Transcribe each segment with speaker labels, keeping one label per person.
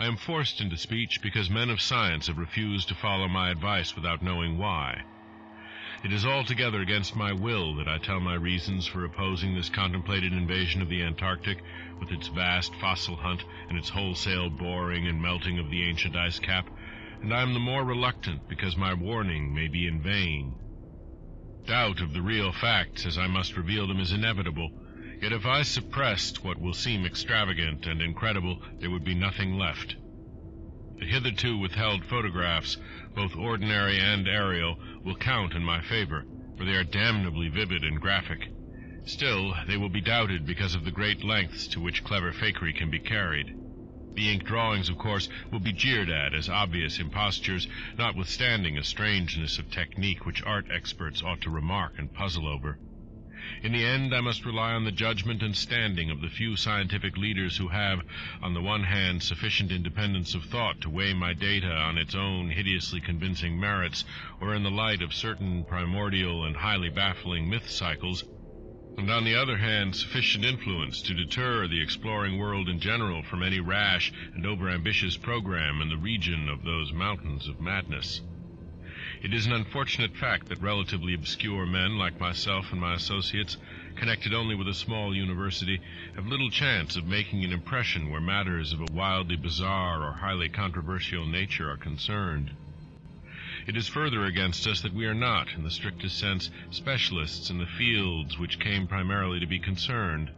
Speaker 1: I am forced into speech because men of science have refused to follow my advice without knowing why. It is altogether against my will that I tell my reasons for opposing this contemplated invasion of the Antarctic, with its vast fossil hunt and its wholesale boring and melting of the ancient ice cap, and I am the more reluctant because my warning may be in vain. Doubt of the real facts, as I must reveal them, is inevitable, yet if I suppressed what will seem extravagant and incredible, there would be nothing left. The hitherto withheld photographs, both ordinary and aerial, will count in my favor, for they are damnably vivid and graphic. Still, they will be doubted because of the great lengths to which clever fakery can be carried. The ink drawings, of course, will be jeered at as obvious impostures, notwithstanding a strangeness of technique which art experts ought to remark and puzzle over. In the end, I must rely on the judgment and standing of the few scientific leaders who have, on the one hand, sufficient independence of thought to weigh my data on its own hideously convincing merits, or in the light of certain primordial and highly baffling myth cycles, and on the other hand, sufficient influence to deter the exploring world in general from any rash and overambitious program in the region of those mountains of madness. It is an unfortunate fact that relatively obscure men like myself and my associates, connected only with a small university, have little chance of making an impression where matters of a wildly bizarre or highly controversial nature are concerned. It is further against us that we are not, in the strictest sense, specialists in the fields which came primarily to be concerned.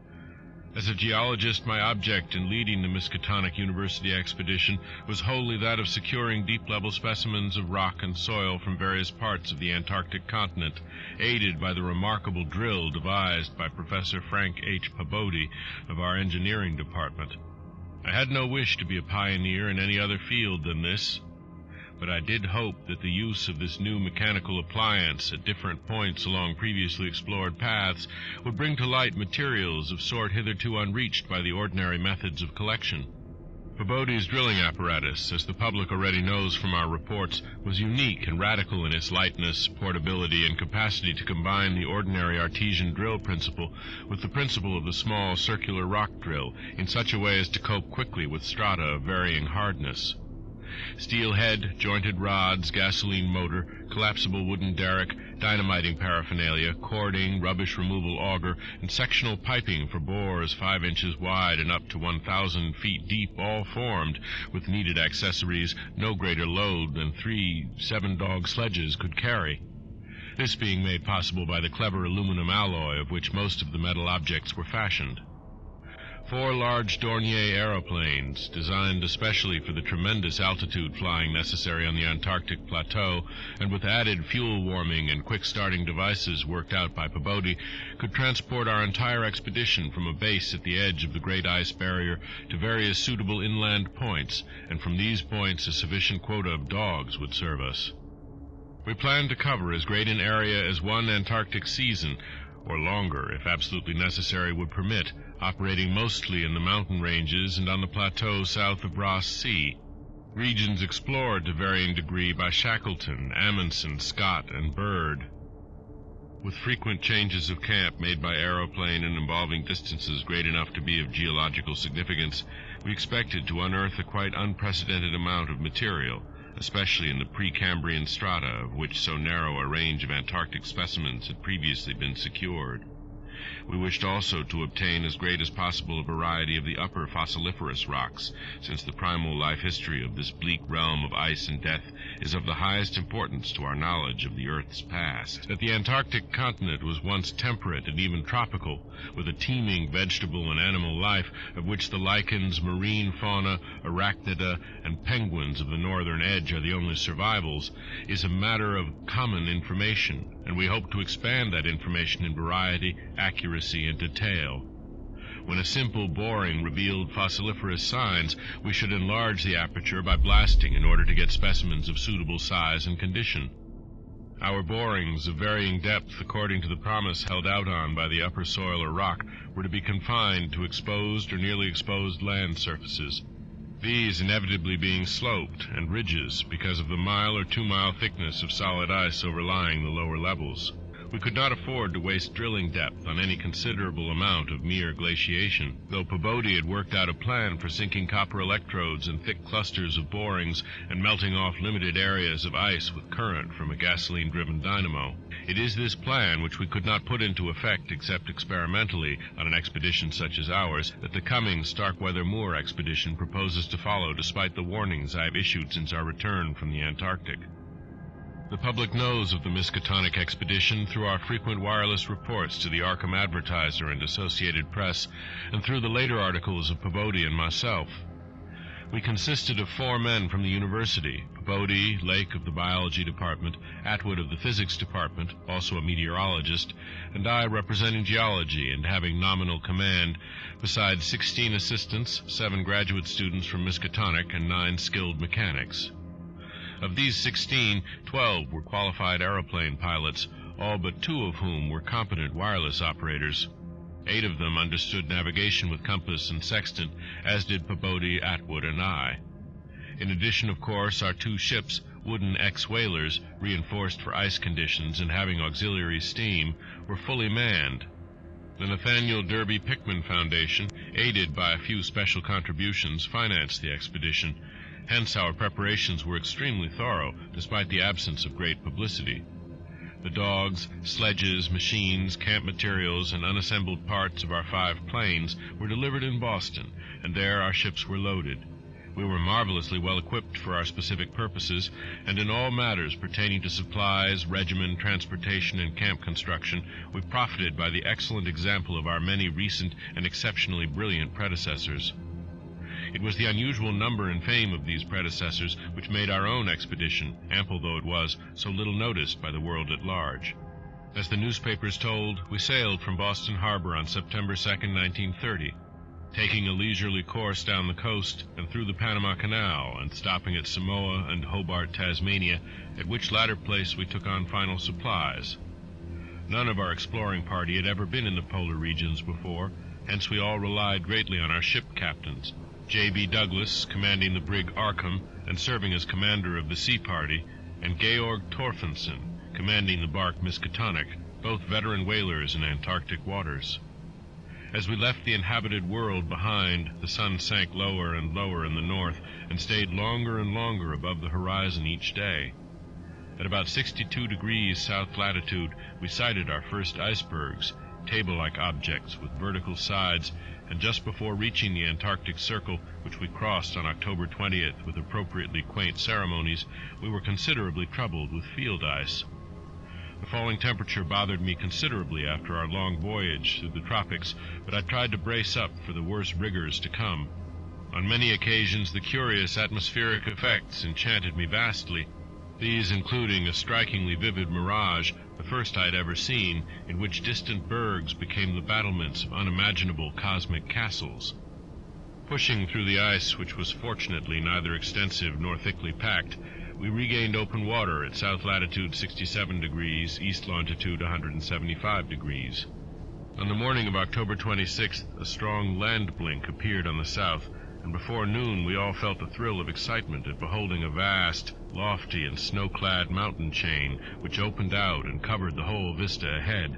Speaker 1: As a geologist, my object in leading the Miskatonic University expedition was wholly that of securing deep-level specimens of rock and soil from various parts of the Antarctic continent, aided by the remarkable drill devised by Professor Frank H. Pabodie of our engineering department. I had no wish to be a pioneer in any other field than this, but I did hope that the use of this new mechanical appliance at different points along previously explored paths would bring to light materials of sort hitherto unreached by the ordinary methods of collection. Pabodie's drilling apparatus, as the public already knows from our reports, was unique and radical in its lightness, portability, and capacity to combine the ordinary artesian drill principle with the principle of the small circular rock drill in such a way as to cope quickly with strata of varying hardness. Steel head, jointed rods, gasoline motor, collapsible wooden derrick, dynamiting paraphernalia, cording, rubbish removal auger, and sectional piping for bores 5 inches wide and up to 1,000 feet deep, all formed, with needed accessories, no greater load than 3 7-dog sledges could carry. This being made possible by the clever aluminum alloy of which most of the metal objects were fashioned. 4 large Dornier aeroplanes, designed especially for the tremendous altitude flying necessary on the Antarctic plateau, and with added fuel warming and quick-starting devices worked out by Pabodie, could transport our entire expedition from a base at the edge of the great ice barrier to various suitable inland points, and from these points a sufficient quota of dogs would serve us. We planned to cover as great an area as one Antarctic season, or longer, if absolutely necessary, would permit, operating mostly in the mountain ranges and on the plateau south of Ross Sea, regions explored to varying degree by Shackleton, Amundsen, Scott, and Byrd. With frequent changes of camp made by aeroplane and involving distances great enough to be of geological significance, we expected to unearth a quite unprecedented amount of material, especially in the Precambrian strata, of which so narrow a range of Antarctic specimens had previously been secured. We wished also to obtain as great as possible a variety of the upper fossiliferous rocks, since the primal life history of this bleak realm of ice and death is of the highest importance to our knowledge of the Earth's past. That the Antarctic continent was once temperate and even tropical, with a teeming vegetable and animal life, of which the lichens, marine fauna, arachnida, and penguins of the northern edge are the only survivals, is a matter of common information, and we hope to expand that information in variety, accuracy, and detail. When a simple boring revealed fossiliferous signs, we should enlarge the aperture by blasting in order to get specimens of suitable size and condition. Our borings of varying depth according to the promise held out on by the upper soil or rock were to be confined to exposed or nearly exposed land surfaces, these inevitably being sloped and ridges because of the 1 or 2 mile thickness of solid ice overlying the lower levels. We could not afford to waste drilling depth on any considerable amount of mere glaciation, though Peabody had worked out a plan for sinking copper electrodes in thick clusters of borings and melting off limited areas of ice with current from a gasoline-driven dynamo. It is this plan, which we could not put into effect except experimentally on an expedition such as ours, that the coming Starkweather Moor expedition proposes to follow, despite the warnings I have issued since our return from the Antarctic. The public knows of the Miskatonic expedition through our frequent wireless reports to the Arkham Advertiser and Associated Press, and through the later articles of Peabody and myself. We consisted of 4 men from the university: Peabody, Lake of the Biology Department, Atwood of the Physics Department, also a meteorologist, and I representing geology and having nominal command, besides 16 assistants, 7 graduate students from Miskatonic, and 9 skilled mechanics. Of these 16, 12 were qualified aeroplane pilots, all but 2 of whom were competent wireless operators. 8 of them understood navigation with compass and sextant, as did Peabody, Atwood, and I. In addition, of course, our 2 ships, wooden ex-whalers, reinforced for ice conditions and having auxiliary steam, were fully manned. The Nathaniel Derby Pickman Foundation, aided by a few special contributions, financed the expedition. Hence our preparations were extremely thorough, despite the absence of great publicity. The dogs, sledges, machines, camp materials, and unassembled parts of our 5 planes were delivered in Boston, and there our ships were loaded. We were marvelously well equipped for our specific purposes, and in all matters pertaining to supplies, regimen, transportation, and camp construction, we profited by the excellent example of our many recent and exceptionally brilliant predecessors. It was the unusual number and fame of these predecessors which made our own expedition, ample though it was, so little noticed by the world at large. As the newspapers told, we sailed from Boston Harbor on September 2, 1930, taking a leisurely course down the coast and through the Panama Canal, and stopping at Samoa and Hobart, Tasmania, at which latter place we took on final supplies. None of our exploring party had ever been in the polar regions before, hence we all relied greatly on our ship captains. J.B. Douglas, commanding the brig Arkham and serving as commander of the sea party, and Georg Torfensen, commanding the bark Miskatonic, both veteran whalers in Antarctic waters. As we left the inhabited world behind, the sun sank lower and lower in the north and stayed longer and longer above the horizon each day. At about 62 degrees south latitude, we sighted our first icebergs, table-like objects with vertical sides, and just before reaching the Antarctic Circle, which we crossed on October 20th with appropriately quaint ceremonies, we were considerably troubled with field ice. The falling temperature bothered me considerably after our long voyage through the tropics, but I tried to brace up for the worst rigors to come. On many occasions the curious atmospheric effects enchanted me vastly, these including a strikingly vivid mirage, the first I had ever seen, in which distant bergs became the battlements of unimaginable cosmic castles. Pushing through the ice, which was fortunately neither extensive nor thickly packed, we regained open water at south latitude 67 degrees, east longitude 175 degrees. On the morning of October 26th, a strong land blink appeared on the south, and before noon we all felt a thrill of excitement at beholding a vast, lofty, and snow-clad mountain chain which opened out and covered the whole vista ahead.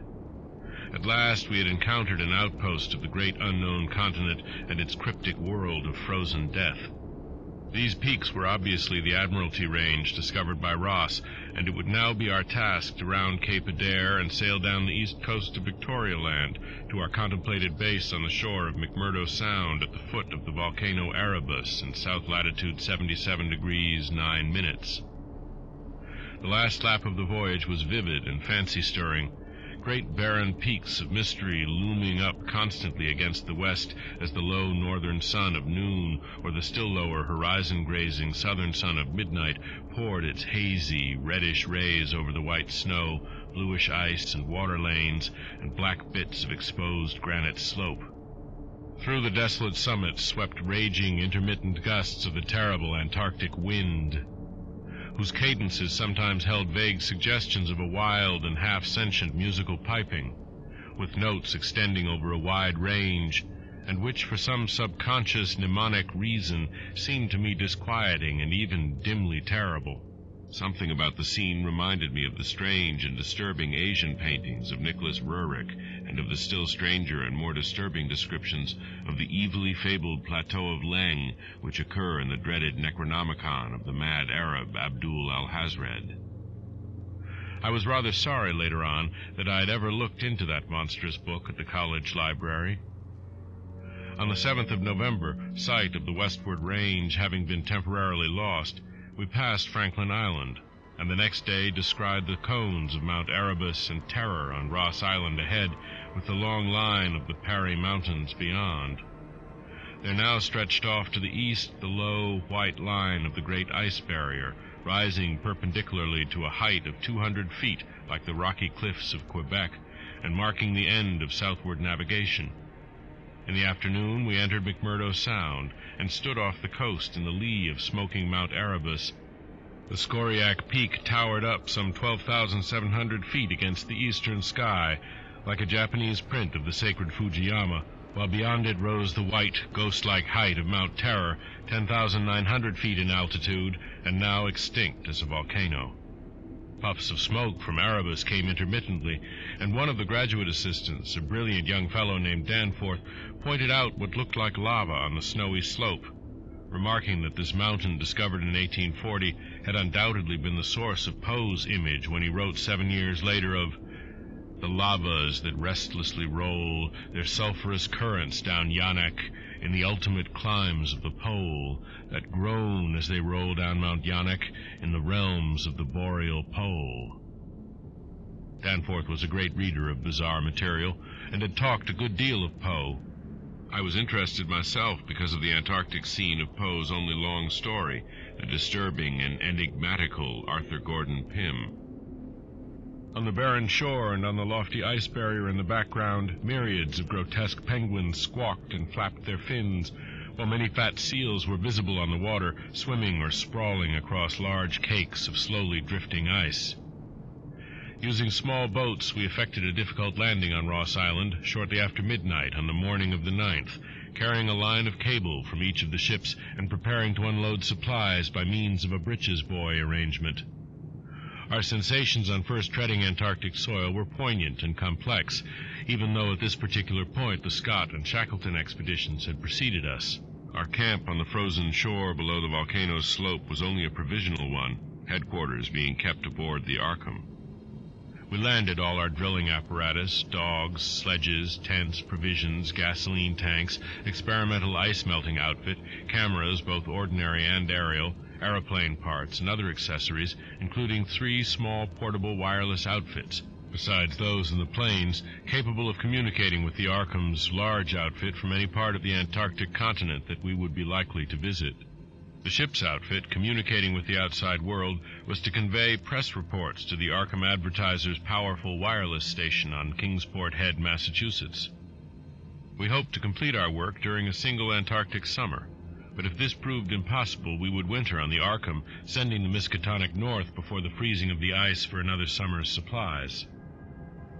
Speaker 1: At last we had encountered an outpost of the great unknown continent and its cryptic world of frozen death. These peaks were obviously the Admiralty Range discovered by Ross, and it would now be our task to round Cape Adair and sail down the east coast of Victoria Land to our contemplated base on the shore of McMurdo Sound at the foot of the volcano Erebus in south latitude 77 degrees 9 minutes. The last lap of the voyage was vivid and fancy-stirring. Great barren peaks of mystery looming up constantly against the west as the low northern sun of noon or the still lower horizon-grazing southern sun of midnight poured its hazy, reddish rays over the white snow, bluish ice and water lanes, and black bits of exposed granite slope. Through the desolate summits swept raging, intermittent gusts of the terrible Antarctic wind, whose cadences sometimes held vague suggestions of a wild and half-sentient musical piping, with notes extending over a wide range, and which for some subconscious mnemonic reason seemed to me disquieting and even dimly terrible. Something about the scene reminded me of the strange and disturbing Asian paintings of Nicholas Roerich, and of the still stranger and more disturbing descriptions of the evilly fabled plateau of Leng, which occur in the dreaded Necronomicon of the mad Arab Abdul al-Hazred. I was rather sorry later on that I had ever looked into that monstrous book at the college library. On the 7th of November, sight of the westward range having been temporarily lost, we passed Franklin Island, and the next day descried the cones of Mount Erebus and Terror on Ross Island ahead, with the long line of the Parry Mountains beyond. There now stretched off to the east the low, white line of the great ice barrier, rising perpendicularly to a height of 200 feet like the rocky cliffs of Quebec, and marking the end of southward navigation. In the afternoon we entered McMurdo Sound, and stood off the coast in the lee of smoking Mount Erebus. The Skoriac Peak towered up some 12,700 feet against the eastern sky, like a Japanese print of the sacred Fujiyama, while beyond it rose the white, ghost-like height of Mount Terror, 10,900 feet in altitude, and now extinct as a volcano. Puffs of smoke from Erebus came intermittently, and one of the graduate assistants, a brilliant young fellow named Danforth, pointed out what looked like lava on the snowy slope, remarking that this mountain, discovered in 1840, had undoubtedly been the source of Poe's image when he wrote 7 years later of the lavas that restlessly roll their sulphurous currents down Yanak in the ultimate climes of the pole, that groan as they roll down Mount Yanak in the realms of the boreal pole. Danforth was a great reader of bizarre material, and had talked a good deal of Poe. I was interested myself because of the Antarctic scene of Poe's only long story, the disturbing and enigmatical Arthur Gordon Pym. On the barren shore and on the lofty ice barrier in the background, myriads of grotesque penguins squawked and flapped their fins, while many fat seals were visible on the water, swimming or sprawling across large cakes of slowly drifting ice. Using small boats, we effected a difficult landing on Ross Island shortly after midnight on the morning of the 9th, carrying a line of cable from each of the ships and preparing to unload supplies by means of a breeches buoy arrangement. Our sensations on first treading Antarctic soil were poignant and complex, even though at this particular point the Scott and Shackleton expeditions had preceded us. Our camp on the frozen shore below the volcano's slope was only a provisional one, headquarters being kept aboard the Arkham. We landed all our drilling apparatus, dogs, sledges, tents, provisions, gasoline tanks, experimental ice-melting outfit, cameras, both ordinary and aerial, aeroplane parts, and other accessories, including 3 small portable wireless outfits, besides those in the planes, capable of communicating with the Arkham's large outfit from any part of the Antarctic continent that we would be likely to visit. The ship's outfit, communicating with the outside world, was to convey press reports to the Arkham Advertiser's powerful wireless station on Kingsport Head, Massachusetts. We hoped to complete our work during a single Antarctic summer, but if this proved impossible, we would winter on the Arkham, sending the Miskatonic north before the freezing of the ice for another summer's supplies.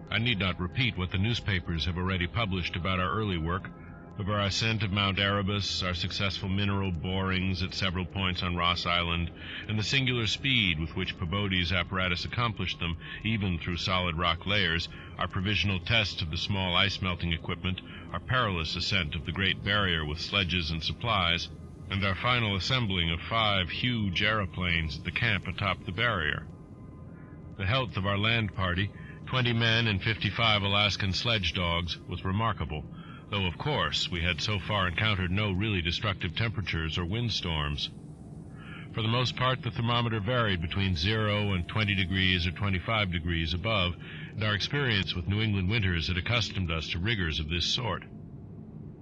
Speaker 1: I need not repeat what the newspapers have already published about our early work, of our ascent of Mount Erebus, our successful mineral borings at several points on Ross Island, and the singular speed with which Peabody's apparatus accomplished them, even through solid rock layers, our provisional tests of the small ice-melting equipment, our perilous ascent of the Great Barrier with sledges and supplies, and our final assembling of 5 huge aeroplanes at the camp atop the barrier. The health of our land party, 20 men and 55 Alaskan sledge dogs, was remarkable, though of course we had so far encountered no really destructive temperatures or windstorms. For the most part the thermometer varied between 0 and 20 degrees or 25 degrees above, and our experience with New England winters had accustomed us to rigors of this sort.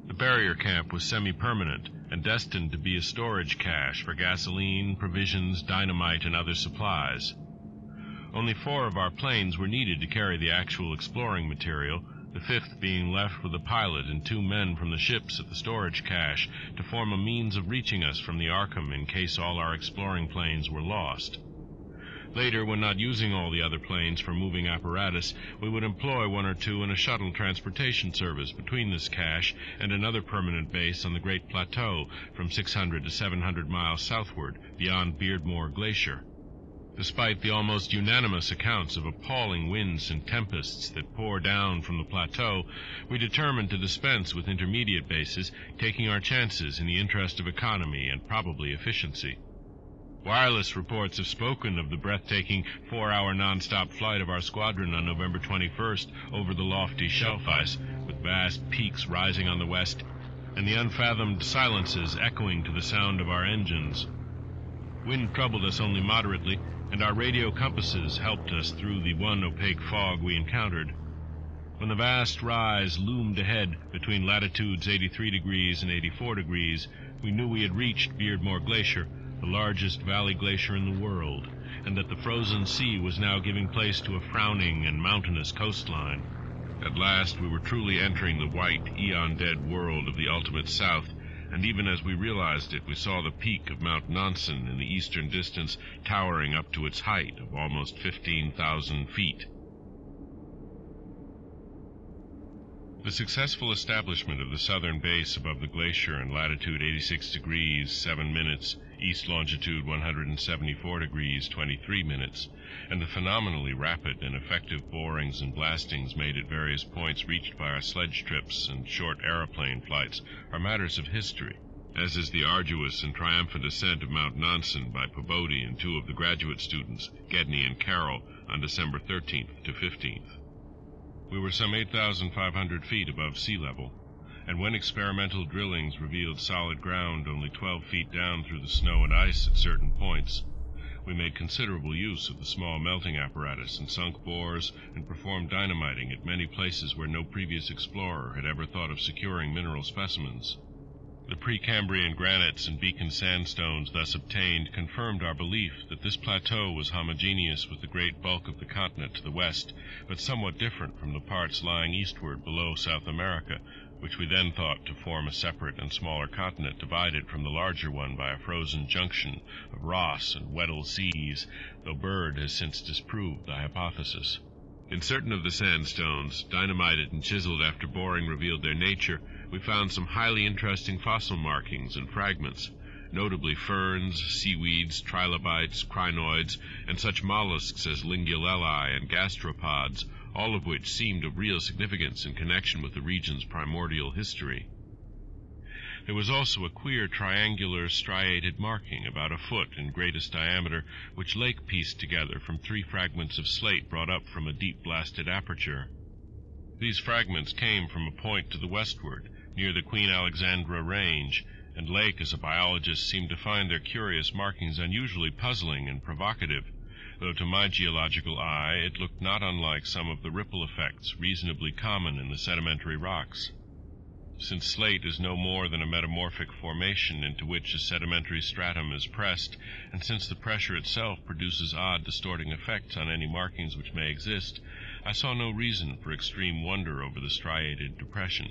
Speaker 1: The barrier camp was semi-permanent and destined to be a storage cache for gasoline, provisions, dynamite, and other supplies. Only 4 of our planes were needed to carry the actual exploring material, the 5th being left with a pilot and 2 men from the ships at the storage cache to form a means of reaching us from the Arkham in case all our exploring planes were lost. Later, when not using all the other planes for moving apparatus, we would employ 1 or 2 in a shuttle transportation service between this cache and another permanent base on the Great Plateau from 600 to 700 miles southward, beyond Beardmore Glacier. Despite the almost unanimous accounts of appalling winds and tempests that pour down from the plateau, we determined to dispense with intermediate bases, taking our chances in the interest of economy and probably efficiency. Wireless reports have spoken of the breathtaking 4-hour non-stop flight of our squadron on November 21st over the lofty shelf ice, with vast peaks rising on the west, and the unfathomed silences echoing to the sound of our engines. Wind troubled us only moderately, and our radio compasses helped us through the one opaque fog we encountered. When the vast rise loomed ahead between latitudes 83 degrees and 84 degrees, we knew we had reached Beardmore Glacier, the largest valley glacier in the world, and that the frozen sea was now giving place to a frowning and mountainous coastline. At last we were truly entering the white, eon-dead world of the ultimate south, and even as we realized it, we saw the peak of Mount Nansen in the eastern distance towering up to its height of almost 15,000 feet. The successful establishment of the southern base above the glacier in latitude 86 degrees 7 minutes, east longitude 174 degrees 23 minutes, and the phenomenally rapid and effective borings and blastings made at various points reached by our sledge trips and short aeroplane flights are matters of history, as is the arduous and triumphant ascent of Mount Nansen by Pobodi and two of the graduate students, Gedney and Carroll, on December 13th to 15th. We were some 8,500 feet above sea level, and when experimental drillings revealed solid ground only 12 feet down through the snow and ice at certain points, we made considerable use of the small melting apparatus and sunk bores and performed dynamiting at many places where no previous explorer had ever thought of securing mineral specimens. The Precambrian granites and beacon sandstones thus obtained confirmed our belief that this plateau was homogeneous with the great bulk of the continent to the west, but somewhat different from the parts lying eastward below South America, which we then thought to form a separate and smaller continent divided from the larger one by a frozen junction of Ross and Weddell seas, though Bird has since disproved the hypothesis. In certain of the sandstones, dynamited and chiseled after boring revealed their nature, we found some highly interesting fossil markings and fragments, notably ferns, seaweeds, trilobites, crinoids, and such mollusks as Lingulelli and gastropods, all of which seemed of real significance in connection with the region's primordial history. There was also a queer triangular striated marking about a foot in greatest diameter, which Lake pieced together from 3 fragments of slate brought up from a deep blasted aperture. These fragments came from a point to the westward, near the Queen Alexandra Range, and Lake, as a biologist, seemed to find their curious markings unusually puzzling and provocative, though to my geological eye it looked not unlike some of the ripple effects reasonably common in the sedimentary rocks. Since slate is no more than a metamorphic formation into which a sedimentary stratum is pressed, and since the pressure itself produces odd distorting effects on any markings which may exist, I saw no reason for extreme wonder over the striated depression.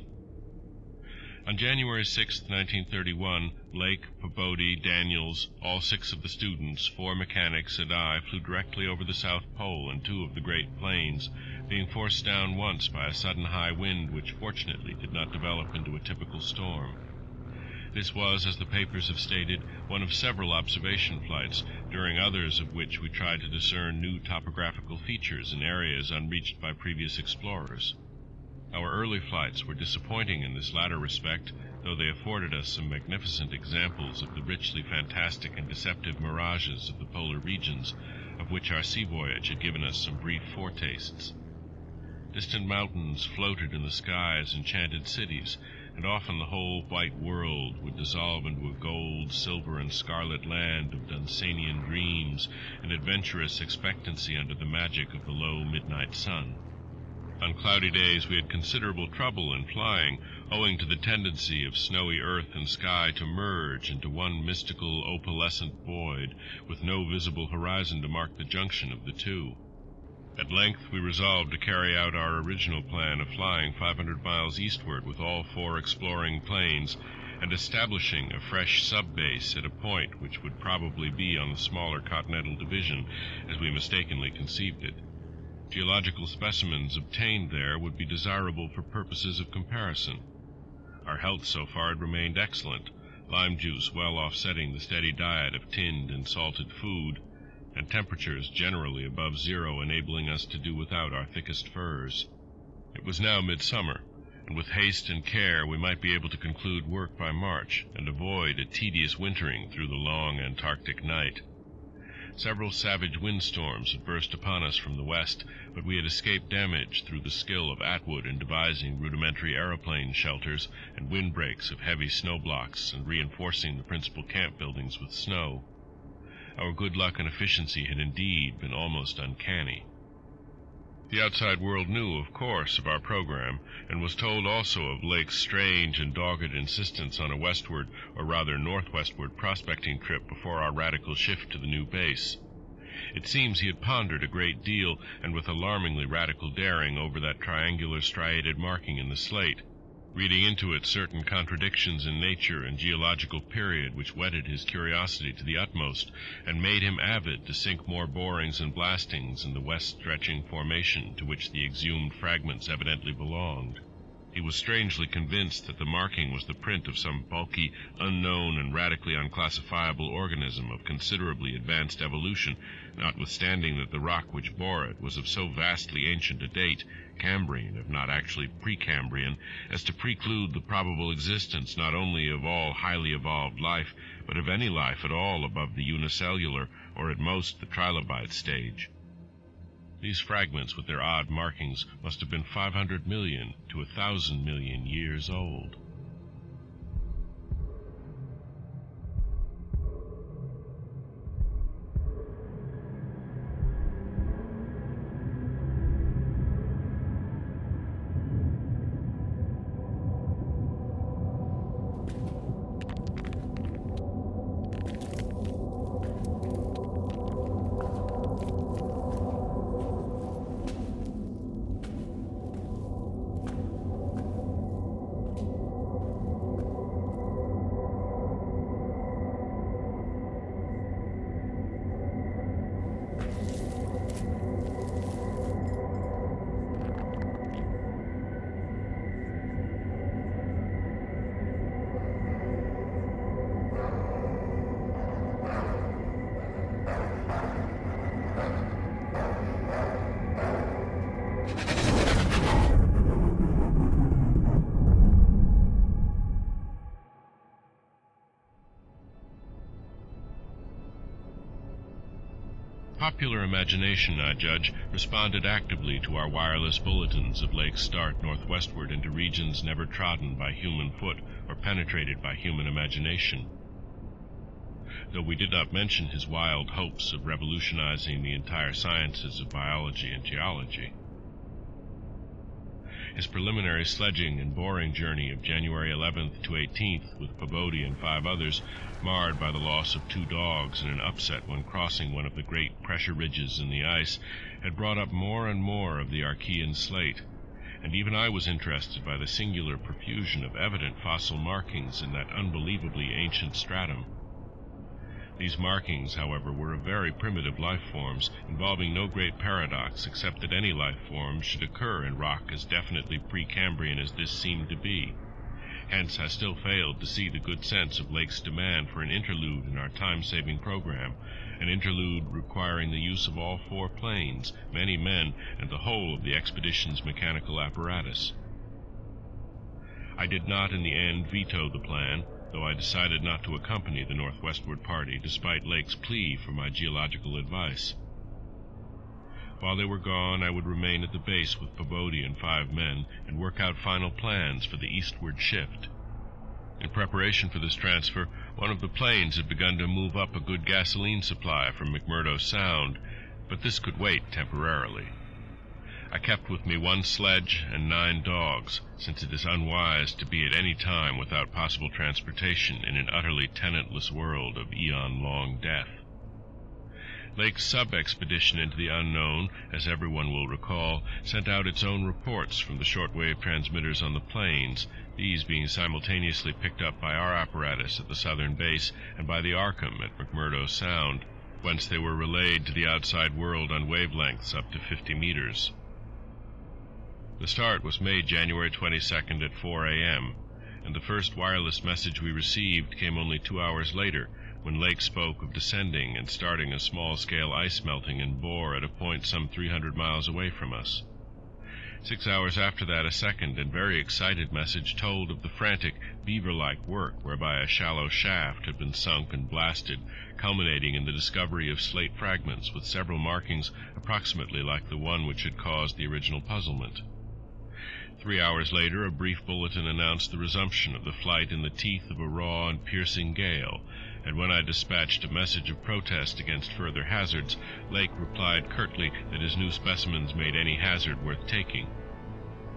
Speaker 1: On January 6, 1931, Lake, Pobodi, Daniels, all 6 of the students, 4 mechanics, and I flew directly over the South Pole and 2 of the Great Plains, being forced down once by a sudden high wind which fortunately did not develop into a typical storm. This was, as the papers have stated, one of several observation flights, during others of which we tried to discern new topographical features in areas unreached by previous explorers. Our early flights were disappointing in this latter respect, though they afforded us some magnificent examples of the richly fantastic and deceptive mirages of the polar regions, of which our sea voyage had given us some brief foretastes. Distant mountains floated in the sky as enchanted cities, and often the whole white world would dissolve into a gold, silver, and scarlet land of Dunsanian dreams and adventurous expectancy under the magic of the low midnight sun. On cloudy days we had considerable trouble in flying, owing to the tendency of snowy earth and sky to merge into one mystical opalescent void, with no visible horizon to mark the junction of the two. At length we resolved to carry out our original plan of flying 500 miles eastward with all 4 exploring planes, and establishing a fresh sub-base at a point which would probably be on the smaller continental division, as we mistakenly conceived it. Geological specimens obtained there would be desirable for purposes of comparison. Our health so far had remained excellent, lime juice well offsetting the steady diet of tinned and salted food, and temperatures generally above zero, enabling us to do without our thickest furs. It was now midsummer, and with haste and care we might be able to conclude work by March and avoid a tedious wintering through the long Antarctic night. Several savage windstorms had burst upon us from the west, but we had escaped damage through the skill of Atwood in devising rudimentary aeroplane shelters and windbreaks of heavy snow blocks and reinforcing the principal camp buildings with snow. Our good luck and efficiency had indeed been almost uncanny. The outside world knew, of course, of our program, and was told also of Lake's strange and dogged insistence on a westward, or rather northwestward, prospecting trip before our radical shift to the new base. It seems he had pondered a great deal, and with alarmingly radical daring, over that triangular striated marking in the slate, reading into it certain contradictions in nature and geological period which whetted his curiosity to the utmost, and made him avid to sink more borings and blastings in the west-stretching formation to which the exhumed fragments evidently belonged. He was strangely convinced that the marking was the print of some bulky, unknown, and radically unclassifiable organism of considerably advanced evolution, notwithstanding that the rock which bore it was of so vastly ancient a date, Cambrian, if not actually Precambrian, as to preclude the probable existence not only of all highly evolved life, but of any life at all above the unicellular, or at most the trilobite stage. These fragments, with their odd markings, must have been 500 million to 1,000 million years old. Popular imagination, I judge, responded actively to our wireless bulletins of Lake's start northwestward into regions never trodden by human foot or penetrated by human imagination, though we did not mention his wild hopes of revolutionizing the entire sciences of biology and geology. His preliminary sledging and boring journey of January 11th to 18th with Pabodie and 5 others, marred by the loss of 2 dogs and an upset when crossing one of the great pressure ridges in the ice, had brought up more and more of the Archean slate, and even I was interested by the singular profusion of evident fossil markings in that unbelievably ancient stratum. These markings, however, were of very primitive life forms, involving no great paradox except that any life form should occur in rock as definitely Precambrian as this seemed to be. Hence I still failed to see the good sense of Lake's demand for an interlude in our time-saving program, an interlude requiring the use of all 4 planes, many men, and the whole of the expedition's mechanical apparatus. I did not in the end veto the plan, though I decided not to accompany the northwestward party despite Lake's plea for my geological advice. While they were gone, I would remain at the base with Pabodie and 5 men and work out final plans for the eastward shift. In preparation for this transfer, one of the planes had begun to move up a good gasoline supply from McMurdo Sound, but this could wait temporarily. I kept with me 1 sledge and 9 dogs, since it is unwise to be at any time without possible transportation in an utterly tenantless world of eon-long death. Lake's sub-expedition into the unknown, as everyone will recall, sent out its own reports from the shortwave transmitters on the plains, these being simultaneously picked up by our apparatus at the southern base and by the Arkham at McMurdo Sound, whence they were relayed to the outside world on wavelengths up to 50 meters. The start was made January 22nd at 4 a.m., and the first wireless message we received came only 2 hours later, when Lake spoke of descending and starting a small-scale ice melting in bore at a point some 300 miles away from us. 6 hours after that, a second and very excited message told of the frantic, beaver-like work whereby a shallow shaft had been sunk and blasted, culminating in the discovery of slate fragments with several markings approximately like the one which had caused the original puzzlement. 3 hours later, a brief bulletin announced the resumption of the flight in the teeth of a raw and piercing gale, and when I dispatched a message of protest against further hazards, Lake replied curtly that his new specimens made any hazard worth taking.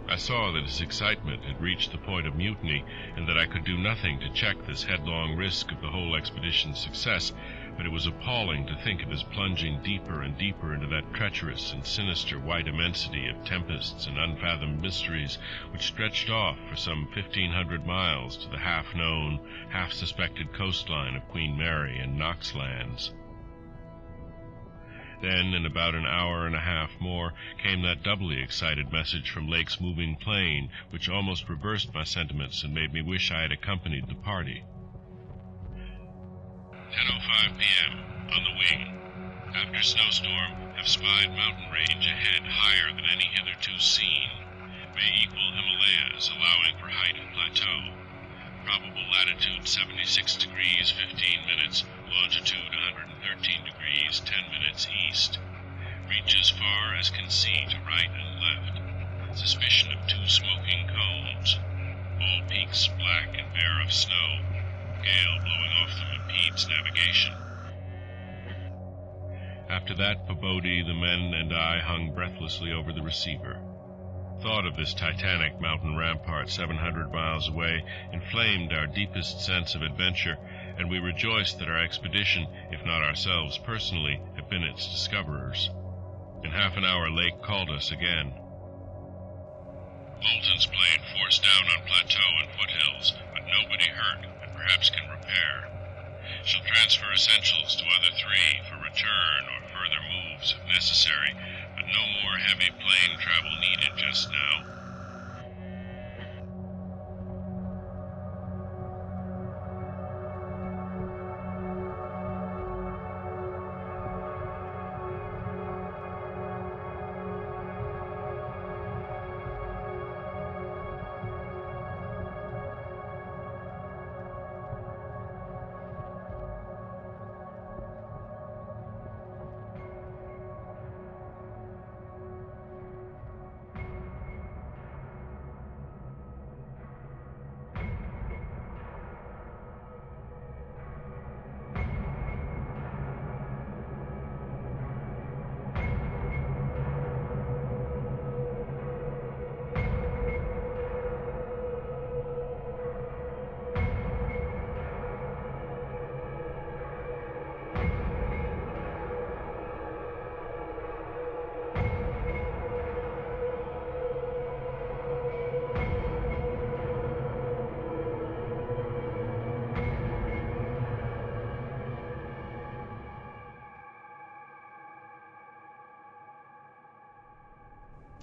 Speaker 1: I saw that his excitement had reached the point of mutiny, and that I could do nothing to check this headlong risk of the whole expedition's success, but it was appalling to think of his plunging deeper and deeper into that treacherous and sinister white immensity of tempests and unfathomed mysteries which stretched off for some 1,500 miles to the half-known, half-suspected coastline of Queen Mary and Knox Lands. Then, in about an hour and a half more, came that doubly excited message from Lake's moving plane, which almost reversed my sentiments and made me wish I had accompanied the party. 10:05 p.m. On the wing. After snowstorm, have spied mountain range ahead higher than any hitherto seen. May equal Himalayas, allowing for height and plateau. Probable latitude 76 degrees 15 minutes, longitude 113 degrees 10 minutes east. Reach as far as can see to right and left. Suspicion of 2 smoking cones. All peaks black and bare of snow. Gale blowing off them impedes navigation. After that foreboding, the men and I hung breathlessly over the receiver. Thought of this titanic mountain rampart 700 miles away inflamed our deepest sense of adventure, and we rejoiced that our expedition, if not ourselves personally, had been its discoverers. In half an hour, Lake called us again. Moulton's plane forced down on plateau and foothills, but nobody hurt, and perhaps can repair. She'll transfer essentials to other 3 for return or further moves if necessary, but no more heavy plane travel needed just now.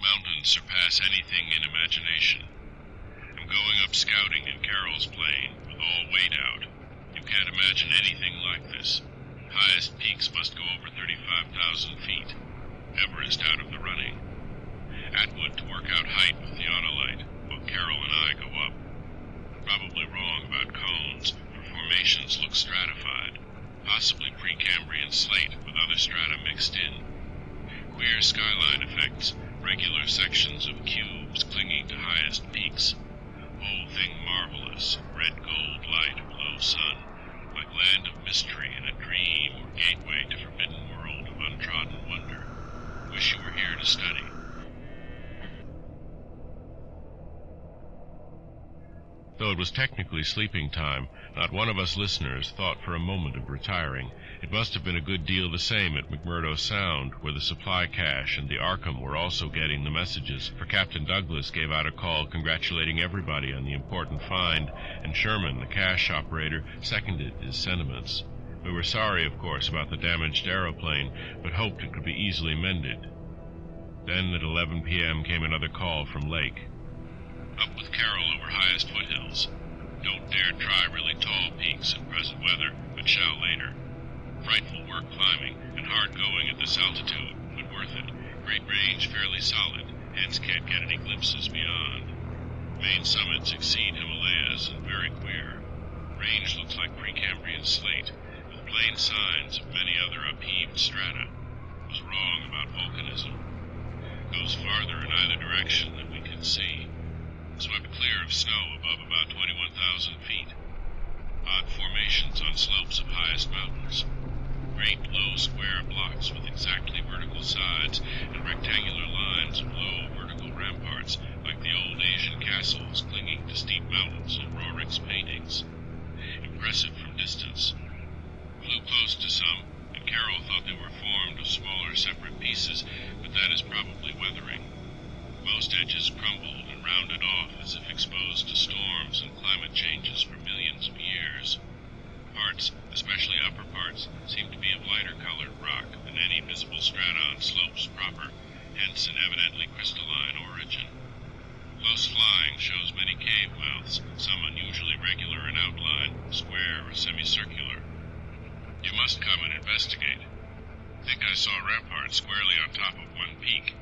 Speaker 1: Mountains surpass anything in imagination. I'm going up scouting in Carroll's plane, with all weight out. You can't imagine anything like this. Highest peaks must go over 35,000 feet. Everest out of the running. Atwood to work out height with theodolite. Both Carroll and I go up. Probably wrong about cones, for formations look stratified. Possibly Precambrian slate with other strata mixed in. Queer skyline effects. Regular sections of cubes clinging to highest peaks. Whole thing marvelous, red-gold light of low sun, like land of mystery in a dream or gateway to forbidden world of untrodden wonder. Wish you were here to study. Though it was technically sleeping time, not one of us listeners thought for a moment of retiring. It must have been a good deal the same at McMurdo Sound, where the supply cache and the Arkham were also getting the messages, for Captain Douglas gave out a call congratulating everybody on the important find, and Sherman, the cache operator, seconded his sentiments. We were sorry, of course, about the damaged aeroplane, but hoped it could be easily mended. Then at 11 p.m. came another call from Lake. Up with Carroll over highest foothills. Don't dare try really tall peaks in present weather, but but shall later. Frightful work climbing, and hard going at this altitude, but worth it. Great range, fairly solid, hence can't get any glimpses beyond. Main summits exceed Himalayas and very queer. Range looks like Precambrian slate, with plain signs of many other upheaved strata. Was wrong about volcanism. Goes farther in either direction than we can see. Swept clear of snow above about 21,000 feet. Odd formations on slopes of highest mountains. Great low square blocks with exactly vertical sides and rectangular lines of low vertical ramparts like the old Asian castles clinging to steep mountains in Rorik's paintings. Impressive from distance. Flew close to some, and Carroll thought they were formed of smaller separate pieces, but that is probably weathering. Most edges crumbled and rounded off as if exposed to storms and climate changes for millions of years. Parts, especially upper parts, seem to be of lighter colored rock than any visible strata on slopes proper, hence an evidently crystalline origin. Close flying shows many cave mouths, some unusually regular in outline, square or semicircular. You must come and investigate. Think I saw ramparts squarely on top of one peak.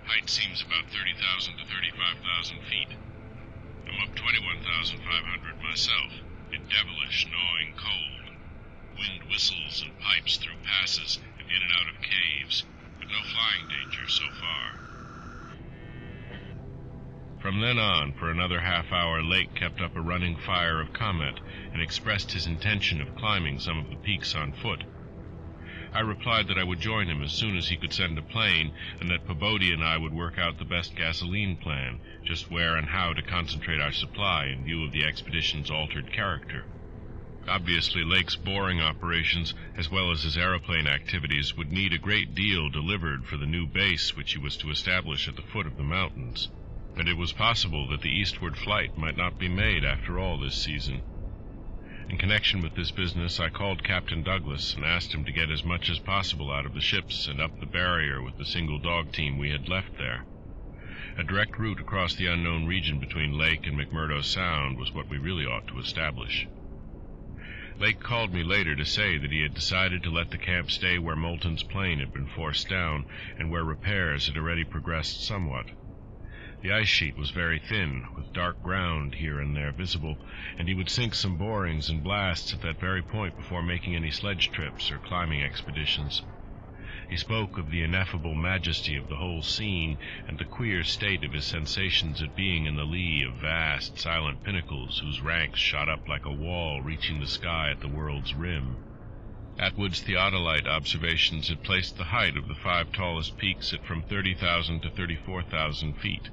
Speaker 1: Height seems about 30,000 to 35,000 feet. I'm up 21,500 myself, in devilish, gnawing cold. Wind whistles and pipes through passes and in and out of caves, but no flying danger so far. From then on, for another half hour, Lake kept up a running fire of comment and expressed his intention of climbing some of the peaks on foot. I replied that I would join him as soon as he could send a plane, and that Pabodie and I would work out the best gasoline plan, just where and how to concentrate our supply in view of the expedition's altered character. Obviously, Lake's boring operations, as well as his aeroplane activities, would need a great deal delivered for the new base which he was to establish at the foot of the mountains, and it was possible that the eastward flight might not be made after all this season. In connection with this business, I called Captain Douglas and asked him to get as much as possible out of the ships and up the barrier with the single dog team we had left there. A direct route across the unknown region between Lake and McMurdo Sound was what we really ought to establish. Lake called me later to say that he had decided to let the camp stay where Moulton's plane had been forced down and where repairs had already progressed somewhat. The ice sheet was very thin, with dark ground here and there visible, and he would sink some borings and blasts at that very point before making any sledge trips or climbing expeditions. He spoke of the ineffable majesty of the whole scene and the queer state of his sensations at being in the lee of vast, silent pinnacles whose ranks shot up like a wall reaching the sky at the world's rim. Atwood's theodolite observations had placed the height of the 5 tallest peaks at from 30,000 to 34,000 feet.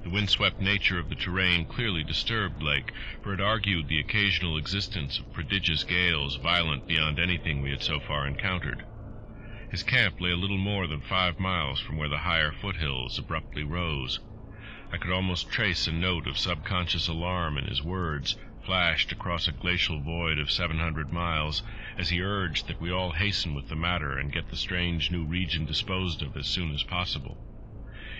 Speaker 1: The windswept nature of the terrain clearly disturbed Lake, for it argued the occasional existence of prodigious gales violent beyond anything we had so far encountered. His camp lay a little more than 5 miles from where the higher foothills abruptly rose. I could almost trace a note of subconscious alarm in his words, flashed across a glacial void of 700 miles, as he urged that we all hasten with the matter and get the strange new region disposed of as soon as possible.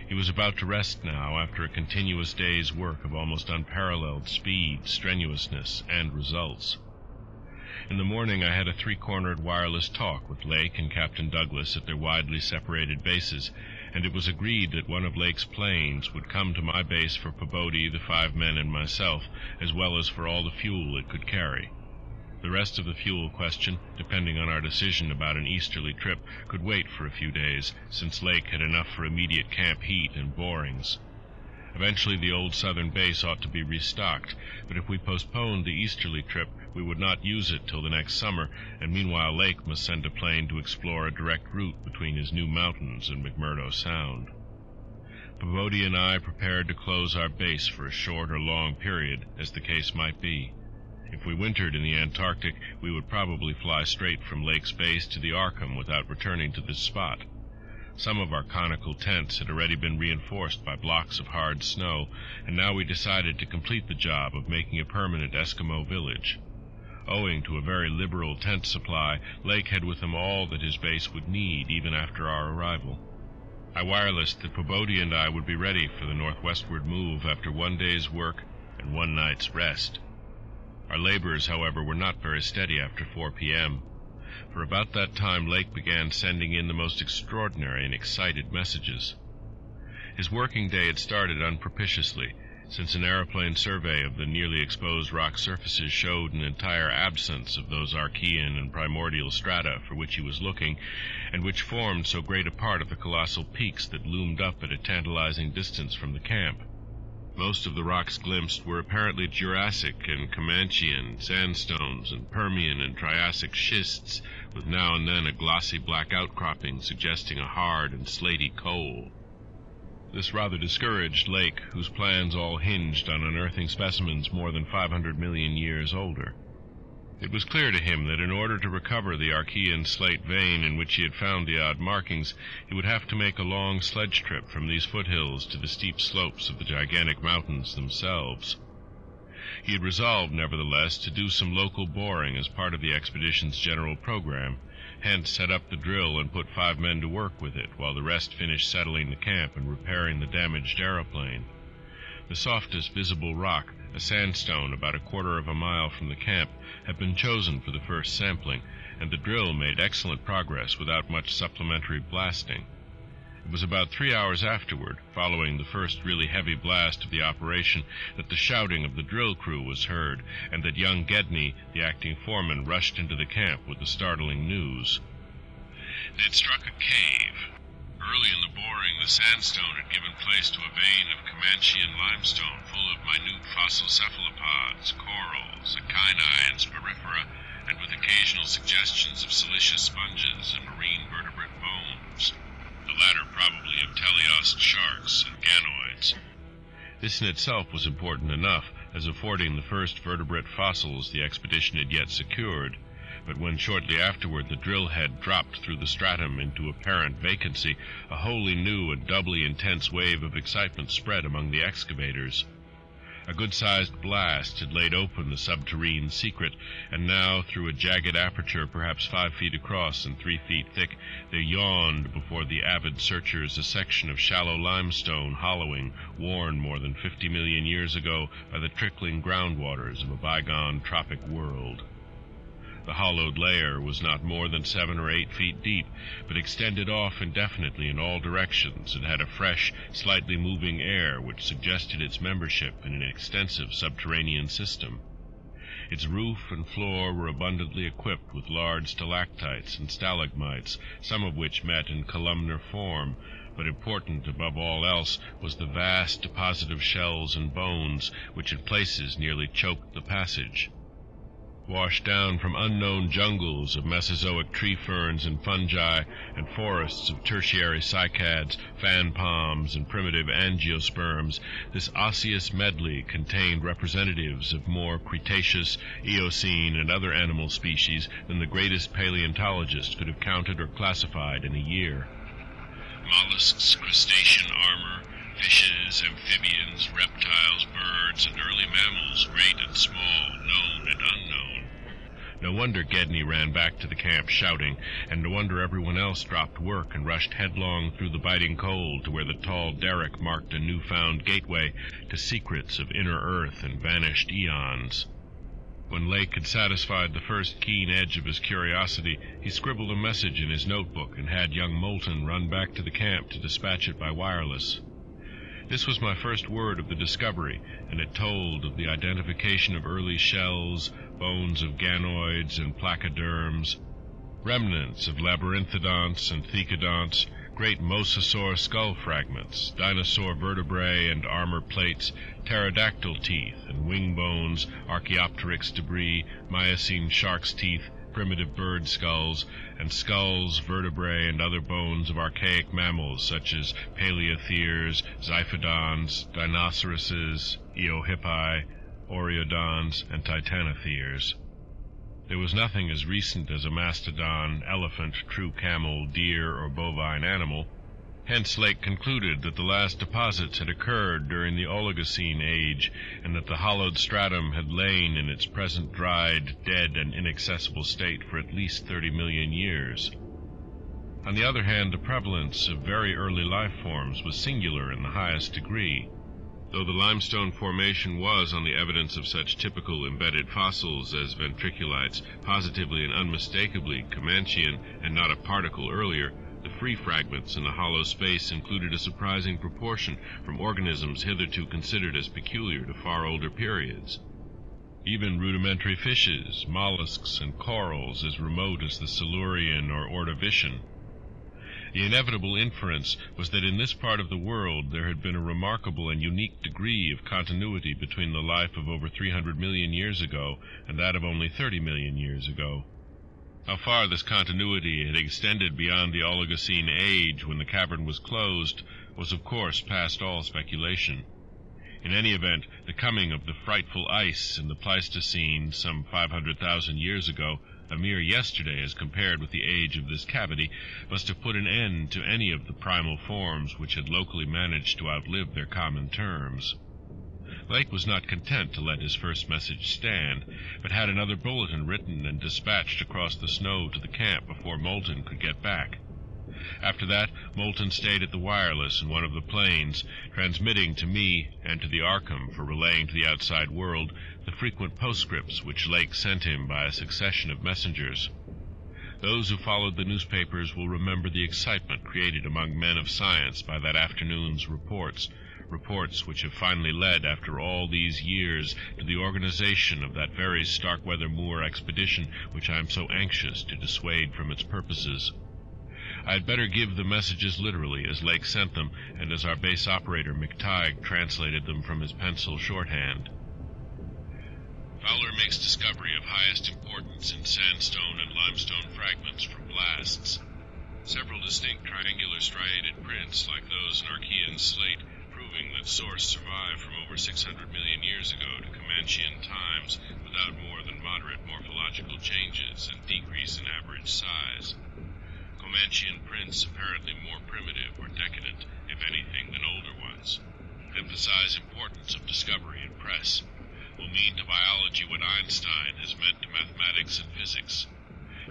Speaker 1: He was about to rest now after a continuous day's work of almost unparalleled speed, strenuousness, and results. In the morning I had a 3-cornered wireless talk with Lake and Captain Douglas at their widely separated bases, and it was agreed that one of Lake's planes would come to my base for Pabodie, the 5 men, and myself, as well as for all the fuel it could carry. The rest of the fuel question, depending on our decision about an easterly trip, could wait for a few days, since Lake had enough for immediate camp heat and borings. Eventually the old southern base ought to be restocked, but if we postponed the easterly trip, we would not use it till the next summer, and meanwhile Lake must send a plane to explore a direct route between his new mountains and McMurdo Sound. Pabodie and I prepared to close our base for a short or long period, as the case might be. If we wintered in the Antarctic, we would probably fly straight from Lake's base to the Arkham without returning to this spot. Some of our conical tents had already been reinforced by blocks of hard snow, and now we decided to complete the job of making a permanent Eskimo village. Owing to a very liberal tent supply, Lake had with him all that his base would need even after our arrival. I wirelessed that Pabodie and I would be ready for the northwestward move after 1 day's work and 1 night's rest. Our labors, however, were not very steady after 4 p.m. For about that time Lake began sending in the most extraordinary and excited messages. His working day had started unpropitiously, since an aeroplane survey of the nearly exposed rock surfaces showed an entire absence of those Archean and primordial strata for which he was looking, and which formed so great a part of the colossal peaks that loomed up at a tantalizing distance from the camp. Most of the rocks glimpsed were apparently Jurassic and Comanchean sandstones and Permian and Triassic schists, with now and then a glossy black outcropping suggesting a hard and slaty coal. This rather discouraged Lake, whose plans all hinged on unearthing specimens more than 500 million years older. It was clear to him that in order to recover the Archean slate vein in which he had found the odd markings, he would have to make a long sledge trip from these foothills to the steep slopes of the gigantic mountains themselves. He had resolved, nevertheless, to do some local boring as part of the expedition's general program, hence set up the drill and put 5 men to work with it, while the rest finished settling the camp and repairing the damaged aeroplane. The softest visible rock, a sandstone about 1/4 of a mile from the camp, had been chosen for the first sampling, and the drill made excellent progress without much supplementary blasting. It was about 3 hours afterward, following the first really heavy blast of the operation, that the shouting of the drill crew was heard, and that young Gedney, the acting foreman, rushed into the camp with the startling news. They had struck a cave. Early in the boring, the sandstone had given place to a vein of Comanchean limestone full of minute fossil cephalopods, corals, echini, and sporifera, and with occasional suggestions of siliceous sponges and marine vertebrate bones, the latter probably of teleost sharks and ganoids. This in itself was important enough, as affording the first vertebrate fossils the expedition had yet secured, but when shortly afterward the drill head dropped through the stratum into apparent vacancy, a wholly new and doubly intense wave of excitement spread among the excavators. A good-sized blast had laid open the subterrane secret, and now, through a jagged aperture perhaps 5 feet across and 3 feet thick, there yawned before the avid searchers a section of shallow limestone hollowing, worn more than 50 million years ago by the trickling groundwaters of a bygone tropic world. The hollowed layer was not more than 7 or 8 feet deep, but extended off indefinitely in all directions and had a fresh, slightly moving air which suggested its membership in an extensive subterranean system. Its roof and floor were abundantly equipped with large stalactites and stalagmites, some of which met in columnar form, but important above all else was the vast deposit of shells and bones which in places nearly choked the passage. Washed down from unknown jungles of Mesozoic tree ferns and fungi, and forests of tertiary cycads, fan palms, and primitive angiosperms, this osseous medley contained representatives of more Cretaceous, Eocene, and other animal species than the greatest paleontologist could have counted or classified in a year. Mollusks, crustacean armor, fishes, amphibians, reptiles, birds, and early mammals, great and small, known and unknown. No wonder Gedney ran back to the camp shouting, and no wonder everyone else dropped work and rushed headlong through the biting cold to where the tall derrick marked a newfound gateway to secrets of inner earth and vanished eons. When Lake had satisfied the first keen edge of his curiosity, he scribbled a message in his notebook and had young Moulton run back to the camp to dispatch it by wireless. This was my first word of the discovery, and it told of the identification of early shells, bones of ganoids and placoderms, remnants of labyrinthodonts and thecodonts, great mosasaur skull fragments, dinosaur vertebrae and armor plates, pterodactyl teeth and wing bones, Archaeopteryx debris, Miocene shark's teeth, primitive bird skulls, and skulls, vertebrae, and other bones of archaic mammals such as paleotheres, xiphodons, dinoceroses, eohippi, oreodons, and titanotheres. There was nothing as recent as a mastodon, elephant, true camel, deer, or bovine animal. Hence Lake concluded that the last deposits had occurred during the Oligocene age, and that the hollowed stratum had lain in its present dried, dead, and inaccessible state for at least 30 million years. On the other hand, the prevalence of very early life forms was singular in the highest degree. Though the limestone formation was, on the evidence of such typical embedded fossils as ventriculites, positively and unmistakably Comanchean and not a particle earlier, the free fragments in the hollow space included a surprising proportion from organisms hitherto considered as peculiar to far older periods. Even rudimentary fishes, mollusks, and corals as remote as the Silurian or Ordovician. The inevitable inference was that in this part of the world there had been a remarkable and unique degree of continuity between the life of over 300 million years ago and that of only 30 million years ago. How far this continuity had extended beyond the Oligocene age when the cavern was closed was of course past all speculation. In any event, the coming of the frightful ice in the Pleistocene some 500,000 years ago, a mere yesterday as compared with the age of this cavity, must have put an end to any of the primal forms which had locally managed to outlive their common terms. Lake was not content to let his first message stand, but had another bulletin written and dispatched across the snow to the camp before Moulton could get back. After that, Moulton stayed at the wireless in one of the planes, transmitting to me and to the Arkham for relaying to the outside world the frequent postscripts which Lake sent him by a succession of messengers. Those who followed the newspapers will remember the excitement created among men of science by that afternoon's reports which have finally led, after all these years, to the organization of that very Starkweather Moor expedition which I am so anxious to dissuade from its purposes. I had better give the messages literally as Lake sent them, and as our base operator McTighe translated them from his pencil shorthand. Fowler makes discovery of highest importance in sandstone and limestone fragments from blasts. Several distinct triangular striated prints like those in Archean slate, proving that source survived from over 600 million years ago to Comanchean times without more than moderate morphological changes and decrease in average size. Comanchean prints apparently more primitive or decadent, if anything, than older ones. Emphasize importance of discovery and press. Will mean to biology what Einstein has meant to mathematics and physics.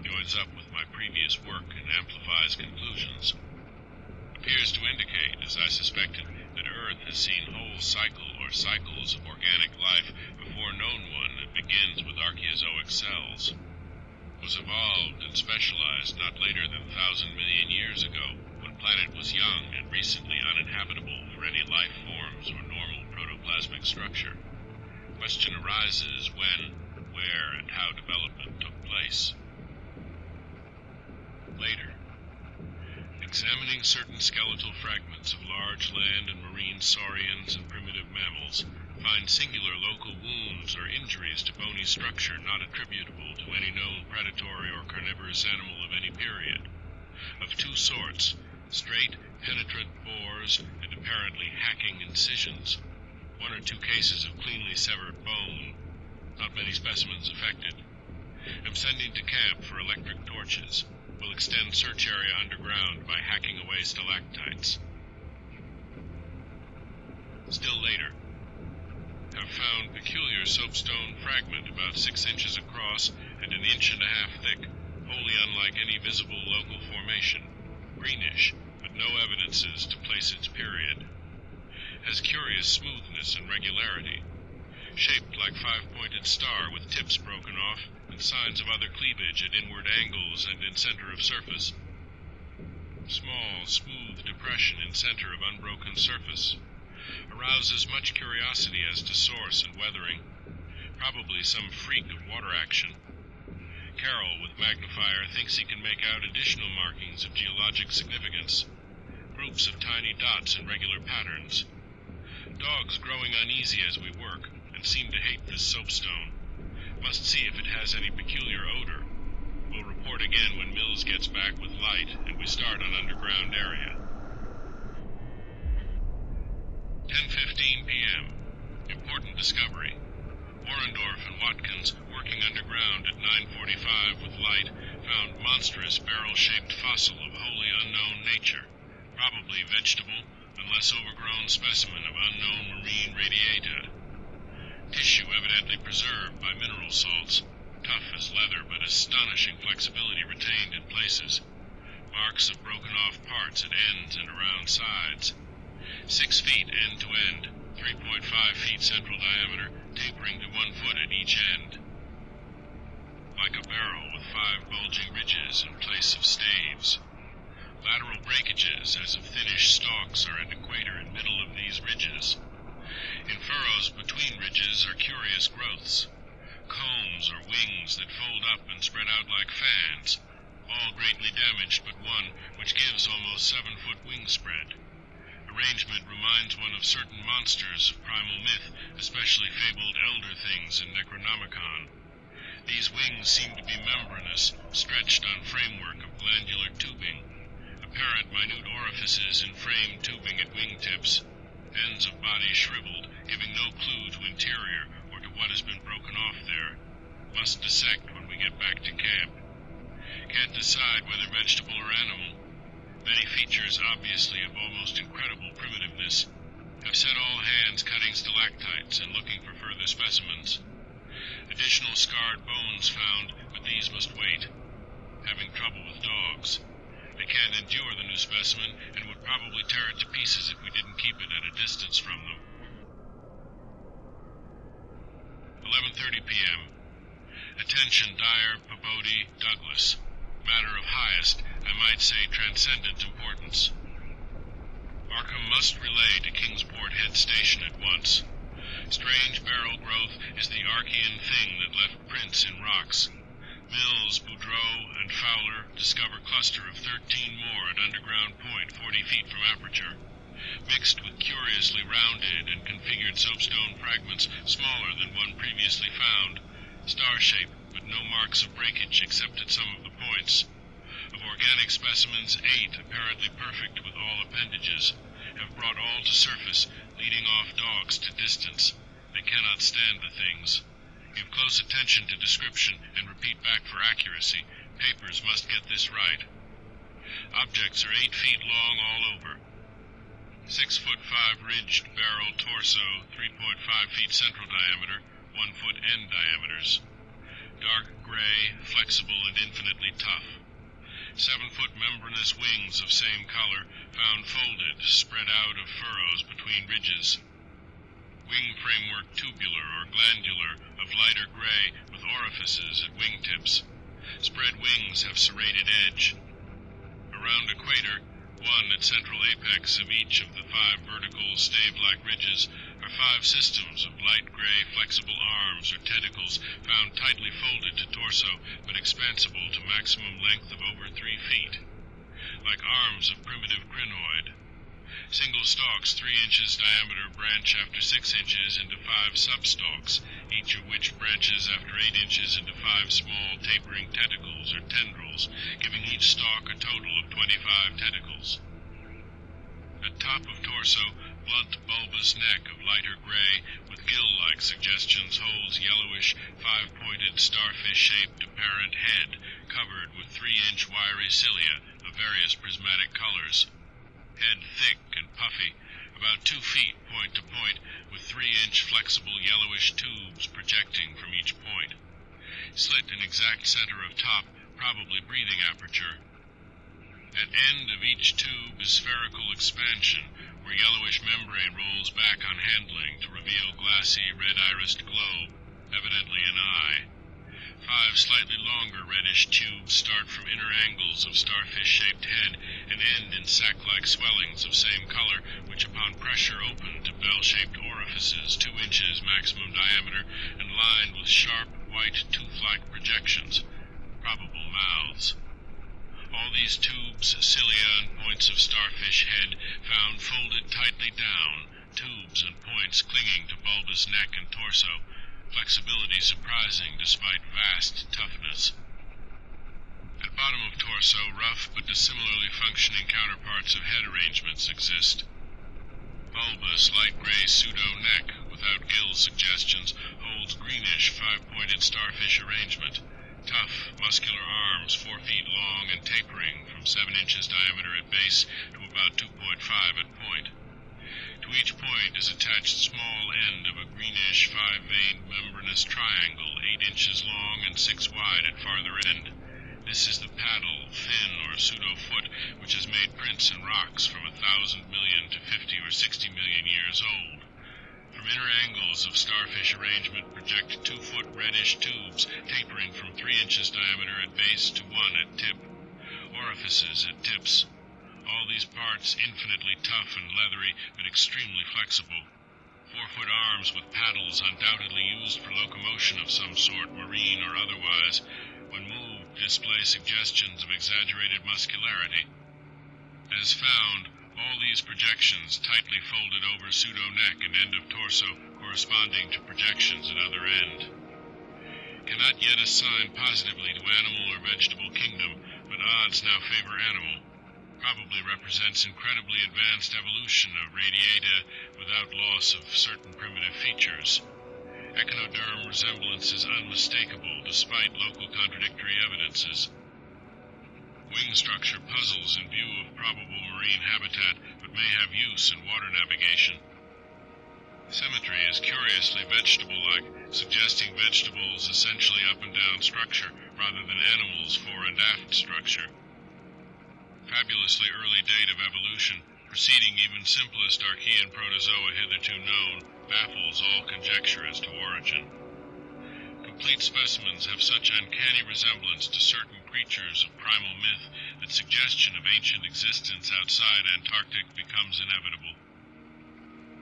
Speaker 1: Joins up with my previous work and amplifies conclusions. Appears to indicate, as I suspected, that Earth has seen whole cycles of organic life before known one that begins with Archaeozoic cells. Was evolved and specialized not later than 1,000 million years ago, when planet was young and recently uninhabitable for any life forms or normal protoplasmic structure. Question arises when, where, and how development took place. Later. Examining certain skeletal fragments of large land and marine saurians and primitive mammals, find singular local wounds or injuries to bony structure not attributable to any known predatory or carnivorous animal of any period. Of two sorts, straight, penetrant bores and apparently hacking incisions. One or two cases of cleanly severed bone. Not many specimens affected. Am sending to camp for electric torches. Will extend search area underground by hacking away stalactites. Still later. Have found peculiar soapstone fragment about 6 inches across and an inch and a half thick, wholly unlike any visible local formation. Greenish, but no evidences to place its period. Has curious smoothness and regularity. Shaped like 5-pointed star with tips broken off and signs of other cleavage at inward angles and in center of surface. Small, smooth depression in center of unbroken surface. Arouses much curiosity as to source and weathering. Probably some freak of water action. Carroll, with magnifier, thinks he can make out additional markings of geologic significance. Groups of tiny dots in regular patterns. Dogs growing uneasy as we work, and seem to hate this soapstone. Must see if it has any peculiar odor. Will report again when Mills gets back with light, and we start on underground area. 10:15 p.m. Important discovery. Orendorff and Watkins, working underground at 9:45 with light, found monstrous barrel-shaped fossil of wholly unknown nature, probably vegetable, unless overgrown specimen of unknown marine radiata. Tissue evidently preserved by mineral salts, tough as leather but astonishing flexibility retained in places. Marks of broken off parts at ends and around sides. 6 feet end to end, 3.5 feet central diameter, tapering to 1 foot at each end. Like a barrel with 5 bulging ridges in place of staves. Lateral breakages, as of thinnish stalks, are at equator and middle of these ridges. In furrows between ridges are curious growths, combs or wings that fold up and spread out like fans, all greatly damaged but one, which gives almost 7-foot wingspread. Arrangement reminds one of certain monsters of primal myth, especially fabled elder things in Necronomicon. These wings seem to be membranous, stretched on framework of glandular tubing, apparent minute orifices in frame tubing at wingtips, ends of body shriveled, giving no clue to interior or to what has been broken off there. Must dissect when we get back to camp. Can't decide whether vegetable or animal. Many features obviously of almost incredible primitiveness. Have set all hands cutting stalactites and looking for further specimens. Additional scarred bones found, but these must wait. Having trouble with dogs. They can't endure the new specimen and would probably tear it to pieces if we didn't keep it at a distance from them. 11:30 p.m. Attention Dyer, Pabodie, Douglas. Matter of highest, I might say transcendent importance. Markham must relay to Kingsport Head Station at once. Strange barrel growth is the Archean thing that left prints in rocks. Mills, Boudreau, and Fowler discover cluster of 13 more at underground point 40 feet from aperture. Mixed with curiously rounded and configured soapstone fragments smaller than one previously found. Star-shaped, but no marks of breakage except at some of the points. Of organic specimens, 8, apparently perfect with all appendages, have brought all to surface, leading off dogs to distance. They cannot stand the things. Give close attention to description and repeat back for accuracy. Papers must get this right. Objects are 8 feet long all over. 6'5" ridged barrel torso, 3.5 feet central diameter, 1 foot end diameters. Dark gray, flexible and infinitely tough. 7-foot membranous wings of same color, found folded, spread out of furrows between ridges. Wing framework tubular or glandular, of lighter gray, with orifices at wingtips. Spread wings have serrated edge. Around equator, one at central apex of each of the 5 vertical stave-like ridges, are 5 systems of light gray flexible arms or tentacles found tightly folded to torso, but expansible to maximum length of over 3 feet. Like arms of primitive crinoid. Single stalks 3 inches diameter branch after 6 inches into 5 substalks, each of which branches after 8 inches into 5 small tapering tentacles or tendrils, giving each stalk a total of 25 tentacles. At top of torso, blunt bulbous neck of lighter gray, with gill-like suggestions holds yellowish, 5-pointed starfish-shaped apparent head, covered with 3-inch wiry cilia of various prismatic colors. Head thick and puffy, about 2 feet point to point, with 3-inch flexible yellowish tubes projecting from each point. Slit in exact center of top, probably breathing aperture. At end of each tube is spherical expansion, where yellowish membrane rolls back on handling to reveal glassy red-irised globe, evidently an eye. 5 slightly longer reddish tubes start from inner angles of starfish-shaped head and end in sac-like swellings of same color, which upon pressure open to bell-shaped orifices 2 inches maximum diameter and lined with sharp, white, tooth-like projections, probable mouths. All these tubes, cilia, and points of starfish head found folded tightly down, tubes and points clinging to bulbous neck and torso, flexibility surprising despite vast toughness. At bottom of torso, rough but dissimilarly functioning counterparts of head arrangements exist. Bulbous, light gray pseudo-neck, without gill suggestions, holds greenish, 5-pointed starfish arrangement. Tough, muscular arms, 4 feet long and tapering from 7 inches diameter at base to about 2.5 at point. To each point is attached small end of a greenish 5-veined membranous triangle, 8 inches long and 6 wide at farther end. This is the paddle, fin or pseudo-foot, which has made prints in rocks from 1,000 million to 50 or 60 million years old. From inner angles of starfish arrangement project 2-foot reddish tubes tapering from 3 inches diameter at base to 1 at tip. Orifices at tips. All these parts infinitely tough and leathery, but extremely flexible. 4-foot arms with paddles undoubtedly used for locomotion of some sort, marine or otherwise. When moved, display suggestions of exaggerated muscularity. As found, all these projections tightly folded over pseudo-neck and end of torso, corresponding to projections at other end. Cannot yet assign positively to animal or vegetable kingdom, but odds now favor animal. Probably represents incredibly advanced evolution of radiata without loss of certain primitive features. Echinoderm resemblance is unmistakable despite local contradictory evidences. Wing structure puzzles in view of probable marine habitat, but may have use in water navigation. Symmetry is curiously vegetable-like, suggesting vegetables essentially up and down structure, rather than animals fore and aft structure. Fabulously early date of evolution, preceding even simplest Archean protozoa hitherto known, baffles all conjecture as to origin. Complete specimens have such uncanny resemblance to certain creatures of primal myth that suggestion of ancient existence outside Antarctic becomes inevitable.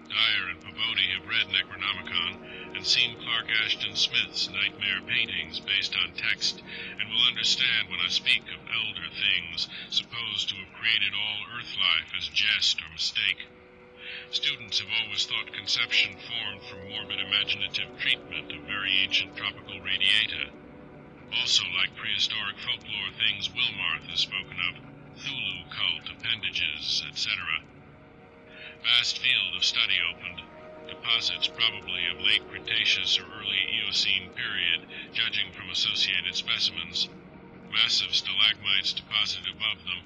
Speaker 1: Dyer and Pavodi have read Necronomicon and seen Clark Ashton Smith's nightmare paintings based on text, and will understand when I speak of elder things supposed to have created all earth life as jest or mistake. Students have always thought conception formed from morbid imaginative treatment of very ancient tropical radiata. Also, like prehistoric folklore things Wilmarth has spoken of, Thulu cult appendages, etc. Vast field of study opened. Deposits probably of late Cretaceous or early Eocene period, judging from associated specimens. Massive stalagmites deposited above them.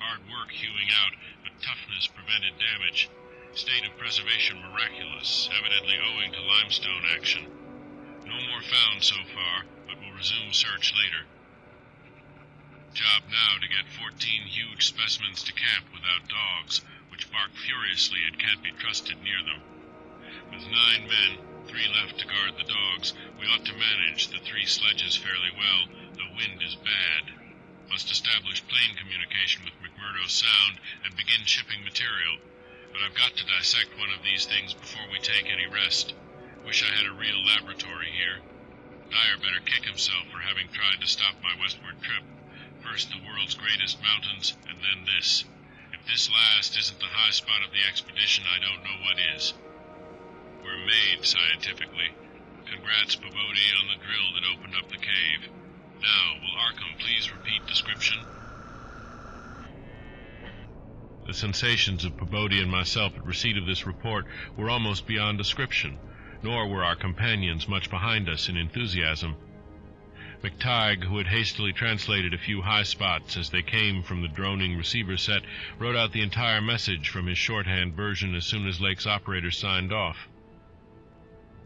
Speaker 1: Hard work hewing out, but toughness prevented damage. State of preservation miraculous, evidently owing to limestone action. No more found so far, but will resume search later. Job now to get 14 huge specimens to camp without dogs, which bark furiously and can't be trusted near them. With 9 men, 3 left to guard the dogs, we ought to manage the 3 sledges fairly well, though wind is bad. Must establish plane communication with McMurdo Sound and begin shipping material. But I've got to dissect one of these things before we take any rest. Wish I had a real laboratory here. Dyer better kick himself for having tried to stop my westward trip. First the world's greatest mountains, and then this. If this last isn't the high spot of the expedition, I don't know what is. We're made scientifically. Congrats, Pavodi, on the drill that opened up the cave. Now, will Arkham please repeat description? The sensations of Pavodi and myself at receipt of this report were almost beyond description, nor were our companions much behind us in enthusiasm. McTighe, who had hastily translated a few high spots as they came from the droning receiver set, wrote out the entire message from his shorthand version as soon as Lake's operator signed off.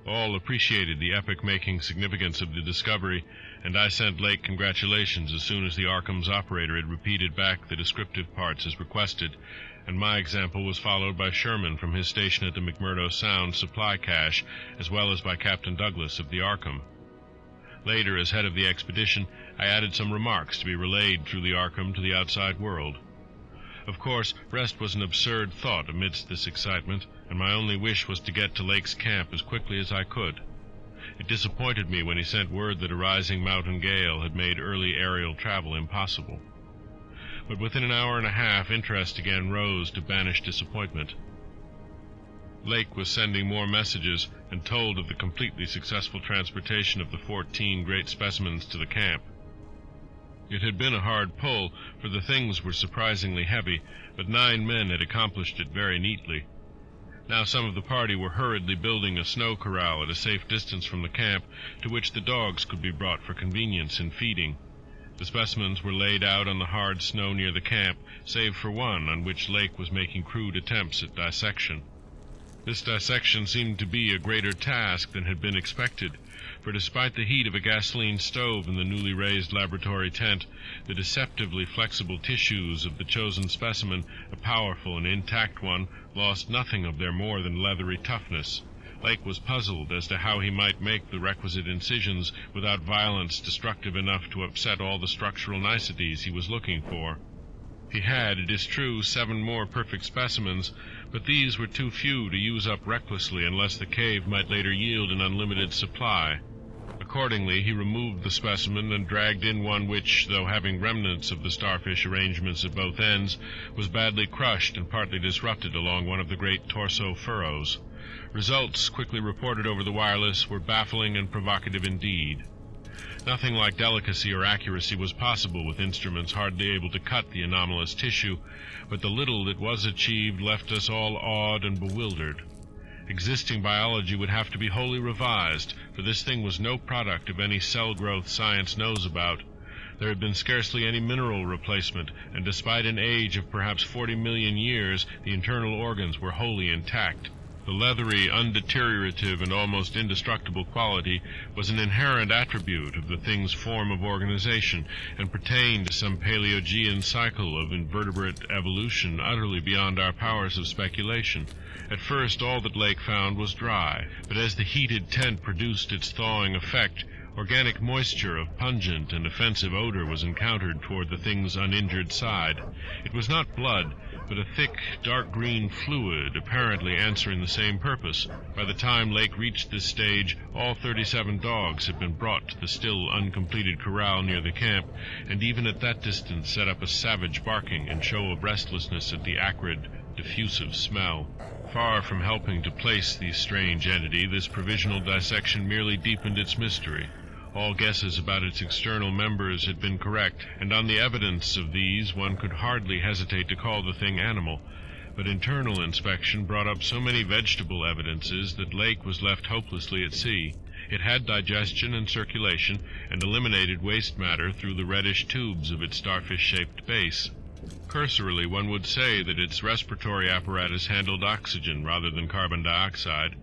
Speaker 1: All appreciated the epic-making significance of the discovery, and I sent Lake congratulations as soon as the Arkham's operator had repeated back the descriptive parts as requested, and my example was followed by Sherman from his station at the McMurdo Sound supply cache, as well as by Captain Douglas of the Arkham. Later, as head of the expedition, I added some remarks to be relayed through the Arkham to the outside world. Of course, rest was an absurd thought amidst this excitement, and my only wish was to get to Lake's camp as quickly as I could. It disappointed me when he sent word that a rising mountain gale had made early aerial travel impossible. But within an hour and a half, interest again rose to banish disappointment. Lake was sending more messages and told of the completely successful transportation of the 14 great specimens to the camp. It had been a hard pull, for the things were surprisingly heavy, but 9 men had accomplished it very neatly. Now some of the party were hurriedly building a snow corral at a safe distance from the camp, to which the dogs could be brought for convenience in feeding. The specimens were laid out on the hard snow near the camp, save for one on which Lake was making crude attempts at dissection. This dissection seemed to be a greater task than had been expected, for despite the heat of a gasoline stove in the newly raised laboratory tent, the deceptively flexible tissues of the chosen specimen, a powerful and intact one, lost nothing of their more than leathery toughness, Lake was puzzled as to how he might make the requisite incisions without violence destructive enough to upset all the structural niceties he was looking for. He had, it is true, 7 more perfect specimens, but these were too few to use up recklessly unless the cave might later yield an unlimited supply. Accordingly, he removed the specimen and dragged in one which, though having remnants of the starfish arrangements at both ends, was badly crushed and partly disrupted along one of the great torso furrows. Results, quickly reported over the wireless, were baffling and provocative indeed. Nothing like delicacy or accuracy was possible with instruments hardly able to cut the anomalous tissue, but the little that was achieved left us all awed and bewildered. Existing biology would have to be wholly revised, for this thing was no product of any cell growth science knows about. There had been scarcely any mineral replacement, and despite an age of perhaps 40 million years, the internal organs were wholly intact. The leathery, undeteriorative, and almost indestructible quality was an inherent attribute of the thing's form of organization, and pertained to some Paleogean cycle of invertebrate evolution utterly beyond our powers of speculation. At first, all that Lake found was dry, but as the heated tent produced its thawing effect, organic moisture of pungent and offensive odor was encountered toward the thing's uninjured side. It was not blood, but a thick, dark green fluid, apparently answering the same purpose. By the time Lake reached this stage, all 37 dogs had been brought to the still uncompleted corral near the camp, and even at that distance set up a savage barking and show of restlessness at the acrid, diffusive smell. Far from helping to place the strange entity, this provisional dissection merely deepened its mystery. All guesses about its external members had been correct, and on the evidence of these one could hardly hesitate to call the thing animal. But internal inspection brought up so many vegetable evidences that Lake was left hopelessly at sea. It had digestion and circulation, and eliminated waste matter through the reddish tubes of its starfish-shaped base. Cursorily, one would say that its respiratory apparatus handled oxygen rather than carbon dioxide,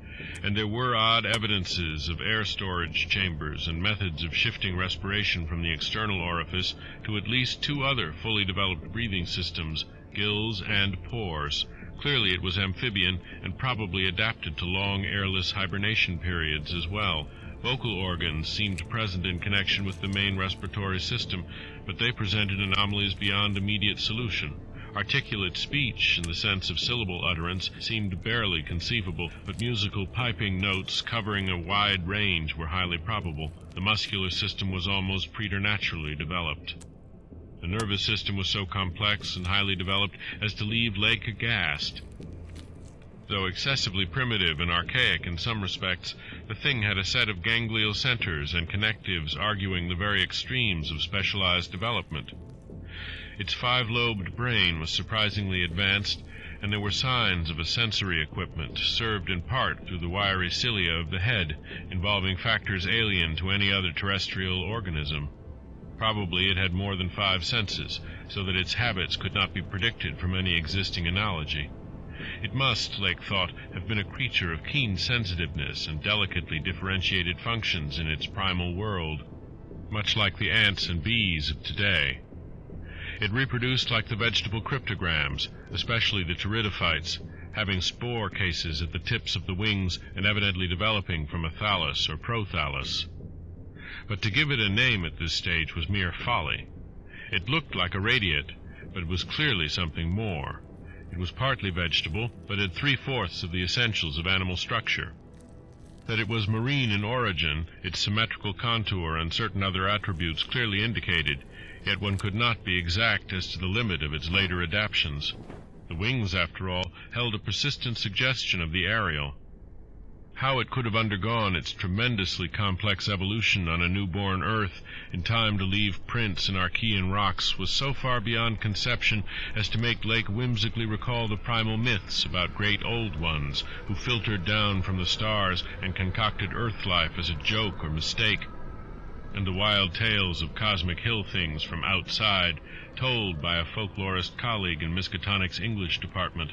Speaker 1: and there were odd evidences of air storage chambers and methods of shifting respiration from the external orifice to at least 2 other fully developed breathing systems, gills and pores. Clearly it was amphibian and probably adapted to long airless hibernation periods as well. Vocal organs seemed present in connection with the main respiratory system, but they presented anomalies beyond immediate solution. Articulate speech, in the sense of syllable utterance, seemed barely conceivable, but musical piping notes covering a wide range were highly probable. The muscular system was almost preternaturally developed. The nervous system was so complex and highly developed as to leave Lake aghast. Though excessively primitive and archaic in some respects, the thing had a set of ganglial centers and connectives arguing the very extremes of specialized development. Its 5-lobed brain was surprisingly advanced, and there were signs of a sensory equipment, served in part through the wiry cilia of the head, involving factors alien to any other terrestrial organism. Probably it had more than 5 senses, so that its habits could not be predicted from any existing analogy. It must, Lake thought, have been a creature of keen sensitiveness and delicately differentiated functions in its primal world, much like the ants and bees of today. It reproduced like the vegetable cryptograms, especially the pteridophytes, having spore cases at the tips of the wings and evidently developing from a thallus or prothallus. But to give it a name at this stage was mere folly. It looked like a radiate, but it was clearly something more. It was partly vegetable, but had 3/4 of the essentials of animal structure. That it was marine in origin, its symmetrical contour and certain other attributes clearly indicated, yet one could not be exact as to the limit of its later adaptations. The wings, after all, held a persistent suggestion of the aerial. How it could have undergone its tremendously complex evolution on a newborn Earth in time to leave prints in Archean rocks was so far beyond conception as to make Lake whimsically recall the primal myths about great old ones who filtered down from the stars and concocted Earth life as a joke or mistake, and the wild tales of cosmic hill things from outside, told by a folklorist colleague in Miskatonic's English department.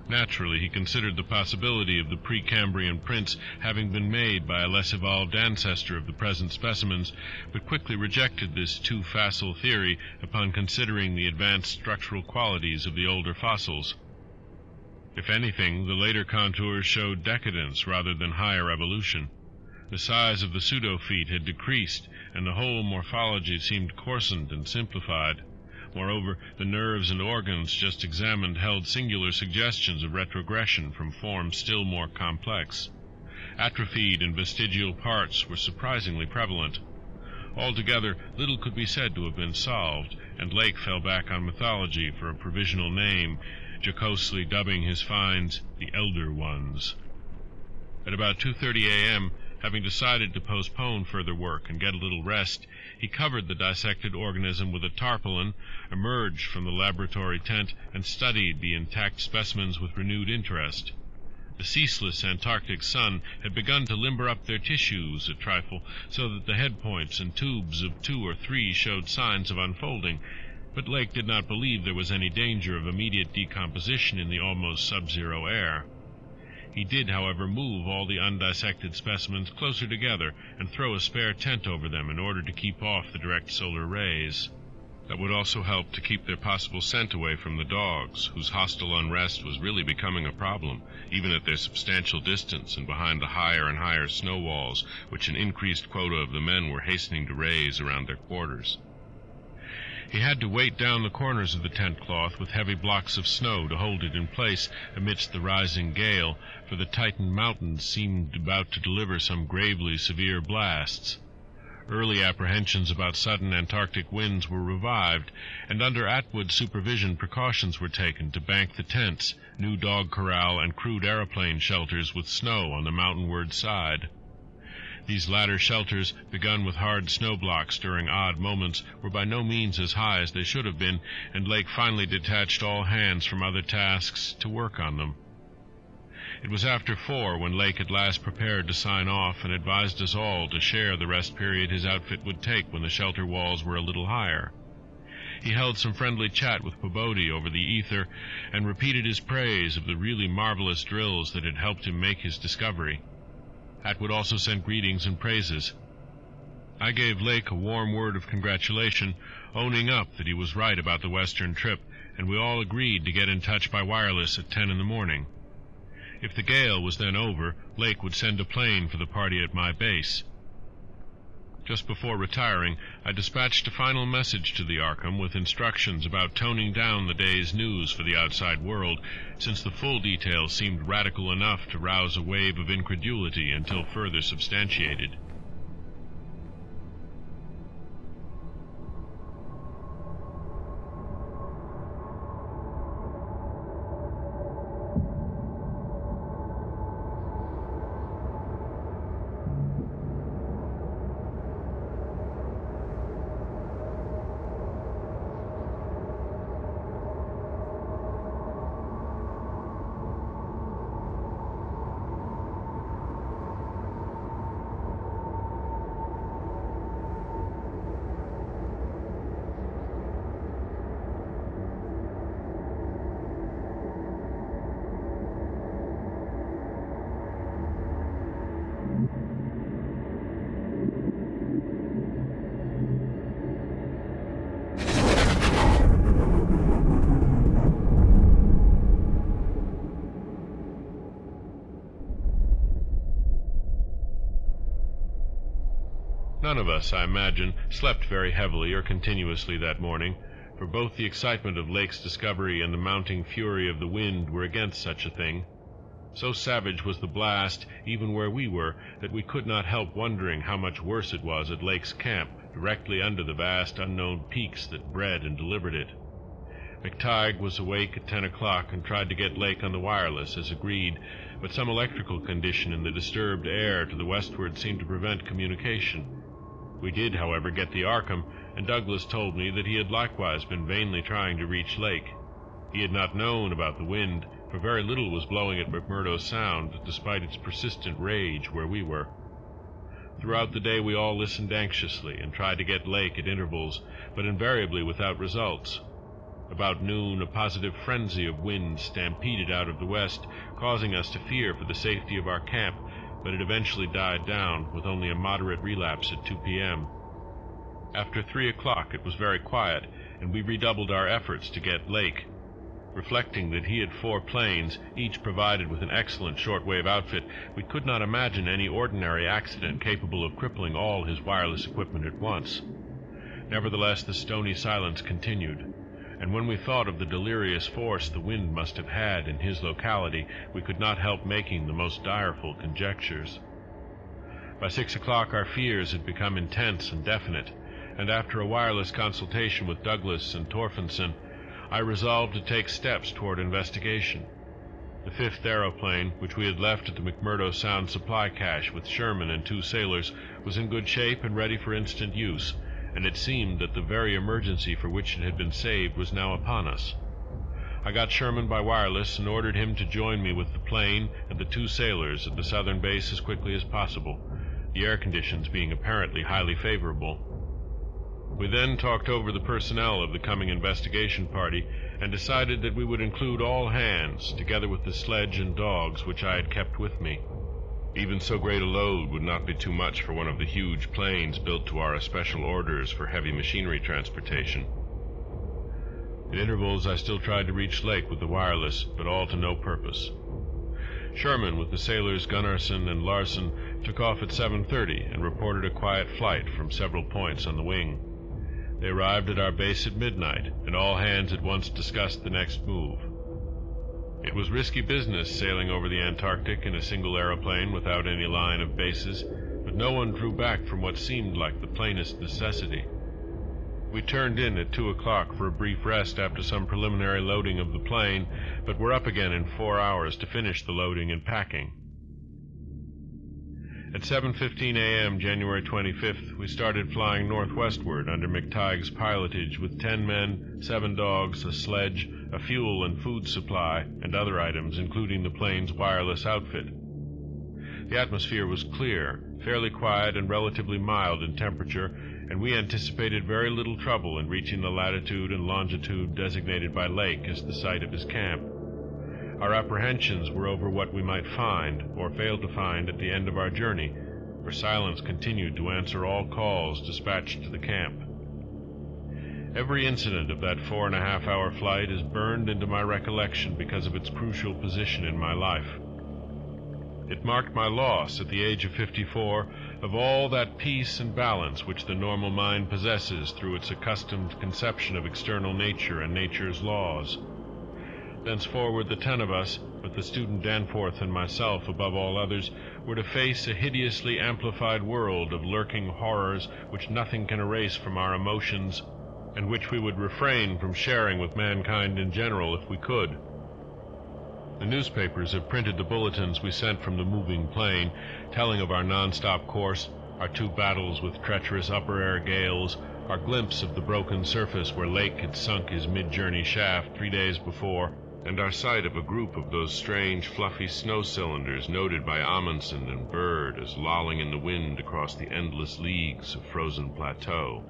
Speaker 1: Naturally, he considered the possibility of the Precambrian prints having been made by a less evolved ancestor of the present specimens, but quickly rejected this too facile theory upon considering the advanced structural qualities of the older fossils. If anything, the later contours showed decadence rather than higher evolution. The size of the pseudo-feet had decreased, and the whole morphology seemed coarsened and simplified. Moreover, the nerves and organs just examined held singular suggestions of retrogression from forms still more complex. Atrophied and vestigial parts were surprisingly prevalent. Altogether, little could be said to have been solved, and Lake fell back on mythology for a provisional name, jocosely dubbing his finds the Elder Ones. At about 2:30 a.m., having decided to postpone further work and get a little rest, he covered the dissected organism with a tarpaulin, emerged from the laboratory tent, and studied the intact specimens with renewed interest. The ceaseless Antarctic sun had begun to limber up their tissues a trifle, so that the head points and tubes of 2 or 3 showed signs of unfolding, but Lake did not believe there was any danger of immediate decomposition in the almost sub-zero air. He did, however, move all the undissected specimens closer together and throw a spare tent over them in order to keep off the direct solar rays. That would also help to keep their possible scent away from the dogs, whose hostile unrest was really becoming a problem, even at their substantial distance and behind the higher and higher snow walls which an increased quota of the men were hastening to raise around their quarters. He had to weight down the corners of the tent cloth with heavy blocks of snow to hold it in place amidst the rising gale, for the Titan mountains seemed about to deliver some gravely severe blasts. Early apprehensions about sudden Antarctic winds were revived, and under Atwood's supervision precautions were taken to bank the tents, new dog corral, and crude aeroplane shelters with snow on the mountainward side. These latter shelters, begun with hard snow blocks during odd moments, were by no means as high as they should have been, and Lake finally detached all hands from other tasks to work on them. It was after 4 when Lake at last prepared to sign off and advised us all to share the rest period his outfit would take when the shelter walls were a little higher. He held some friendly chat with Pobodi over the ether and repeated his praise of the really marvelous drills that had helped him make his discovery. Atwood also sent greetings and praises. I gave Lake a warm word of congratulation, owning up that he was right about the western trip, and we all agreed to get in touch by wireless at 10 in the morning. If the gale was then over, Lake would send a plane for the party at my base. Just before retiring, I dispatched a final message to the Arkham with instructions about toning down the day's news for the outside world, since the full details seemed radical enough to rouse a wave of incredulity until further substantiated. None of us, I imagine, slept very heavily or continuously that morning, for both the excitement of Lake's discovery and the mounting fury of the wind were against such a thing. So savage was the blast, even where we were, that we could not help wondering how much worse it was at Lake's camp, directly under the vast unknown peaks that bred and delivered it. McTighe was awake at 10 o'clock and tried to get Lake on the wireless, as agreed, but some electrical condition in the disturbed air to the westward seemed to prevent communication. We did, however, get the Arkham, and Douglas told me that he had likewise been vainly trying to reach Lake. He had not known about the wind, for very little was blowing at McMurdo Sound, despite its persistent rage where we were. Throughout the day we all listened anxiously and tried to get Lake at intervals, but invariably without results. About noon, a positive frenzy of wind stampeded out of the west, causing us to fear for the safety of our camp, but it eventually died down, with only a moderate relapse at 2 p.m. After 3 o'clock it was very quiet, and we redoubled our efforts to get Lake. Reflecting that he had 4 planes, each provided with an excellent shortwave outfit, we could not imagine any ordinary accident capable of crippling all his wireless equipment at once. Nevertheless, the stony silence continued, and when we thought of the delirious force the wind must have had in his locality, we could not help making the most direful conjectures. By 6 o'clock our fears had become intense and definite, and after a wireless consultation with Douglas and Torfinson, I resolved to take steps toward investigation. The 5th aeroplane, which we had left at the McMurdo Sound supply cache with Sherman and 2 sailors, was in good shape and ready for instant use, and it seemed that the very emergency for which it had been saved was now upon us. I got Sherman by wireless and ordered him to join me with the plane and the 2 sailors at the southern base as quickly as possible, the air conditions being apparently highly favorable. We then talked over the personnel of the coming investigation party and decided that we would include all hands, together with the sledge and dogs which I had kept with me. Even so great a load would not be too much for one of the huge planes built to our especial orders for heavy machinery transportation. At intervals I still tried to reach Lake with the wireless, but all to no purpose. Sherman, with the sailors Gunnarsson and Larson, took off at 7:30 and reported a quiet flight from several points on the wing. They arrived at our base at midnight, and all hands at once discussed the next move. It was risky business sailing over the Antarctic in a single aeroplane without any line of bases, but no one drew back from what seemed like the plainest necessity. We turned in at 2 o'clock for a brief rest after some preliminary loading of the plane, but were up again in 4 hours to finish the loading and packing. At 7:15 a.m., January 25th, we started flying northwestward under McTighe's pilotage with 10 men, 7 dogs, a sledge, a fuel and food supply, and other items, including the plane's wireless outfit. The atmosphere was clear, fairly quiet, and relatively mild in temperature, and we anticipated very little trouble in reaching the latitude and longitude designated by Lake as the site of his camp. Our apprehensions were over what we might find, or fail to find, at the end of our journey, for silence continued to answer all calls dispatched to the camp. Every incident of that 4.5-hour flight is burned into my recollection because of its crucial position in my life. It marked my loss, at the age of 54, of all that peace and balance which the normal mind possesses through its accustomed conception of external nature and nature's laws. Thenceforward the 10 of us, with the student Danforth and myself above all others, were to face a hideously amplified world of lurking horrors which nothing can erase from our emotions, and which we would refrain from sharing with mankind in general if we could. The newspapers have printed the bulletins we sent from the moving plane, telling of our non-stop course, our 2 battles with treacherous upper-air gales, our glimpse of the broken surface where Lake had sunk his mid-journey shaft 3 days before, and our sight of a group of those strange fluffy snow cylinders noted by Amundsen and Bird as lolling in the wind across the endless leagues of frozen plateau.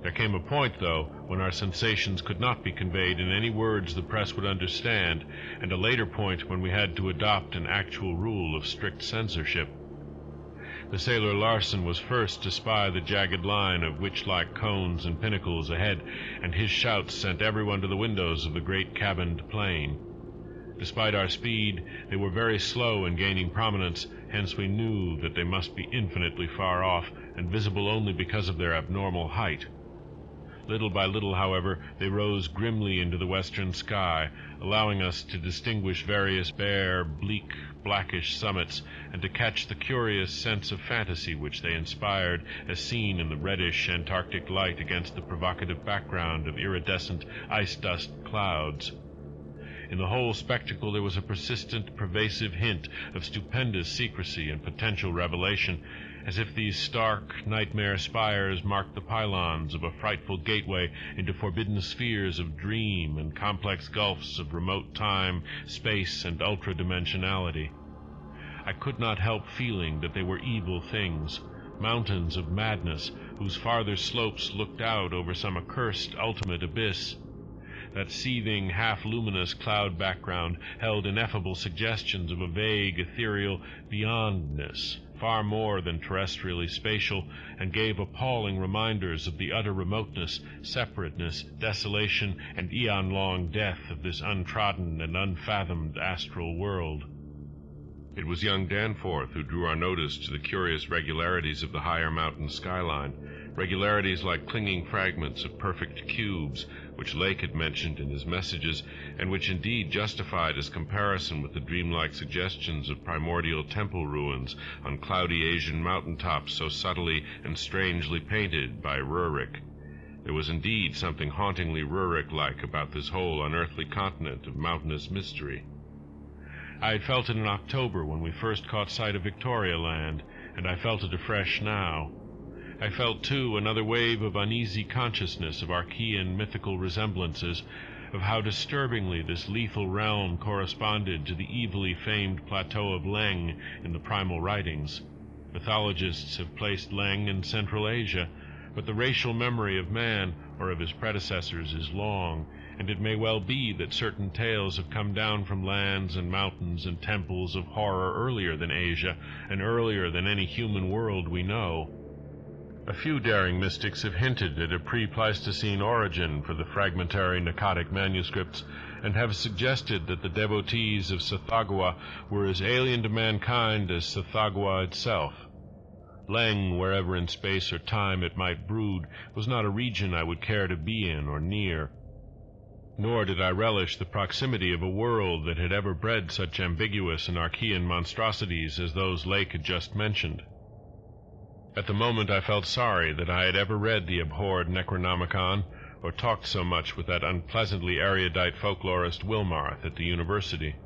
Speaker 1: There came a point, though, when our sensations could not be conveyed in any words the press would understand, and a later point when we had to adopt an actual rule of strict censorship. The sailor Larson was first to spy the jagged line of witch-like cones and pinnacles ahead, and his shouts sent everyone to the windows of the great cabined plane. Despite our speed, they were very slow in gaining prominence, hence we knew that they must be infinitely far off, and visible only because of their abnormal height. Little by little, however, they rose grimly into the western sky, allowing us to distinguish various bare, bleak, blackish summits, and to catch the curious sense of fantasy which they inspired as seen in the reddish Antarctic light against the provocative background of iridescent ice-dust clouds. In the whole spectacle there was a persistent, pervasive hint of stupendous secrecy and potential revelation, as if these stark, nightmare spires marked the pylons of a frightful gateway into forbidden spheres of dream and complex gulfs of remote time, space, and ultra-dimensionality. I could not help feeling that they were evil things, mountains of madness whose farther slopes looked out over some accursed ultimate abyss. That seething, half-luminous cloud background held ineffable suggestions of a vague, ethereal beyondness, far more than terrestrially spatial, and gave appalling reminders of the utter remoteness, separateness, desolation, and eon-long death of this untrodden and unfathomed astral world. It was young Danforth who drew our notice to the curious regularities of the higher mountain skyline, regularities like clinging fragments of perfect cubes, which Lake had mentioned in his messages, and which indeed justified his comparison with the dreamlike suggestions of primordial temple ruins on cloudy Asian mountaintops so subtly and strangely painted by Rurik. There was indeed something hauntingly Rurik-like about this whole unearthly continent of mountainous mystery. I had felt it in October when we first caught sight of Victoria Land, and I felt it afresh now. I felt, too, another wave of uneasy consciousness of Archean mythical resemblances, of how disturbingly this lethal realm corresponded to the evilly famed plateau of Leng in the primal writings. Mythologists have placed Leng in Central Asia, but the racial memory of man, or of his predecessors, is long, and it may well be that certain tales have come down from lands and mountains and temples of horror earlier than Asia, and earlier than any human world we know. A few daring mystics have hinted at a pre-Pleistocene origin for the fragmentary Naqatic manuscripts, and have suggested that the devotees of Tsathoggua were as alien to mankind as Tsathoggua itself. Leng, wherever in space or time it might brood, was not a region I would care to be in or near. Nor did I relish the proximity of a world that had ever bred such ambiguous and Archean monstrosities as those Lake had just mentioned. At the moment I felt sorry that I had ever read the abhorred Necronomicon, or talked so much with that unpleasantly erudite folklorist Wilmarth at the university.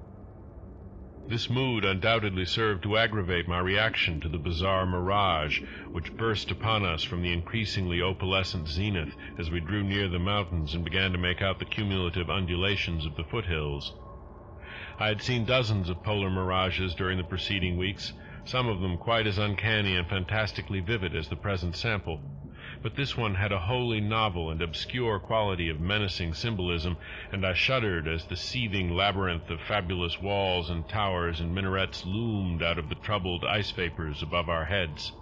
Speaker 1: This mood undoubtedly served to aggravate my reaction to the bizarre mirage which burst upon us from the increasingly opalescent zenith as we drew near the mountains and began to make out the cumulative undulations of the foothills. I had seen dozens of polar mirages during the preceding weeks, some of them quite as uncanny and fantastically vivid as the present sample, but this one had a wholly novel and obscure quality of menacing symbolism, and I shuddered as the seething labyrinth of fabulous walls and towers and minarets loomed out of the troubled ice vapors above our heads.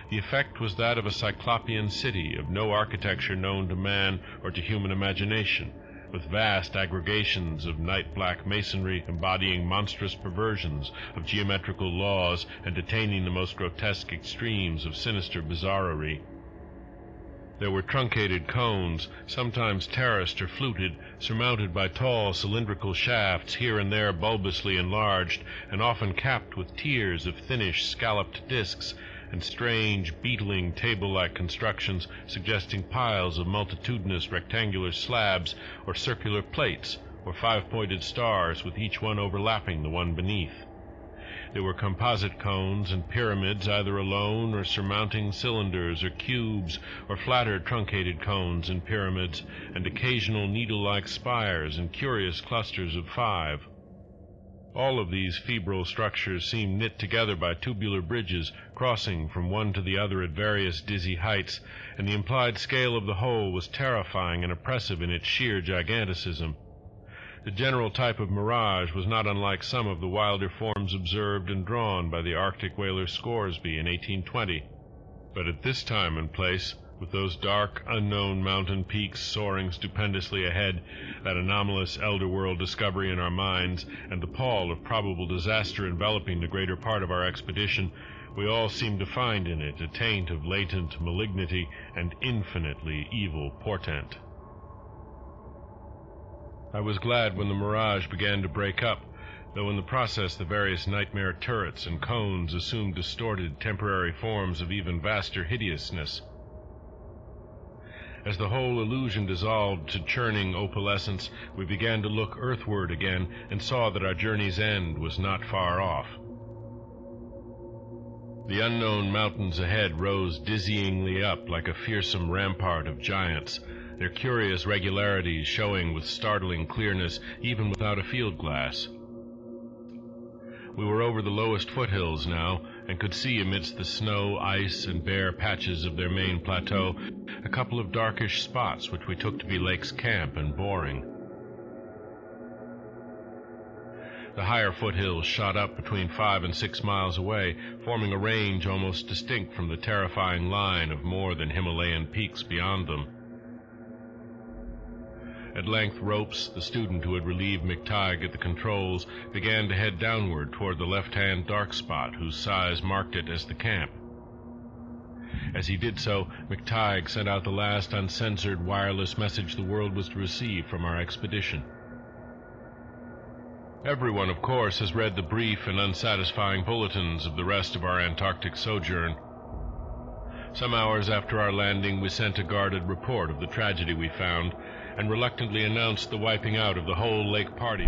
Speaker 1: The effect was that of a cyclopean city of no architecture known to man or to human imagination, with vast aggregations of night-black masonry embodying monstrous perversions of geometrical laws and attaining the most grotesque extremes of sinister bizarrerie. There were truncated cones, sometimes terraced or fluted, surmounted by tall cylindrical shafts here and there bulbously enlarged, and often capped with tiers of thinnish scalloped discs, and strange, beetling, table-like constructions suggesting piles of multitudinous rectangular slabs or circular plates or five-pointed stars with each one overlapping the one beneath. There were composite cones and pyramids either alone or surmounting cylinders or cubes, or flatter truncated cones and pyramids, and occasional needle-like spires and curious clusters of five. All of these febrile structures seemed knit together by tubular bridges crossing from one to the other at various dizzy heights, and the implied scale of the whole was terrifying and oppressive in its sheer giganticism. The general type of mirage was not unlike some of the wilder forms observed and drawn by the Arctic whaler Scoresby in 1820. But at this time and place, with those dark, unknown mountain peaks soaring stupendously ahead, that anomalous elder-world discovery in our minds, and the pall of probable disaster enveloping the greater part of our expedition, we all seemed to find in it a taint of latent malignity and infinitely evil portent. I was glad when the mirage began to break up, though in the process the various nightmare turrets and cones assumed distorted, temporary forms of even vaster hideousness. As the whole illusion dissolved to churning opalescence, we began to look earthward again and saw that our journey's end was not far off. The unknown mountains ahead rose dizzyingly up like a fearsome rampart of giants, their curious regularities showing with startling clearness even without a field glass. We were over the lowest foothills now, and could see amidst the snow, ice, and bare patches of their main plateau a couple of darkish spots which we took to be Lake's camp and boring. The higher foothills shot up between 5 and 6 miles away, forming a range almost distinct from the terrifying line of more than Himalayan peaks beyond them. At length, Ropes, the student who had relieved McTighe at the controls, began to head downward toward the left-hand dark spot whose size marked it as the camp. As he did so, McTighe sent out the last uncensored wireless message the world was to receive from our expedition. Everyone, of course, has read the brief and unsatisfying bulletins of the rest of our Antarctic sojourn. Some hours after our landing, we sent a guarded report of the tragedy we found, and reluctantly announced the wiping out of the whole lake party.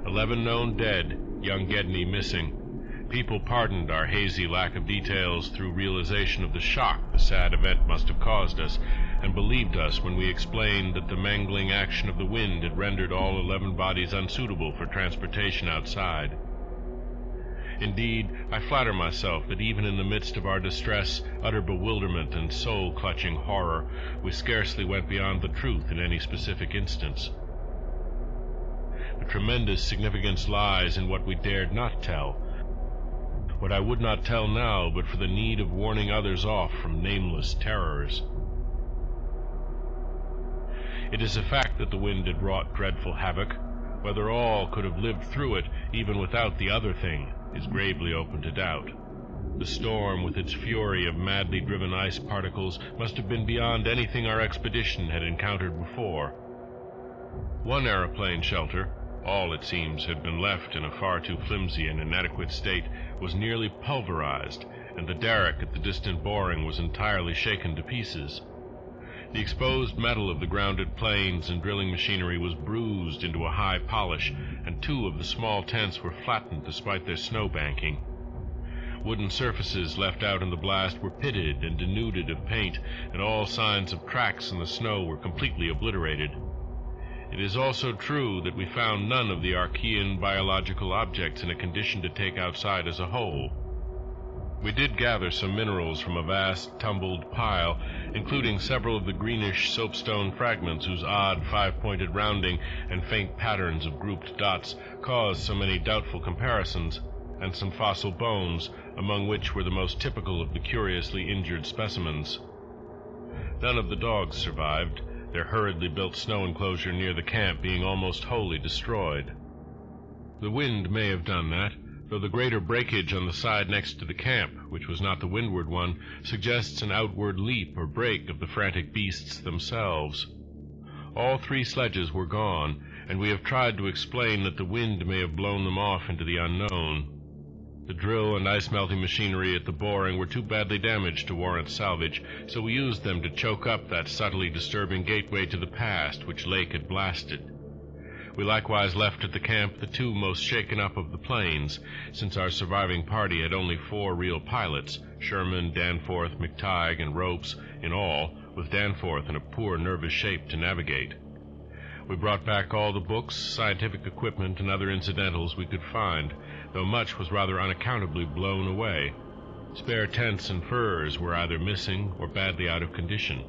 Speaker 1: 11 known dead, young Gedney missing. People pardoned our hazy lack of details through realization of the shock the sad event must have caused us, and believed us when we explained that the mangling action of the wind had rendered all 11 bodies unsuitable for transportation outside. Indeed, I flatter myself that even in the midst of our distress, utter bewilderment, and soul-clutching horror, we scarcely went beyond the truth in any specific instance. The tremendous significance lies in what we dared not tell, what I would not tell now but for the need of warning others off from nameless terrors. It is a fact that the wind had wrought dreadful havoc. Whether all could have lived through it, even without the other thing, is gravely open to doubt. The storm, with its fury of madly driven ice particles, must have been beyond anything our expedition had encountered before. One aeroplane shelter, all it seems had been left in a far too flimsy and inadequate state, was nearly pulverized, and the derrick at the distant boring was entirely shaken to pieces. The exposed metal of the grounded planes and drilling machinery was bruised into a high polish, and 2 of the small tents were flattened despite their snow banking. Wooden surfaces left out in the blast were pitted and denuded of paint, and all signs of tracks in the snow were completely obliterated. It is also true that we found none of the Archean biological objects in a condition to take outside as a whole. We did gather some minerals from a vast, tumbled pile, including several of the greenish soapstone fragments whose odd 5-pointed rounding and faint patterns of grouped dots caused so many doubtful comparisons, and some fossil bones, among which were the most typical of the curiously injured specimens. None of the dogs survived, their hurriedly built snow enclosure near the camp being almost wholly destroyed. The wind may have done that, though the greater breakage on the side next to the camp, which was not the windward one, suggests an outward leap or break of the frantic beasts themselves. All 3 sledges were gone, and we have tried to explain that the wind may have blown them off into the unknown. The drill and ice-melting machinery at the boring were too badly damaged to warrant salvage, so we used them to choke up that subtly disturbing gateway to the past which Lake had blasted. We likewise left at the camp the 2 most shaken up of the planes, since our surviving party had only 4 real pilots, Sherman, Danforth, McTighe, and Ropes in all, with Danforth in a poor nervous shape to navigate. We brought back all the books, scientific equipment, and other incidentals we could find, though much was rather unaccountably blown away. Spare tents and furs were either missing or badly out of condition.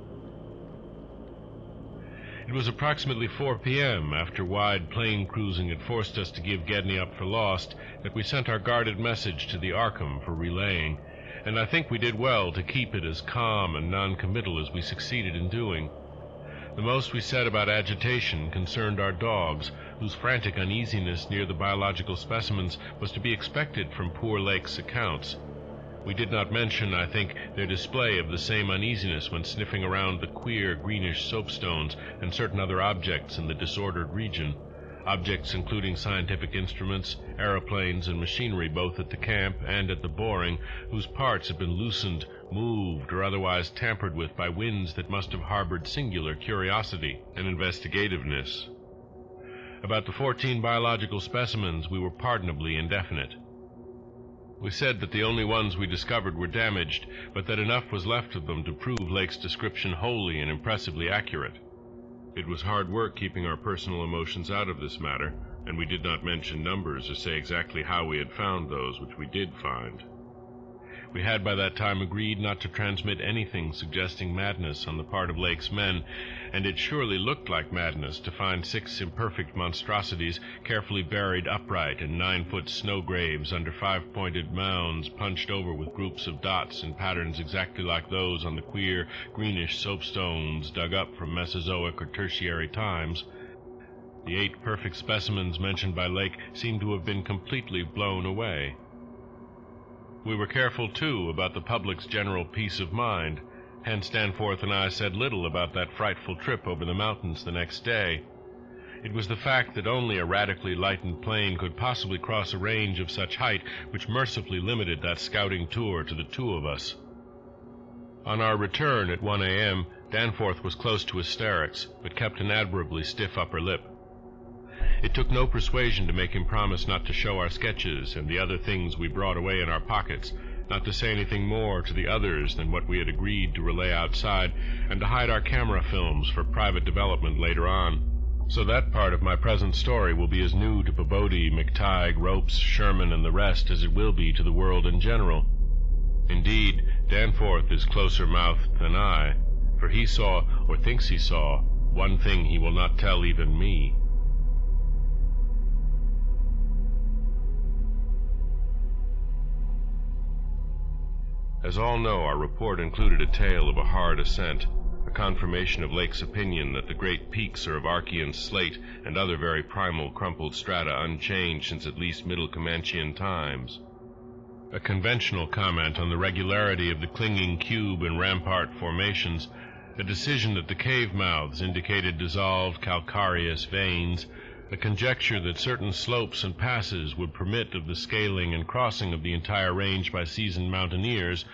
Speaker 1: It was approximately 4 p.m., after wide plain cruising had forced us to give Gedney up for lost, that we sent our guarded message to the Arkham for relaying, and I think we did well to keep it as calm and non-committal as we succeeded in doing. The most we said about agitation concerned our dogs, whose frantic uneasiness near the biological specimens was to be expected from poor Lake's accounts. We did not mention, I think, their display of the same uneasiness when sniffing around the queer greenish soapstones and certain other objects in the disordered region, objects including scientific instruments, aeroplanes, and machinery both at the camp and at the boring, whose parts had been loosened, moved, or otherwise tampered with by winds that must have harbored singular curiosity and investigativeness. About the 14 biological specimens we were pardonably indefinite. We said that the only ones we discovered were damaged, but that enough was left of them to prove Lake's description wholly and impressively accurate. It was hard work keeping our personal emotions out of this matter, and we did not mention numbers or say exactly how we had found those which we did find. We had by that time agreed not to transmit anything suggesting madness on the part of Lake's men, and it surely looked like madness to find 6 imperfect monstrosities carefully buried upright in 9-foot snow graves under 5-pointed mounds punched over with groups of dots in patterns exactly like those on the queer greenish soapstones dug up from Mesozoic or Tertiary times. The 8 perfect specimens mentioned by Lake seemed to have been completely blown away. We were careful, too, about the public's general peace of mind. Hence Danforth and I said little about that frightful trip over the mountains the next day. It was the fact that only a radically lightened plane could possibly cross a range of such height which mercifully limited that scouting tour to the 2 of us. On our return at 1 a.m., Danforth was close to hysterics, but kept an admirably stiff upper lip. It took no persuasion to make him promise not to show our sketches and the other things we brought away in our pockets, not to say anything more to the others than what we had agreed to relay outside, and to hide our camera films for private development later on. So that part of my present story will be as new to Peabody, McTighe, Ropes, Sherman, and the rest as it will be to the world in general. Indeed, Danforth is closer-mouthed than I, for he saw, or thinks he saw, one thing he will not tell even me. As all know, our report included a tale of a hard ascent, a confirmation of Lake's opinion that the great peaks are of Archean slate and other very primal crumpled strata unchanged since at least Middle Comanchean times. A conventional comment on the regularity of the clinging cube and rampart formations, a decision that the cave mouths indicated dissolved calcareous veins, a conjecture that certain slopes and passes would permit of the scaling and crossing of the entire range by seasoned mountaineers,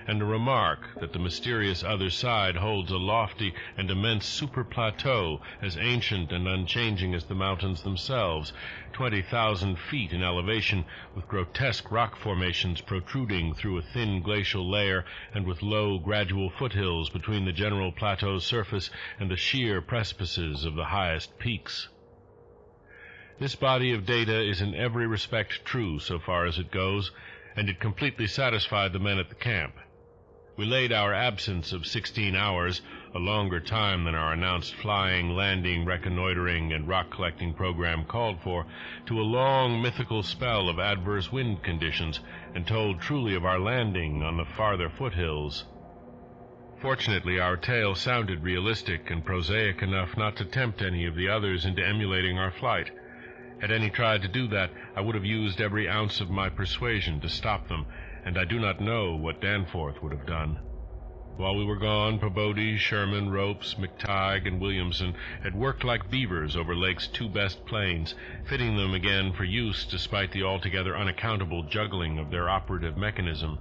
Speaker 1: and a remark that the mysterious other side holds a lofty and immense super-plateau as ancient and unchanging as the mountains themselves, 20,000 feet in elevation, with grotesque rock formations protruding through a thin glacial layer, and with low, gradual foothills between the general plateau's surface and the sheer precipices of the highest peaks. This body of data is in every respect true so far as it goes, and it completely satisfied the men at the camp. We laid our absence of 16 hours, a longer time than our announced flying, landing, reconnoitering, and rock-collecting program called for, to a long mythical spell of adverse wind conditions, and told truly of our landing on the farther foothills. Fortunately, our tale sounded realistic and prosaic enough not to tempt any of the others into emulating our flight. Had any tried to do that, I would have used every ounce of my persuasion to stop them, and I do not know what Danforth would have done. While we were gone, Peabody, Sherman, Ropes, McTighe, and Williamson had worked like beavers over Lake's 2 best planes, fitting them again for use despite the altogether unaccountable juggling of their operative mechanism.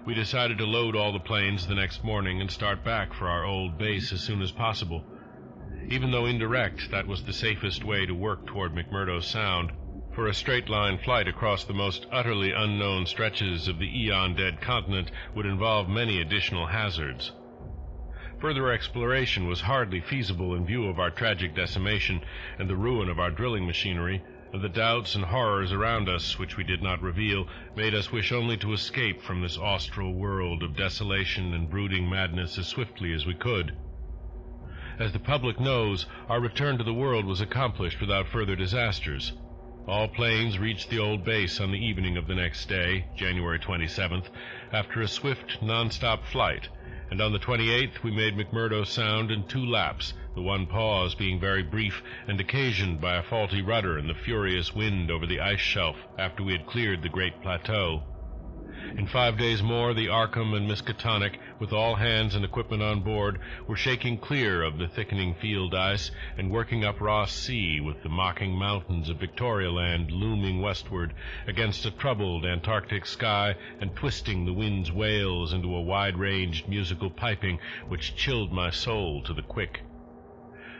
Speaker 1: We decided to load all the planes the next morning and start back for our old base as soon as possible. Even though indirect, that was the safest way to work toward McMurdo Sound, for a straight-line flight across the most utterly unknown stretches of the eon-dead continent would involve many additional hazards. Further exploration was hardly feasible in view of our tragic decimation and the ruin of our drilling machinery, and the doubts and horrors around us, which we did not reveal, made us wish only to escape from this austral world of desolation and brooding madness as swiftly as we could. As the public knows, our return to the world was accomplished without further disasters. All planes reached the old base on the evening of the next day, January 27th, after a swift, non-stop flight, and on the 28th we made McMurdo Sound in 2 laps, the one pause being very brief and occasioned by a faulty rudder and the furious wind over the ice shelf after we had cleared the great plateau. In 5 days more, the Arkham and Miskatonic, with all hands and equipment on board, were shaking clear of the thickening field ice and working up Ross Sea with the mocking mountains of Victorialand looming westward against a troubled Antarctic sky and twisting the wind's wails into a wide-ranged musical piping which chilled my soul to the quick.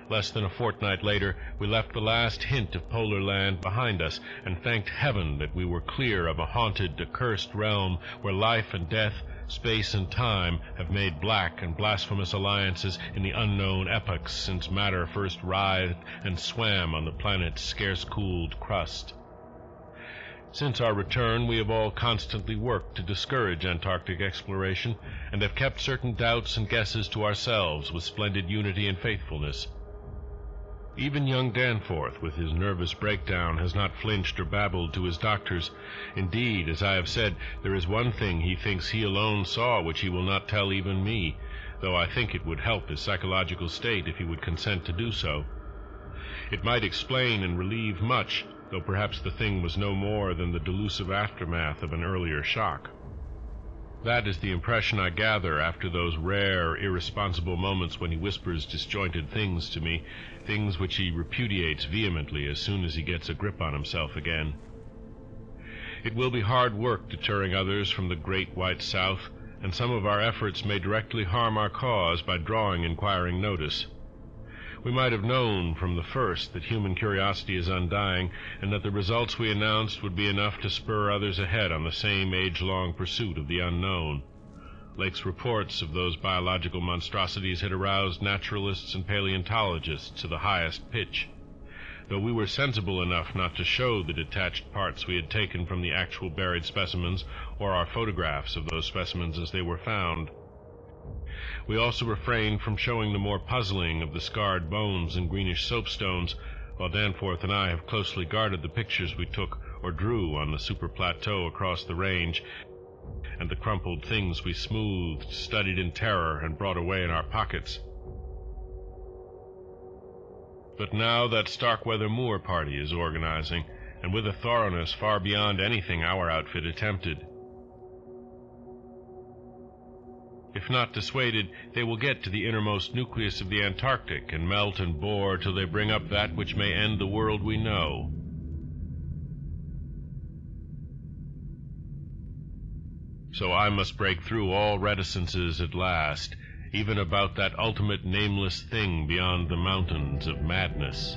Speaker 1: Less than a fortnight later, we left the last hint of polar land behind us, and thanked heaven that we were clear of a haunted, accursed realm where life and death, space and time have made black and blasphemous alliances in the unknown epochs since matter first writhed and swam on the planet's scarce-cooled crust. Since our return, we have all constantly worked to discourage Antarctic exploration, and have kept certain doubts and guesses to ourselves with splendid unity and faithfulness. Even young Danforth, with his nervous breakdown, has not flinched or babbled to his doctors. Indeed, as I have said, there is one thing he thinks he alone saw which he will not tell even me, though I think it would help his psychological state if he would consent to do so. It might explain and relieve much, though perhaps the thing was no more than the delusive aftermath of an earlier shock. That is the impression I gather after those rare, irresponsible moments when he whispers disjointed things to me, things which he repudiates vehemently as soon as he gets a grip on himself again. It will be hard work deterring others from the great white South, and some of our efforts may directly harm our cause by drawing inquiring notice. We might have known from the first that human curiosity is undying, and that the results we announced would be enough to spur others ahead on the same age-long pursuit of the unknown. Lake's reports of those biological monstrosities had aroused naturalists and paleontologists to the highest pitch, though we were sensible enough not to show the detached parts we had taken from the actual buried specimens or our photographs of those specimens as they were found. We also refrained from showing the more puzzling of the scarred bones and greenish soapstones, while Danforth and I have closely guarded the pictures we took or drew on the super plateau across the range, and the crumpled things we smoothed, studied in terror, and brought away in our pockets. But now that Starkweather Moor party is organizing, and with a thoroughness far beyond anything our outfit attempted. If not dissuaded, they will get to the innermost nucleus of the Antarctic and melt and bore till they bring up that which may end the world we know. So I must break through all reticences at last, even about that ultimate nameless thing beyond the mountains of madness.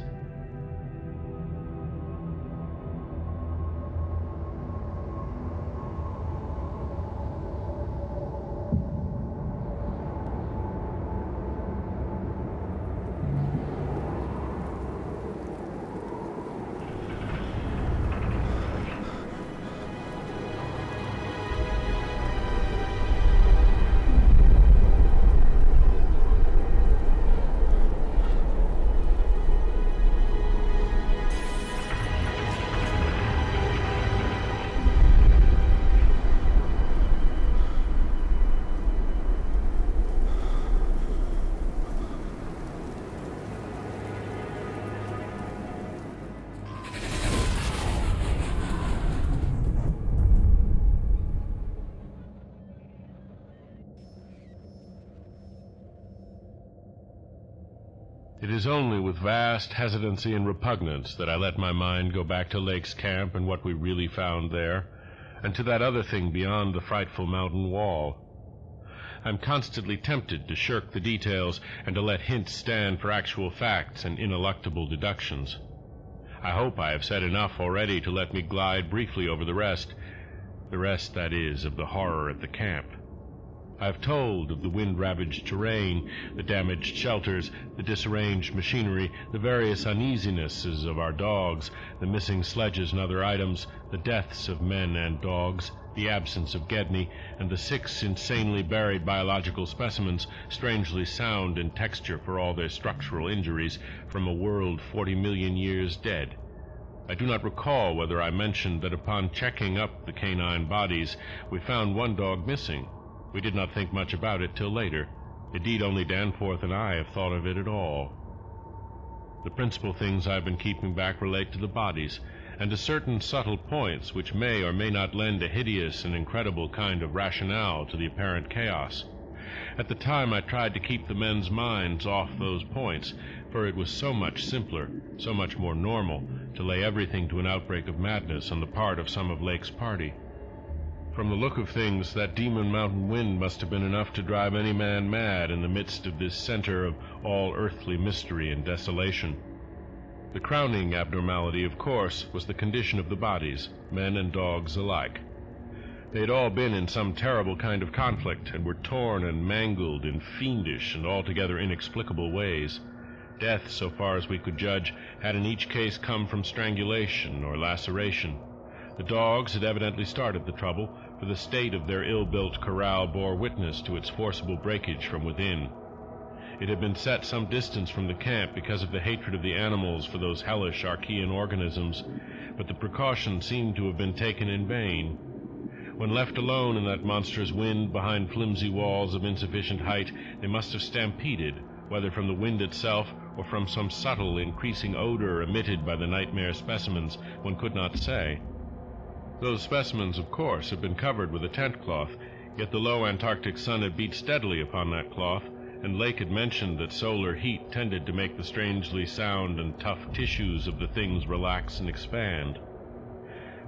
Speaker 1: It is only with vast hesitancy and repugnance that I let my mind go back to Lake's camp and what we really found there, and to that other thing beyond the frightful mountain wall. I'm constantly tempted to shirk the details and to let hints stand for actual facts and ineluctable deductions. I hope I have said enough already to let me glide briefly over the rest, that is, of the horror at the camp. I've told of the wind-ravaged terrain, the damaged shelters, the disarranged machinery, the various uneasinesses of our dogs, the missing sledges and other items, the deaths of men and dogs, the absence of Gedney, and the 6 insanely buried biological specimens, strangely sound in texture for all their structural injuries, from a world 40 million years dead. I do not recall whether I mentioned that upon checking up the canine bodies, we found one dog missing. We did not think much about it till later. Indeed, only Danforth and I have thought of it at all. The principal things I've been keeping back relate to the bodies, and to certain subtle points which may or may not lend a hideous and incredible kind of rationale to the apparent chaos. At the time I tried to keep the men's minds off those points, for it was so much simpler, so much more normal, to lay everything to an outbreak of madness on the part of some of Lake's party. From the look of things, that demon mountain wind must have been enough to drive any man mad in the midst of this center of all earthly mystery and desolation. The crowning abnormality, of course, was the condition of the bodies, men and dogs alike. They had all been in some terrible kind of conflict, and were torn and mangled in fiendish and altogether inexplicable ways. Death, so far as we could judge, had in each case come from strangulation or laceration. The dogs had evidently started the trouble, for the state of their ill-built corral bore witness to its forcible breakage from within. It had been set some distance from the camp because of the hatred of the animals for those hellish Archean organisms, but the precaution seemed to have been taken in vain. When left alone in that monstrous wind behind flimsy walls of insufficient height, they must have stampeded, whether from the wind itself or from some subtle, increasing odor emitted by the nightmare specimens, one could not say. Those specimens, of course, had been covered with a tent cloth, yet the low Antarctic sun had beat steadily upon that cloth, and Lake had mentioned that solar heat tended to make the strangely sound and tough tissues of the things relax and expand.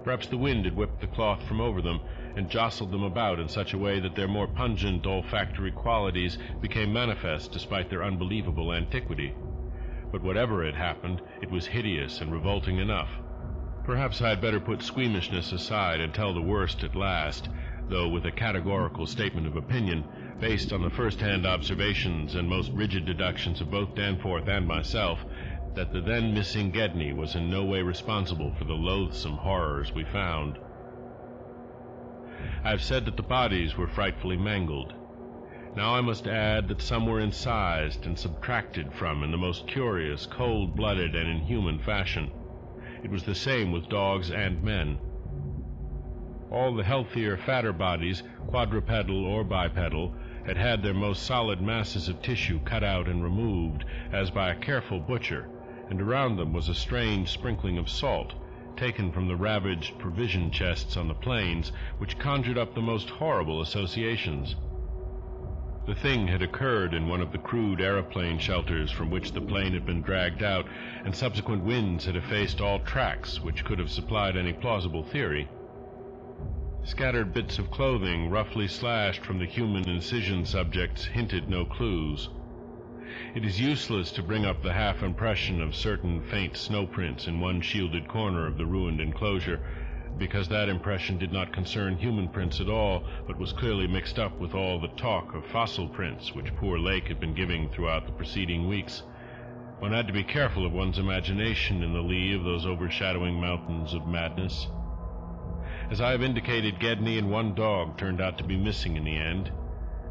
Speaker 1: Perhaps the wind had whipped the cloth from over them and jostled them about in such a way that their more pungent olfactory qualities became manifest despite their unbelievable antiquity. But whatever had happened, it was hideous and revolting enough. Perhaps I had better put squeamishness aside and tell the worst at last, though with a categorical statement of opinion, based on the first-hand observations and most rigid deductions of both Danforth and myself, that the then missing Gedney was in no way responsible for the loathsome horrors we found. I have said that the bodies were frightfully mangled. Now I must add that some were incised and subtracted from in the most curious, cold-blooded, and inhuman fashion. It was the same with dogs and men. All the healthier, fatter bodies, quadrupedal or bipedal, had had their most solid masses of tissue cut out and removed, as by a careful butcher, and around them was a strange sprinkling of salt, taken from the ravaged provision chests on the plains, which conjured up the most horrible associations. The thing had occurred in one of the crude aeroplane shelters from which the plane had been dragged out, and subsequent winds had effaced all tracks which could have supplied any plausible theory. Scattered bits of clothing, roughly slashed from the human incision subjects, hinted no clues. It is useless to bring up the half-impression of certain faint snow prints in one shielded corner of the ruined enclosure, because that impression did not concern human prints at all, but was clearly mixed up with all the talk of fossil prints which poor Lake had been giving throughout the preceding weeks. One had to be careful of one's imagination in the lee of those overshadowing mountains of madness. As I have indicated, Gedney and one dog turned out to be missing in the end.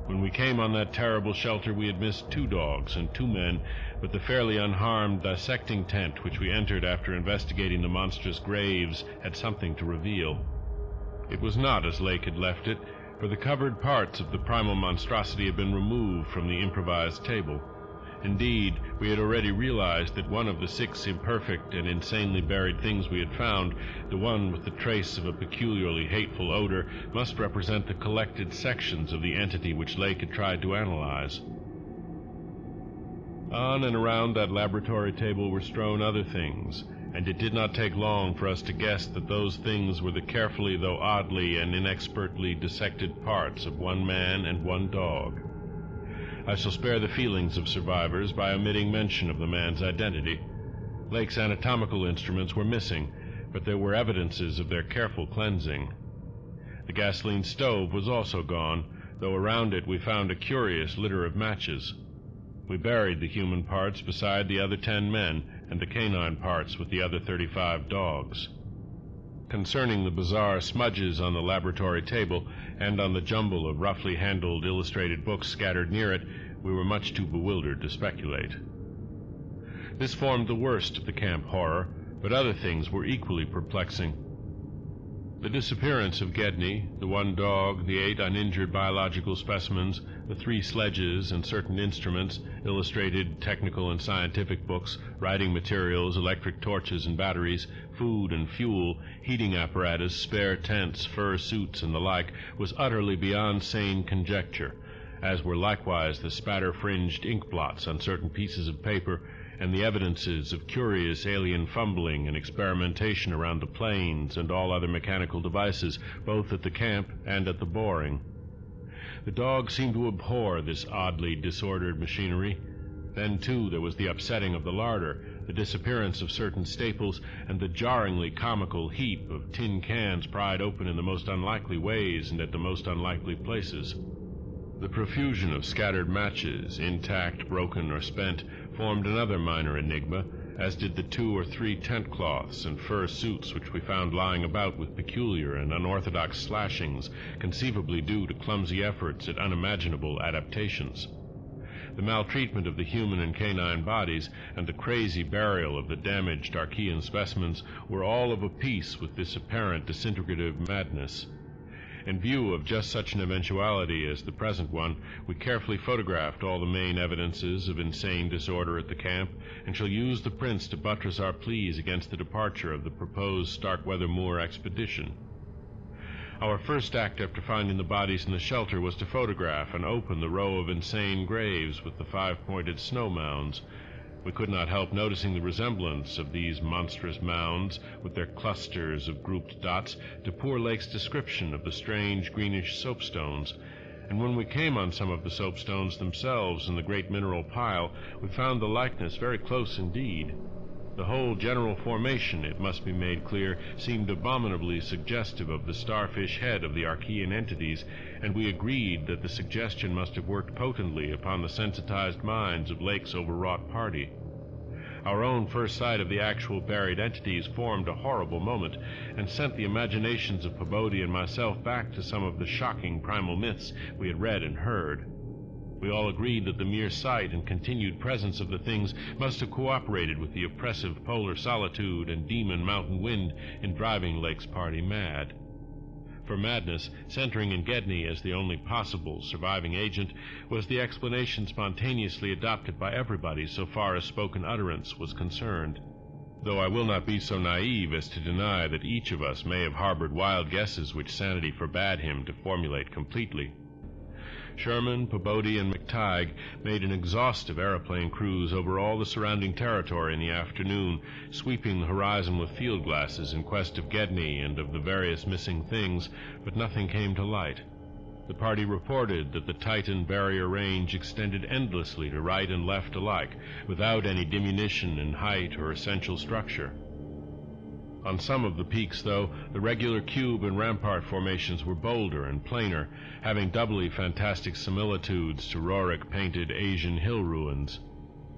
Speaker 1: When we came on that terrible shelter, we had missed 2 dogs and 2 men, but the fairly unharmed dissecting tent which we entered after investigating the monstrous graves had something to reveal. It was not as Lake had left it, for the covered parts of the primal monstrosity had been removed from the improvised table. Indeed, we had already realized that one of the 6 imperfect and insanely buried things we had found, the one with the trace of a peculiarly hateful odor, must represent the collected sections of the entity which Lake had tried to analyze. On and around that laboratory table were strewn other things, and it did not take long for us to guess that those things were the carefully, though oddly and inexpertly dissected parts of 1 man and 1 dog. I shall spare the feelings of survivors by omitting mention of the man's identity. Lake's anatomical instruments were missing, but there were evidences of their careful cleansing. The gasoline stove was also gone, though around it we found a curious litter of matches. We buried the human parts beside the other 10 men, and the canine parts with the other 35 dogs. Concerning the bizarre smudges on the laboratory table and on the jumble of roughly handled illustrated books scattered near it, we were much too bewildered to speculate. This formed the worst of the camp horror, but other things were equally perplexing. The disappearance of Gedney, the 1 dog, the 8 uninjured biological specimens, the 3 sledges and certain instruments, illustrated technical and scientific books, writing materials, electric torches and batteries, food and fuel, heating apparatus, spare tents, fur suits, and the like, was utterly beyond sane conjecture, as were likewise the spatter-fringed ink blots on certain pieces of paper, and the evidences of curious alien fumbling and experimentation around the planes and all other mechanical devices, both at the camp and at the boring. The dog seemed to abhor this oddly disordered machinery. Then, too, there was the upsetting of the larder, the disappearance of certain staples, and the jarringly comical heap of tin cans pried open in the most unlikely ways and at the most unlikely places. The profusion of scattered matches, intact, broken, or spent, formed another minor enigma, as did the 2 or 3 tent cloths and fur suits which we found lying about with peculiar and unorthodox slashings, conceivably due to clumsy efforts at unimaginable adaptations. The maltreatment of the human and canine bodies and the crazy burial of the damaged Archean specimens were all of a piece with this apparent disintegrative madness. In view of just such an eventuality as the present one, we carefully photographed all the main evidences of insane disorder at the camp, and shall use the prints to buttress our pleas against the departure of the proposed Starkweather Moor expedition. Our first act after finding the bodies in the shelter was to photograph and open the row of insane graves with the 5-pointed snow mounds. We could not help noticing the resemblance of these monstrous mounds, with their clusters of grouped dots, to poor Lake's description of the strange greenish soapstones, and when we came on some of the soapstones themselves in the great mineral pile, we found the likeness very close indeed. The whole general formation, it must be made clear, seemed abominably suggestive of the starfish head of the Archean entities, and we agreed that the suggestion must have worked potently upon the sensitized minds of Lake's overwrought party. Our own first sight of the actual buried entities formed a horrible moment, and sent the imaginations of Pabodie and myself back to some of the shocking primal myths we had read and heard. We all agreed that the mere sight and continued presence of the things must have cooperated with the oppressive polar solitude and demon mountain wind in driving Lake's party mad. For madness, centering in Gedney as the only possible surviving agent, was the explanation spontaneously adopted by everybody so far as spoken utterance was concerned, though I will not be so naive as to deny that each of us may have harbored wild guesses which sanity forbade him to formulate completely. Sherman, Pabodie, and McTighe made an exhaustive aeroplane cruise over all the surrounding territory in the afternoon, sweeping the horizon with field glasses in quest of Gedney and of the various missing things, but nothing came to light. The party reported that the Titan barrier range extended endlessly to right and left alike, without any diminution in height or essential structure. On some of the peaks, though, the regular cube and rampart formations were bolder and plainer, having doubly fantastic similitudes to Roerich-painted Asian hill ruins.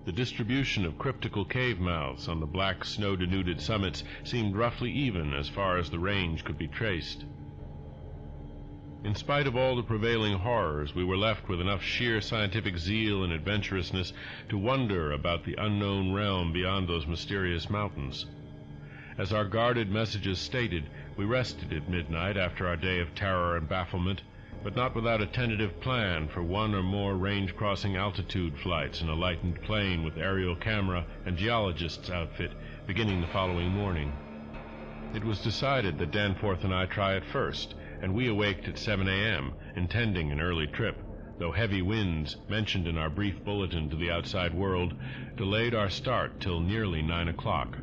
Speaker 1: The distribution of cryptical cave mouths on the black snow-denuded summits seemed roughly even as far as the range could be traced. In spite of all the prevailing horrors, we were left with enough sheer scientific zeal and adventurousness to wonder about the unknown realm beyond those mysterious mountains. As our guarded messages stated, we rested at midnight after our day of terror and bafflement, but not without a tentative plan for one or more range-crossing altitude flights in a lightened plane with aerial camera and geologist's outfit beginning the following morning. It was decided that Danforth and I try it first, and we awaked at 7 a.m., intending an early trip, though heavy winds, mentioned in our brief bulletin to the outside world, delayed our start till nearly 9 o'clock.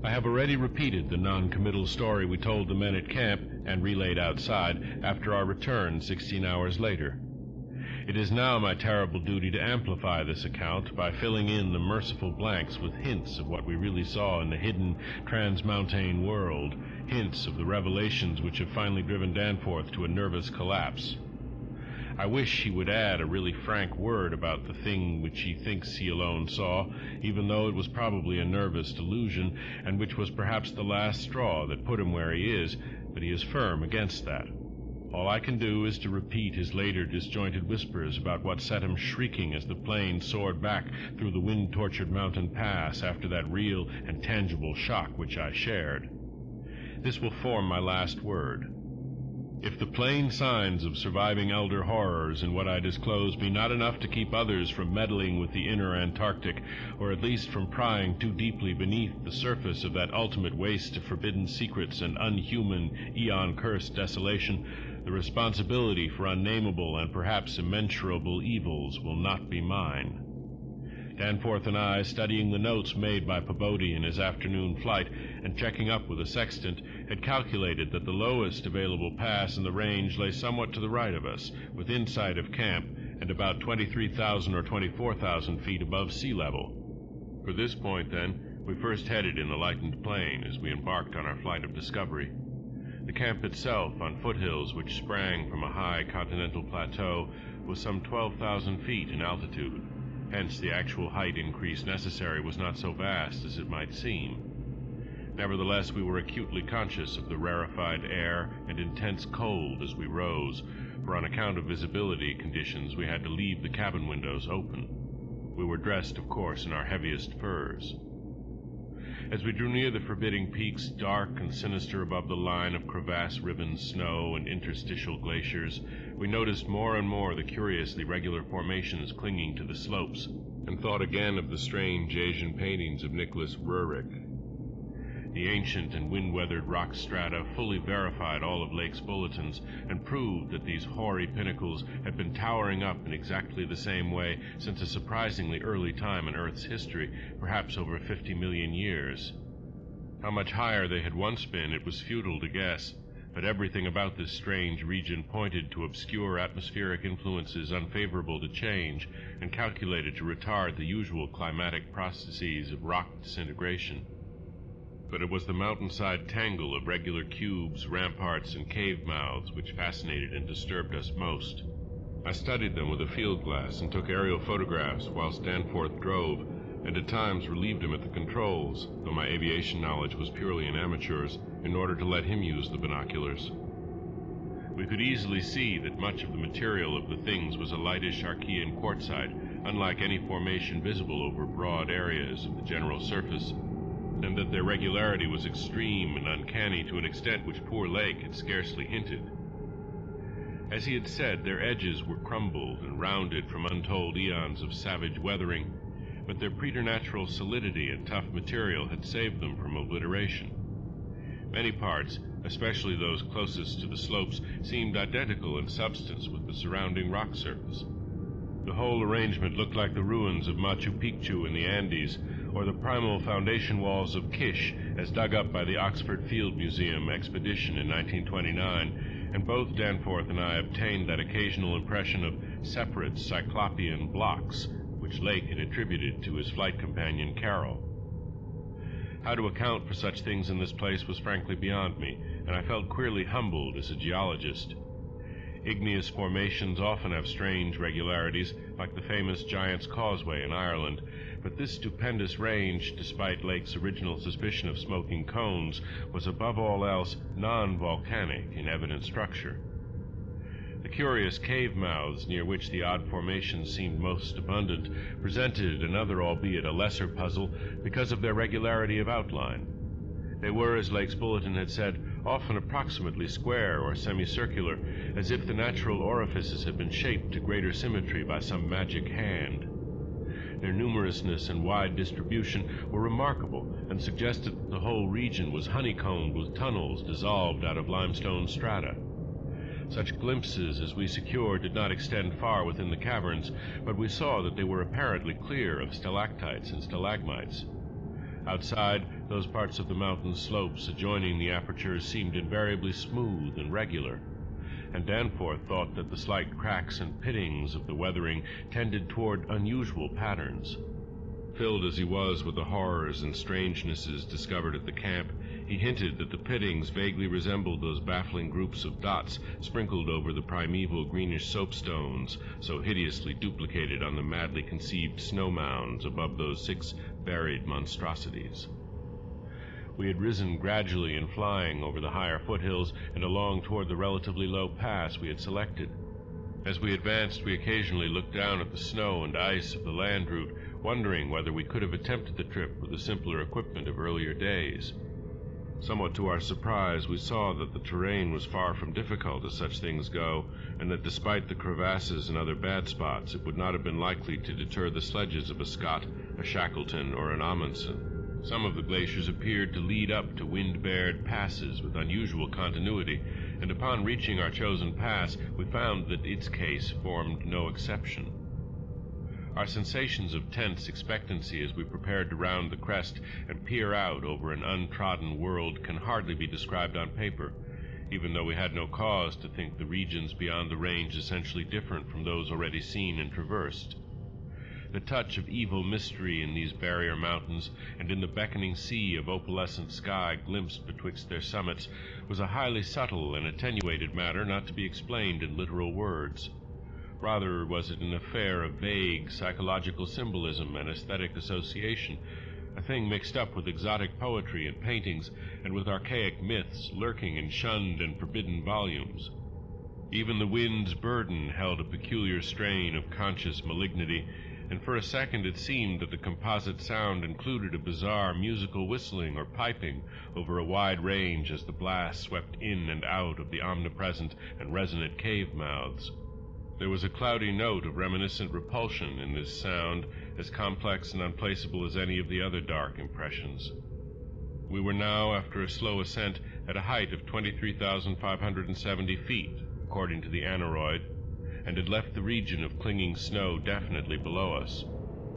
Speaker 1: I have already repeated the non-committal story we told the men at camp and relayed outside after our return 16 hours later. It is now my terrible duty to amplify this account by filling in the merciful blanks with hints of what we really saw in the hidden transmontane world, hints of the revelations which have finally driven Danforth to a nervous collapse. I wish he would add a really frank word about the thing which he thinks he alone saw, even though it was probably a nervous delusion, and which was perhaps the last straw that put him where he is, but he is firm against that. All I can do is to repeat his later disjointed whispers about what set him shrieking as the plane soared back through the wind-tortured mountain pass after that real and tangible shock which I shared. This will form my last word. If the plain signs of surviving elder horrors in what I disclose be not enough to keep others from meddling with the inner Antarctic, or at least from prying too deeply beneath the surface of that ultimate waste of forbidden secrets and unhuman, eon-cursed desolation, the responsibility for unnameable and perhaps immeasurable evils will not be mine. Danforth and I, studying the notes made by Pabodie in his afternoon flight and checking up with a sextant, had calculated that the lowest available pass in the range lay somewhat to the right of us, within sight of camp, and about 23,000 or 24,000 feet above sea level. For this point, then, we first headed in the lightened plane as we embarked on our flight of discovery. The camp itself, on foothills which sprang from a high continental plateau, was some 12,000 feet in altitude. Hence, the actual height increase necessary was not so vast as it might seem. Nevertheless, we were acutely conscious of the rarefied air and intense cold as we rose, for on account of visibility conditions we had to leave the cabin windows open. We were dressed, of course, in our heaviest furs. As we drew near the forbidding peaks, dark and sinister above the line of crevasse-riven snow and interstitial glaciers, we noticed more and more the curiously regular formations clinging to the slopes, and thought again of the strange Asian paintings of Nicholas Roerich. The ancient and wind-weathered rock strata fully verified all of Lake's bulletins and proved that these hoary pinnacles had been towering up in exactly the same way since a surprisingly early time in Earth's history, perhaps over 50 million years. How much higher they had once been it was futile to guess, but everything about this strange region pointed to obscure atmospheric influences unfavorable to change and calculated to retard the usual climatic processes of rock disintegration. But it was the mountainside tangle of regular cubes, ramparts, and cave mouths which fascinated and disturbed us most. I studied them with a field glass and took aerial photographs whilst Danforth drove, and at times relieved him at the controls, though my aviation knowledge was purely an amateur's, in order to let him use the binoculars. We could easily see that much of the material of the things was a lightish Archean quartzite, unlike any formation visible over broad areas of the general surface, and that their regularity was extreme and uncanny to an extent which poor Lake had scarcely hinted. As he had said, their edges were crumbled and rounded from untold eons of savage weathering, but their preternatural solidity and tough material had saved them from obliteration. Many parts, especially those closest to the slopes, seemed identical in substance with the surrounding rock surface. The whole arrangement looked like the ruins of Machu Picchu in the Andes, or the primal foundation walls of Kish as dug up by the Oxford Field Museum expedition in 1929, and both Danforth and I obtained that occasional impression of separate cyclopean blocks which Lake had attributed to his flight companion Carroll. How to account for such things in this place was frankly beyond me, and I felt queerly humbled as a geologist. Igneous formations often have strange regularities, like the famous Giant's Causeway in Ireland, but this stupendous range, despite Lake's original suspicion of smoking cones, was above all else non-volcanic in evident structure. The curious cave mouths near which the odd formations seemed most abundant presented another, albeit a lesser puzzle, because of their regularity of outline. They were, as Lake's bulletin had said, often approximately square or semicircular, as if the natural orifices had been shaped to greater symmetry by some magic hand. Their numerousness and wide distribution were remarkable and suggested that the whole region was honeycombed with tunnels dissolved out of limestone strata. Such glimpses as we secured did not extend far within the caverns, but we saw that they were apparently clear of stalactites and stalagmites. Outside, those parts of the mountain slopes adjoining the apertures seemed invariably smooth and regular, and Danforth thought that the slight cracks and pittings of the weathering tended toward unusual patterns. Filled as he was with the horrors and strangenesses discovered at the camp, he hinted that the pittings vaguely resembled those baffling groups of dots sprinkled over the primeval greenish soapstones, so hideously duplicated on the madly conceived snow mounds above those 6 buried monstrosities. We had risen gradually in flying over the higher foothills and along toward the relatively low pass we had selected. As we advanced, we occasionally looked down at the snow and ice of the land route, wondering whether we could have attempted the trip with the simpler equipment of earlier days. Somewhat to our surprise, we saw that the terrain was far from difficult as such things go, and that despite the crevasses and other bad spots, it would not have been likely to deter the sledges of a Scott, a Shackleton, or an Amundsen. Some of the glaciers appeared to lead up to wind-bared passes with unusual continuity, and upon reaching our chosen pass, we found that its case formed no exception. Our sensations of tense expectancy as we prepared to round the crest and peer out over an untrodden world can hardly be described on paper, even though we had no cause to think the regions beyond the range essentially different from those already seen and traversed. The touch of evil mystery in these barrier mountains and in the beckoning sea of opalescent sky glimpsed betwixt their summits was a highly subtle and attenuated matter not to be explained in literal words. Rather was it an affair of vague psychological symbolism and aesthetic association, a thing mixed up with exotic poetry and paintings, and with archaic myths lurking in shunned and forbidden volumes. Even the wind's burden held a peculiar strain of conscious malignity, and for a second it seemed that the composite sound included a bizarre musical whistling or piping over a wide range as the blast swept in and out of the omnipresent and resonant cave mouths. There was a cloudy note of reminiscent repulsion in this sound, as complex and unplaceable as any of the other dark impressions. We were now, after a slow ascent, at a height of 23,570 feet, according to the aneroid, and had left the region of clinging snow definitely below us.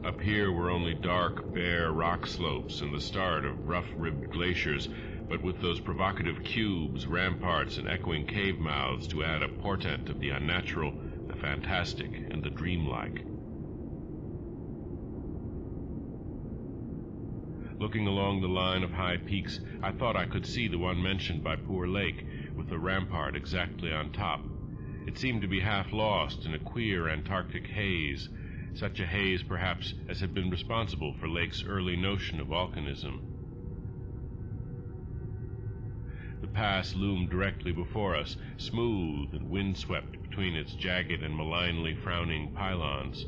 Speaker 1: Up here were only dark, bare rock slopes and the start of rough-ribbed glaciers, but with those provocative cubes, ramparts, and echoing cave mouths to add a portent of the unnatural, the fantastic, and the dreamlike. Looking along the line of high peaks, I thought I could see the one mentioned by poor Lake, with the rampart exactly on top. It seemed to be half lost in a queer Antarctic haze, such a haze perhaps as had been responsible for Lake's early notion of volcanism. The pass loomed directly before us, smooth and windswept between its jagged and malignly frowning pylons.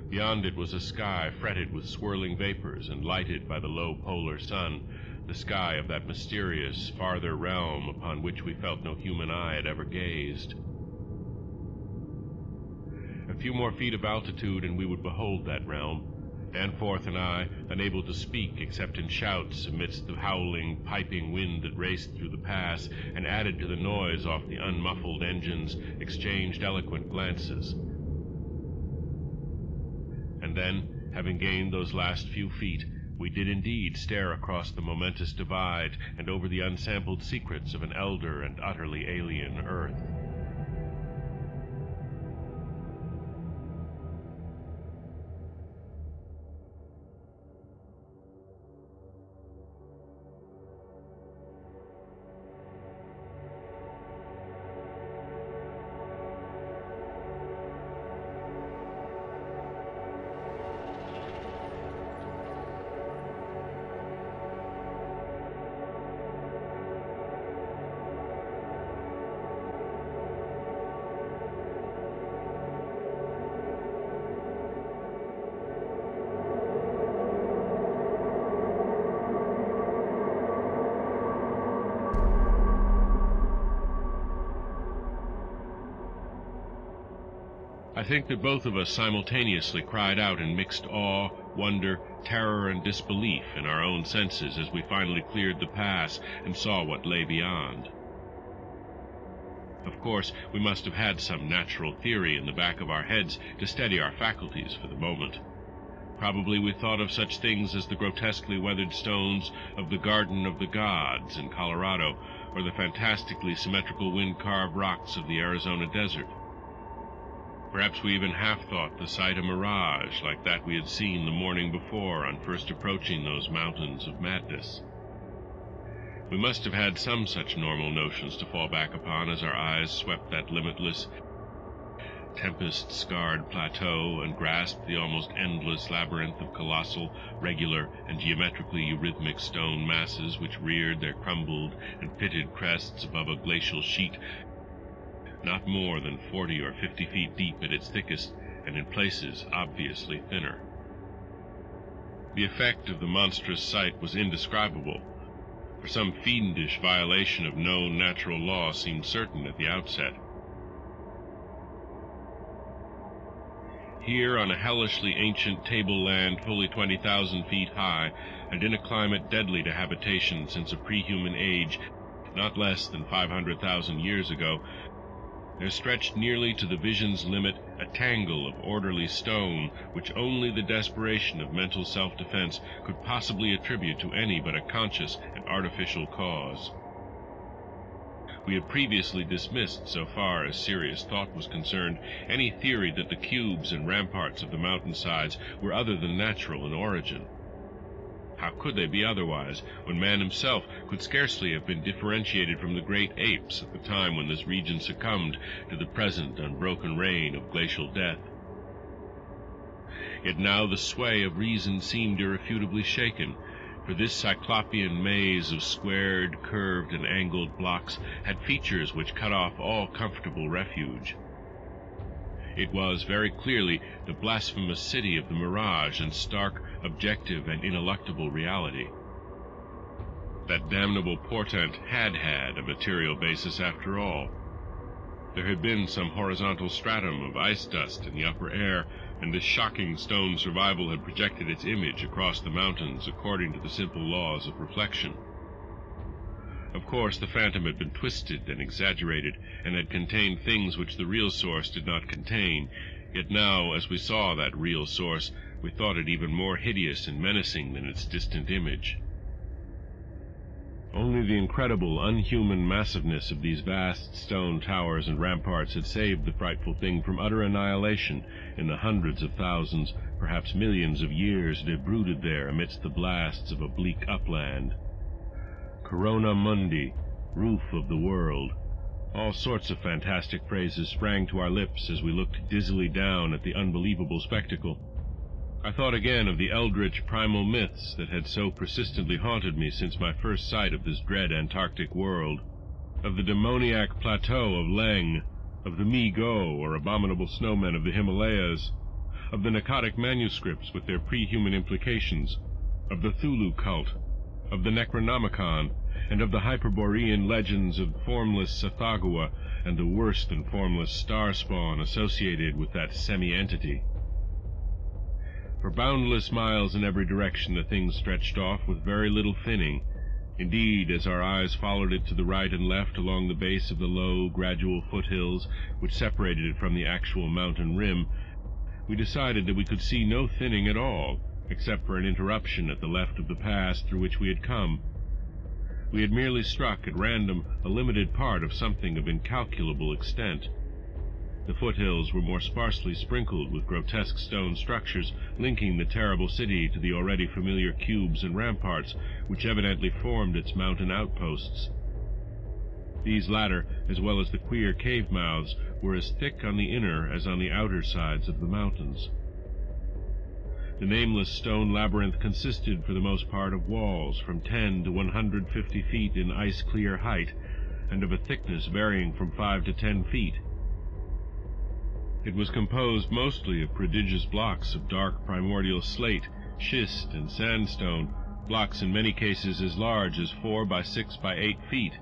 Speaker 1: Beyond it was a sky fretted with swirling vapors and lighted by the low polar sun, the sky of that mysterious, farther realm upon which we felt no human eye had ever gazed. A few more feet of altitude and we would behold that realm. Danforth and I, unable to speak except in shouts amidst the howling, piping wind that raced through the pass and added to the noise off the unmuffled engines, exchanged eloquent glances. And then, having gained those last few feet, we did indeed stare across the momentous divide and over the unsampled secrets of an elder and utterly alien Earth. I think that both of us simultaneously cried out in mixed awe, wonder, terror, and disbelief in our own senses as we finally cleared the pass and saw what lay beyond. Of course, we must have had some natural theory in the back of our heads to steady our faculties for the moment. Probably we thought of such things as the grotesquely weathered stones of the Garden of the Gods in Colorado, or the fantastically symmetrical wind-carved rocks of the Arizona desert. Perhaps we even half-thought the sight a mirage like that we had seen the morning before on first approaching those mountains of madness. We must have had some such normal notions to fall back upon as our eyes swept that limitless, tempest-scarred plateau and grasped the almost endless labyrinth of colossal, regular, and geometrically eurythmic stone masses which reared their crumbled and pitted crests above a glacial sheet not more than 40 or 50 feet deep at its thickest, and in places obviously thinner. The effect of the monstrous sight was indescribable, for some fiendish violation of known natural law seemed certain at the outset. Here, on a hellishly ancient tableland fully 20,000 feet high, and in a climate deadly to habitation since a pre-human age, not less than 500,000 years ago, there stretched nearly to the vision's limit a tangle of orderly stone which only the desperation of mental self-defense could possibly attribute to any but a conscious and artificial cause. We had previously dismissed, so far as serious thought was concerned, any theory that the cubes and ramparts of the mountainsides were other than natural in origin. How could they be otherwise, when man himself could scarcely have been differentiated from the great apes at the time when this region succumbed to the present unbroken reign of glacial death? Yet now the sway of reason seemed irrefutably shaken, for this cyclopean maze of squared, curved, and angled blocks had features which cut off all comfortable refuge. It was very clearly the blasphemous city of the mirage and stark, objective, and ineluctable reality. That damnable portent had a material basis after all. There had been some horizontal stratum of ice dust in the upper air, and this shocking stone survival had projected its image across the mountains according to the simple laws of reflection. Of course, the phantom had been twisted and exaggerated, and had contained things which the real source did not contain, yet now, as we saw that real source, we thought it even more hideous and menacing than its distant image. Only the incredible, unhuman massiveness of these vast stone towers and ramparts had saved the frightful thing from utter annihilation in the hundreds of thousands, perhaps millions of years it had brooded there amidst the blasts of a bleak upland. Corona Mundi, roof of the world. All sorts of fantastic phrases sprang to our lips as we looked dizzily down at the unbelievable spectacle. I thought again of the eldritch primal myths that had so persistently haunted me since my first sight of this dread Antarctic world, of the demoniac plateau of Leng, of the Mi-Go, or abominable snowmen of the Himalayas, of the Nakadic manuscripts with their pre-human implications, of the Thulu cult, of the Necronomicon, and of the Hyperborean legends of formless Sathagua and the worse than formless star spawn associated with that semi-entity. For boundless miles in every direction the thing stretched off with very little thinning. Indeed, as our eyes followed it to the right and left along the base of the low, gradual foothills which separated it from the actual mountain rim, we decided that we could see no thinning at all, except for an interruption at the left of the pass through which we had come. We had merely struck at random a limited part of something of incalculable extent. The foothills were more sparsely sprinkled with grotesque stone structures linking the terrible city to the already familiar cubes and ramparts which evidently formed its mountain outposts. These latter, as well as the queer cave mouths, were as thick on the inner as on the outer sides of the mountains. The nameless stone labyrinth consisted for the most part of walls from 10 to 150 feet in ice-clear height, and of a thickness varying from 5 to 10 feet. It was composed mostly of prodigious blocks of dark primordial slate, schist, and sandstone, blocks in many cases as large as 4 by 6 by 8 feet,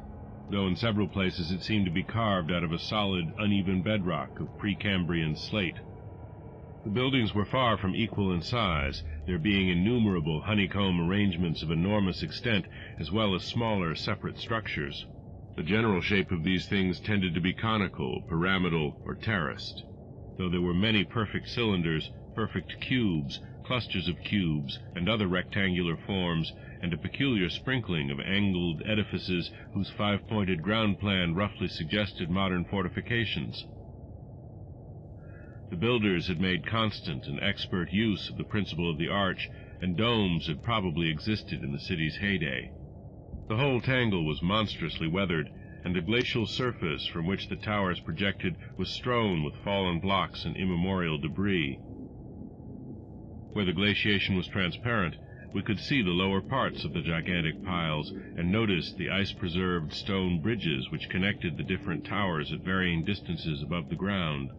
Speaker 1: though in several places it seemed to be carved out of a solid, uneven bedrock of Precambrian slate. The buildings were far from equal in size, there being innumerable honeycomb arrangements of enormous extent, as well as smaller, separate structures. The general shape of these things tended to be conical, pyramidal, or terraced, though there were many perfect cylinders, perfect cubes, clusters of cubes, and other rectangular forms, and a peculiar sprinkling of angled edifices whose five-pointed ground plan roughly suggested modern fortifications. The builders had made constant and expert use of the principle of the arch, and domes had probably existed in the city's heyday. The whole tangle was monstrously weathered, and the glacial surface from which the towers projected was strewn with fallen blocks and immemorial debris. Where the glaciation was transparent, we could see the lower parts of the gigantic piles, and noticed the ice-preserved stone bridges which connected the different towers at varying distances above the ground.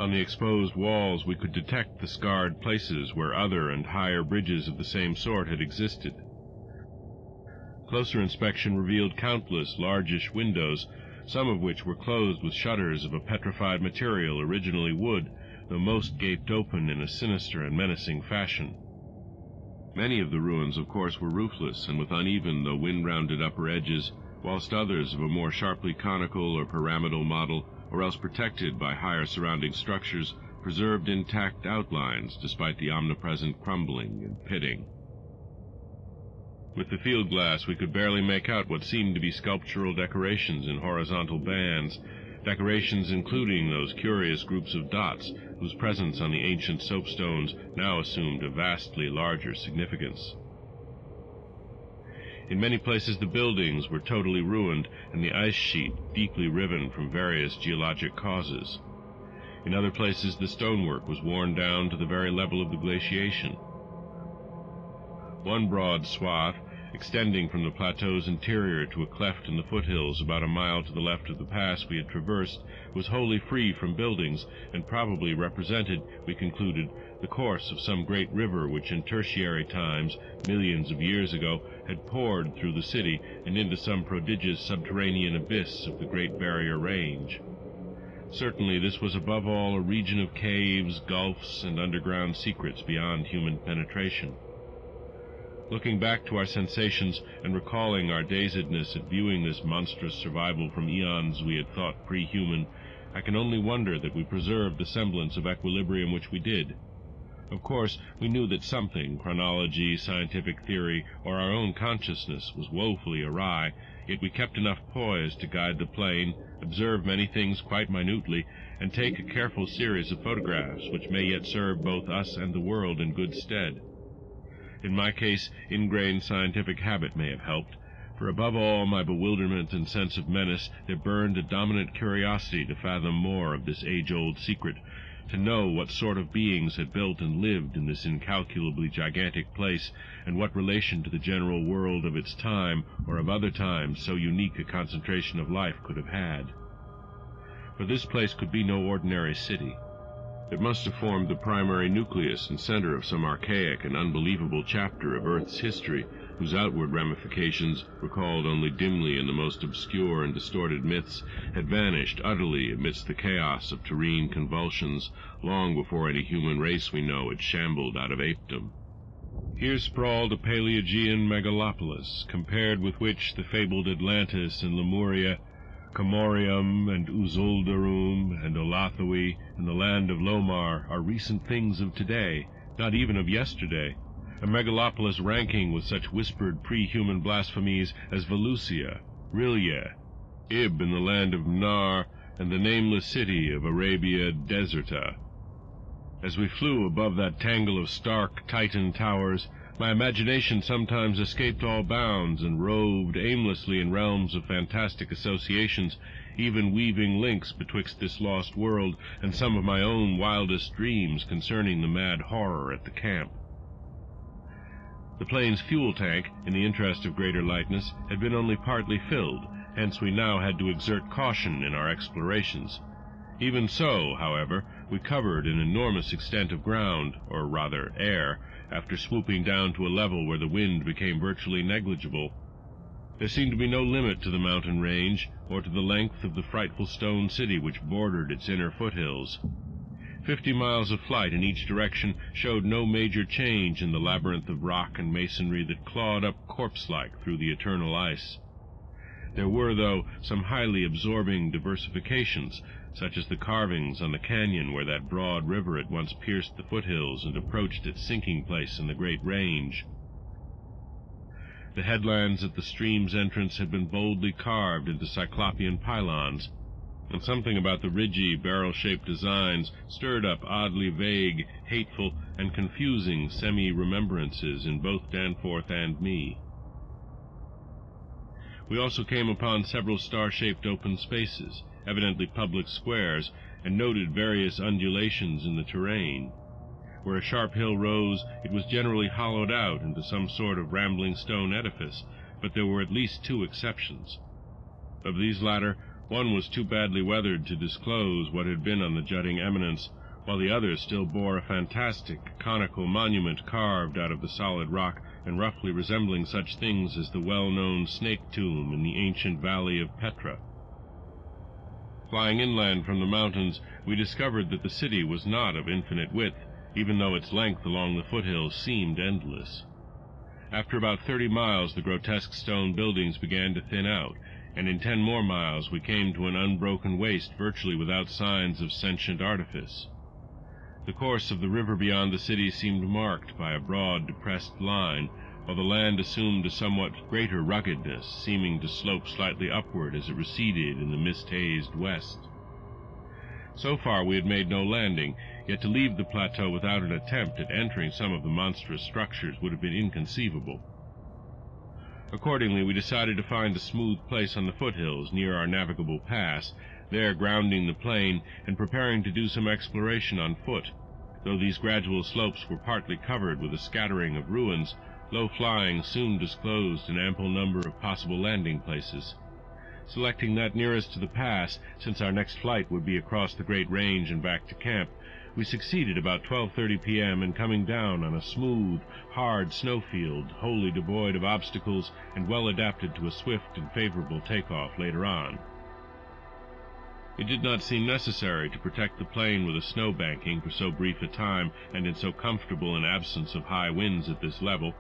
Speaker 1: On the exposed walls we could detect the scarred places where other and higher bridges of the same sort had existed. Closer inspection revealed countless largish windows, some of which were closed with shutters of a petrified material, originally wood, though most gaped open in a sinister and menacing fashion. Many of the ruins, of course, were roofless and with uneven though wind-rounded upper edges, whilst others of a more sharply conical or pyramidal model, or else protected by higher surrounding structures, preserved intact outlines despite the omnipresent crumbling and pitting. With the field glass we could barely make out what seemed to be sculptural decorations in horizontal bands, decorations including those curious groups of dots whose presence on the ancient soapstones now assumed a vastly larger significance. In many places the buildings were totally ruined and the ice sheet deeply riven from various geologic causes. In other places the stonework was worn down to the very level of the glaciation. One broad swath, extending from the plateau's interior to a cleft in the foothills about a mile to the left of the pass we had traversed, was wholly free from buildings, and probably represented, we concluded, the course of some great river which in tertiary times, millions of years ago, had poured through the city and into some prodigious subterranean abyss of the Great Barrier Range. Certainly this was above all a region of caves, gulfs, and underground secrets beyond human penetration. Looking back to our sensations and recalling our dazedness at viewing this monstrous survival from eons we had thought pre-human, I can only wonder that we preserved the semblance of equilibrium which we did. Of course, we knew that something, chronology, scientific theory, or our own consciousness, was woefully awry, yet we kept enough poise to guide the plane, observe many things quite minutely, and take a careful series of photographs which may yet serve both us and the world in good stead. In my case, ingrained scientific habit may have helped, for above all my bewilderment and sense of menace there burned a dominant curiosity to fathom more of this age-old secret, to know what sort of beings had built and lived in this incalculably gigantic place, and what relation to the general world of its time, or of other times, so unique a concentration of life could have had. For this place could be no ordinary city. It must have formed the primary nucleus and center of some archaic and unbelievable chapter of Earth's history, whose outward ramifications, recalled only dimly in the most obscure and distorted myths, had vanished utterly amidst the chaos of terrene convulsions, long before any human race we know had shambled out of apedom. Here sprawled a Paleogean megalopolis, compared with which the fabled Atlantis and Lemuria, Comorium and Uzuldarum and Olathoe and the land of Lomar are recent things of today, not even of yesterday, a megalopolis ranking with such whispered pre-human blasphemies as Valusia, Rilya, Ib in the land of Nar, and the nameless city of Arabia Deserta. As we flew above that tangle of stark Titan towers, my imagination sometimes escaped all bounds and roved aimlessly in realms of fantastic associations, even weaving links betwixt this lost world and some of my own wildest dreams concerning the mad horror at the camp. The plane's fuel tank, in the interest of greater lightness, had been only partly filled, hence we now had to exert caution in our explorations. Even so, however, we covered an enormous extent of ground, or rather air, after swooping down to a level where the wind became virtually negligible. There seemed to be no limit to the mountain range, or to the length of the frightful stone city which bordered its inner foothills. 50 miles of flight in each direction showed no major change in the labyrinth of rock and masonry that clawed up corpse-like through the eternal ice. There were, though, some highly absorbing diversifications, such as the carvings on the canyon where that broad river at once pierced the foothills and approached its sinking place in the great range. The headlands at the stream's entrance had been boldly carved into cyclopean pylons, and something about the ridgy, barrel-shaped designs stirred up oddly vague, hateful, and confusing semi-remembrances in both Danforth and me. We also came upon several star-shaped open spaces, evidently public squares, and noted various undulations in the terrain. Where a sharp hill rose, it was generally hollowed out into some sort of rambling stone edifice, but there were at least 2 exceptions. Of these latter, one was too badly weathered to disclose what had been on the jutting eminence, while the other still bore a fantastic, conical monument carved out of the solid rock and roughly resembling such things as the well-known snake tomb in the ancient valley of Petra. Flying inland from the mountains, we discovered that the city was not of infinite width, even though its length along the foothills seemed endless. After about 30 miles, the grotesque stone buildings began to thin out, and in 10 more miles we came to an unbroken waste virtually without signs of sentient artifice. The course of the river beyond the city seemed marked by a broad, depressed line, while the land assumed a somewhat greater ruggedness, seeming to slope slightly upward as it receded in the mist-hazed west. So far we had made no landing, yet to leave the plateau without an attempt at entering some of the monstrous structures would have been inconceivable. Accordingly, we decided to find a smooth place on the foothills near our navigable pass, there grounding the plane and preparing to do some exploration on foot. Though these gradual slopes were partly covered with a scattering of ruins, low flying soon disclosed an ample number of possible landing places. Selecting that nearest to the pass, since our next flight would be across the great range and back to camp, we succeeded about 12:30 p.m. in coming down on a smooth, hard snowfield, wholly devoid of obstacles and well adapted to a swift and favorable takeoff later on. It did not seem necessary to protect the plane with a snow banking for so brief a time and in so comfortable an absence of high winds at this level.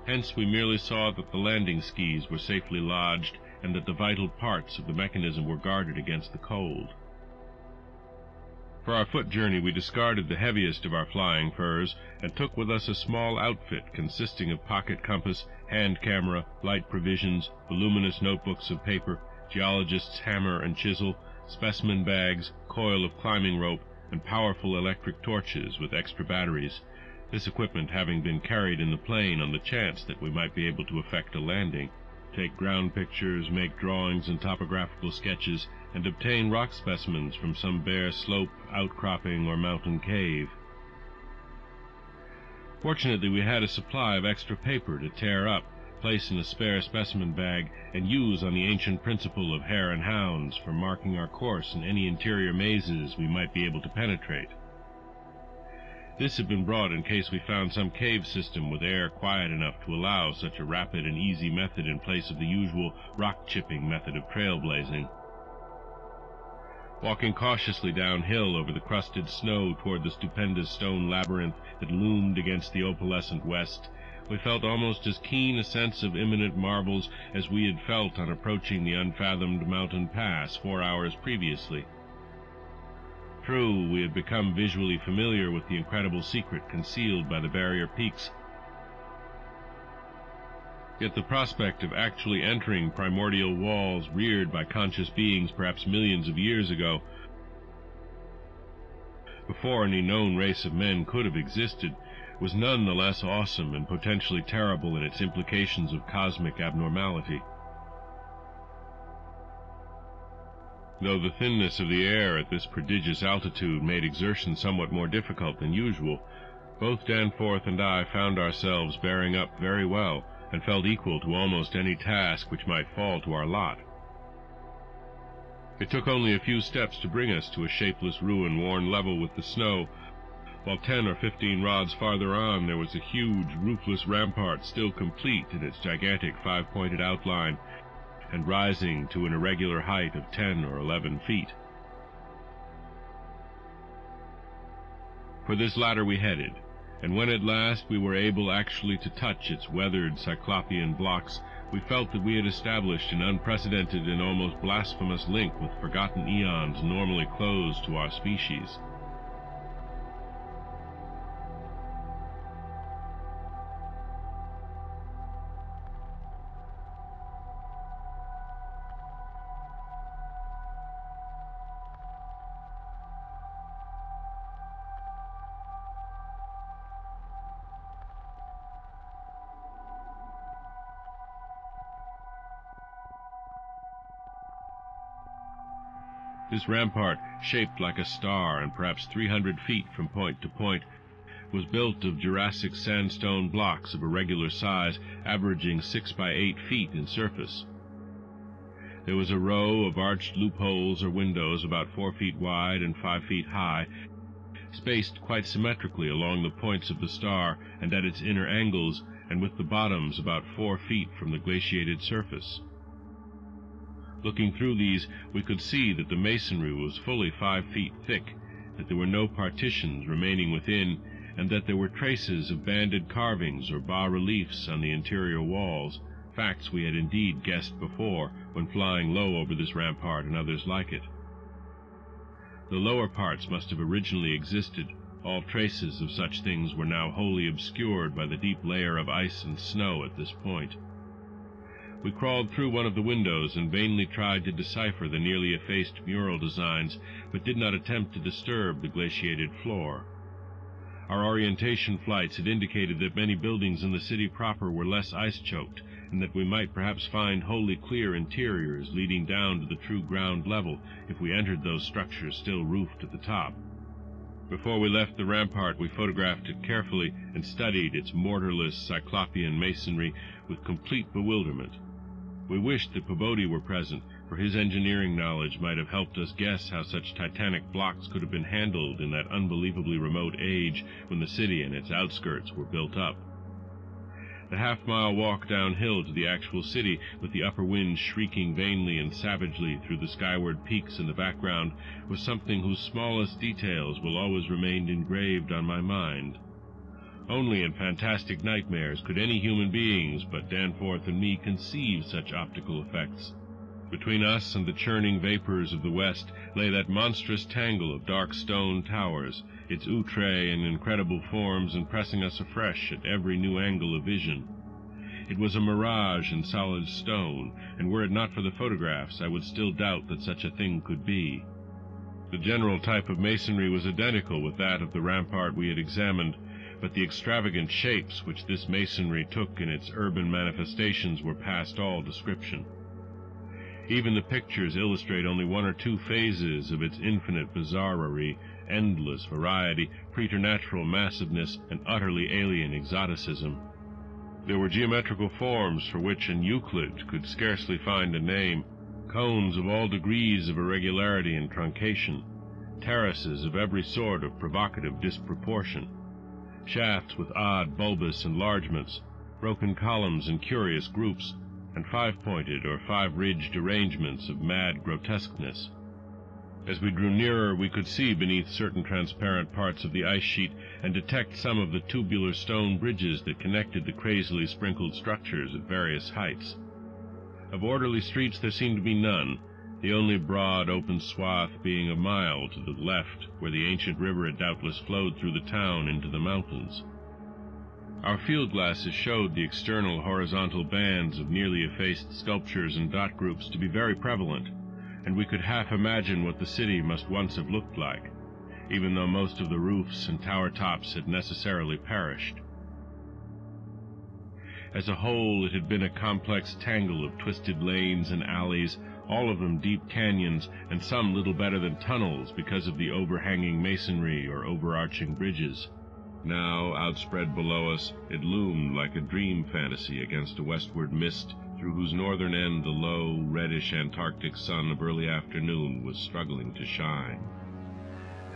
Speaker 1: Hence we merely saw that the landing skis were safely lodged and that the vital parts of the mechanism were guarded against the cold. For our foot journey we discarded the heaviest of our flying furs and took with us a small outfit consisting of pocket compass, hand camera, light provisions, voluminous notebooks of paper, geologist's hammer and chisel, specimen bags, coil of climbing rope, and powerful electric torches with extra batteries, this equipment having been carried in the plane on the chance that we might be able to effect a landing, take ground pictures, make drawings and topographical sketches, and obtain rock specimens from some bare slope, outcropping, or mountain cave. Fortunately, we had a supply of extra paper to tear up, place in a spare specimen bag, and use on the ancient principle of hare and hounds for marking our course in any interior mazes we might be able to penetrate. This had been brought in case we found some cave system with air quiet enough to allow such a rapid and easy method in place of the usual rock-chipping method of trailblazing. Walking cautiously downhill over the crusted snow toward the stupendous stone labyrinth that loomed against the opalescent west, we felt almost as keen a sense of imminent marvels as we had felt on approaching the unfathomed mountain pass 4 hours previously. True, we had become visually familiar with the incredible secret concealed by the barrier peaks. Yet the prospect of actually entering primordial walls reared by conscious beings perhaps millions of years ago, before any known race of men could have existed, was none the less awesome and potentially terrible in its implications of cosmic abnormality. Though the thinness of the air at this prodigious altitude made exertion somewhat more difficult than usual, both Danforth and I found ourselves bearing up very well, and felt equal to almost any task which might fall to our lot. It took only a few steps to bring us to a shapeless ruin worn level with the snow, while 10 or 15 rods farther on there was a huge, roofless rampart still complete in its gigantic 5-pointed outline, and rising to an irregular height of 10 or 11 feet. For this latter we headed, and when at last we were able actually to touch its weathered cyclopean blocks, we felt that we had established an unprecedented and almost blasphemous link with forgotten eons normally closed to our species. This rampart, shaped like a star and perhaps 300 feet from point to point, was built of Jurassic sandstone blocks of irregular size, averaging 6 by 8 feet in surface. There was a row of arched loopholes or windows about 4 feet wide and 5 feet high, spaced quite symmetrically along the points of the star and at its inner angles, and with the bottoms about 4 feet from the glaciated surface. Looking through these, we could see that the masonry was fully 5 feet thick, that there were no partitions remaining within, and that there were traces of banded carvings or bas-reliefs on the interior walls, facts we had indeed guessed before when flying low over this rampart and others like it. The lower parts must have originally existed. All traces of such things were now wholly obscured by the deep layer of ice and snow at this point. We crawled through one of the windows and vainly tried to decipher the nearly effaced mural designs, but did not attempt to disturb the glaciated floor. Our orientation flights had indicated that many buildings in the city proper were less ice-choked, and that we might perhaps find wholly clear interiors leading down to the true ground level if we entered those structures still roofed at the top. Before we left the rampart, we photographed it carefully and studied its mortarless cyclopean masonry with complete bewilderment. We wished that Pabodie were present, for his engineering knowledge might have helped us guess how such titanic blocks could have been handled in that unbelievably remote age when the city and its outskirts were built up. The half-mile walk downhill to the actual city, with the upper wind shrieking vainly and savagely through the skyward peaks in the background, was something whose smallest details will always remain engraved on my mind. Only in fantastic nightmares could any human beings but Danforth and me conceive such optical effects. Between us and the churning vapors of the west lay that monstrous tangle of dark stone towers, its outre and incredible forms impressing us afresh at every new angle of vision. It was a mirage in solid stone, and were it not for the photographs, I would still doubt that such a thing could be. The general type of masonry was identical with that of the rampart we had examined, but the extravagant shapes which this masonry took in its urban manifestations were past all description. Even the pictures illustrate only one or two phases of its infinite bizarrerie, endless variety, preternatural massiveness, and utterly alien exoticism. There were geometrical forms for which an Euclid could scarcely find a name, cones of all degrees of irregularity and truncation, terraces of every sort of provocative disproportion, shafts with odd bulbous enlargements, broken columns in curious groups, and five-pointed or five-ridged arrangements of mad grotesqueness. As we drew nearer, we could see beneath certain transparent parts of the ice sheet and detect some of the tubular stone bridges that connected the crazily sprinkled structures at various heights. Of orderly streets there seemed to be none, the only broad, open swath being a mile to the left, where the ancient river had doubtless flowed through the town into the mountains. Our field glasses showed the external horizontal bands of nearly effaced sculptures and dot groups to be very prevalent, and we could half imagine what the city must once have looked like, even though most of the roofs and tower tops had necessarily perished. As a whole, it had been a complex tangle of twisted lanes and alleys, all of them deep canyons, and some little better than tunnels because of the overhanging masonry or overarching bridges. Now, outspread below us, it loomed like a dream fantasy against a westward mist through whose northern end the low, reddish Antarctic sun of early afternoon was struggling to shine.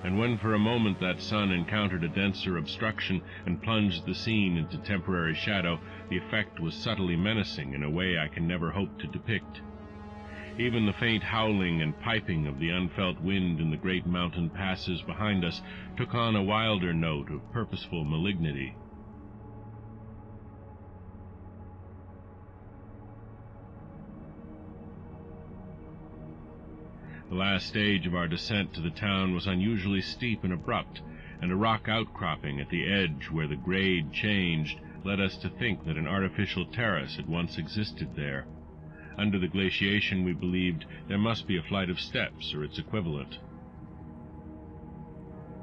Speaker 1: And when for a moment that sun encountered a denser obstruction and plunged the scene into temporary shadow, the effect was subtly menacing in a way I can never hope to depict. Even the faint howling and piping of the unfelt wind in the great mountain passes behind us took on a wilder note of purposeful malignity. The last stage of our descent to the town was unusually steep and abrupt, and a rock outcropping at the edge where the grade changed led us to think that an artificial terrace had once existed there. Under the glaciation, we believed, there must be a flight of steps or its equivalent.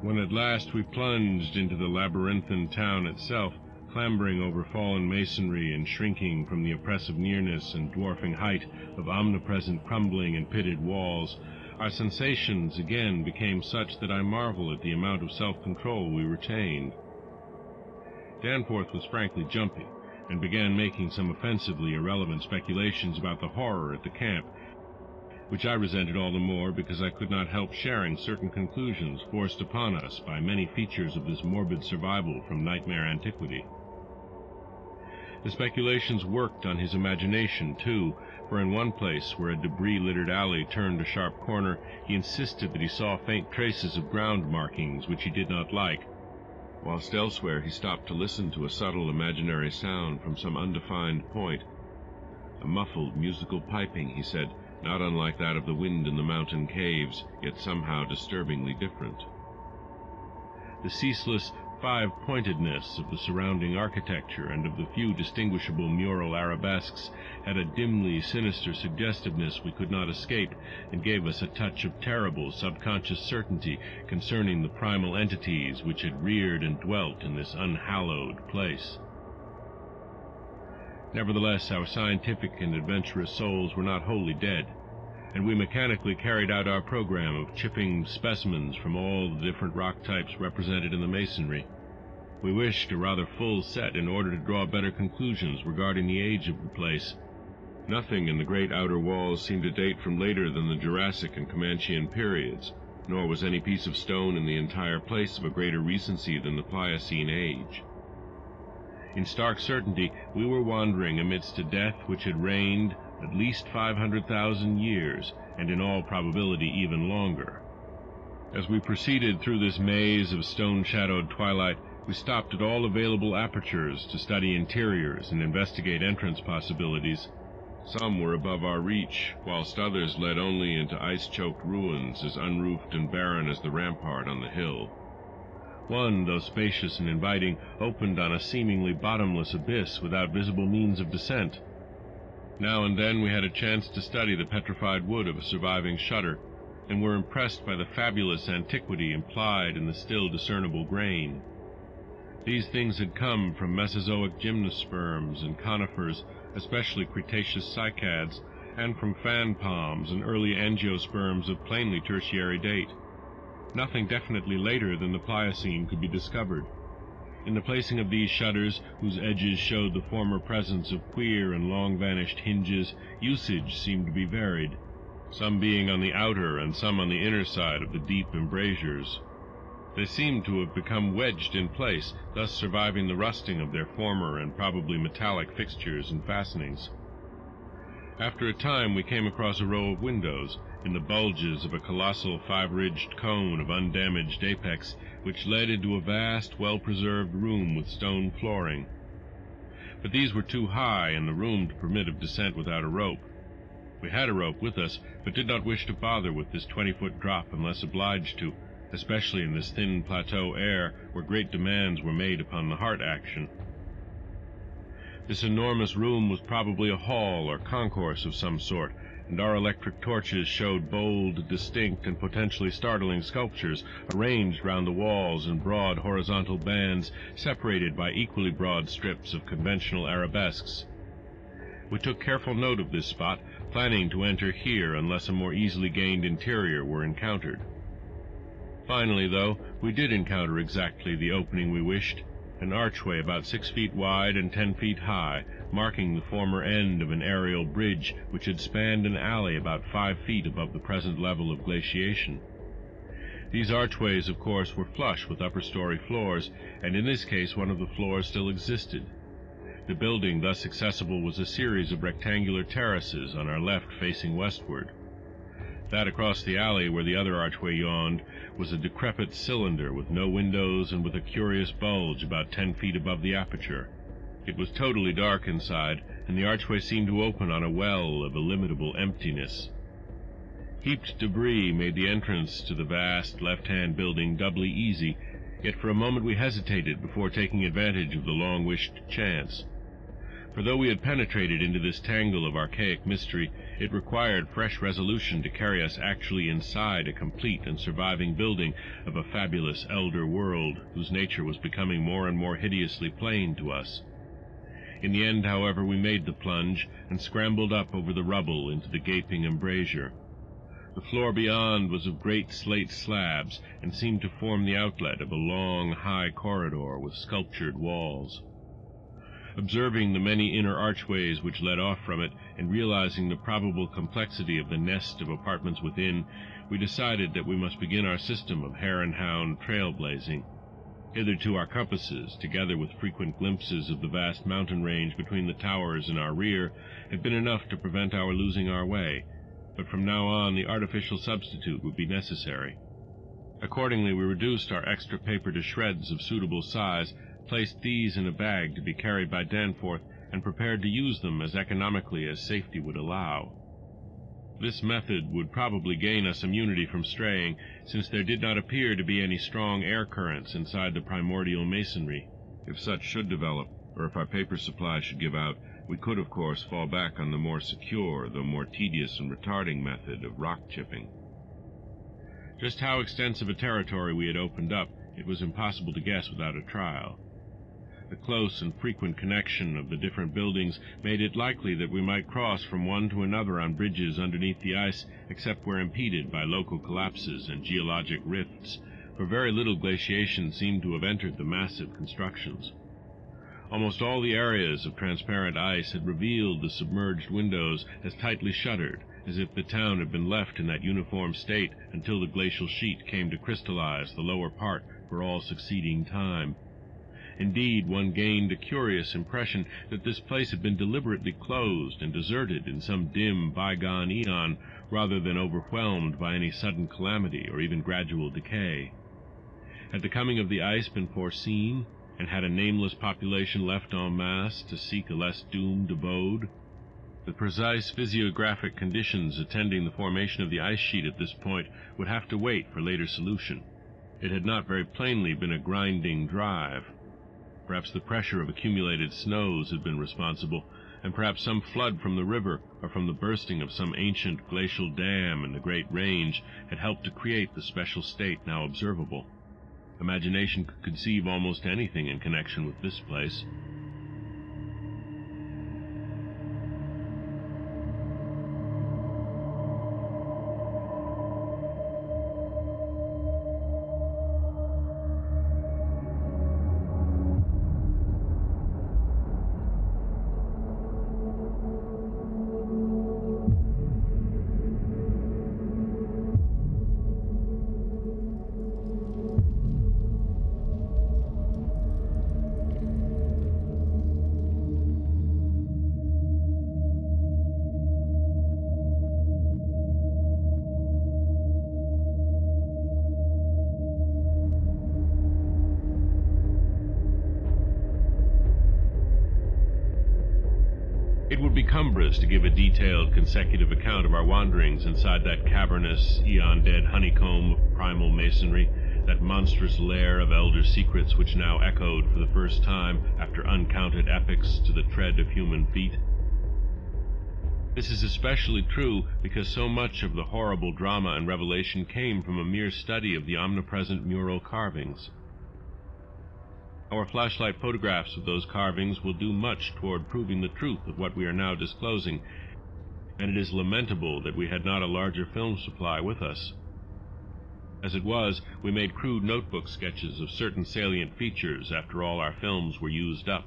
Speaker 1: When at last we plunged into the labyrinthine town itself, clambering over fallen masonry and shrinking from the oppressive nearness and dwarfing height of omnipresent crumbling and pitted walls, our sensations again became such that I marvel at the amount of self-control we retained. Danforth was frankly jumpy, and began making some offensively irrelevant speculations about the horror at the camp, which I resented all the more because I could not help sharing certain conclusions forced upon us by many features of this morbid survival from nightmare antiquity. The speculations worked on his imagination, too, for in one place, where a debris-littered alley turned a sharp corner, he insisted that he saw faint traces of ground markings which he did not like, whilst elsewhere he stopped to listen to a subtle imaginary sound from some undefined point. A muffled musical piping, he said, not unlike that of the wind in the mountain caves, yet somehow disturbingly different. The ceaseless, five-pointedness of the surrounding architecture and of the few distinguishable mural arabesques had a dimly sinister suggestiveness we could not escape, and gave us a touch of terrible subconscious certainty concerning the primal entities which had reared and dwelt in this unhallowed place. Nevertheless, our scientific and adventurous souls were not wholly dead, and we mechanically carried out our program of chipping specimens from all the different rock types represented in the masonry. We wished a rather full set in order to draw better conclusions regarding the age of the place. Nothing in the great outer walls seemed to date from later than the Jurassic and Comanchean periods, nor was any piece of stone in the entire place of a greater recency than the Pliocene age. In stark certainty, we were wandering amidst a death which had reigned at least 500,000 years, and in all probability even longer. As we proceeded through this maze of stone-shadowed twilight, we stopped at all available apertures to study interiors and investigate entrance possibilities. Some were above our reach, whilst others led only into ice-choked ruins as unroofed and barren as the rampart on the hill. One, though spacious and inviting, opened on a seemingly bottomless abyss without visible means of descent. Now and then we had a chance to study the petrified wood of a surviving shutter, and were impressed by the fabulous antiquity implied in the still discernible grain. These things had come from Mesozoic gymnosperms and conifers, especially Cretaceous cycads, and from fan palms and early angiosperms of plainly tertiary date. Nothing definitely later than the Pliocene could be discovered. In the placing of these shutters, whose edges showed the former presence of queer and long-vanished hinges, usage seemed to be varied, some being on the outer and some on the inner side of the deep embrasures. They seemed to have become wedged in place, thus surviving the rusting of their former and probably metallic fixtures and fastenings. After a time we came across a row of windows, in the bulges of a colossal five-ridged cone of undamaged apex, which led into a vast, well-preserved room with stone flooring. But these were too high in the room to permit of descent without a rope. We had a rope with us, but did not wish to bother with this 20-foot drop unless obliged to, especially in this thin plateau air where great demands were made upon the heart action. This enormous room was probably a hall or concourse of some sort, and our electric torches showed bold, distinct, and potentially startling sculptures arranged round the walls in broad horizontal bands, separated by equally broad strips of conventional arabesques. We took careful note of this spot, planning to enter here unless a more easily gained interior were encountered. Finally, though, we did encounter exactly the opening we wished, an archway about 6 feet wide and 10 feet high, marking the former end of an aerial bridge which had spanned an alley about 5 feet above the present level of glaciation. These archways, of course, were flush with upper-story floors, and in this case one of the floors still existed. The building thus accessible was a series of rectangular terraces on our left facing westward. That across the alley where the other archway yawned was a decrepit cylinder with no windows and with a curious bulge about 10 feet above the aperture. It was totally dark inside, and the archway seemed to open on a well of illimitable emptiness. Heaped debris made the entrance to the vast left-hand building doubly easy, yet for a moment we hesitated before taking advantage of the long-wished chance. For though we had penetrated into this tangle of archaic mystery, it required fresh resolution to carry us actually inside a complete and surviving building of a fabulous elder world, whose nature was becoming more and more hideously plain to us. In the end, however, we made the plunge, and scrambled up over the rubble into the gaping embrasure. The floor beyond was of great slate slabs, and seemed to form the outlet of a long, high corridor with sculptured walls. Observing the many inner archways which led off from it, and realizing the probable complexity of the nest of apartments within, we decided that we must begin our system of hare-and-hound trail-blazing. Hitherto our compasses, together with frequent glimpses of the vast mountain range between the towers in our rear, had been enough to prevent our losing our way, but from now on the artificial substitute would be necessary. Accordingly, we reduced our extra paper to shreds of suitable size, placed these in a bag to be carried by Danforth, and prepared to use them as economically as safety would allow. This method would probably gain us immunity from straying, since there did not appear to be any strong air currents inside the primordial masonry. If such should develop, or if our paper supply should give out, we could, of course, fall back on the more secure, though more tedious and retarding method of rock chipping. Just how extensive a territory we had opened up, it was impossible to guess without a trial. The close and frequent connection of the different buildings made it likely that we might cross from one to another on bridges underneath the ice, except where impeded by local collapses and geologic rifts, for very little glaciation seemed to have entered the massive constructions. Almost all the areas of transparent ice had revealed the submerged windows as tightly shuttered, as if the town had been left in that uniform state until the glacial sheet came to crystallize the lower part for all succeeding time. Indeed, one gained a curious impression that this place had been deliberately closed and deserted in some dim, bygone eon, rather than overwhelmed by any sudden calamity or even gradual decay. Had the coming of the ice been foreseen, and had a nameless population left en masse to seek a less doomed abode? The precise physiographic conditions attending the formation of the ice sheet at this point would have to wait for later solution. It had not very plainly been a grinding drive. Perhaps the pressure of accumulated snows had been responsible, and perhaps some flood from the river or from the bursting of some ancient glacial dam in the Great Range had helped to create the special state now observable. Imagination could conceive almost anything in connection with this place. It would be cumbrous to give a detailed consecutive account of our wanderings inside that cavernous, eon-dead honeycomb of primal masonry, that monstrous lair of elder secrets which now echoed for the first time after uncounted epochs to the tread of human feet. This is especially true because so much of the horrible drama and revelation came from a mere study of the omnipresent mural carvings. Our flashlight photographs of those carvings will do much toward proving the truth of what we are now disclosing, and it is lamentable that we had not a larger film supply with us. As it was, we made crude notebook sketches of certain salient features after all our films were used up.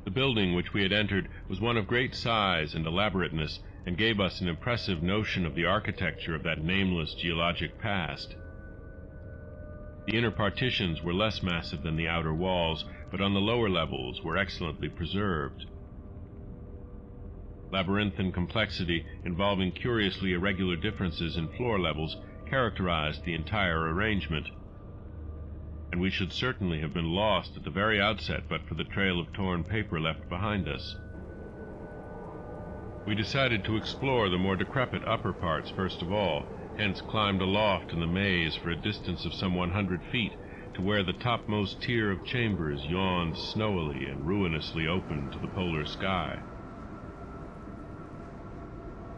Speaker 1: The building which we had entered was one of great size and elaborateness, and gave us an impressive notion of the architecture of that nameless geologic past. The inner partitions were less massive than the outer walls, but on the lower levels were excellently preserved. Labyrinthine complexity, involving curiously irregular differences in floor levels, characterized the entire arrangement, and we should certainly have been lost at the very outset but for the trail of torn paper left behind us. We decided to explore the more decrepit upper parts first of all, hence climbed aloft in the maze for a distance of some 100 feet to where the topmost tier of chambers yawned snowily and ruinously open to the polar sky.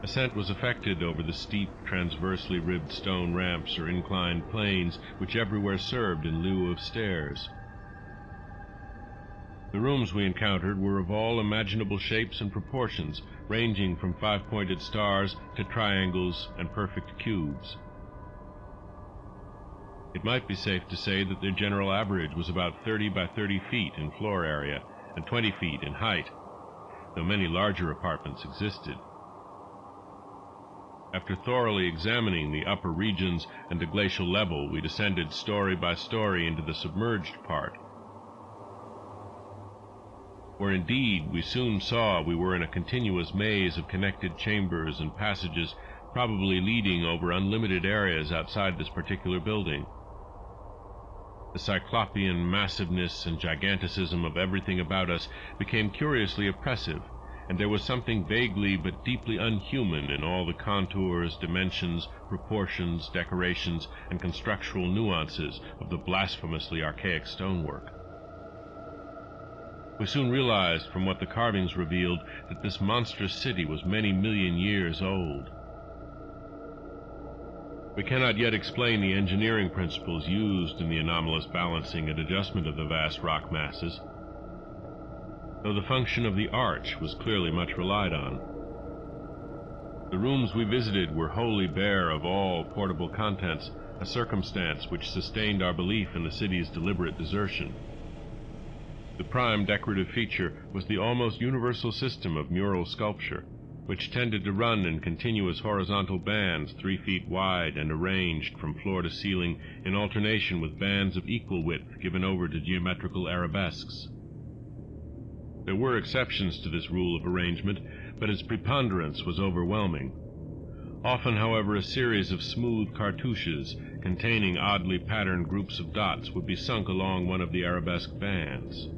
Speaker 1: Ascent was effected over the steep, transversely ribbed stone ramps or inclined planes which everywhere served in lieu of stairs. The rooms we encountered were of all imaginable shapes and proportions, ranging from five-pointed stars to triangles and perfect cubes. It might be safe to say that their general average was about 30 by 30 feet in floor area and 20 feet in height, though many larger apartments existed. After thoroughly examining the upper regions and the glacial level, we descended story by story into the submerged part, where indeed we soon saw we were in a continuous maze of connected chambers and passages, probably leading over unlimited areas outside this particular building. The cyclopean massiveness and giganticism of everything about us became curiously oppressive, and there was something vaguely but deeply unhuman in all the contours, dimensions, proportions, decorations, and constructural nuances of the blasphemously archaic stonework. We soon realized from what the carvings revealed that this monstrous city was many million years old. We cannot yet explain the engineering principles used in the anomalous balancing and adjustment of the vast rock masses, though the function of the arch was clearly much relied on. The rooms we visited were wholly bare of all portable contents, a circumstance which sustained our belief in the city's deliberate desertion. The prime decorative feature was the almost universal system of mural sculpture, which tended to run in continuous horizontal bands 3 feet wide and arranged from floor to ceiling in alternation with bands of equal width given over to geometrical arabesques. There were exceptions to this rule of arrangement, but its preponderance was overwhelming. Often, however, a series of smooth cartouches containing oddly patterned groups of dots would be sunk along one of the arabesque bands.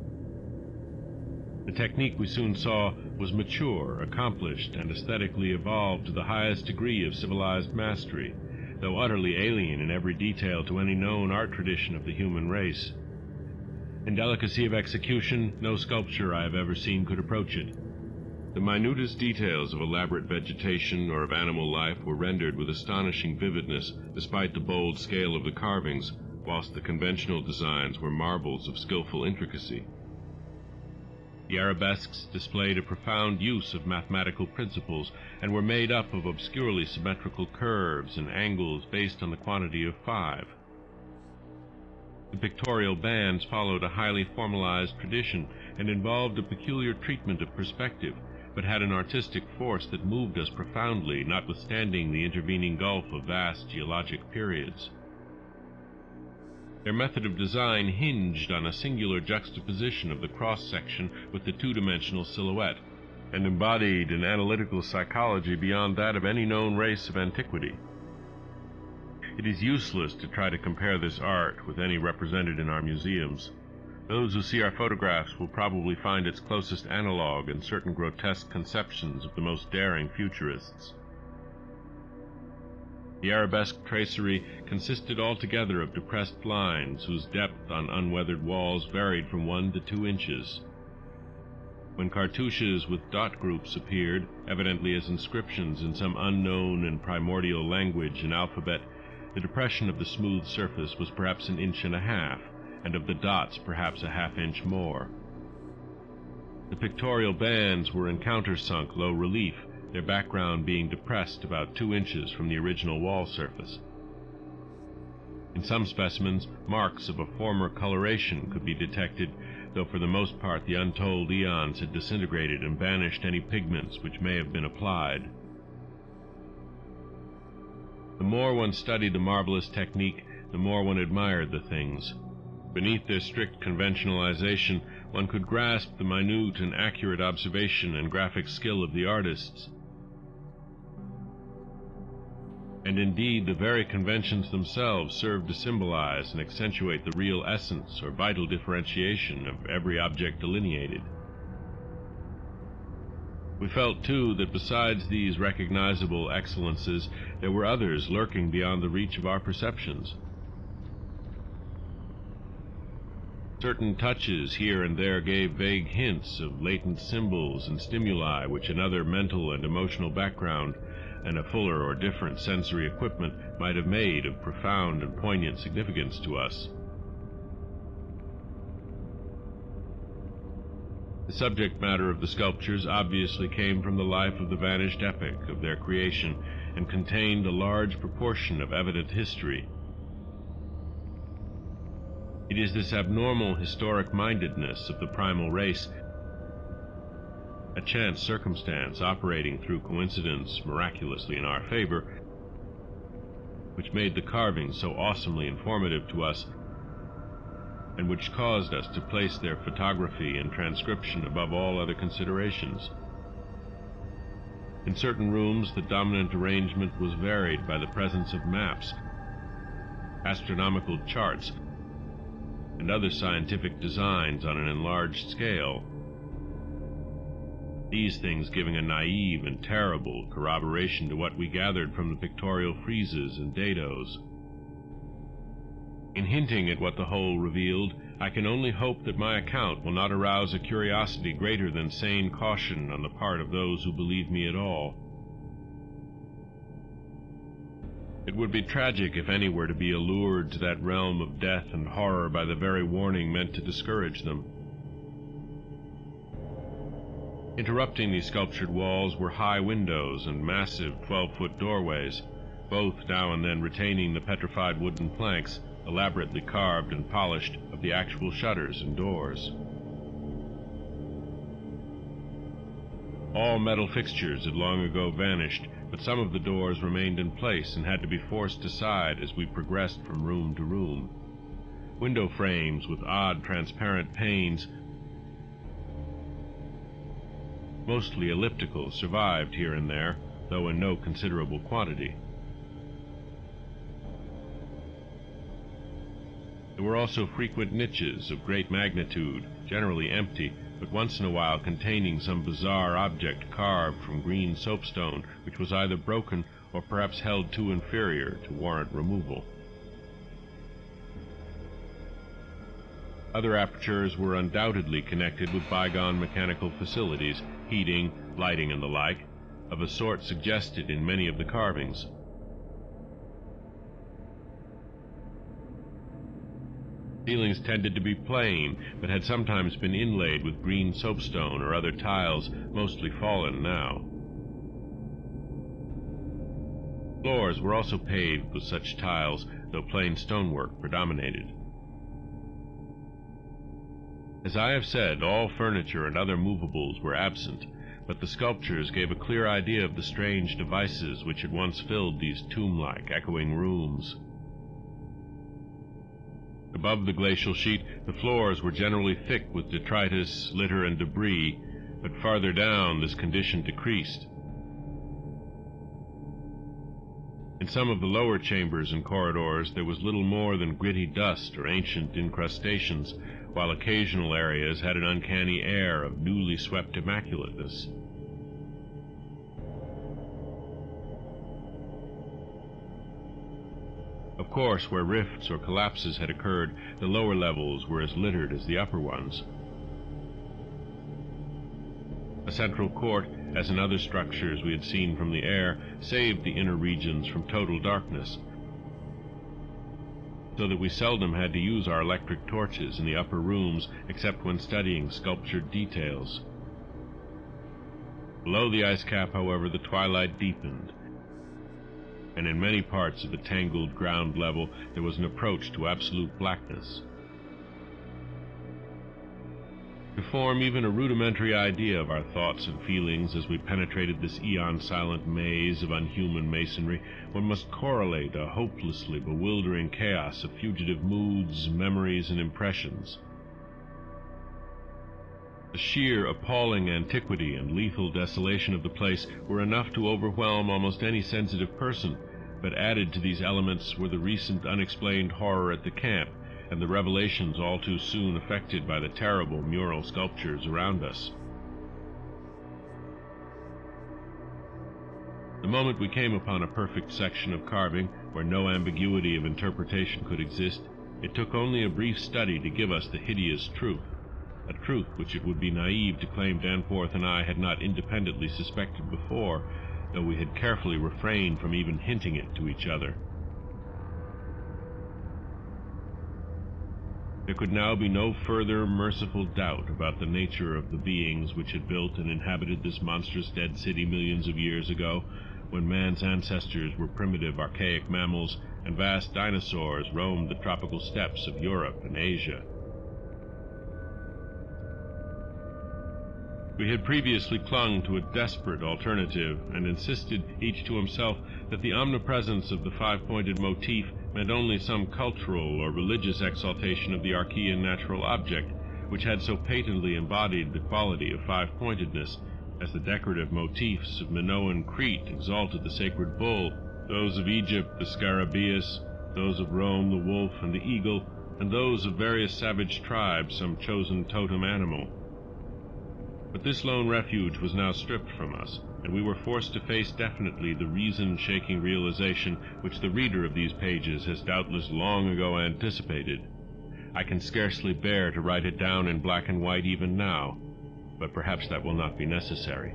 Speaker 1: The technique we soon saw was mature, accomplished, and aesthetically evolved to the highest degree of civilized mastery, though utterly alien in every detail to any known art tradition of the human race. In delicacy of execution, no sculpture I have ever seen could approach it. The minutest details of elaborate vegetation or of animal life were rendered with astonishing vividness, despite the bold scale of the carvings, whilst the conventional designs were marvels of skillful intricacy. The arabesques displayed a profound use of mathematical principles and were made up of obscurely symmetrical curves and angles based on the quantity of 5. The pictorial bands followed a highly formalized tradition and involved a peculiar treatment of perspective, but had an artistic force that moved us profoundly, notwithstanding the intervening gulf of vast geologic periods. Their method of design hinged on a singular juxtaposition of the cross-section with the two-dimensional silhouette, and embodied an analytical psychology beyond that of any known race of antiquity. It is useless to try to compare this art with any represented in our museums. Those who see our photographs will probably find its closest analog in certain grotesque conceptions of the most daring futurists. The arabesque tracery consisted altogether of depressed lines whose depth on unweathered walls varied from 1 to 2 inches. When cartouches with dot groups appeared, evidently as inscriptions in some unknown and primordial language and alphabet, the depression of the smooth surface was perhaps 1.5 inches, and of the dots perhaps 1/2 inch more. The pictorial bands were in countersunk low relief, their background being depressed about 2 inches from the original wall surface. In some specimens, marks of a former coloration could be detected, though for the most part the untold eons had disintegrated and banished any pigments which may have been applied. The more one studied the marvelous technique, the more one admired the things. Beneath their strict conventionalization, one could grasp the minute and accurate observation and graphic skill of the artists. And indeed, the very conventions themselves served to symbolize and accentuate the real essence or vital differentiation of every object delineated. We felt, too, that besides these recognizable excellences, there were others lurking beyond the reach of our perceptions. Certain touches here and there gave vague hints of latent symbols and stimuli which another mental and emotional background and a fuller or different sensory equipment might have made of profound and poignant significance to us. The subject matter of the sculptures obviously came from the life of the vanished epoch of their creation and contained a large proportion of evident history. It is this abnormal historic mindedness of the primal race, a chance circumstance operating through coincidence miraculously in our favor, which made the carvings so awesomely informative to us, and which caused us to place their photography and transcription above all other considerations. In certain rooms, the dominant arrangement was varied by the presence of maps, astronomical charts, and other scientific designs on an enlarged scale. these things giving a naive and terrible corroboration to what we gathered from the pictorial friezes and dados. In hinting at what the whole revealed, I can only hope that my account will not arouse a curiosity greater than sane caution on the part of those who believe me at all. It would be tragic if any were to be allured to that realm of death and horror by the very warning meant to discourage them. Interrupting these sculptured walls were high windows and massive 12-foot doorways, both now and then retaining the petrified wooden planks, elaborately carved and polished, of the actual shutters and doors. All metal fixtures had long ago vanished, but some of the doors remained in place and had to be forced aside as we progressed from room to room. Window frames with odd transparent panes, mostly elliptical, survived here and there, though in no considerable quantity. There were also frequent niches of great magnitude, generally empty, but once in a while containing some bizarre object carved from green soapstone, which was either broken or perhaps held too inferior to warrant removal. Other apertures were undoubtedly connected with bygone mechanical facilities, heating, lighting, and the like, of a sort suggested in many of the carvings. Ceilings tended to be plain, but had sometimes been inlaid with green soapstone or other tiles, mostly fallen now. Floors were also paved with such tiles, though plain stonework predominated. As I have said, all furniture and other movables were absent, but the sculptures gave a clear idea of the strange devices which had once filled these tomb-like, echoing rooms. Above the glacial sheet, the floors were generally thick with detritus, litter, and debris, but farther down this condition decreased. In some of the lower chambers and corridors there was little more than gritty dust or ancient incrustations, while occasional areas had an uncanny air of newly swept immaculateness. Of course, where rifts or collapses had occurred, the lower levels were as littered as the upper ones. A central court, as in other structures we had seen from the air, saved the inner regions from total darkness, so that we seldom had to use our electric torches in the upper rooms except when studying sculptured details. Below the ice cap, however, the twilight deepened, and in many parts of the tangled ground level there was an approach to absolute blackness. To form even a rudimentary idea of our thoughts and feelings as we penetrated this eon-silent maze of unhuman masonry, one must correlate a hopelessly bewildering chaos of fugitive moods, memories, and impressions. The sheer, appalling antiquity and lethal desolation of the place were enough to overwhelm almost any sensitive person, but added to these elements were the recent unexplained horror at the camp, and the revelations all too soon effected by the terrible mural sculptures around us. The moment we came upon a perfect section of carving, where no ambiguity of interpretation could exist, it took only a brief study to give us the hideous truth, a truth which it would be naive to claim Danforth and I had not independently suspected before, though we had carefully refrained from even hinting it to each other. There could now be no further merciful doubt about the nature of the beings which had built and inhabited this monstrous dead city millions of years ago, when man's ancestors were primitive archaic mammals and vast dinosaurs roamed the tropical steppes of Europe and Asia. We had previously clung to a desperate alternative and insisted, each to himself, that the omnipresence of the five-pointed motif meant only some cultural or religious exaltation of the Archean natural object, which had so patently embodied the quality of five-pointedness, as the decorative motifs of Minoan Crete exalted the sacred bull, those of Egypt the scarabæus, those of Rome the wolf and the eagle, and those of various savage tribes some chosen totem animal. But But this lone refuge was now stripped from us, and we were forced to face definitely the reason-shaking realization which the reader of these pages has doubtless long ago anticipated. I can scarcely bear to write it down in black and white even now, but perhaps that will not be necessary.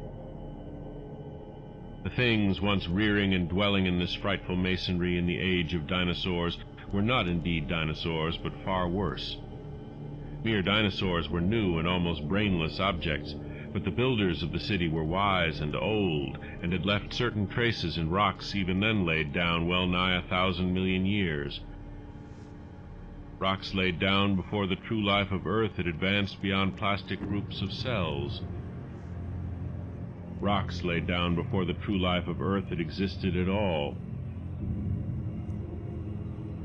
Speaker 1: The things once rearing and dwelling in this frightful masonry in the age of dinosaurs were not indeed dinosaurs, but far worse. Mere dinosaurs were new and almost brainless objects, but the builders of the city were wise and old, and had left certain traces in rocks even then laid down well nigh 1,000 million years. Rocks laid down before the true life of Earth had advanced beyond plastic groups of cells. Rocks laid down before the true life of Earth had existed at all.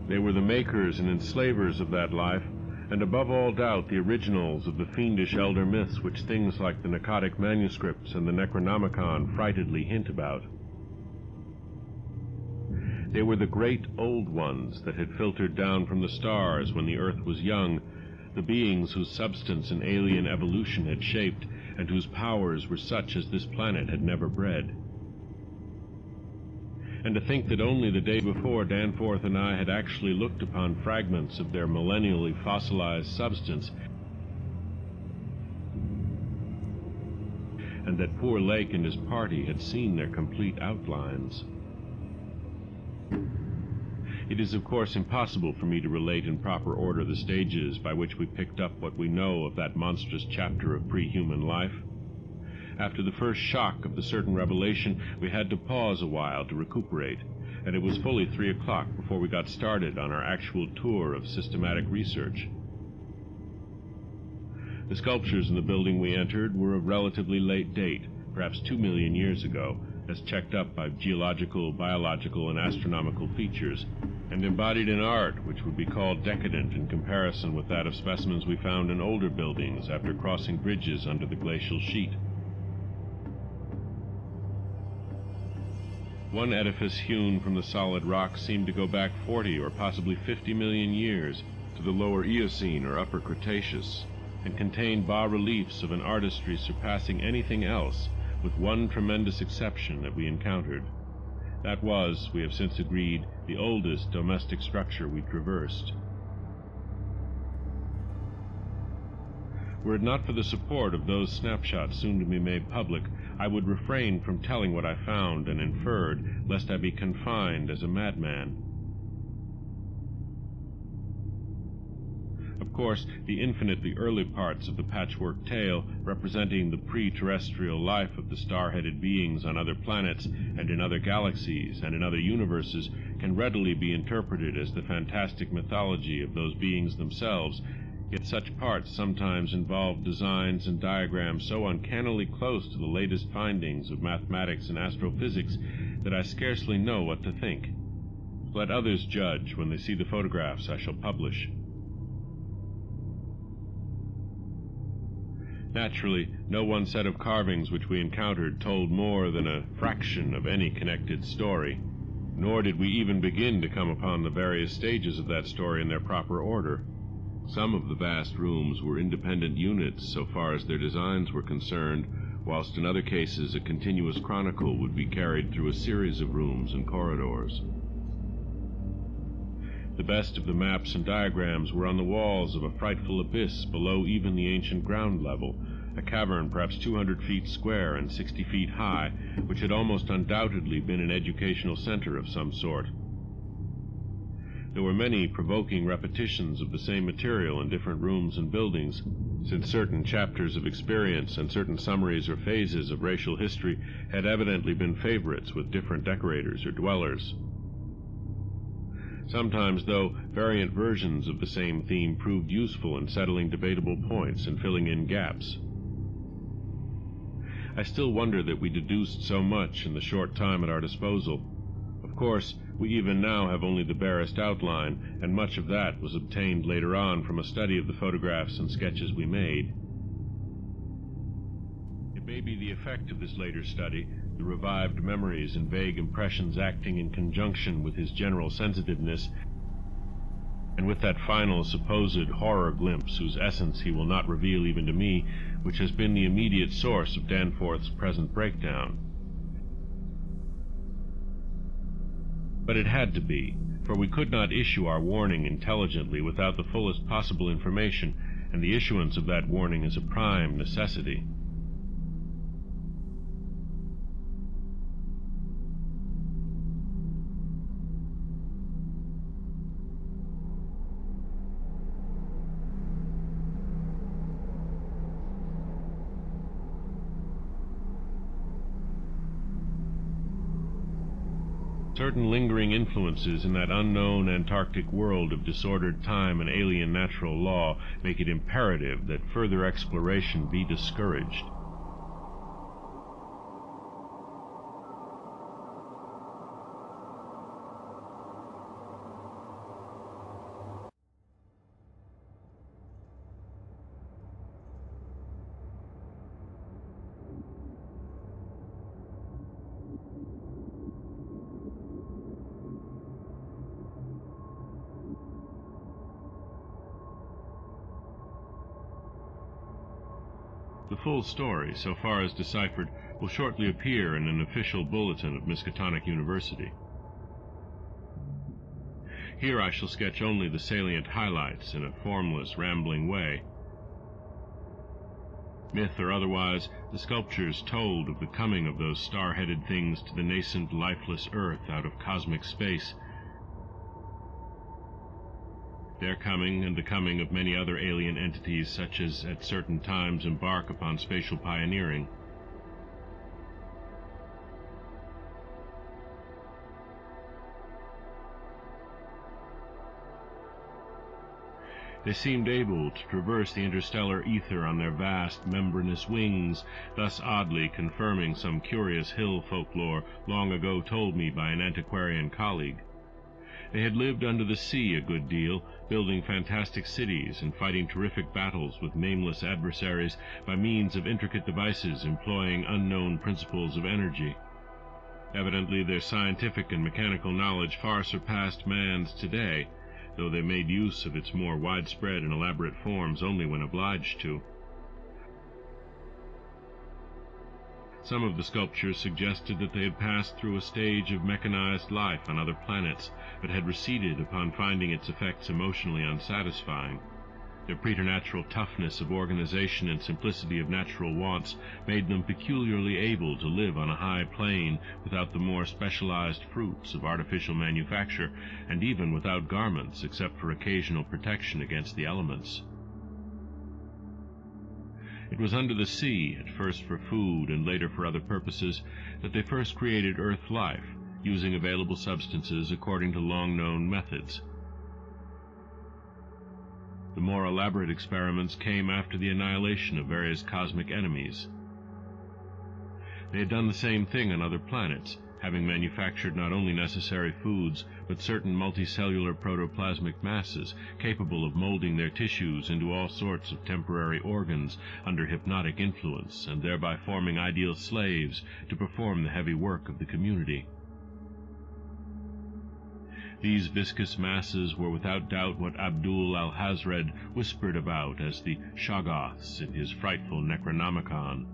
Speaker 1: They were the makers and enslavers of that life, and above all doubt the originals of the fiendish elder myths which things like the Narcotic manuscripts and the Necronomicon frightedly hint about. They were the great old ones that had filtered down from the stars when the earth was young, the beings whose substance an alien evolution had shaped, and whose powers were such as this planet had never bred. And to think that only the day before Danforth and I had actually looked upon fragments of their millennially fossilized substance, and that poor Lake and his party had seen their complete outlines. It is of course impossible for me to relate in proper order the stages by which we picked up what we know of that monstrous chapter of pre-human life. After the first shock of the certain revelation, we had to pause a while to recuperate, and it was fully 3 o'clock before we got started on our actual tour of systematic research. The sculptures in the building we entered were of relatively late date, perhaps 2 million years ago, as checked up by geological, biological, and astronomical features, and embodied an art which would be called decadent in comparison with that of specimens we found in older buildings after crossing bridges under the glacial sheet. One edifice hewn from the solid rock seemed to go back 40 or possibly 50 million years to the lower Eocene or upper Cretaceous, and contained bas-reliefs of an artistry surpassing anything else, with one tremendous exception that we encountered. That was, we have since agreed, the oldest domestic structure we traversed. Were it not for the support of those snapshots soon to be made public, I would refrain from telling what I found and inferred, lest I be confined as a madman. Of course, the infinitely early parts of the patchwork tale, representing the pre-terrestrial life of the star-headed beings on other planets and in other galaxies and in other universes, can readily be interpreted as the fantastic mythology of those beings themselves, yet such parts sometimes involve designs and diagrams so uncannily close to the latest findings of mathematics and astrophysics that I scarcely know what to think. Let others judge when they see the photographs I shall publish. Naturally, no one set of carvings which we encountered told more than a fraction of any connected story, nor did we even begin to come upon the various stages of that story in their proper order. Some of the vast rooms were independent units so far as their designs were concerned, whilst in other cases a continuous chronicle would be carried through a series of rooms and corridors. The best of the maps and diagrams were on the walls of a frightful abyss below even the ancient ground level, a cavern perhaps 200 feet square and 60 feet high, which had almost undoubtedly been an educational center of some sort. There were many provoking repetitions of the same material in different rooms and buildings, since certain chapters of experience and certain summaries or phases of racial history had evidently been favorites with different decorators or dwellers. Sometimes, though, variant versions of the same theme proved useful in settling debatable points and filling in gaps. I still wonder that we deduced so much in the short time at our disposal. Of course, we even now have only the barest outline, and much of that was obtained later on from a study of the photographs and sketches we made. It may be the effect of this later study, the revived memories and vague impressions acting in conjunction with his general sensitiveness, and with that final supposed horror glimpse, whose essence he will not reveal even to me, which has been the immediate source of Danforth's present breakdown. But it had to be, for we could not issue our warning intelligently without the fullest possible information, and the issuance of that warning is a prime necessity. Certain lingering influences in that unknown Antarctic world of disordered time and alien natural law make it imperative that further exploration be discouraged. The full story, so far as deciphered, will shortly appear in an official bulletin of Miskatonic University. Here I shall sketch only the salient highlights in a formless, rambling way. Myth or otherwise, the sculptures told of the coming of those star-headed things to the nascent, lifeless Earth out of cosmic space, their coming and the coming of many other alien entities such as at certain times embark upon spatial pioneering. They seemed able to traverse the interstellar ether on their vast, membranous wings, thus oddly confirming some curious hill folklore long ago told me by an antiquarian colleague. They had lived under the sea a good deal, building fantastic cities and fighting terrific battles with nameless adversaries by means of intricate devices employing unknown principles of energy. Evidently their scientific and mechanical knowledge far surpassed man's today, though they made use of its more widespread and elaborate forms only when obliged to. Some of the sculptures suggested that they had passed through a stage of mechanized life on other planets, but had receded upon finding its effects emotionally unsatisfying. Their preternatural toughness of organization and simplicity of natural wants made them peculiarly able to live on a high plane without the more specialized fruits of artificial manufacture, and even without garments except for occasional protection against the elements. It was under the sea, at first for food and later for other purposes, that they first created Earth life, using available substances according to long-known methods. The more elaborate experiments came after the annihilation of various cosmic enemies. They had done the same thing on other planets, having manufactured not only necessary foods, but certain multicellular protoplasmic masses capable of molding their tissues into all sorts of temporary organs under hypnotic influence, and thereby forming ideal slaves to perform the heavy work of the community. These viscous masses were without doubt what Abdul al-Hazred whispered about as the Shoggoths in his frightful Necronomicon,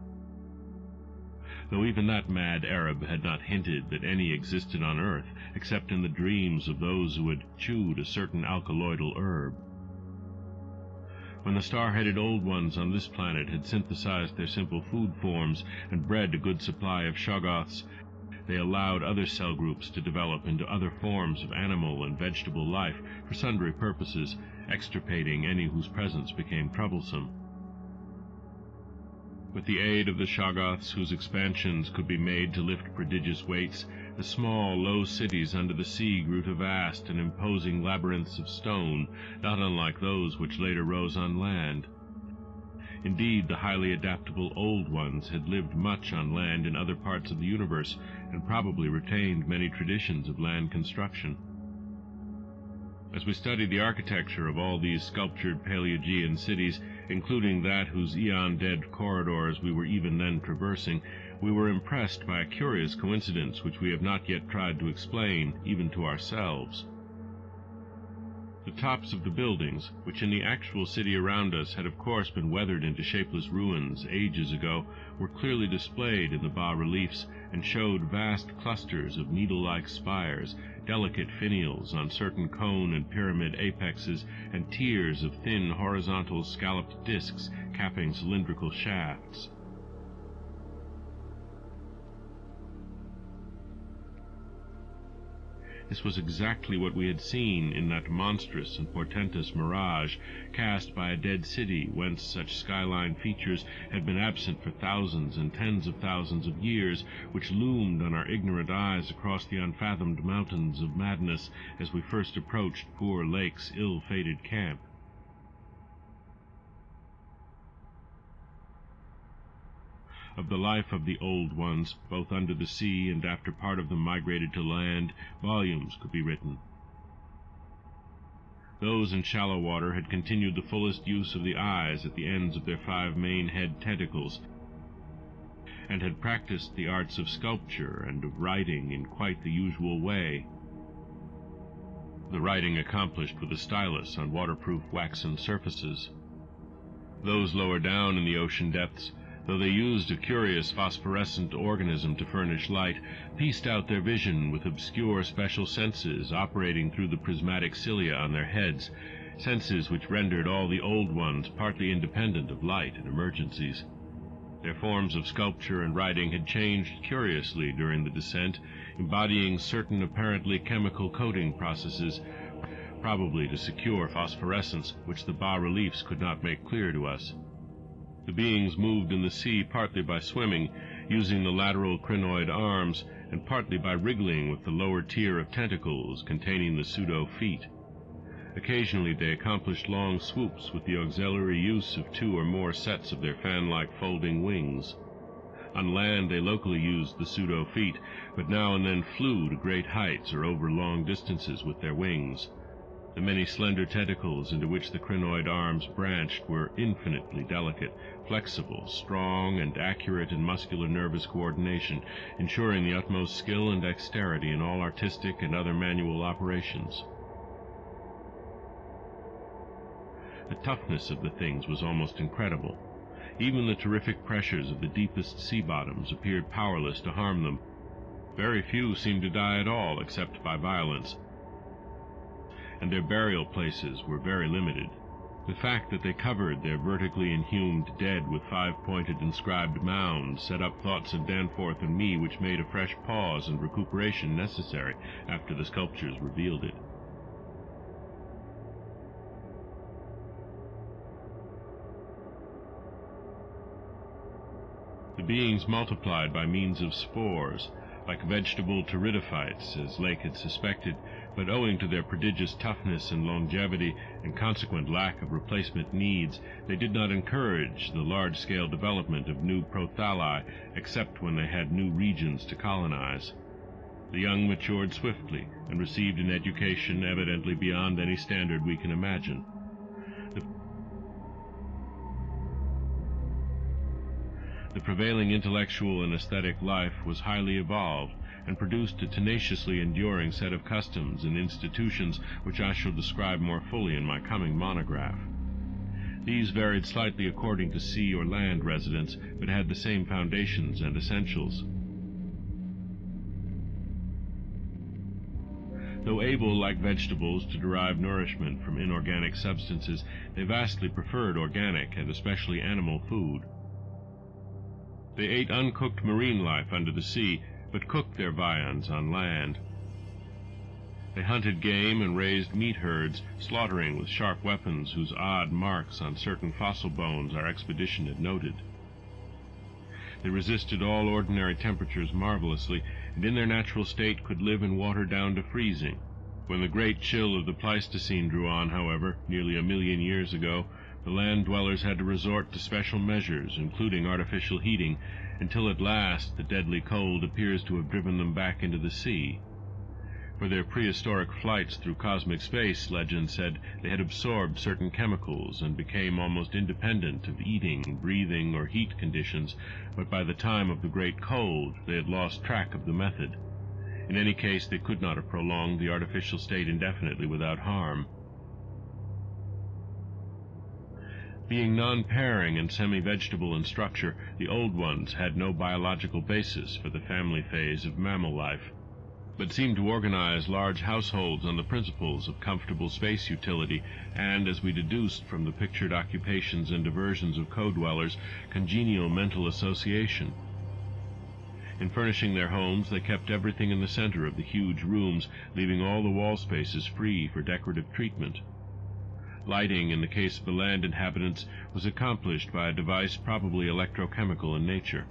Speaker 1: though even that mad Arab had not hinted that any existed on Earth except in the dreams of those who had chewed a certain alkaloidal herb. When the star-headed Old Ones on this planet had synthesized their simple food forms and bred a good supply of Shoggoths, they allowed other cell groups to develop into other forms of animal and vegetable life for sundry purposes, extirpating any whose presence became troublesome. With the aid of the Shoggoths, whose expansions could be made to lift prodigious weights, the small, low cities under the sea grew to vast and imposing labyrinths of stone, not unlike those which later rose on land. Indeed, the highly adaptable Old Ones had lived much on land in other parts of the universe, and probably retained many traditions of land construction. As we studied the architecture of all these sculptured Paleogean cities, including that whose eon-dead corridors we were even then traversing, we were impressed by a curious coincidence which we have not yet tried to explain, even to ourselves. The tops of the buildings, which in the actual city around us had of course been weathered into shapeless ruins ages ago, were clearly displayed in the bas-reliefs and showed vast clusters of needle-like spires, delicate finials on certain cone and pyramid apexes, and tiers of thin horizontal scalloped discs capping cylindrical shafts. This was exactly what we had seen in that monstrous and portentous mirage cast by a dead city whence such skyline features had been absent for thousands and tens of thousands of years, which loomed on our ignorant eyes across the unfathomed mountains of madness as we first approached poor Lake's ill-fated camp. Of the life of the old ones, both under the sea and after part of them migrated to land, volumes could be written. Those in shallow water had continued the fullest use of the eyes at the ends of their 5 main head tentacles, and had practiced the arts of sculpture and of writing in quite the usual way, the writing accomplished with a stylus on waterproof waxen surfaces. Those lower down in the ocean depths, though they used a curious phosphorescent organism to furnish light, pieced out their vision with obscure special senses operating through the prismatic cilia on their heads, senses which rendered all the old ones partly independent of light in emergencies. Their forms of sculpture and writing had changed curiously during the descent, embodying certain apparently chemical coating processes, probably to secure phosphorescence, which the bas-reliefs could not make clear to us. The beings moved in the sea partly by swimming, using the lateral crinoid arms, and partly by wriggling with the lower tier of tentacles containing the pseudo-feet. Occasionally they accomplished long swoops with the auxiliary use of 2 or more sets of their fan-like folding wings. On land they locally used the pseudo-feet, but now and then flew to great heights or over long distances with their wings. The many slender tentacles into which the crinoid arms branched were infinitely delicate, flexible, strong, and accurate in muscular nervous coordination, ensuring the utmost skill and dexterity in all artistic and other manual operations. The toughness of the things was almost incredible. Even the terrific pressures of the deepest sea bottoms appeared powerless to harm them. Very few seemed to die at all except by violence, and their burial places were very limited. The fact that they covered their vertically inhumed dead with 5-pointed inscribed mounds set up thoughts of Danforth and me which made a fresh pause and recuperation necessary after the sculptures revealed it. The beings multiplied by means of spores, like vegetable pteridophytes, as Lake had suspected, but owing to their prodigious toughness and longevity and consequent lack of replacement needs, they did not encourage the large-scale development of new prothalli except when they had new regions to colonize. The young matured swiftly and received an education evidently beyond any standard we can imagine. The prevailing intellectual and aesthetic life was highly evolved, and produced a tenaciously enduring set of customs and institutions which I shall describe more fully in my coming monograph. These varied slightly according to sea or land residence, but had the same foundations and essentials. Though able, like vegetables, to derive nourishment from inorganic substances, they vastly preferred organic and especially animal food. They ate uncooked marine life under the sea, but cooked their viands on land. They hunted game and raised meat herds, slaughtering with sharp weapons whose odd marks on certain fossil bones our expedition had noted. They resisted all ordinary temperatures marvelously, and in their natural state could live in water down to freezing. When the great chill of the Pleistocene drew on, however, nearly 1 million years ago, the land-dwellers had to resort to special measures, including artificial heating, until at last the deadly cold appears to have driven them back into the sea. For their prehistoric flights through cosmic space, legend said, they had absorbed certain chemicals and became almost independent of eating, breathing, or heat conditions, but by the time of the great cold they had lost track of the method. In any case, they could not have prolonged the artificial state indefinitely without harm. Being non-pairing and semi-vegetable in structure, the Old Ones had no biological basis for the family phase of mammal life, but seemed to organize large households on the principles of comfortable space utility and, as we deduced from the pictured occupations and diversions of co-dwellers, congenial mental association. In furnishing their homes, they kept everything in the center of the huge rooms, leaving all the wall spaces free for decorative treatment. Lighting, in the case of the land inhabitants, was accomplished by a device probably electrochemical in nature.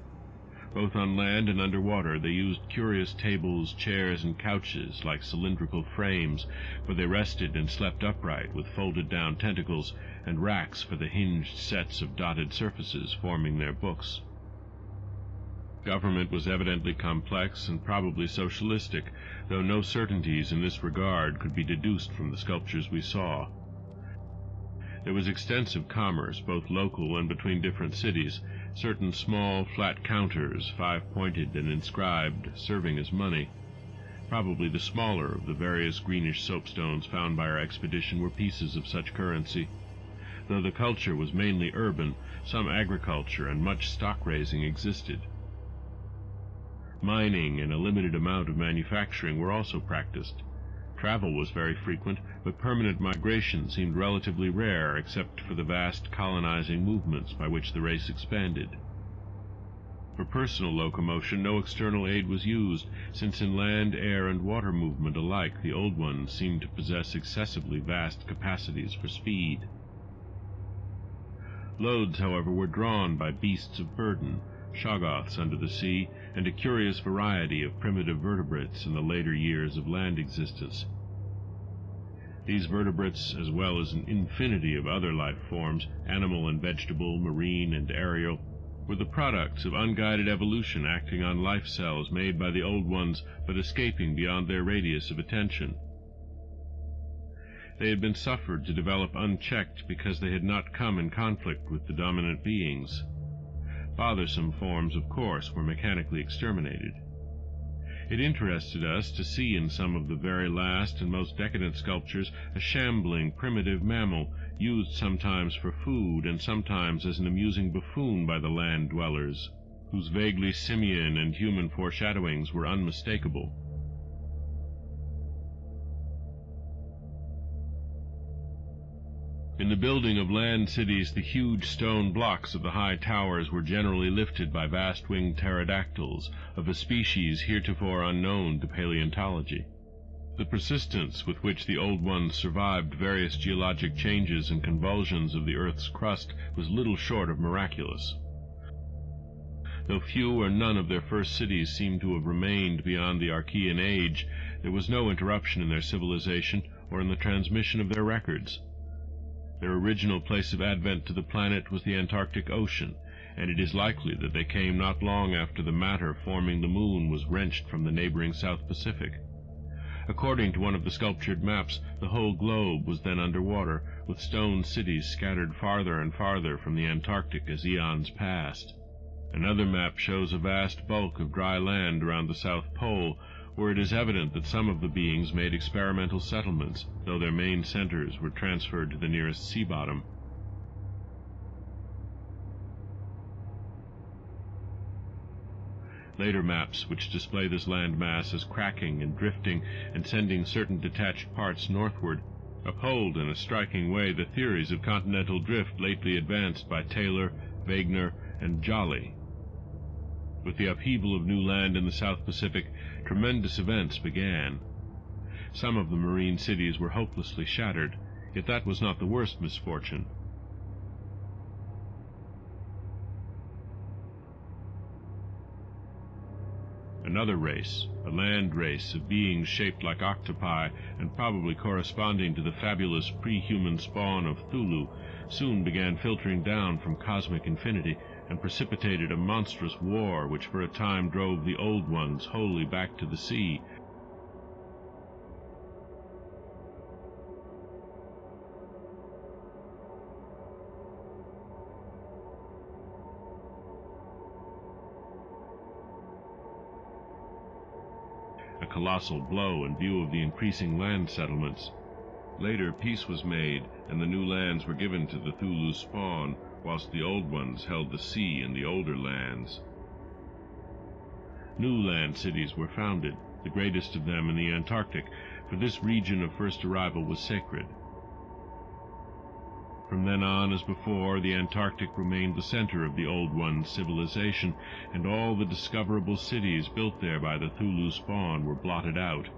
Speaker 1: Both on land and underwater they used curious tables, chairs, and couches like cylindrical frames, where they rested and slept upright with folded-down tentacles, and racks for the hinged sets of dotted surfaces forming their books. Government was evidently complex and probably socialistic, though no certainties in this regard could be deduced from the sculptures we saw. There was extensive commerce, both local and between different cities, certain small, flat counters, 5-pointed and inscribed, serving as money. Probably the smaller of the various greenish soapstones found by our expedition were pieces of such currency. Though the culture was mainly urban, some agriculture and much stock-raising existed. Mining and a limited amount of manufacturing were also practiced. Travel was very frequent, but permanent migration seemed relatively rare except for the vast colonizing movements by which the race expanded. For personal locomotion, no external aid was used, since in land, air, and water movement alike the Old Ones seemed to possess excessively vast capacities for speed. Loads, however, were drawn by beasts of burden, shoggoths under the sea, and a curious variety of primitive vertebrates in the later years of land existence. These vertebrates, as well as an infinity of other life forms, animal and vegetable, marine and aerial, were the products of unguided evolution acting on life cells made by the Old Ones but escaping beyond their radius of attention. They had been suffered to develop unchecked because they had not come in conflict with the dominant beings. Bothersome forms, of course, were mechanically exterminated. It interested us to see in some of the very last and most decadent sculptures a shambling, primitive mammal, used sometimes for food and sometimes as an amusing buffoon by the land dwellers, whose vaguely simian and human foreshadowings were unmistakable. In the building of land cities, the huge stone blocks of the high towers were generally lifted by vast-winged pterodactyls, of a species heretofore unknown to paleontology. The persistence with which the Old Ones survived various geologic changes and convulsions of the Earth's crust was little short of miraculous. Though few or none of their first cities seem to have remained beyond the Archean age, there was no interruption in their civilization or in the transmission of their records. Their original place of advent to the planet was the Antarctic Ocean, and it is likely that they came not long after the matter forming the moon was wrenched from the neighboring South Pacific. According to one of the sculptured maps, the whole globe was then underwater, with stone cities scattered farther and farther from the Antarctic as eons passed. Another map shows a vast bulk of dry land around the South Pole, where it is evident that some of the beings made experimental settlements, though their main centers were transferred to the nearest sea bottom. Later maps, which display this land mass as cracking and drifting and sending certain detached parts northward, uphold in a striking way the theories of continental drift lately advanced by Taylor, Wegener, and Jolly. With the upheaval of new land in the South Pacific, tremendous events began. Some of the marine cities were hopelessly shattered, yet that was not the worst misfortune. Another race, a land race of beings shaped like octopi and probably corresponding to the fabulous pre-human spawn of Cthulhu, soon began filtering down from cosmic infinity and precipitated a monstrous war which for a time drove the Old Ones wholly back to the sea. A colossal blow in view of the increasing land settlements. Later, peace was made, and the new lands were given to the Thulu spawn, whilst the old ones held the sea and the older lands. New land cities were founded, the greatest of them in the Antarctic, for this region of first arrival was sacred. From then on, as before, the Antarctic remained the center of the Old One's civilization, and all the discoverable cities built there by the Thulu spawn were blotted out.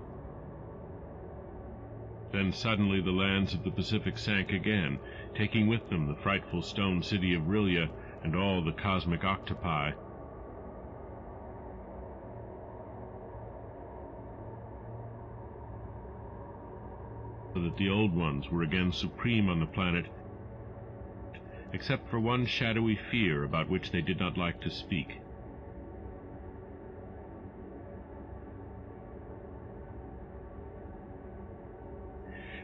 Speaker 1: Then suddenly the lands of the Pacific sank again, taking with them the frightful stone city of Rilya and all the cosmic octopi. So that the Old Ones were again supreme on the planet, except for one shadowy fear about which they did not like to speak.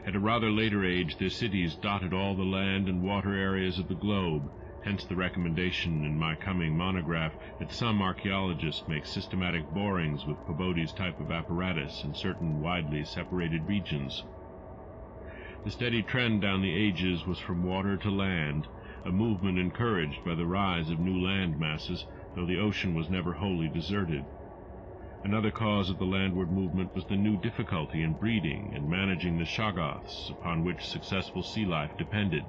Speaker 1: At a rather later age, their cities dotted all the land and water areas of the globe, hence the recommendation in my coming monograph that some archaeologists make systematic borings with Peabody's type of apparatus in certain widely separated regions. The steady trend down the ages was from water to land, a movement encouraged by the rise of new land masses, though the ocean was never wholly deserted. Another cause of the landward movement was the new difficulty in breeding and managing the Shoggoths, upon which successful sea life depended.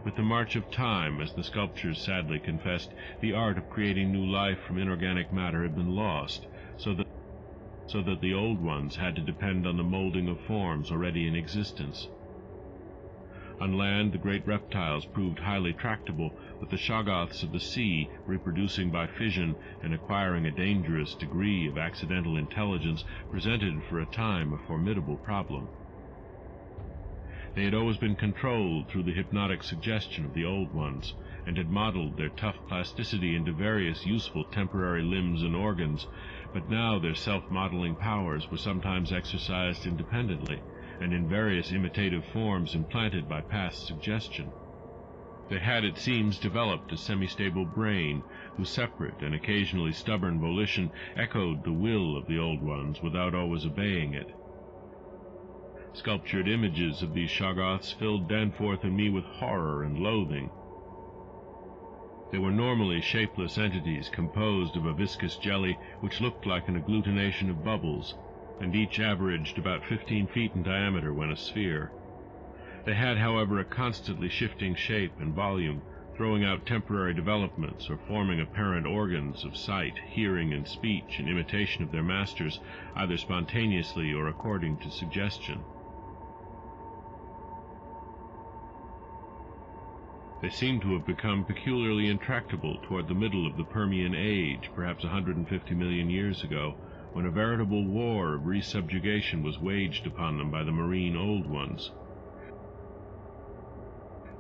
Speaker 1: With the march of time, as the sculptors sadly confessed, the art of creating new life from inorganic matter had been lost, so that the old ones had to depend on the molding of forms already in existence. On land, the great reptiles proved highly tractable, with the Shoggoths of the sea reproducing by fission and acquiring a dangerous degree of accidental intelligence presented for a time a formidable problem. They had always been controlled through the hypnotic suggestion of the old ones, and had modeled their tough plasticity into various useful temporary limbs and organs, but now their self-modeling powers were sometimes exercised independently, and in various imitative forms implanted by past suggestion. They had, it seems, developed a semi-stable brain, whose separate and occasionally stubborn volition echoed the will of the old ones without always obeying it. Sculptured images of these Shoggoths filled Danforth and me with horror and loathing. They were normally shapeless entities composed of a viscous jelly which looked like an agglutination of bubbles, and each averaged about 15 feet in diameter when a sphere. They had, however, a constantly shifting shape and volume, throwing out temporary developments or forming apparent organs of sight, hearing, and speech in imitation of their masters, either spontaneously or according to suggestion. They seem to have become peculiarly intractable toward the middle of the Permian Age, perhaps 150 million years ago, when a veritable war of resubjugation was waged upon them by the marine Old Ones.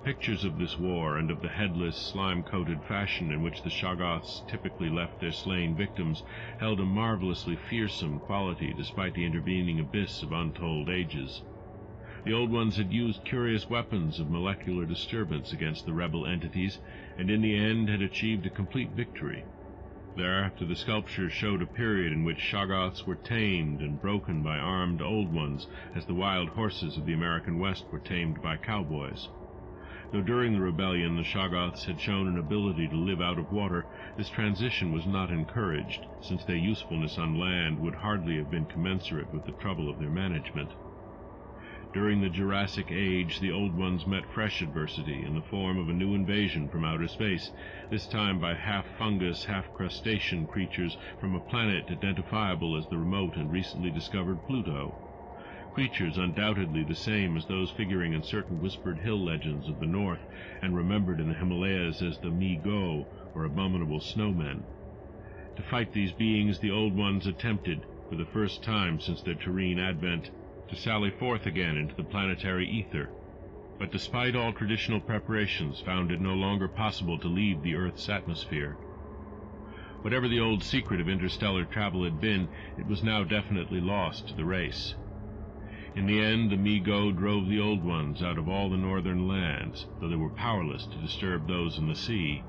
Speaker 1: Pictures of this war and of the headless, slime-coated fashion in which the Shoggoths typically left their slain victims held a marvelously fearsome quality despite the intervening abyss of untold ages. The Old Ones had used curious weapons of molecular disturbance against the rebel entities, and in the end had achieved a complete victory. Thereafter the sculptures showed a period in which Shoggoths were tamed and broken by armed Old Ones, as the wild horses of the American West were tamed by cowboys. Though during the rebellion the Shoggoths had shown an ability to live out of water, this transition was not encouraged, since their usefulness on land would hardly have been commensurate with the trouble of their management. During the Jurassic Age, the Old Ones met fresh adversity in the form of a new invasion from outer space, this time by half-fungus, half-crustacean creatures from a planet identifiable as the remote and recently discovered Pluto. Creatures undoubtedly the same as those figuring in certain whispered hill legends of the north, and remembered in the Himalayas as the Mi-Go, or abominable snowmen. To fight these beings, the Old Ones attempted, for the first time since their terrene advent, to sally forth again into the planetary ether, but despite all traditional preparations found it no longer possible to leave the Earth's atmosphere. Whatever the old secret of interstellar travel had been, it was now definitely lost to the race. In the end, the Mi-Go drove the Old Ones out of all the northern lands, though they were powerless to disturb those in the sea.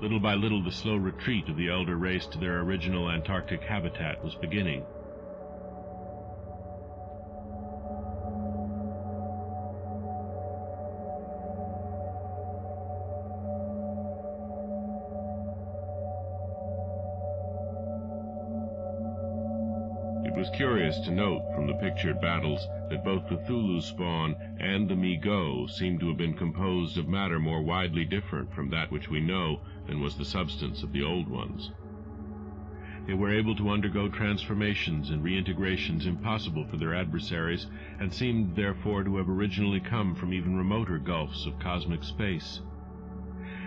Speaker 1: Little by little, the slow retreat of the elder race to their original Antarctic habitat was beginning. It was curious to note from the pictured battles that both Cthulhu's spawn and the Mi-Go seemed to have been composed of matter more widely different from that which we know than was the substance of the old ones. They were able to undergo transformations and reintegrations impossible for their adversaries, and seemed therefore to have originally come from even remoter gulfs of cosmic space.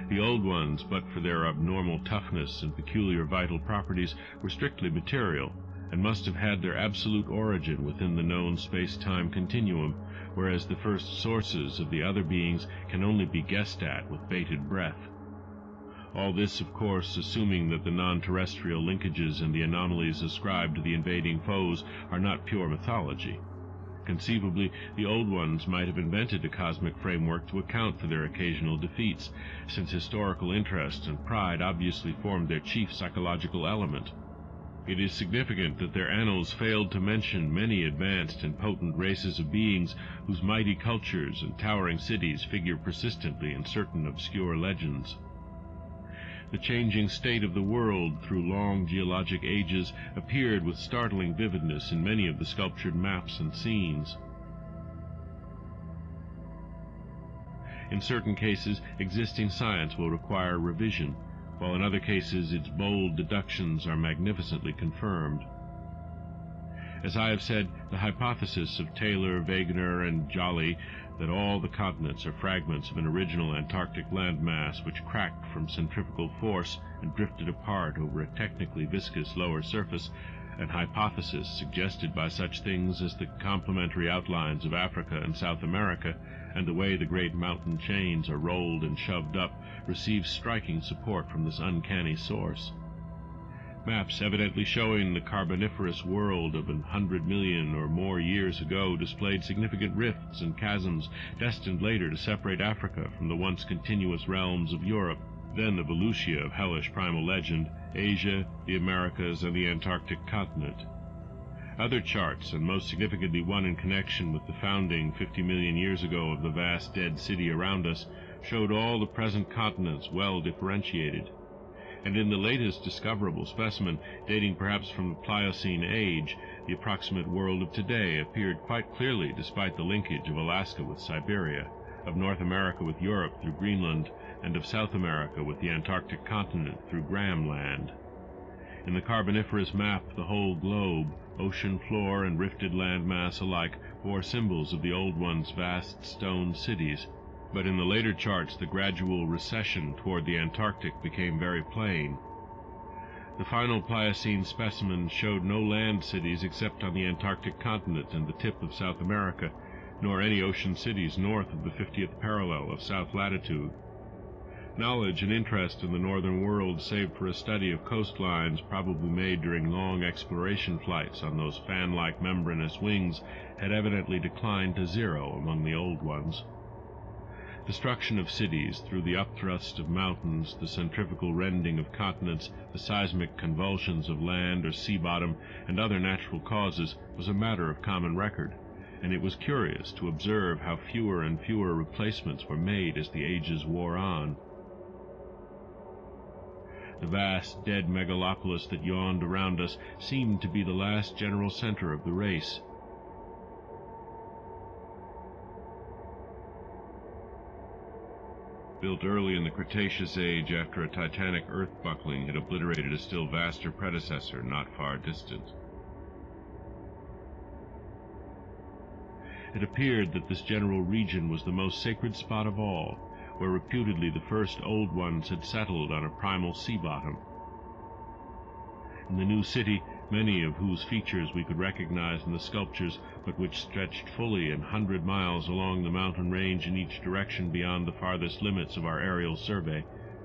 Speaker 1: The old ones, but for their abnormal toughness and peculiar vital properties, were strictly material, and must have had their absolute origin within the known space-time continuum, whereas the first sources of the other beings can only be guessed at with bated breath. All this, of course, assuming that the non-terrestrial linkages and the anomalies ascribed to the invading foes are not pure mythology. Conceivably, the old ones might have invented a cosmic framework to account for their occasional defeats, since historical interest and pride obviously formed their chief psychological element. It is significant that their annals failed to mention many advanced and potent races of beings whose mighty cultures and towering cities figure persistently in certain obscure legends. The changing state of the world through long geologic ages appeared with startling vividness in many of the sculptured maps and scenes. In certain cases, existing science will require revision, while in other cases its bold deductions are magnificently confirmed. As I have said, the hypothesis of Taylor, Wegener, and Jolly that all the continents are fragments of an original Antarctic landmass which cracked from centrifugal force and drifted apart over a technically viscous lower surface, an hypothesis suggested by such things as the complementary outlines of Africa and South America, and the way the great mountain chains are rolled and shoved up, receives striking support from this uncanny source. Maps evidently showing the Carboniferous world of 100 million or more years ago displayed significant rifts and chasms destined later to separate Africa from the once continuous realms of Europe, then the Volusia of hellish primal legend, Asia, the Americas, and the Antarctic continent. Other charts, and most significantly one in connection with the founding 50 million years ago of the vast dead city around us, showed all the present continents well differentiated. And in the latest discoverable specimen, dating perhaps from the Pliocene age, the approximate world of today appeared quite clearly despite the linkage of Alaska with Siberia, of North America with Europe through Greenland, and of South America with the Antarctic continent through Graham Land. In the Carboniferous map, the whole globe, ocean floor and rifted landmass alike, bore symbols of the old one's vast stone cities, but in the later charts the gradual recession toward the Antarctic became very plain. The final Pliocene specimen showed no land cities except on the Antarctic continent and the tip of South America, nor any ocean cities north of the 50th parallel of south latitude. Knowledge and interest in the northern world, save for a study of coastlines probably made during long exploration flights on those fan-like membranous wings, had evidently declined to zero among the old ones. Destruction of cities through the upthrust of mountains, the centrifugal rending of continents, the seismic convulsions of land or sea bottom, and other natural causes was a matter of common record, and it was curious to observe how fewer and fewer replacements were made as the ages wore on. The vast, dead megalopolis that yawned around us seemed to be the last general center of the race. Built early in the Cretaceous age after a titanic earth buckling had obliterated a still vaster predecessor not far distant. It appeared that this general region was the most sacred spot of all, where reputedly the first old ones had settled on a primal sea bottom. In the new city, many of whose features we could recognize in the sculptures, but which stretched fully 100 miles along the mountain range in each direction beyond the farthest limits of our aerial survey,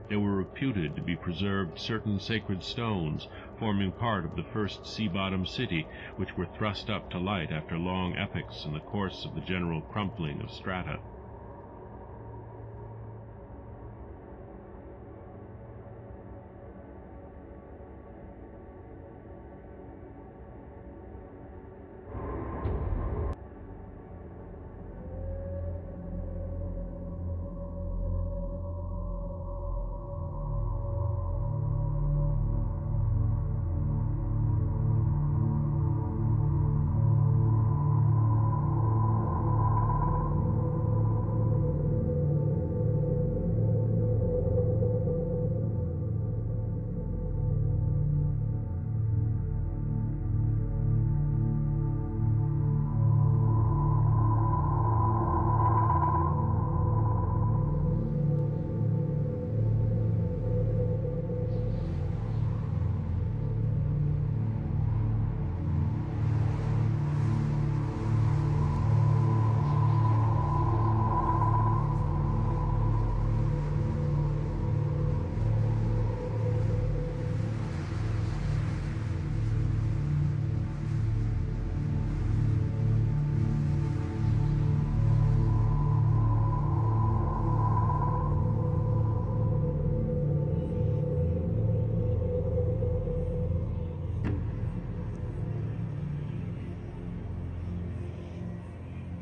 Speaker 1: there were reputed to be preserved certain sacred stones forming part of the first sea-bottom city, which were thrust up to light after long epochs in the course of the general crumpling of strata.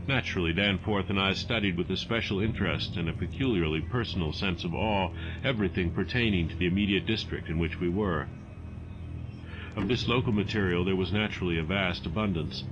Speaker 1: Naturally, Danforth and I studied with a special interest and a peculiarly personal sense of awe everything pertaining to the immediate district in which we were. Of this local material there was naturally a vast abundance,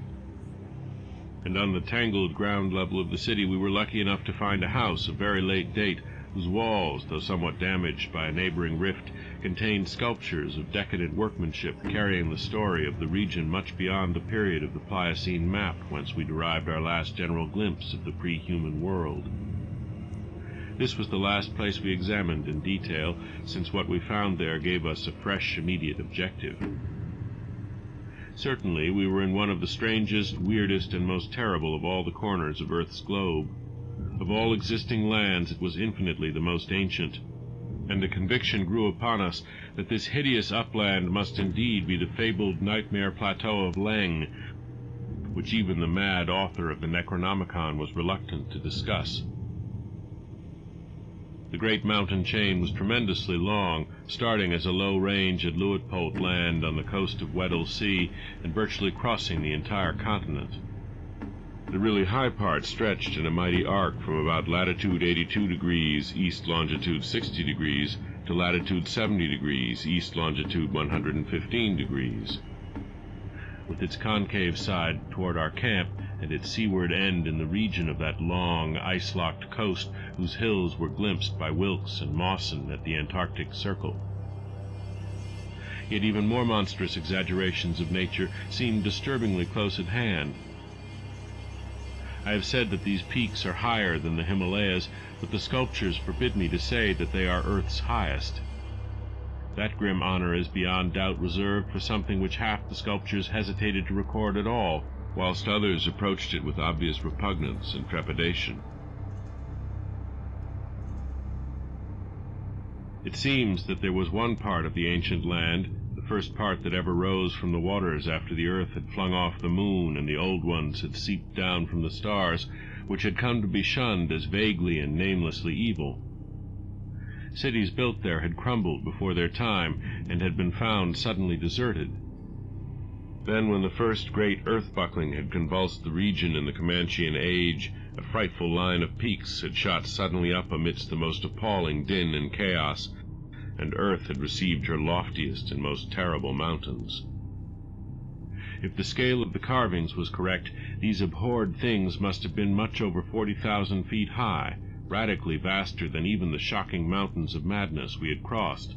Speaker 1: and on the tangled ground level of the city we were lucky enough to find a house of very late date, whose walls, though somewhat damaged by a neighboring rift, contained sculptures of decadent workmanship carrying the story of the region much beyond the period of the Pliocene map whence we derived our last general glimpse of the pre-human world. This was the last place we examined in detail, since what we found there gave us a fresh, immediate objective. Certainly, we were in one of the strangest, weirdest, and most terrible of all the corners of Earth's globe. Of all existing lands, it was infinitely the most ancient, and the conviction grew upon us that this hideous upland must indeed be the fabled nightmare plateau of Leng, which even the mad author of the Necronomicon was reluctant to discuss. The great mountain chain was tremendously long, starting as a low range at Luitpold Land on the coast of Weddell Sea and virtually crossing the entire continent. The really high part stretched in a mighty arc from about latitude 82 degrees east longitude 60 degrees to latitude 70 degrees east longitude 115 degrees. With its concave side toward our camp and its seaward end in the region of that long, ice-locked coast whose hills were glimpsed by Wilkes and Mawson at the Antarctic Circle. Yet even more monstrous exaggerations of nature seemed disturbingly close at hand. I have said that these peaks are higher than the Himalayas, but the sculptures forbid me to say that they are Earth's highest. That grim honor is beyond doubt reserved for something which half the sculptures hesitated to record at all, whilst others approached it with obvious repugnance and trepidation. It seems that there was one part of the ancient land, the first part that ever rose from the waters after the earth had flung off the moon and the old ones had seeped down from the stars, which had come to be shunned as vaguely and namelessly evil. Cities built there had crumbled before their time and had been found suddenly deserted. Then, when the first great earth-buckling had convulsed the region in the Comanchean age, a frightful line of peaks had shot suddenly up amidst the most appalling din and chaos, and earth had received her loftiest and most terrible mountains. If the scale of the carvings was correct, these abhorred things must have been much over 40,000 feet high, radically vaster than even the shocking mountains of madness we had crossed.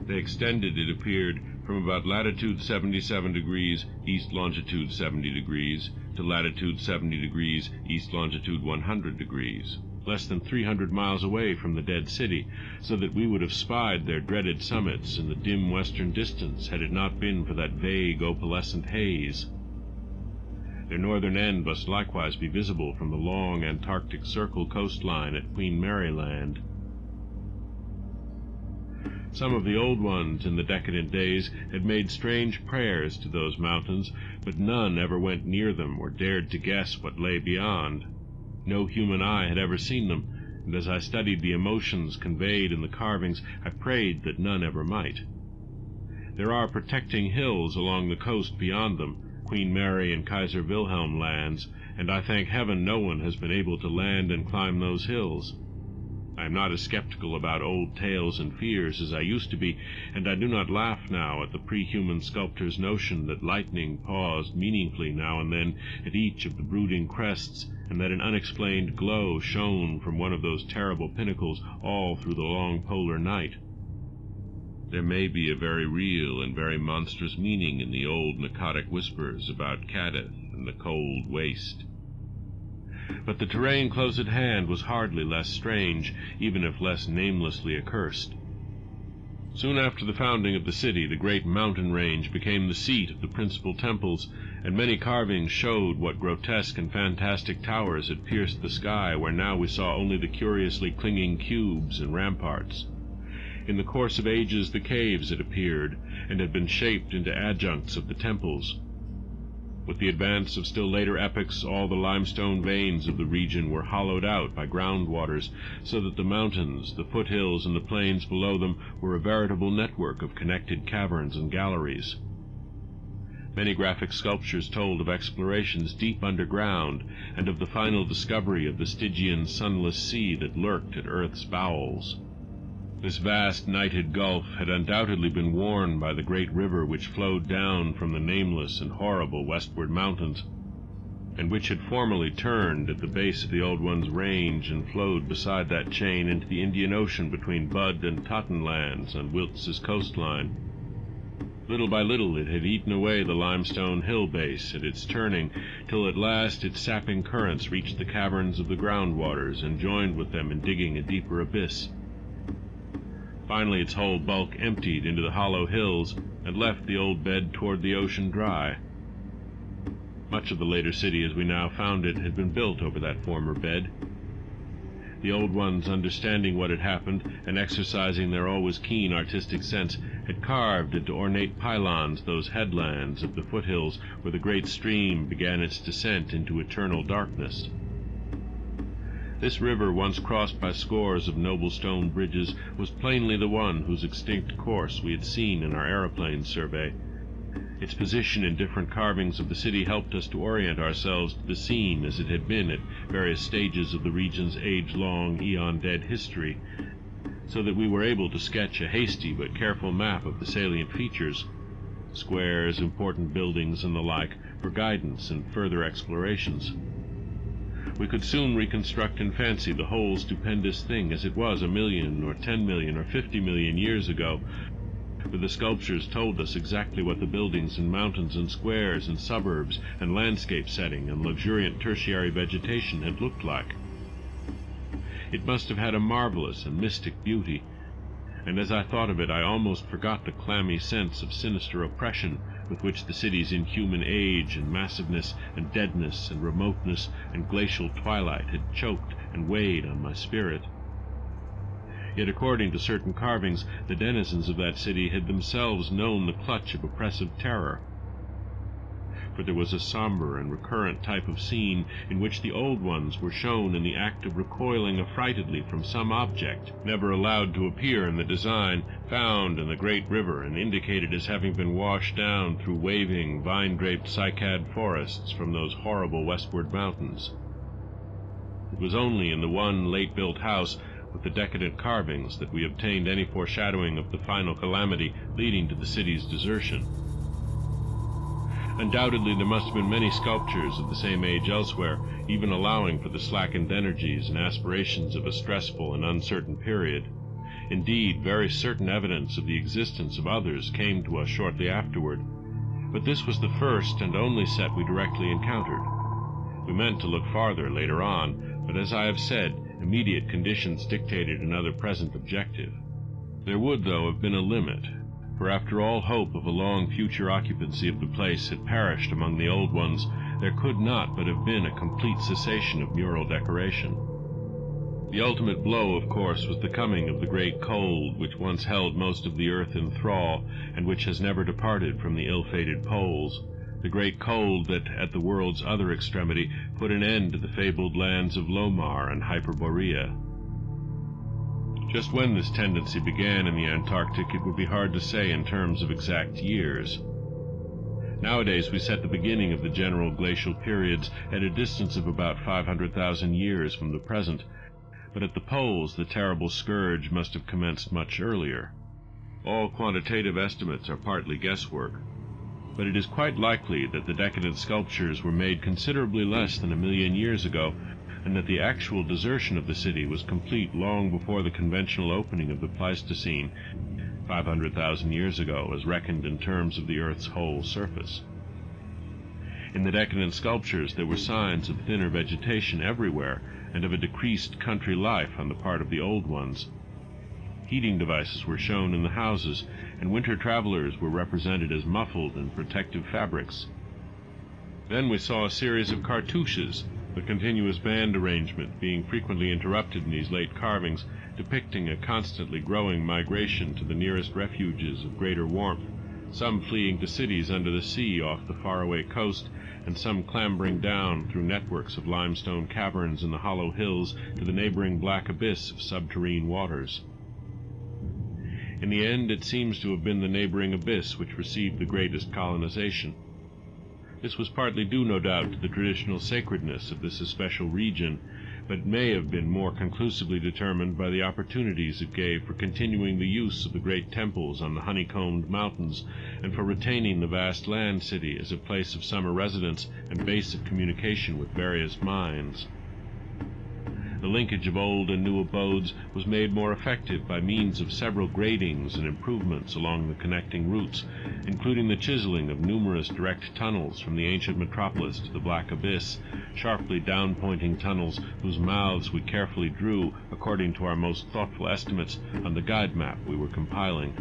Speaker 1: They extended, it appeared, from about latitude 77 degrees east longitude 70 degrees to latitude 70 degrees east longitude 100 degrees, less than 300 miles away from the dead city, so that we would have spied their dreaded summits in the dim western distance had it not been for that vague opalescent haze. Their northern end must likewise be visible from the long Antarctic Circle coastline at Queen Mary Land. Some of the old ones in the decadent days had made strange prayers to those mountains, but none ever went near them or dared to guess what lay beyond. No human eye had ever seen them, and as I studied the emotions conveyed in the carvings, I prayed that none ever might. There are protecting hills along the coast beyond them, Queen Mary and Kaiser Wilhelm lands, and I thank heaven no one has been able to land and climb those hills. I am not as skeptical about old tales and fears as I used to be, and I do not laugh now at the pre-human sculptor's notion that lightning paused meaningfully now and then at each of the brooding crests, and that an unexplained glow shone from one of those terrible pinnacles all through the long polar night. There may be a very real and very monstrous meaning in the old Nakadic whispers about Kadeth and the cold waste. But the terrain close at hand was hardly less strange, even if less namelessly accursed. Soon after the founding of the city, the great mountain range became the seat of the principal temples, and many carvings showed what grotesque and fantastic towers had pierced the sky, where now we saw only the curiously clinging cubes and ramparts. In the course of ages the caves had appeared, and had been shaped into adjuncts of the temples. With the advance of still later epochs, all the limestone veins of the region were hollowed out by groundwaters, so that the mountains, the foothills, and the plains below them were a veritable network of connected caverns and galleries. Many graphic sculptures told of explorations deep underground and of the final discovery of the Stygian sunless sea that lurked at Earth's bowels. This vast nighted gulf had undoubtedly been worn by the great river which flowed down from the nameless and horrible westward mountains, and which had formerly turned at the base of the Old One's range and flowed beside that chain into the Indian Ocean between Bud and Totten lands on Wilkes's coastline. Little by little it had eaten away the limestone hill base at its turning, till at last its sapping currents reached the caverns of the groundwaters and joined with them in digging a deeper abyss. Finally its whole bulk emptied into the hollow hills and left the old bed toward the ocean dry. Much of the later city as we now found it had been built over that former bed. The Old Ones, understanding what had happened and exercising their always keen artistic sense, had carved into ornate pylons those headlands of the foothills where the great stream began its descent into eternal darkness. This river, once crossed by scores of noble stone bridges, was plainly the one whose extinct course we had seen in our aeroplane survey. Its position in different carvings of the city helped us to orient ourselves to the scene as it had been at various stages of the region's age-long, eon-dead history, so that we were able to sketch a hasty but careful map of the salient features, squares, important buildings, and the like, for guidance in further explorations. We could soon reconstruct in fancy the whole stupendous thing as it was 1 million or 10 million or 50 million years ago, for the sculptures told us exactly what the buildings and mountains and squares and suburbs and landscape setting and luxuriant tertiary vegetation had looked like. It must have had a marvelous and mystic beauty, and as I thought of it I almost forgot the clammy sense of sinister oppression with which the city's inhuman age and massiveness and deadness and remoteness and glacial twilight had choked and weighed on my spirit. Yet according to certain carvings, the denizens of that city had themselves known the clutch of oppressive terror. For there was a somber and recurrent type of scene in which the Old Ones were shown in the act of recoiling affrightedly from some object, never allowed to appear in the design, found in the great river and indicated as having been washed down through waving, vine-draped cycad forests from those horrible westward mountains. It was only in the one late-built house with the decadent carvings that we obtained any foreshadowing of the final calamity leading to the city's desertion. Undoubtedly there must have been many sculptures of the same age elsewhere, even allowing for the slackened energies and aspirations of a stressful and uncertain period. Indeed, very certain evidence of the existence of others came to us shortly afterward, but this was the first and only set we directly encountered. We meant to look farther later on, but as I have said, immediate conditions dictated another present objective. There would, though, have been a limit, for after all hope of a long future occupancy of the place had perished among the Old Ones, there could not but have been a complete cessation of mural decoration. The ultimate blow, of course, was the coming of the great cold which once held most of the earth in thrall, and which has never departed from the ill-fated poles. The great cold that, at the world's other extremity, put an end to the fabled lands of Lomar and Hyperborea. Just when this tendency began in the Antarctic it would be hard to say in terms of exact years. Nowadays we set the beginning of the general glacial periods at a distance of about 500,000 years from the present, but at the poles the terrible scourge must have commenced much earlier. All quantitative estimates are partly guesswork, but it is quite likely that the decadent sculptures were made considerably less than 1 million years ago, and that the actual desertion of the city was complete long before the conventional opening of the Pleistocene, 500,000 years ago, as reckoned in terms of the Earth's whole surface. In the decadent sculptures there were signs of thinner vegetation everywhere, and of a decreased country life on the part of the Old Ones. Heating devices were shown in the houses, and winter travelers were represented as muffled in protective fabrics. Then we saw a series of cartouches, the continuous band arrangement being frequently interrupted in these late carvings, depicting a constantly growing migration to the nearest refuges of greater warmth, some fleeing to cities under the sea off the faraway coast, and some clambering down through networks of limestone caverns in the hollow hills to the neighboring black abyss of subterrene waters. In the end, it seems to have been the neighboring abyss which received the greatest colonization. This was partly due, no doubt, to the traditional sacredness of this especial region, but may have been more conclusively determined by the opportunities it gave for continuing the use of the great temples on the honeycombed mountains, and for retaining the vast land city as a place of summer residence and base of communication with various minds. The linkage of old and new abodes was made more effective by means of several gradings and improvements along the connecting routes, including the chiseling of numerous direct tunnels from the ancient metropolis to the black abyss, sharply down-pointing tunnels whose mouths we carefully drew, according to our most thoughtful estimates, on the guide map we were compiling.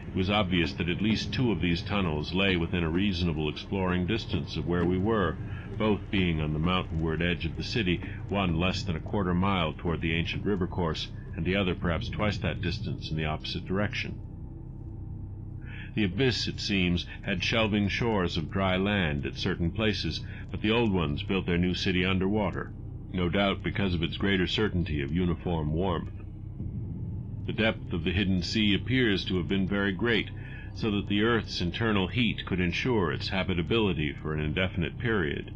Speaker 1: It was obvious that at least 2 of these tunnels lay within a reasonable exploring distance of where we were, both being on the mountainward edge of the city, one less than a quarter mile toward the ancient river course, and the other perhaps twice that distance in the opposite direction. The abyss, it seems, had shelving shores of dry land at certain places, but the old ones built their new city underwater, no doubt because of its greater certainty of uniform warmth. The depth of the hidden sea appears to have been very great, so that the earth's internal heat could ensure its habitability for an indefinite period.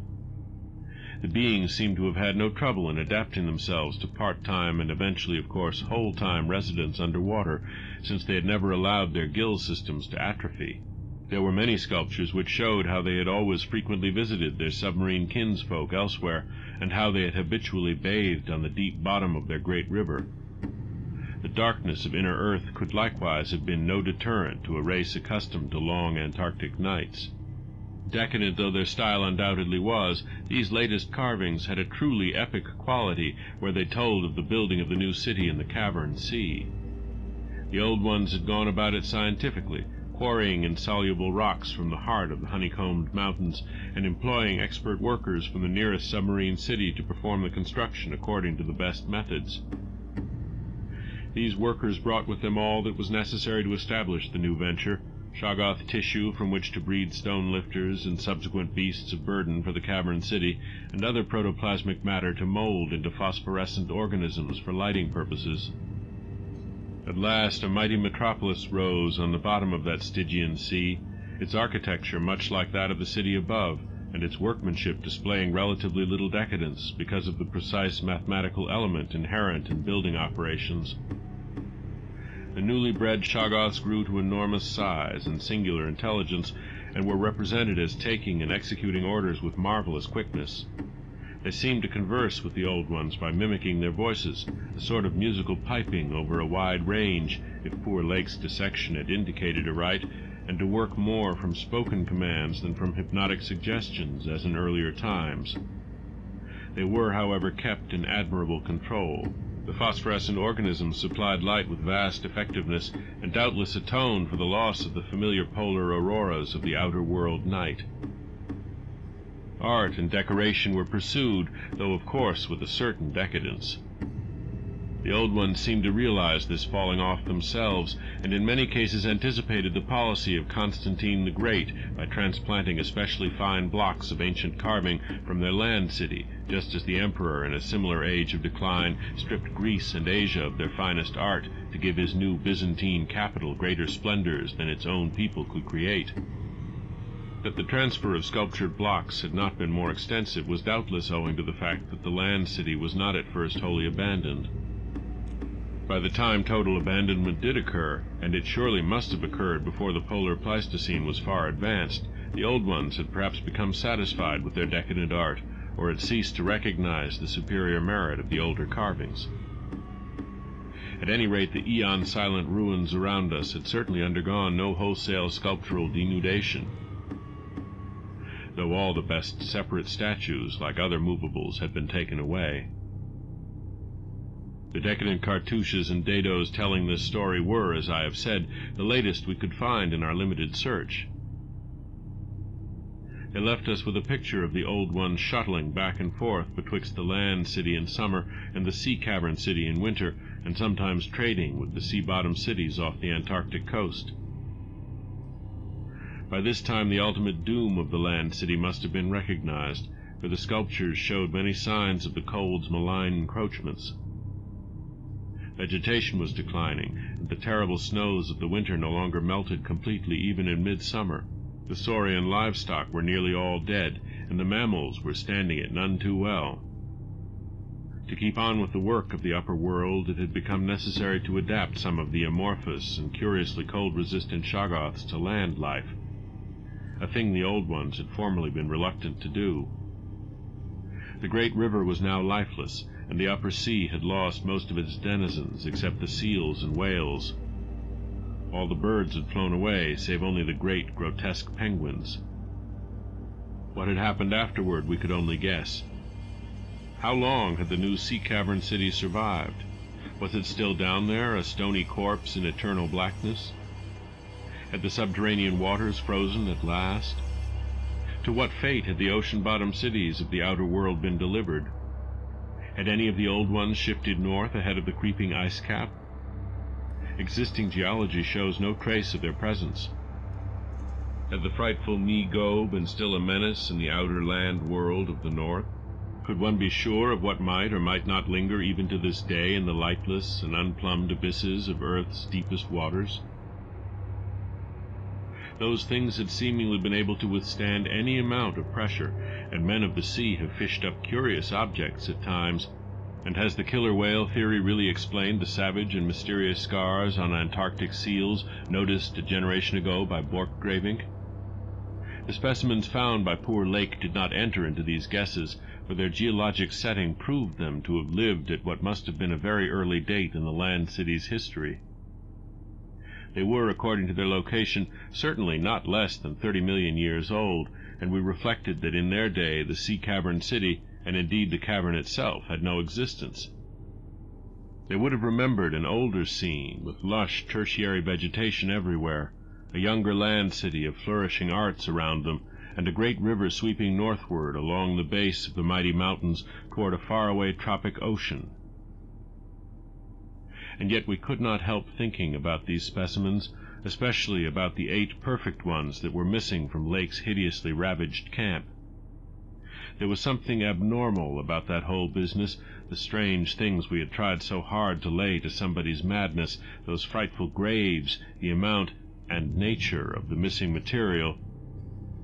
Speaker 1: The beings seem to have had no trouble in adapting themselves to part-time and eventually, of course, whole-time residence underwater, since they had never allowed their gill systems to atrophy. There were many sculptures which showed how they had always frequently visited their submarine kinsfolk elsewhere, and how they had habitually bathed on the deep bottom of their great river. The darkness of inner earth could likewise have been no deterrent to a race accustomed to long Antarctic nights. Decadent though their style undoubtedly was, these latest carvings had a truly epic quality where they told of the building of the new city in the cavern sea. The old ones had gone about it scientifically, quarrying insoluble rocks from the heart of the honeycombed mountains, and employing expert workers from the nearest submarine city to perform the construction according to the best methods. These workers brought with them all that was necessary to establish the new venture: Shoggoth tissue from which to breed stone lifters and subsequent beasts of burden for the cavern city, and other protoplasmic matter to mold into phosphorescent organisms for lighting purposes. At last a mighty metropolis rose on the bottom of that Stygian sea, its architecture much like that of the city above, and its workmanship displaying relatively little decadence because of the precise mathematical element inherent in building operations. The newly bred Shoggoths grew to enormous size and singular intelligence, and were represented as taking and executing orders with marvelous quickness. They seemed to converse with the old ones by mimicking their voices, a sort of musical piping over a wide range, if poor Lake's dissection had indicated aright, and to work more from spoken commands than from hypnotic suggestions, as in earlier times. They were, however, kept in admirable control. The phosphorescent organisms supplied light with vast effectiveness, and doubtless atoned for the loss of the familiar polar auroras of the outer world night. Art and decoration were pursued, though of course with a certain decadence. The old ones seemed to realize this falling off themselves, and in many cases anticipated the policy of Constantine the Great by transplanting especially fine blocks of ancient carving from their land city, just as the emperor in a similar age of decline stripped Greece and Asia of their finest art to give his new Byzantine capital greater splendors than its own people could create. That the transfer of sculptured blocks had not been more extensive was doubtless owing to the fact that the land city was not at first wholly abandoned. By the time total abandonment did occur, and it surely must have occurred before the polar Pleistocene was far advanced, the old ones had perhaps become satisfied with their decadent art, or had ceased to recognize the superior merit of the older carvings. At any rate, the eon-silent ruins around us had certainly undergone no wholesale sculptural denudation, though all the best separate statues, like other movables, had been taken away. The decadent cartouches and dados telling this story were, as I have said, the latest we could find in our limited search. They left us with a picture of the old ones shuttling back and forth betwixt the land city in summer and the sea cavern city in winter, and sometimes trading with the sea-bottom cities off the Antarctic coast. By this time the ultimate doom of the land city must have been recognized, for the sculptures showed many signs of the cold's malign encroachments. Vegetation was declining, and the terrible snows of the winter no longer melted completely even in midsummer. The saurian livestock were nearly all dead, and the mammals were standing it none too well. To keep on with the work of the upper world, it had become necessary to adapt some of the amorphous and curiously cold-resistant shoggoths to land life, a thing the old ones had formerly been reluctant to do. The great river was now lifeless, and the upper sea had lost most of its denizens except the seals and whales. All the birds had flown away, save only the great, grotesque penguins. What had happened afterward we could only guess. How long had the new sea cavern city survived? Was it still down there, a stony corpse in eternal blackness? Had the subterranean waters frozen at last? To what fate had the ocean-bottom cities of the outer world been delivered? Had any of the old ones shifted north ahead of the creeping ice cap? Existing geology shows no trace of their presence. Had the frightful Mi-Go been still a menace in the outer land world of the north? Could one be sure of what might or might not linger even to this day in the lightless and unplumbed abysses of Earth's deepest waters? Those things had seemingly been able to withstand any amount of pressure, and men of the sea have fished up curious objects at times. And has the killer whale theory really explained the savage and mysterious scars on Antarctic seals noticed a generation ago by Borchgrevink? The specimens found by poor Lake did not enter into these guesses, for their geologic setting proved them to have lived at what must have been a very early date in the land city's history. They were, according to their location, certainly not less than 30 million years old, and we reflected that in their day the sea cavern city, and indeed the cavern itself, had no existence. They would have remembered an older scene, with lush tertiary vegetation everywhere, a younger land city of flourishing arts around them, and a great river sweeping northward along the base of the mighty mountains toward a faraway tropic ocean. And yet we could not help thinking about these specimens, especially about the 8 perfect ones that were missing from Lake's hideously ravaged camp. There was something abnormal about that whole business, the strange things we had tried so hard to lay to somebody's madness, those frightful graves, the amount and nature of the missing material,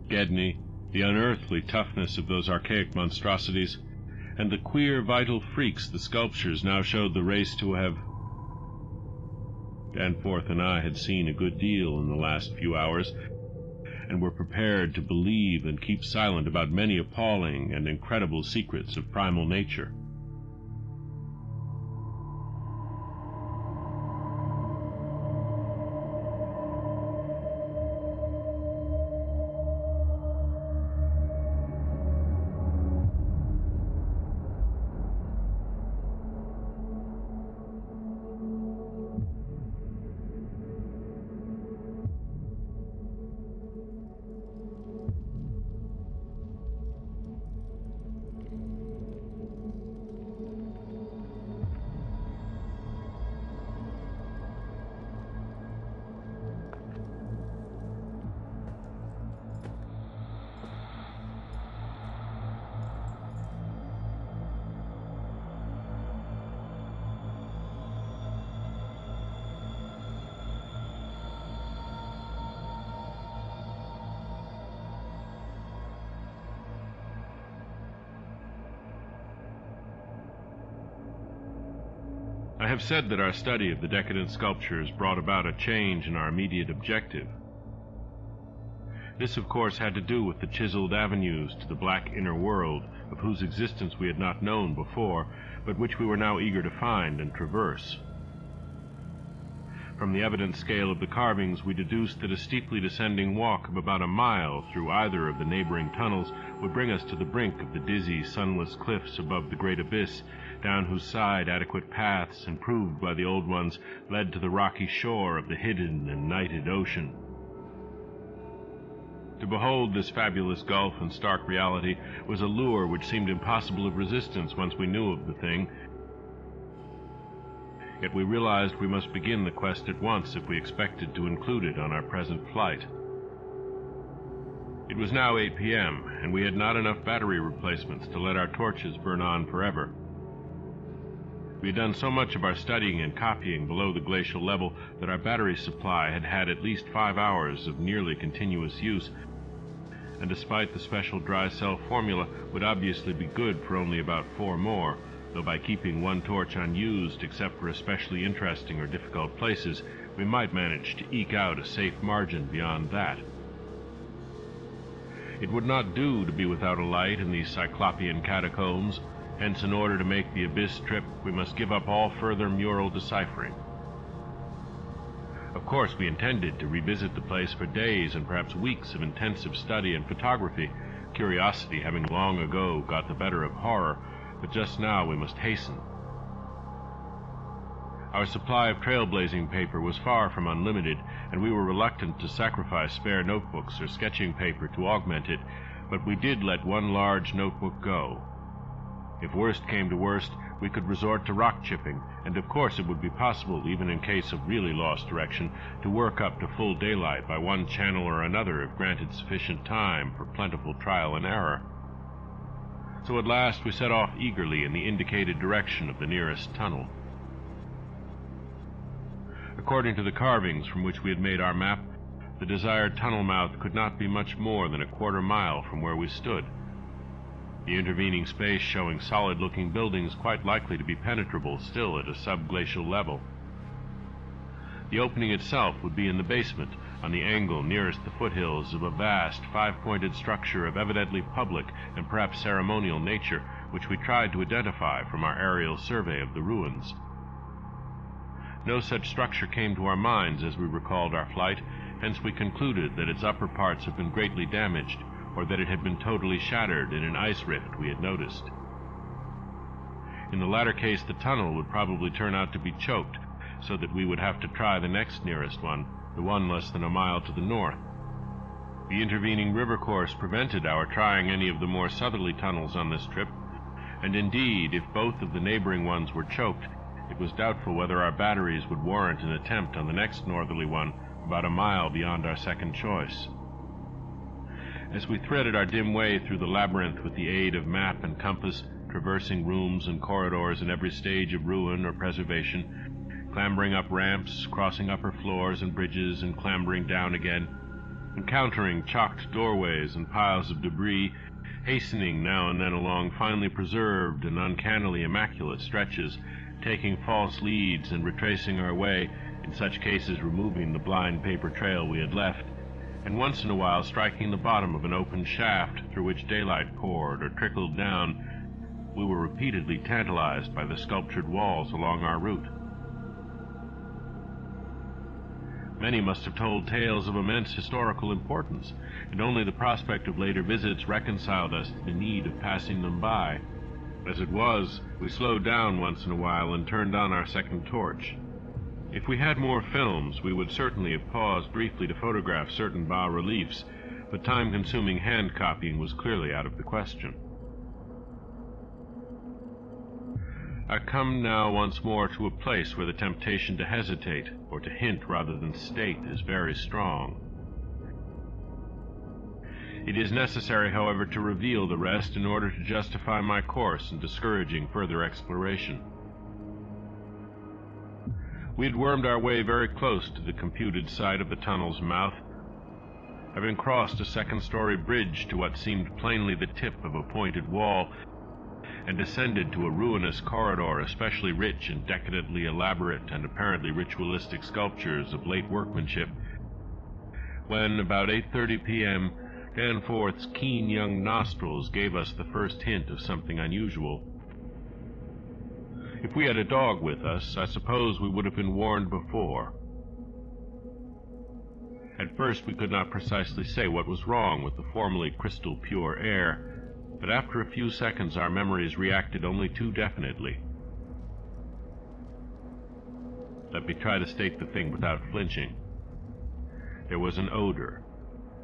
Speaker 1: Gedney, the unearthly toughness of those archaic monstrosities, and the queer vital freaks the sculptures now showed the race to have. Danforth and I had seen a good deal in the last few hours, and were prepared to believe and keep silent about many appalling and incredible secrets of primal nature. I have said that our study of the decadent sculptures brought about a change in our immediate objective. This, of course, had to do with the chiseled avenues to the black inner world, of whose existence we had not known before, but which we were now eager to find and traverse. From the evident scale of the carvings, we deduced that a steeply descending walk of about a mile through either of the neighboring tunnels would bring us to the brink of the dizzy, sunless cliffs above the great abyss, down whose side adequate paths, improved by the old ones, led to the rocky shore of the hidden and nighted ocean. To behold this fabulous gulf in stark reality was a lure which seemed impossible of resistance once we knew of the thing. Yet we realized we must begin the quest at once if we expected to include it on our present flight. It was now 8 p.m., and we had not enough battery replacements to let our torches burn on forever. We had done so much of our studying and copying below the glacial level that our battery supply had had at least 5 hours of nearly continuous use, and despite the special dry cell formula, would obviously be good for only about 4 more, though by keeping one torch unused except for especially interesting or difficult places, we might manage to eke out a safe margin beyond that. It would not do to be without a light in these cyclopean catacombs, hence in order to make the abyss trip, we must give up all further mural deciphering. Of course, we intended to revisit the place for days and perhaps weeks of intensive study and photography, curiosity having long ago got the better of horror, but just now we must hasten. Our supply of trailblazing paper was far from unlimited, and we were reluctant to sacrifice spare notebooks or sketching paper to augment it, but we did let one large notebook go. If worst came to worst, we could resort to rock chipping, and of course it would be possible, even in case of really lost direction, to work up to full daylight by one channel or another if granted sufficient time for plentiful trial and error. So at last we set off eagerly in the indicated direction of the nearest tunnel. According to the carvings from which we had made our map, the desired tunnel mouth could not be much more than a quarter mile from where we stood, the intervening space showing solid-looking buildings quite likely to be penetrable still at a subglacial level. The opening itself would be in the basement, on the angle nearest the foothills of a vast, five-pointed structure of evidently public and perhaps ceremonial nature, which we tried to identify from our aerial survey of the ruins. No such structure came to our minds as we recalled our flight, hence we concluded that its upper parts had been greatly damaged, or that it had been totally shattered in an ice rift we had noticed. In the latter case, the tunnel would probably turn out to be choked, so that we would have to try the next nearest one, the one less than a mile to the north. The intervening river course prevented our trying any of the more southerly tunnels on this trip, and indeed, if both of the neighboring ones were choked, it was doubtful whether our batteries would warrant an attempt on the next northerly one, about a mile beyond our second choice. As we threaded our dim way through the labyrinth with the aid of map and compass, traversing rooms and corridors in every stage of ruin or preservation, clambering up ramps, crossing upper floors and bridges, and clambering down again, encountering chalked doorways and piles of debris, hastening now and then along finely preserved and uncannily immaculate stretches, taking false leads and retracing our way, in such cases removing the blind paper trail we had left, and once in a while striking the bottom of an open shaft through which daylight poured or trickled down, we were repeatedly tantalized by the sculptured walls along our route. Many must have told tales of immense historical importance, and only the prospect of later visits reconciled us to the need of passing them by. As it was, we slowed down once in a while and turned on our second torch. If we had more films, we would certainly have paused briefly to photograph certain bas-reliefs, but time-consuming hand copying was clearly out of the question. I come now once more to a place where the temptation to hesitate, or to hint rather than state, is very strong. It is necessary, however, to reveal the rest in order to justify my course in discouraging further exploration. We had wormed our way very close to the computed site of the tunnel's mouth, having crossed a second-story bridge to what seemed plainly the tip of a pointed wall, and descended to a ruinous corridor especially rich in decadently elaborate and apparently ritualistic sculptures of late workmanship, when, about 8:30 p.m., Danforth's keen young nostrils gave us the first hint of something unusual. If we had a dog with us, I suppose we would have been warned before. At first we could not precisely say what was wrong with the formerly crystal-pure air, but after a few seconds our memories reacted only too definitely. Let me try to state the thing without flinching. There was an odor,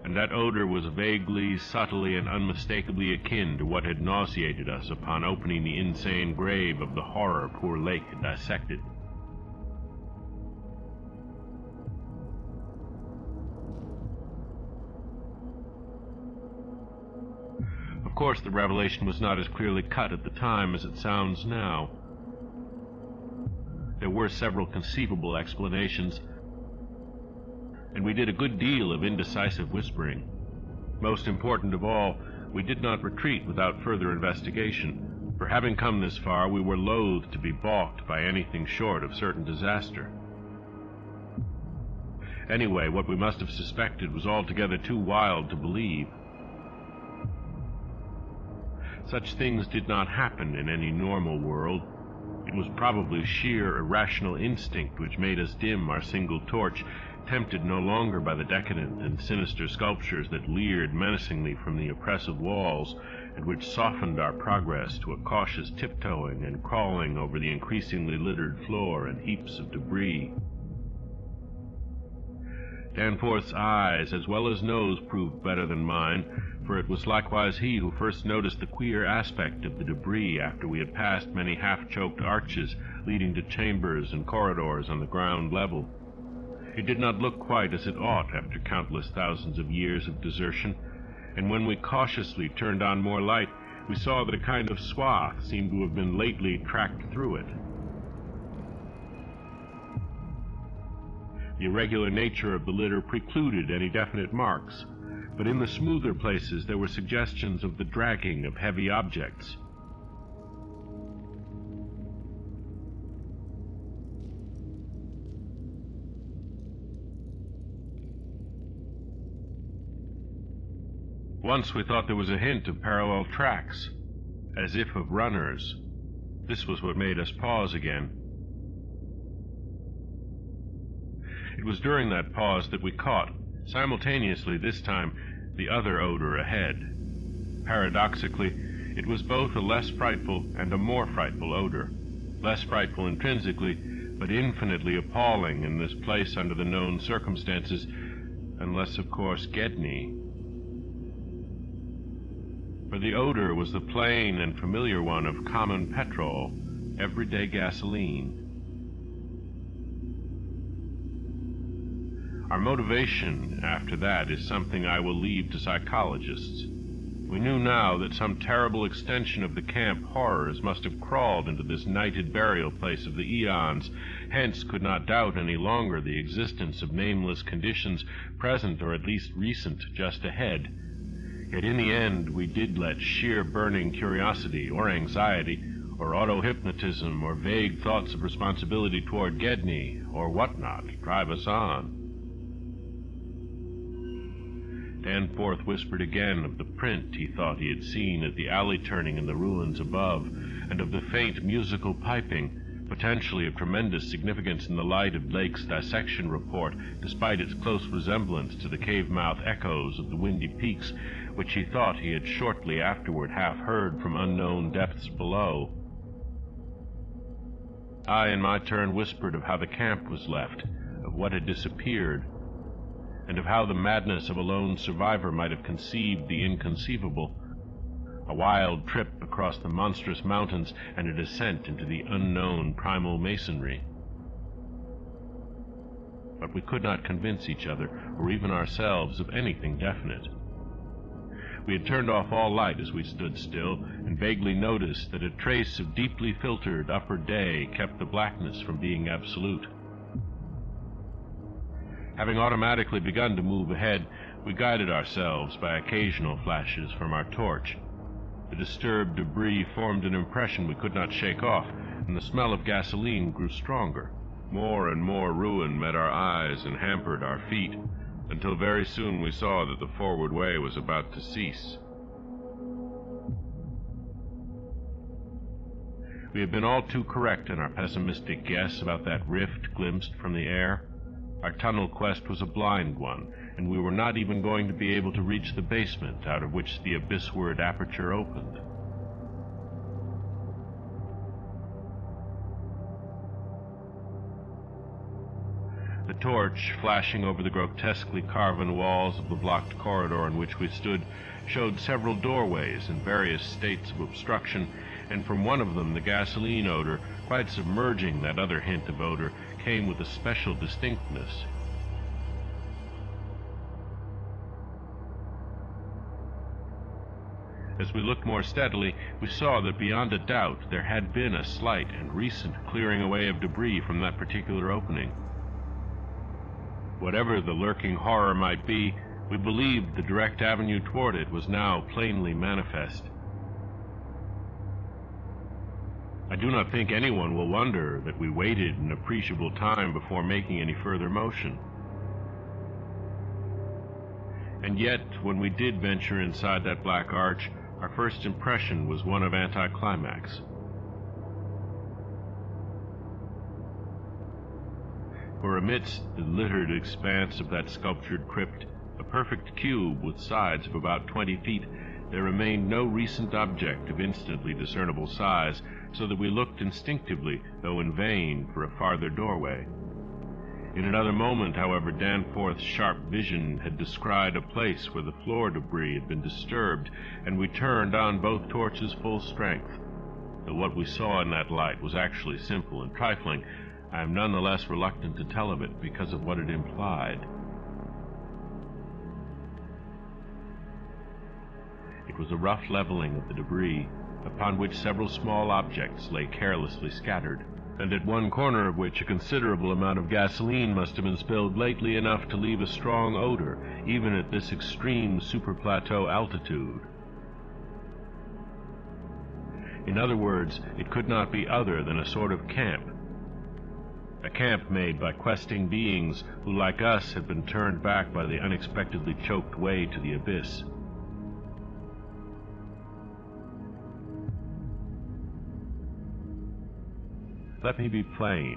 Speaker 1: and that odor was vaguely, subtly, and unmistakably akin to what had nauseated us upon opening the insane grave of the horror poor Lake had dissected. Of course, the revelation was not as clearly cut at the time as it sounds now. There were several conceivable explanations, and we did a good deal of indecisive whispering. Most important of all, we did not retreat without further investigation, for having come this far, we were loath to be balked by anything short of certain disaster. Anyway, what we must have suspected was altogether too wild to believe. Such things did not happen in any normal world. It was probably sheer irrational instinct which made us dim our single torch, tempted no longer by the decadent and sinister sculptures that leered menacingly from the oppressive walls, and which softened our progress to a cautious tiptoeing and crawling over the increasingly littered floor and heaps of debris. Danforth's eyes as well as nose proved better than mine, for it was likewise he who first noticed the queer aspect of the debris after we had passed many half-choked arches leading to chambers and corridors on the ground level. It did not look quite as it ought after countless thousands of years of desertion, and when we cautiously turned on more light, we saw that a kind of swath seemed to have been lately tracked through it. The irregular nature of the litter precluded any definite marks, but in the smoother places there were suggestions of the dragging of heavy objects. Once we thought there was a hint of parallel tracks, as if of runners. This was what made us pause again. It was during that pause that we caught, simultaneously this time, the other odor ahead. Paradoxically, it was both a less frightful and a more frightful odor. Less frightful intrinsically, but infinitely appalling in this place under the known circumstances, unless, of course, Gedney. For the odor was the plain and familiar one of common petrol, everyday gasoline. Our motivation after that is something I will leave to psychologists. We knew now that some terrible extension of the camp horrors must have crawled into this nighted burial place of the eons, hence could not doubt any longer the existence of nameless conditions present or at least recent just ahead. Yet in the end we did let sheer burning curiosity or anxiety or auto-hypnotism or vague thoughts of responsibility toward Gedney or whatnot drive us on. Danforth whispered again of the print he thought he had seen at the alley turning in the ruins above, and of the faint musical piping, potentially of tremendous significance in the light of Blake's dissection report, despite its close resemblance to the cave-mouth echoes of the windy peaks, which he thought he had shortly afterward half heard from unknown depths below. I, in my turn, whispered of how the camp was left, of what had disappeared, and of how the madness of a lone survivor might have conceived the inconceivable, a wild trip across the monstrous mountains and a descent into the unknown primal masonry. But we could not convince each other, or even ourselves, of anything definite. We had turned off all light as we stood still, and vaguely noticed that a trace of deeply filtered upper day kept the blackness from being absolute. Having automatically begun to move ahead, we guided ourselves by occasional flashes from our torch. The disturbed debris formed an impression we could not shake off, and the smell of gasoline grew stronger. More and more ruin met our eyes and hampered our feet, until very soon we saw that the forward way was about to cease. We had been all too correct in our pessimistic guess about that rift glimpsed from the air. Our tunnel quest was a blind one, and we were not even going to be able to reach the basement out of which the abyssward aperture opened. The torch, flashing over the grotesquely carven walls of the blocked corridor in which we stood, showed several doorways in various states of obstruction, and from one of them the gasoline odor, quite submerging that other hint of odor, came with a special distinctness. As we looked more steadily, we saw that beyond a doubt there had been a slight and recent clearing away of debris from that particular opening. Whatever the lurking horror might be, we believed the direct avenue toward it was now plainly manifest. I do not think anyone will wonder that we waited an appreciable time before making any further motion. And yet, when we did venture inside that black arch, our first impression was one of anticlimax. For amidst the littered expanse of that sculptured crypt, a perfect cube with sides of about 20 feet, there remained no recent object of instantly discernible size, so that we looked instinctively, though in vain, for a farther doorway. In another moment, however, Danforth's sharp vision had descried a place where the floor debris had been disturbed, and we turned on both torches full strength. Though what we saw in that light was actually simple and trifling, I am none the less reluctant to tell of it because of what it implied. It was a rough leveling of the debris, upon which several small objects lay carelessly scattered, and at one corner of which a considerable amount of gasoline must have been spilled lately enough to leave a strong odor, even at this extreme superplateau altitude. In other words, it could not be other than a sort of camp. A camp made by questing beings who, like us, had been turned back by the unexpectedly choked way to the abyss. Let me be plain.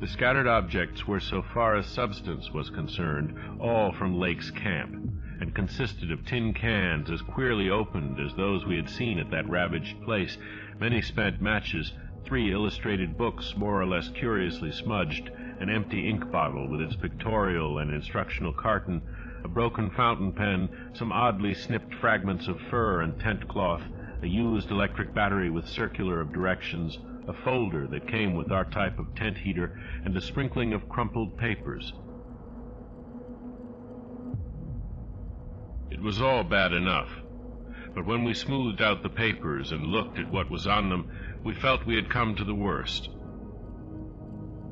Speaker 1: The scattered objects were, so far as substance was concerned, all from Lake's camp, and consisted of tin cans as queerly opened as those we had seen at that ravaged place, many spent matches, 3 illustrated books more or less curiously smudged, an empty ink bottle with its pictorial and instructional carton, a broken fountain pen, some oddly snipped fragments of fur and tent cloth, a used electric battery with circular of directions, a folder that came with our type of tent heater, and a sprinkling of crumpled papers. It was all bad enough, but when we smoothed out the papers and looked at what was on them, we felt we had come to the worst.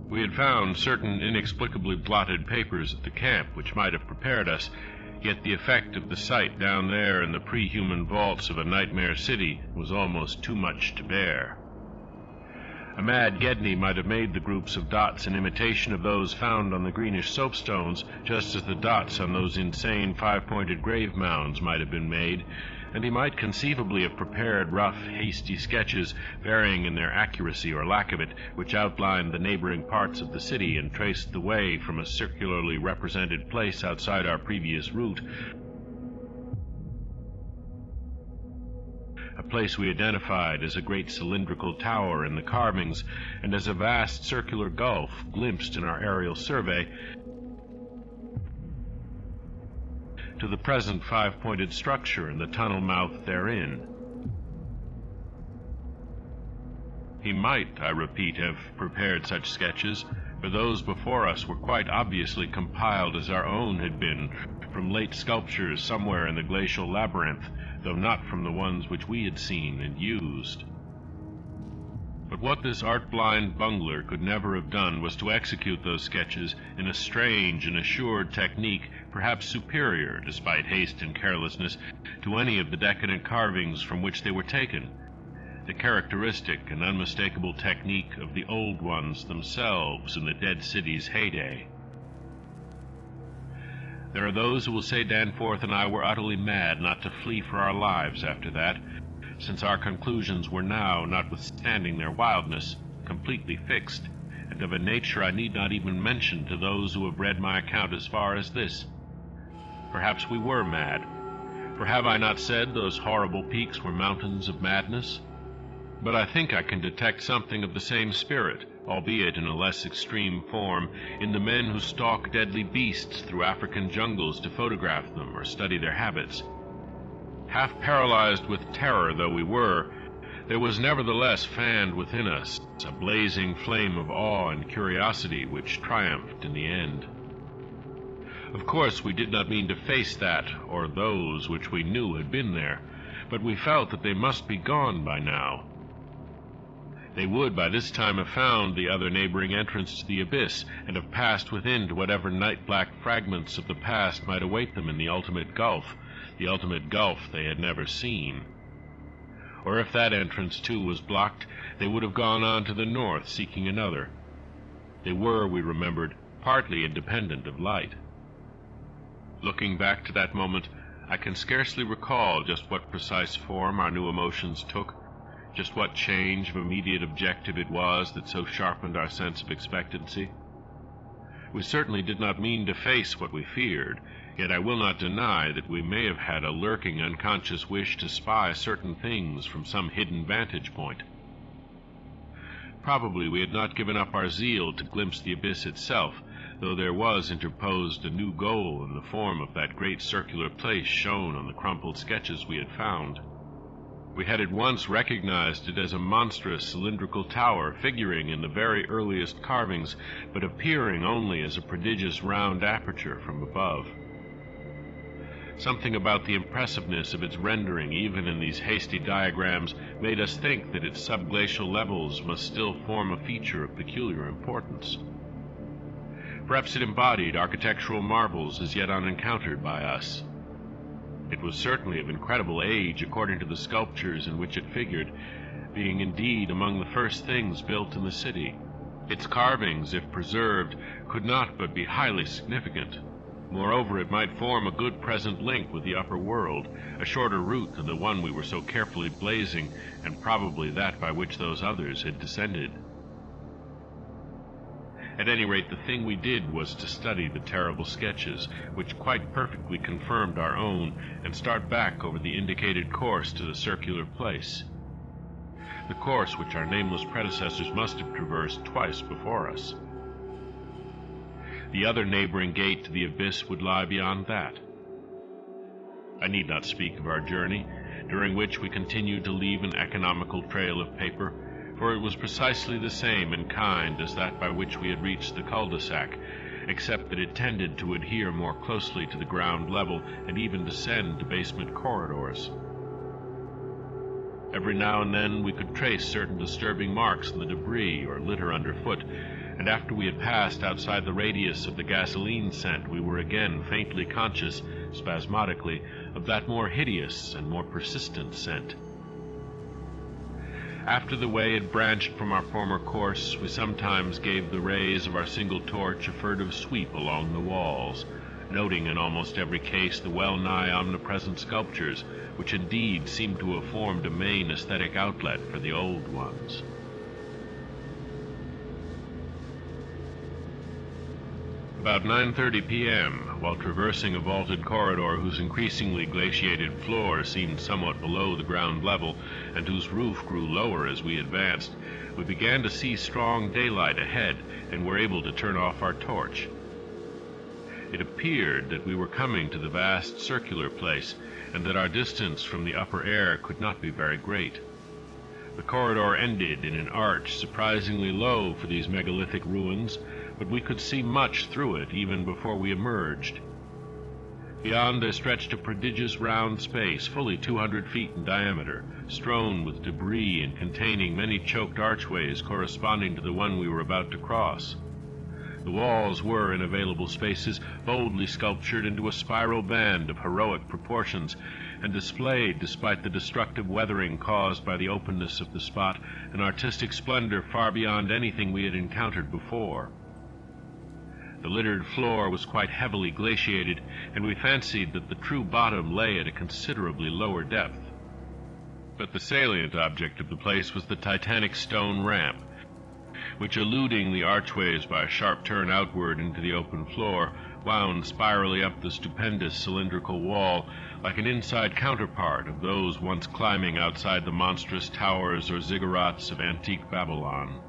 Speaker 1: We had found certain inexplicably blotted papers at the camp which might have prepared us, yet the effect of the sight down there in the pre-human vaults of a nightmare city was almost too much to bear. A mad Gedney might have made the groups of dots in imitation of those found on the greenish soapstones, just as the dots on those insane 5-pointed grave mounds might have been made, and he might conceivably have prepared rough, hasty sketches, varying in their accuracy or lack of it, which outlined the neighboring parts of the city and traced the way from a circularly represented place outside our previous route, a place we identified as a great cylindrical tower in the carvings, and as a vast circular gulf glimpsed in our aerial survey, to the present 5-pointed structure and the tunnel mouth therein. He might, I repeat, have prepared such sketches, for those before us were quite obviously compiled as our own had been, from late sculptures somewhere in the glacial labyrinth, though not from the ones which we had seen and used. But what this art-blind bungler could never have done was to execute those sketches in a strange and assured technique, perhaps superior, despite haste and carelessness, to any of the decadent carvings from which they were taken, the characteristic and unmistakable technique of the old ones themselves in the dead city's heyday. There are those who will say Danforth and I were utterly mad not to flee for our lives after that, since our conclusions were now, notwithstanding their wildness, completely fixed, and of a nature I need not even mention to those who have read my account as far as this. Perhaps we were mad, for have I not said those horrible peaks were mountains of madness? But I think I can detect something of the same spirit, albeit in a less extreme form, in the men who stalk deadly beasts through African jungles to photograph them or study their habits. Half paralyzed with terror though we were, there was nevertheless fanned within us a blazing flame of awe and curiosity which triumphed in the end. Of course, we did not mean to face that, or those which we knew had been there, but we felt that they must be gone by now. They would by this time have found the other neighboring entrance to the abyss, and have passed within to whatever night-black fragments of the past might await them in the ultimate gulf they had never seen. Or if that entrance too was blocked, they would have gone on to the north, seeking another. They were, we remembered, partly independent of light. Looking back to that moment, I can scarcely recall just what precise form our new emotions took, just what change of immediate objective it was that so sharpened our sense of expectancy. We certainly did not mean to face what we feared, yet I will not deny that we may have had a lurking unconscious wish to spy certain things from some hidden vantage point. Probably we had not given up our zeal to glimpse the abyss itself, though there was interposed a new goal in the form of that great circular place shown on the crumpled sketches we had found. We had at once recognized it as a monstrous cylindrical tower figuring in the very earliest carvings, but appearing only as a prodigious round aperture from above. Something about the impressiveness of its rendering, even in these hasty diagrams, made us think that its subglacial levels must still form a feature of peculiar importance. Perhaps it embodied architectural marvels as yet unencountered by us. It was certainly of incredible age according to the sculptures in which it figured, being indeed among the first things built in the city. Its carvings, if preserved, could not but be highly significant. Moreover, it might form a good present link with the upper world, a shorter route than the one we were so carefully blazing, and probably that by which those others had descended. At any rate, the thing we did was to study the terrible sketches, which quite perfectly confirmed our own, and start back over the indicated course to the circular place. The course which our nameless predecessors must have traversed twice before us. The other neighboring gate to the abyss would lie beyond that. I need not speak of our journey, during which we continued to leave an economical trail of paper, for it was precisely the same in kind as that by which we had reached the cul-de-sac, except that it tended to adhere more closely to the ground level and even descend to basement corridors. Every now and then we could trace certain disturbing marks in the debris or litter underfoot, and after we had passed outside the radius of the gasoline scent, we were again faintly conscious, spasmodically, of that more hideous and more persistent scent. After the way had branched from our former course, we sometimes gave the rays of our single torch a furtive sweep along the walls, noting in almost every case the well-nigh omnipresent sculptures, which indeed seemed to have formed a main aesthetic outlet for the old ones. About 9:30 p.m., while traversing a vaulted corridor whose increasingly glaciated floor seemed somewhat below the ground level, and whose roof grew lower as we advanced, we began to see strong daylight ahead, and were able to turn off our torch. It appeared that we were coming to the vast circular place, and that our distance from the upper air could not be very great. The corridor ended in an arch surprisingly low for these megalithic ruins, but we could see much through it even before we emerged. Beyond there stretched a prodigious round space, fully 200 feet in diameter, strewn with debris and containing many choked archways corresponding to the one we were about to cross. The walls were, in available spaces, boldly sculptured into a spiral band of heroic proportions, and displayed, despite the destructive weathering caused by the openness of the spot, an artistic splendor far beyond anything we had encountered before. The littered floor was quite heavily glaciated, and we fancied that the true bottom lay at a considerably lower depth. But the salient object of the place was the titanic stone ramp, which, eluding the archways by a sharp turn outward into the open floor, wound spirally up the stupendous cylindrical wall like an inside counterpart of those once climbing outside the monstrous towers or ziggurats of antique Babylon.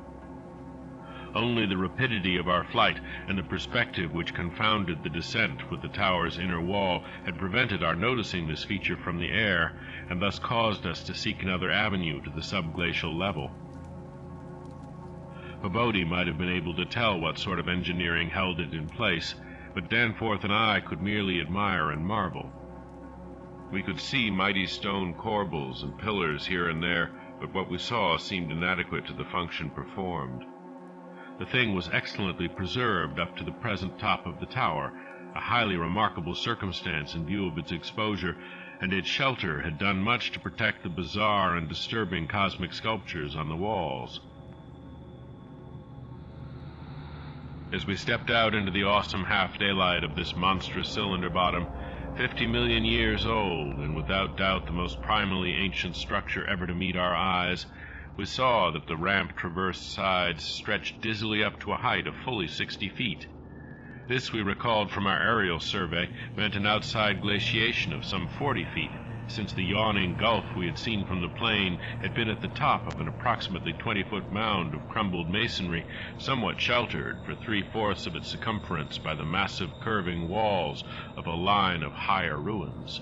Speaker 1: Only the rapidity of our flight and the perspective which confounded the descent with the tower's inner wall had prevented our noticing this feature from the air, and thus caused us to seek another avenue to the subglacial level. Babodi might have been able to tell what sort of engineering held it in place, but Danforth and I could merely admire and marvel. We could see mighty stone corbels and pillars here and there, but what we saw seemed inadequate to the function performed. The thing was excellently preserved up to the present top of the tower, a highly remarkable circumstance in view of its exposure, and its shelter had done much to protect the bizarre and disturbing cosmic sculptures on the walls. As we stepped out into the awesome half-daylight of this monstrous cylinder bottom, 50 million years old, and without doubt the most primally ancient structure ever to meet our eyes, we saw that the ramp-traversed sides stretched dizzily up to a height of fully 60 feet. This, we recalled from our aerial survey, meant an outside glaciation of some 40 feet, since the yawning gulf we had seen from the plain had been at the top of an approximately 20-foot mound of crumbled masonry, somewhat sheltered for 3/4 of its circumference by the massive curving walls of a line of higher ruins.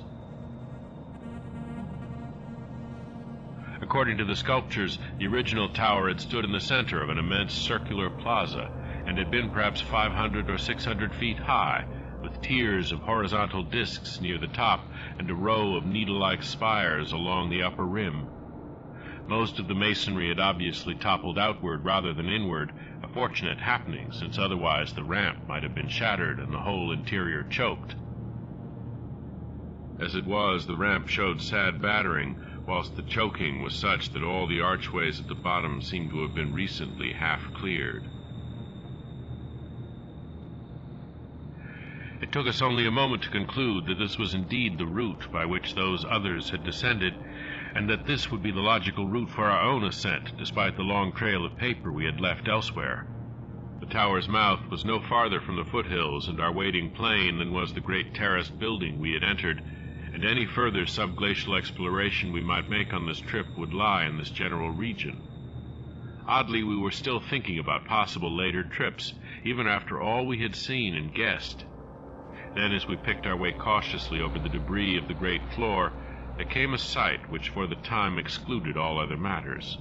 Speaker 1: According to the sculptures, the original tower had stood in the center of an immense circular plaza, and had been perhaps 500 or 600 feet high, with tiers of horizontal discs near the top and a row of needle-like spires along the upper rim. Most of the masonry had obviously toppled outward rather than inward, a fortunate happening, since otherwise the ramp might have been shattered and the whole interior choked. As it was, the ramp showed sad battering, whilst the choking was such that all the archways at the bottom seemed to have been recently half cleared. It took us only a moment to conclude that this was indeed the route by which those others had descended, and that this would be the logical route for our own ascent, despite the long trail of paper we had left elsewhere. The tower's mouth was no farther from the foothills and our waiting plain than was the great terraced building we had entered, and any further subglacial exploration we might make on this trip would lie in this general region. Oddly, we were still thinking about possible later trips, even after all we had seen and guessed. Then, as we picked our way cautiously over the debris of the great floor, there came a sight which for the time excluded all other matters.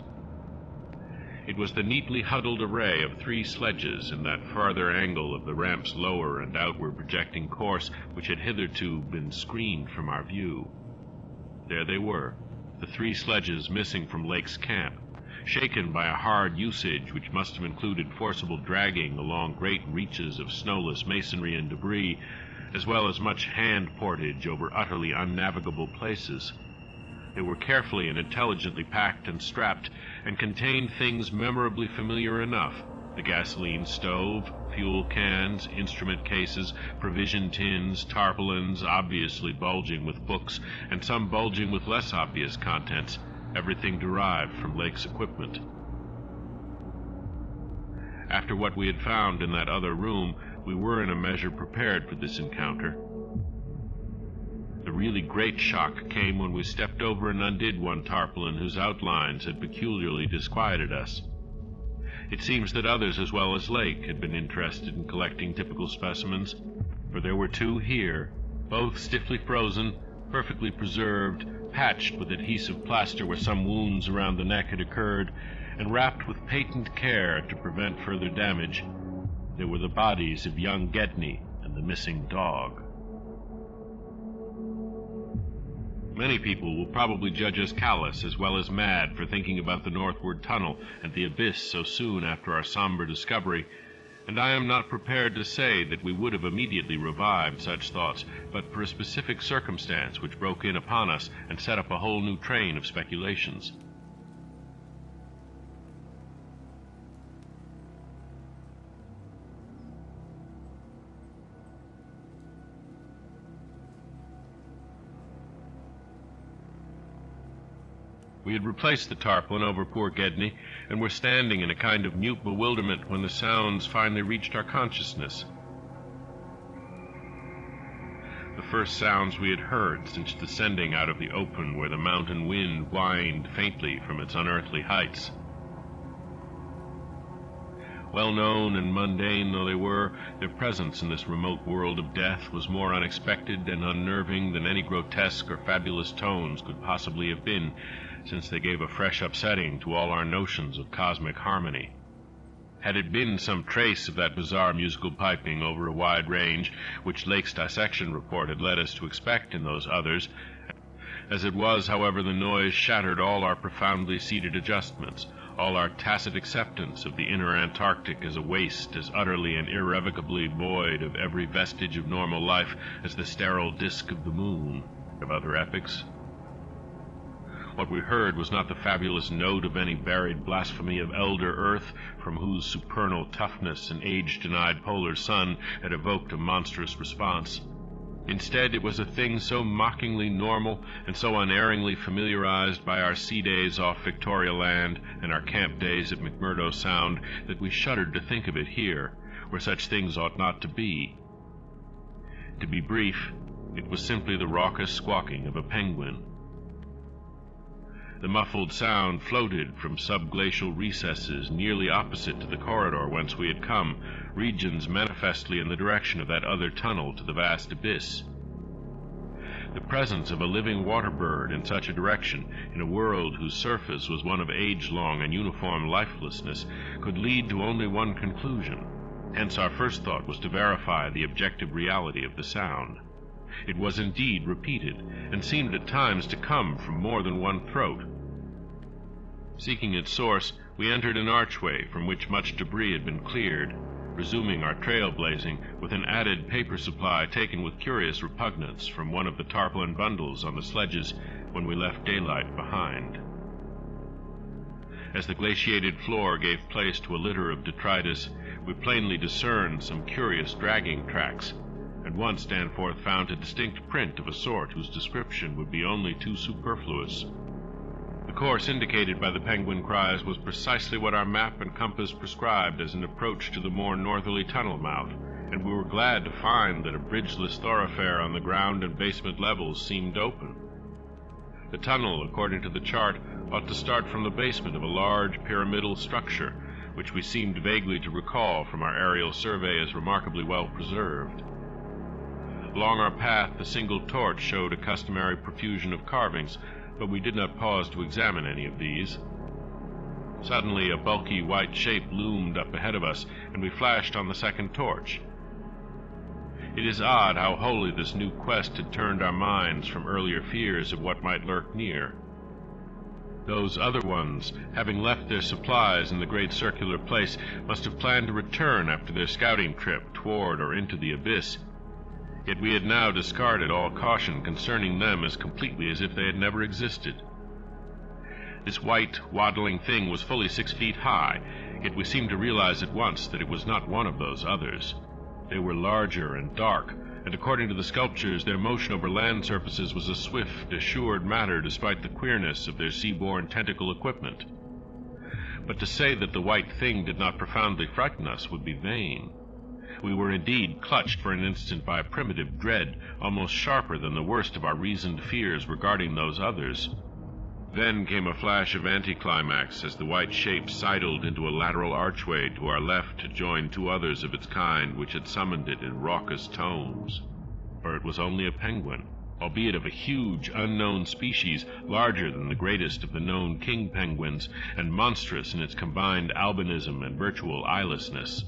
Speaker 1: It was the neatly huddled array of 3 sledges in that farther angle of the ramp's lower and outward projecting course which had hitherto been screened from our view. There they were, the 3 sledges missing from Lake's camp, shaken by a hard usage which must have included forcible dragging along great reaches of snowless masonry and debris, as well as much hand portage over utterly unnavigable places. They were carefully and intelligently packed and strapped, and contained things memorably familiar enough: the gasoline stove, fuel cans, instrument cases, provision tins, tarpaulins, obviously bulging with books, and some bulging with less obvious contents, everything derived from Lake's equipment. After what we had found in that other room, we were in a measure prepared for this encounter. The really great shock came when we stepped over and undid one tarpaulin whose outlines had peculiarly disquieted us. It seems that others as well as Lake had been interested in collecting typical specimens, for there were 2 here, both stiffly frozen, perfectly preserved, patched with adhesive plaster where some wounds around the neck had occurred, and wrapped with patent care to prevent further damage. They were the bodies of young Gedney and the missing dog. Many people will probably judge us callous as well as mad for thinking about the northward tunnel and the abyss so soon after our somber discovery, and I am not prepared to say that we would have immediately revived such thoughts, but for a specific circumstance which broke in upon us and set up a whole new train of speculations. We had replaced the tarpaulin over poor Gedney, and were standing in a kind of mute bewilderment when the sounds finally reached our consciousness. The first sounds we had heard since descending out of the open where the mountain wind whined faintly from its unearthly heights. Well-known and mundane though they were, their presence in this remote world of death was more unexpected and unnerving than any grotesque or fabulous tones could possibly have been, since they gave a fresh upsetting to all our notions of cosmic harmony. Had it been some trace of that bizarre musical piping over a wide range which Lake's dissection report had led us to expect in those others? As it was, however, the noise shattered all our profoundly seated adjustments, all our tacit acceptance of the inner Antarctic as a waste as utterly and irrevocably void of every vestige of normal life as the sterile disk of the moon of other epochs. What we heard was not the fabulous note of any buried blasphemy of elder Earth, from whose supernal toughness an age-denied polar sun had evoked a monstrous response. Instead, it was a thing so mockingly normal and so unerringly familiarized by our sea days off Victoria Land and our camp days at McMurdo Sound that we shuddered to think of it here, where such things ought not to be. To be brief, it was simply the raucous squawking of a penguin. The muffled sound floated from subglacial recesses nearly opposite to the corridor whence we had come, regions manifestly in the direction of that other tunnel to the vast abyss. The presence of a living water bird in such a direction, in a world whose surface was one of age-long and uniform lifelessness, could lead to only one conclusion. Hence our first thought was to verify the objective reality of the sound. It was indeed repeated, and seemed at times to come from more than one throat. Seeking its source, we entered an archway from which much debris had been cleared, resuming our trailblazing with an added paper supply taken with curious repugnance from one of the tarpaulin bundles on the sledges when we left daylight behind. As the glaciated floor gave place to a litter of detritus, we plainly discerned some curious dragging tracks. At once Danforth found a distinct print of a sort whose description would be only too superfluous. The course indicated by the penguin cries was precisely what our map and compass prescribed as an approach to the more northerly tunnel mouth, and we were glad to find that a bridgeless thoroughfare on the ground and basement levels seemed open. The tunnel, according to the chart, ought to start from the basement of a large pyramidal structure, which we seemed vaguely to recall from our aerial survey as remarkably well preserved. Along our path, the single torch showed a customary profusion of carvings, but we did not pause to examine any of these. Suddenly, a bulky white shape loomed up ahead of us, and we flashed on the second torch. It is odd how wholly this new quest had turned our minds from earlier fears of what might lurk near. Those other ones, having left their supplies in the great circular place, must have planned to return after their scouting trip toward or into the abyss. Yet we had now discarded all caution concerning them as completely as if they had never existed. This white, waddling thing was fully 6 feet high, yet we seemed to realize at once that it was not one of those others. They were larger and dark, and according to the sculptures, their motion over land surfaces was a swift, assured matter despite the queerness of their sea-borne tentacle equipment. But to say that the white thing did not profoundly frighten us would be vain. We were indeed clutched for an instant by a primitive dread, almost sharper than the worst of our reasoned fears regarding those others. Then came a flash of anticlimax as the white shape sidled into a lateral archway to our left to join 2 others of its kind which had summoned it in raucous tones. For it was only a penguin, albeit of a huge, unknown species, larger than the greatest of the known king penguins, and monstrous in its combined albinism and virtual eyelessness.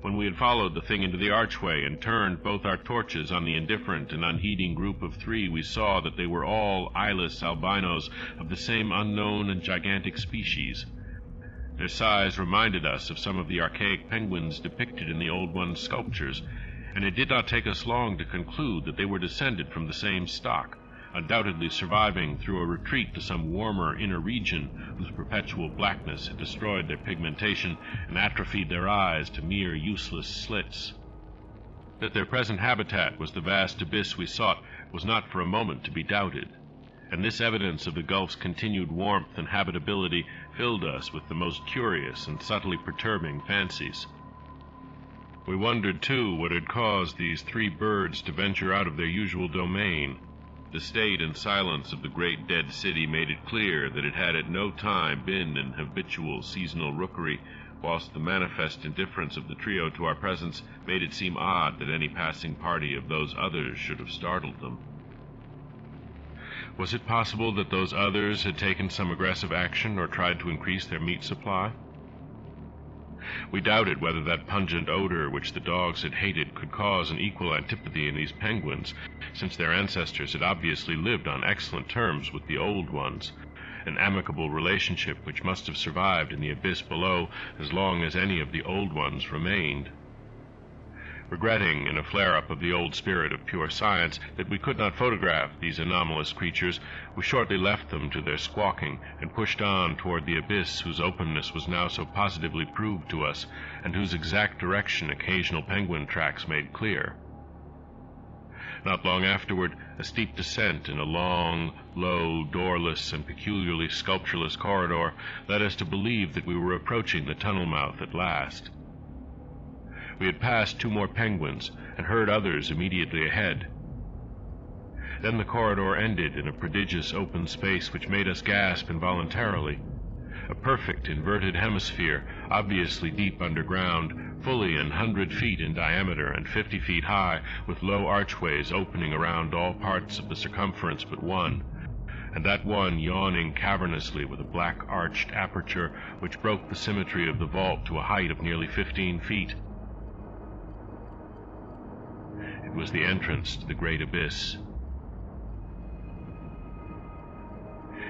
Speaker 1: When we had followed the thing into the archway and turned both our torches on the indifferent and unheeding group of 3, we saw that they were all eyeless albinos of the same unknown and gigantic species. Their size reminded us of some of the archaic penguins depicted in the Old One's sculptures, and it did not take us long to conclude that they were descended from the same stock, undoubtedly surviving through a retreat to some warmer inner region whose perpetual blackness had destroyed their pigmentation and atrophied their eyes to mere useless slits. That their present habitat was the vast abyss we sought was not for a moment to be doubted, and this evidence of the gulf's continued warmth and habitability filled us with the most curious and subtly perturbing fancies. We wondered, too, what had caused these 3 birds to venture out of their usual domain. The state and silence of the great dead city made it clear that it had at no time been an habitual seasonal rookery, whilst the manifest indifference of the trio to our presence made it seem odd that any passing party of those others should have startled them. Was it possible that those others had taken some aggressive action or tried to increase their meat supply? We doubted whether that pungent odor which the dogs had hated could cause an equal antipathy in these penguins, since their ancestors had obviously lived on excellent terms with the old ones, an amicable relationship which must have survived in the abyss below as long as any of the old ones remained. Regretting, in a flare-up of the old spirit of pure science, that we could not photograph these anomalous creatures, we shortly left them to their squawking and pushed on toward the abyss whose openness was now so positively proved to us, and whose exact direction occasional penguin tracks made clear. Not long afterward, a steep descent in a long, low, doorless, and peculiarly sculptureless corridor led us to believe that we were approaching the tunnel mouth at last. We had passed 2 more penguins and heard others immediately ahead. Then the corridor ended in a prodigious open space which made us gasp involuntarily. A perfect inverted hemisphere, obviously deep underground, fully 100 feet in diameter and 50 feet high, with low archways opening around all parts of the circumference but one, and that one yawning cavernously with a black arched aperture which broke the symmetry of the vault to a height of nearly 15 feet. It was the entrance to the great abyss.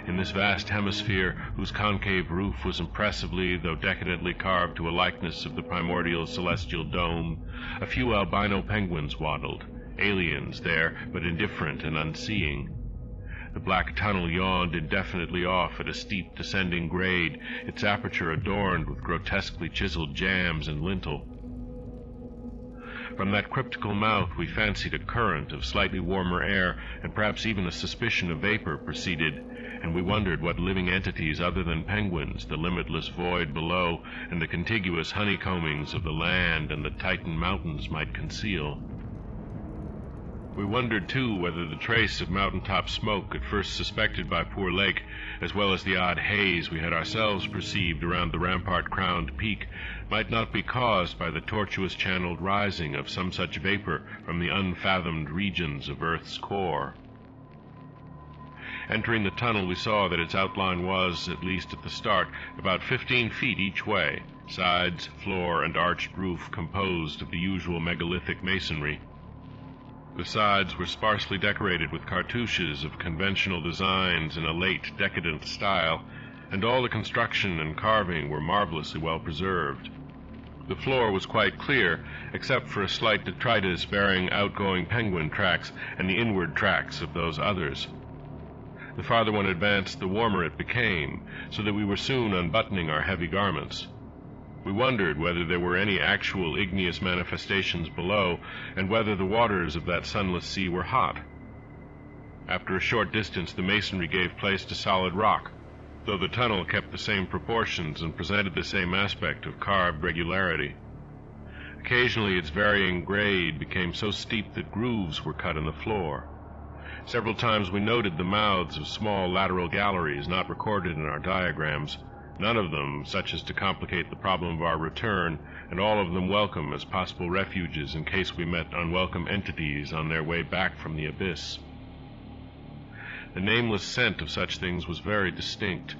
Speaker 1: In this vast hemisphere, whose concave roof was impressively, though decadently carved to a likeness of the primordial celestial dome, a few albino penguins waddled, aliens there, but indifferent and unseeing. The black tunnel yawned indefinitely off at a steep descending grade, its aperture adorned with grotesquely chiseled jambs and lintel. From that cryptical mouth we fancied a current of slightly warmer air, and perhaps even a suspicion of vapor proceeded, and we wondered what living entities other than penguins the limitless void below and the contiguous honeycombings of the land and the Titan mountains might conceal. We wondered, too, whether the trace of mountaintop smoke at first suspected by poor Lake, as well as the odd haze we had ourselves perceived around the rampart-crowned peak, might not be caused by the tortuous-channeled rising of some such vapor from the unfathomed regions of Earth's core. Entering the tunnel, we saw that its outline was, at least at the start, about 15 feet each way, sides, floor, and arched roof composed of the usual megalithic masonry. The sides were sparsely decorated with cartouches of conventional designs in a late decadent style, and all the construction and carving were marvelously well preserved. The floor was quite clear, except for a slight detritus bearing outgoing penguin tracks and the inward tracks of those others. The farther one advanced, the warmer it became, so that we were soon unbuttoning our heavy garments. We wondered whether there were any actual igneous manifestations below, and whether the waters of that sunless sea were hot. After a short distance, the masonry gave place to solid rock, though the tunnel kept the same proportions and presented the same aspect of carved regularity. Occasionally its varying grade became so steep that grooves were cut in the floor. Several times we noted the mouths of small lateral galleries not recorded in our diagrams, none of them such as to complicate the problem of our return, and all of them welcome as possible refuges in case we met unwelcome entities on their way back from the abyss. The nameless scent of such things was very distinct.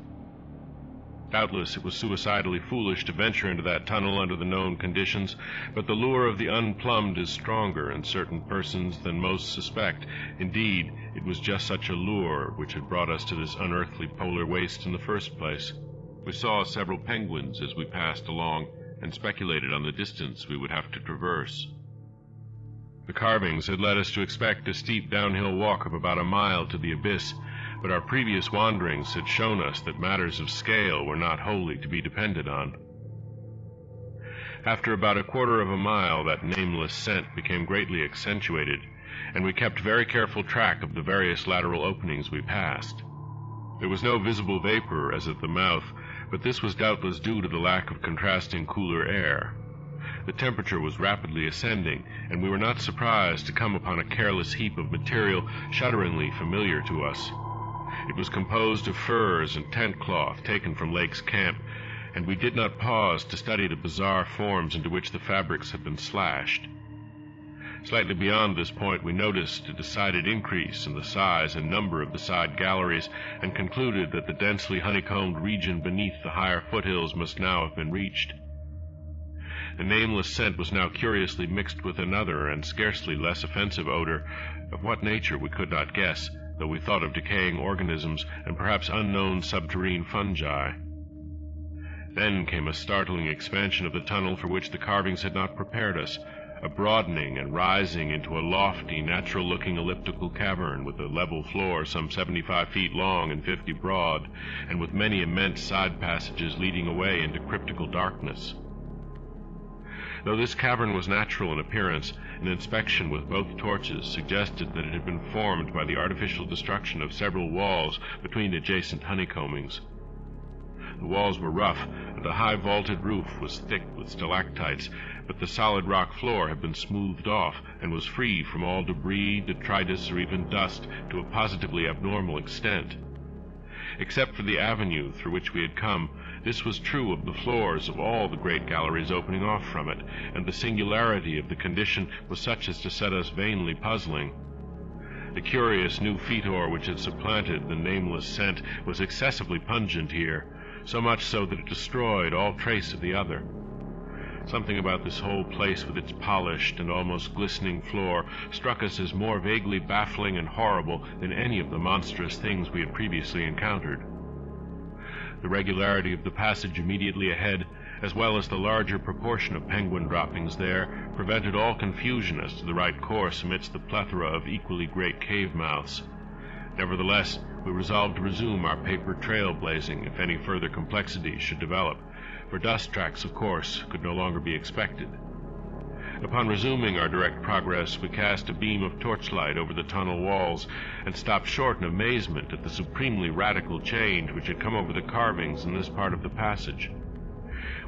Speaker 1: Doubtless it was suicidally foolish to venture into that tunnel under the known conditions, but the lure of the unplumbed is stronger in certain persons than most suspect. Indeed, it was just such a lure which had brought us to this unearthly polar waste in the first place. We saw several penguins as we passed along, and speculated on the distance we would have to traverse. The carvings had led us to expect a steep downhill walk of about a mile to the abyss, but our previous wanderings had shown us that matters of scale were not wholly to be depended on. After about a quarter of a mile, that nameless scent became greatly accentuated, and we kept very careful track of the various lateral openings we passed. There was no visible vapor as at the mouth, but this was doubtless due to the lack of contrasting cooler air. The temperature was rapidly ascending, and we were not surprised to come upon a careless heap of material shudderingly familiar to us. It was composed of furs and tent cloth taken from Lake's camp, and we did not pause to study the bizarre forms into which the fabrics had been slashed. Slightly beyond this point we noticed a decided increase in the size and number of the side galleries, and concluded that the densely honeycombed region beneath the higher foothills must now have been reached. The nameless scent was now curiously mixed with another and scarcely less offensive odor, of what nature we could not guess, though we thought of decaying organisms and perhaps unknown subterranean fungi. Then came a startling expansion of the tunnel for which the carvings had not prepared us, a broadening and rising into a lofty, natural-looking elliptical cavern with a level floor some 75 feet long and 50 broad, and with many immense side passages leading away into cryptical darkness. Though this cavern was natural in appearance, an inspection with both torches suggested that it had been formed by the artificial destruction of several walls between adjacent honeycombings. The walls were rough, and the high vaulted roof was thick with stalactites, but the solid rock floor had been smoothed off and was free from all debris, detritus, or even dust to a positively abnormal extent. Except for the avenue through which we had come, this was true of the floors of all the great galleries opening off from it, and the singularity of the condition was such as to set us vainly puzzling. The curious new fetor which had supplanted the nameless scent was excessively pungent here, so much so that it destroyed all trace of the other. Something about this whole place with its polished and almost glistening floor struck us as more vaguely baffling and horrible than any of the monstrous things we had previously encountered. The regularity of the passage immediately ahead, as well as the larger proportion of penguin droppings there, prevented all confusion as to the right course amidst the plethora of equally great cave mouths. Nevertheless, we resolved to resume our paper trail blazing if any further complexity should develop, for dust tracks, of course, could no longer be expected. Upon resuming our direct progress, we cast a beam of torchlight over the tunnel walls and stopped short in amazement at the supremely radical change which had come over the carvings in this part of the passage.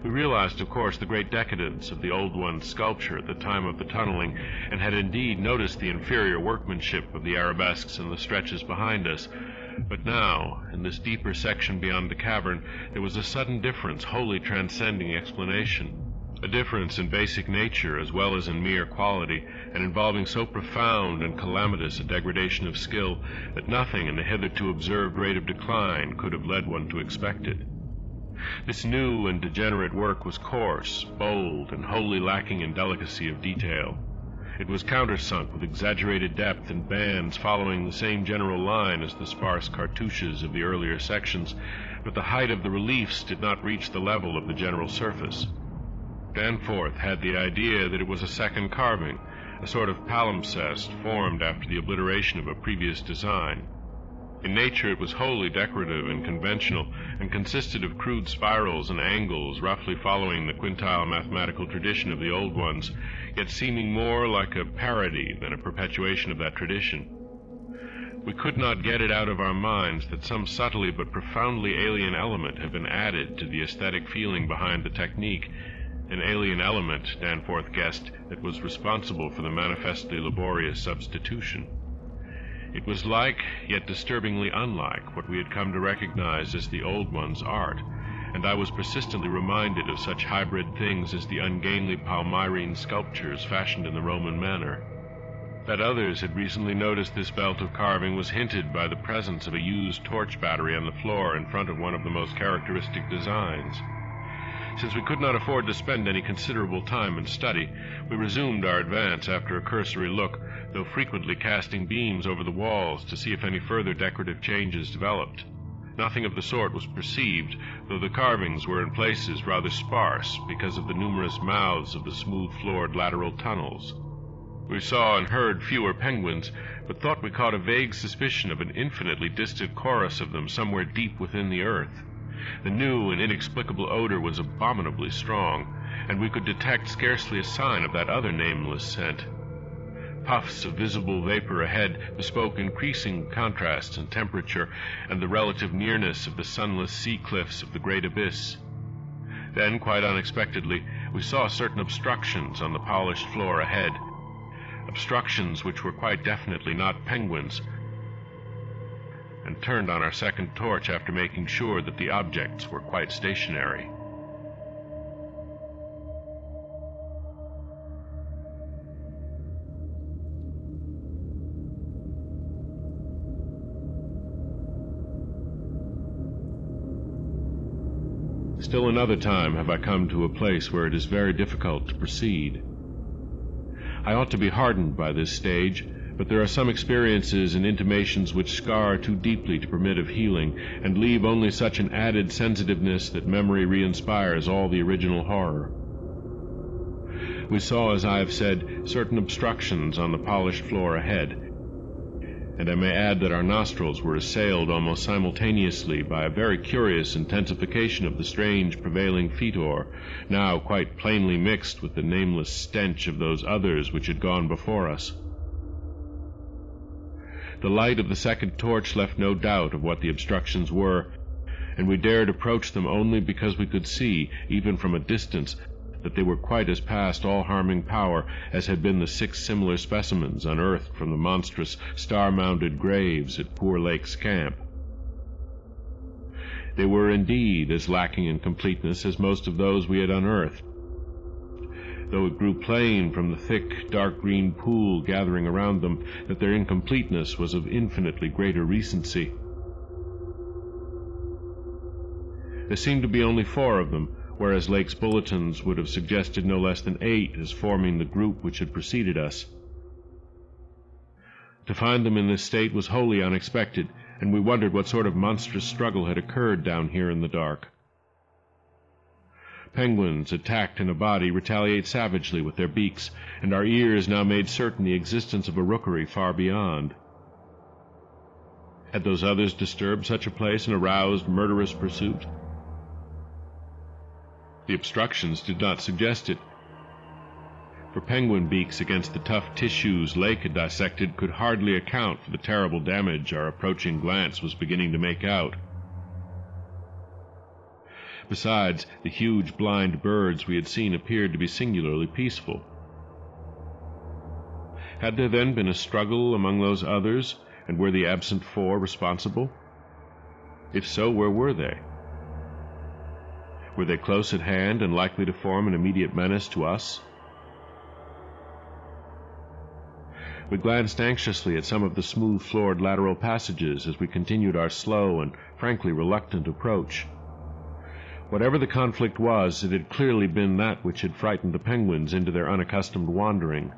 Speaker 1: We realized, of course, the great decadence of the old one's sculpture at the time of the tunneling, and had indeed noticed the inferior workmanship of the arabesques and the stretches behind us. But now, in this deeper section beyond the cavern, there was a sudden difference wholly transcending explanation. A difference in basic nature as well as in mere quality, and involving so profound and calamitous a degradation of skill that nothing in the hitherto observed rate of decline could have led one to expect it. This new and degenerate work was coarse, bold, and wholly lacking in delicacy of detail. It was countersunk with exaggerated depth in bands following the same general line as the sparse cartouches of the earlier sections, but the height of the reliefs did not reach the level of the general surface. Danforth had the idea that it was a second carving, a sort of palimpsest formed after the obliteration of a previous design. In nature it was wholly decorative and conventional, and consisted of crude spirals and angles roughly following the quintile mathematical tradition of the old ones, yet seeming more like a parody than a perpetuation of that tradition. We could not get it out of our minds that some subtly but profoundly alien element had been added to the aesthetic feeling behind the technique, an alien element, Danforth guessed, that was responsible for the manifestly laborious substitution. It was like, yet disturbingly unlike, what we had come to recognize as the old one's art, and I was persistently reminded of such hybrid things as the ungainly Palmyrene sculptures fashioned in the Roman manner. That others had recently noticed this belt of carving was hinted by the presence of a used torch battery on the floor in front of one of the most characteristic designs. Since we could not afford to spend any considerable time in study, we resumed our advance after a cursory look, though frequently casting beams over the walls to see if any further decorative changes developed. Nothing of the sort was perceived, though the carvings were in places rather sparse because of the numerous mouths of the smooth-floored lateral tunnels. We saw and heard fewer penguins, but thought we caught a vague suspicion of an infinitely distant chorus of them somewhere deep within the earth. The new and inexplicable odor was abominably strong, and we could detect scarcely a sign of that other nameless scent. Puffs of visible vapor ahead bespoke increasing contrasts in temperature and the relative nearness of the sunless sea cliffs of the great abyss. Then, quite unexpectedly, we saw certain obstructions on the polished floor ahead, obstructions which were quite definitely not penguins, and turned on our second torch after making sure that the objects were quite stationary. Still another time have I come to a place where it is very difficult to proceed. I ought to be hardened by this stage, but there are some experiences and intimations which scar too deeply to permit of healing, and leave only such an added sensitiveness that memory re-inspires all the original horror. We saw, as I have said, certain obstructions on the polished floor ahead, and I may add that our nostrils were assailed almost simultaneously by a very curious intensification of the strange prevailing fetor, now quite plainly mixed with the nameless stench of those others which had gone before us. The light of the second torch left no doubt of what the obstructions were, and we dared approach them only because we could see, even from a distance, that they were quite as past all harming power as had been the 6 similar specimens unearthed from the monstrous star-mounded graves at Poor Lake's camp. They were indeed as lacking in completeness as most of those we had unearthed, though it grew plain from the thick, dark green pool gathering around them that their incompleteness was of infinitely greater recency. There seemed to be only 4 of them, whereas Lake's bulletins would have suggested no less than 8 as forming the group which had preceded us. To find them in this state was wholly unexpected, and we wondered what sort of monstrous struggle had occurred down here in the dark. Penguins, attacked in a body, retaliate savagely with their beaks, and our ears now made certain the existence of a rookery far beyond. Had those others disturbed such a place and aroused murderous pursuit? The obstructions did not suggest it, for penguin beaks against the tough tissues Lake had dissected could hardly account for the terrible damage our approaching glance was beginning to make out. Besides, the huge blind birds we had seen appeared to be singularly peaceful. Had there then been a struggle among those others, and were the absent 4 responsible? If so, where were they? Were they close at hand and likely to form an immediate menace to us? We glanced anxiously at some of the smooth-floored lateral passages as we continued our slow and frankly reluctant approach. Whatever the conflict was, it had clearly been that which had frightened the penguins into their unaccustomed wandering.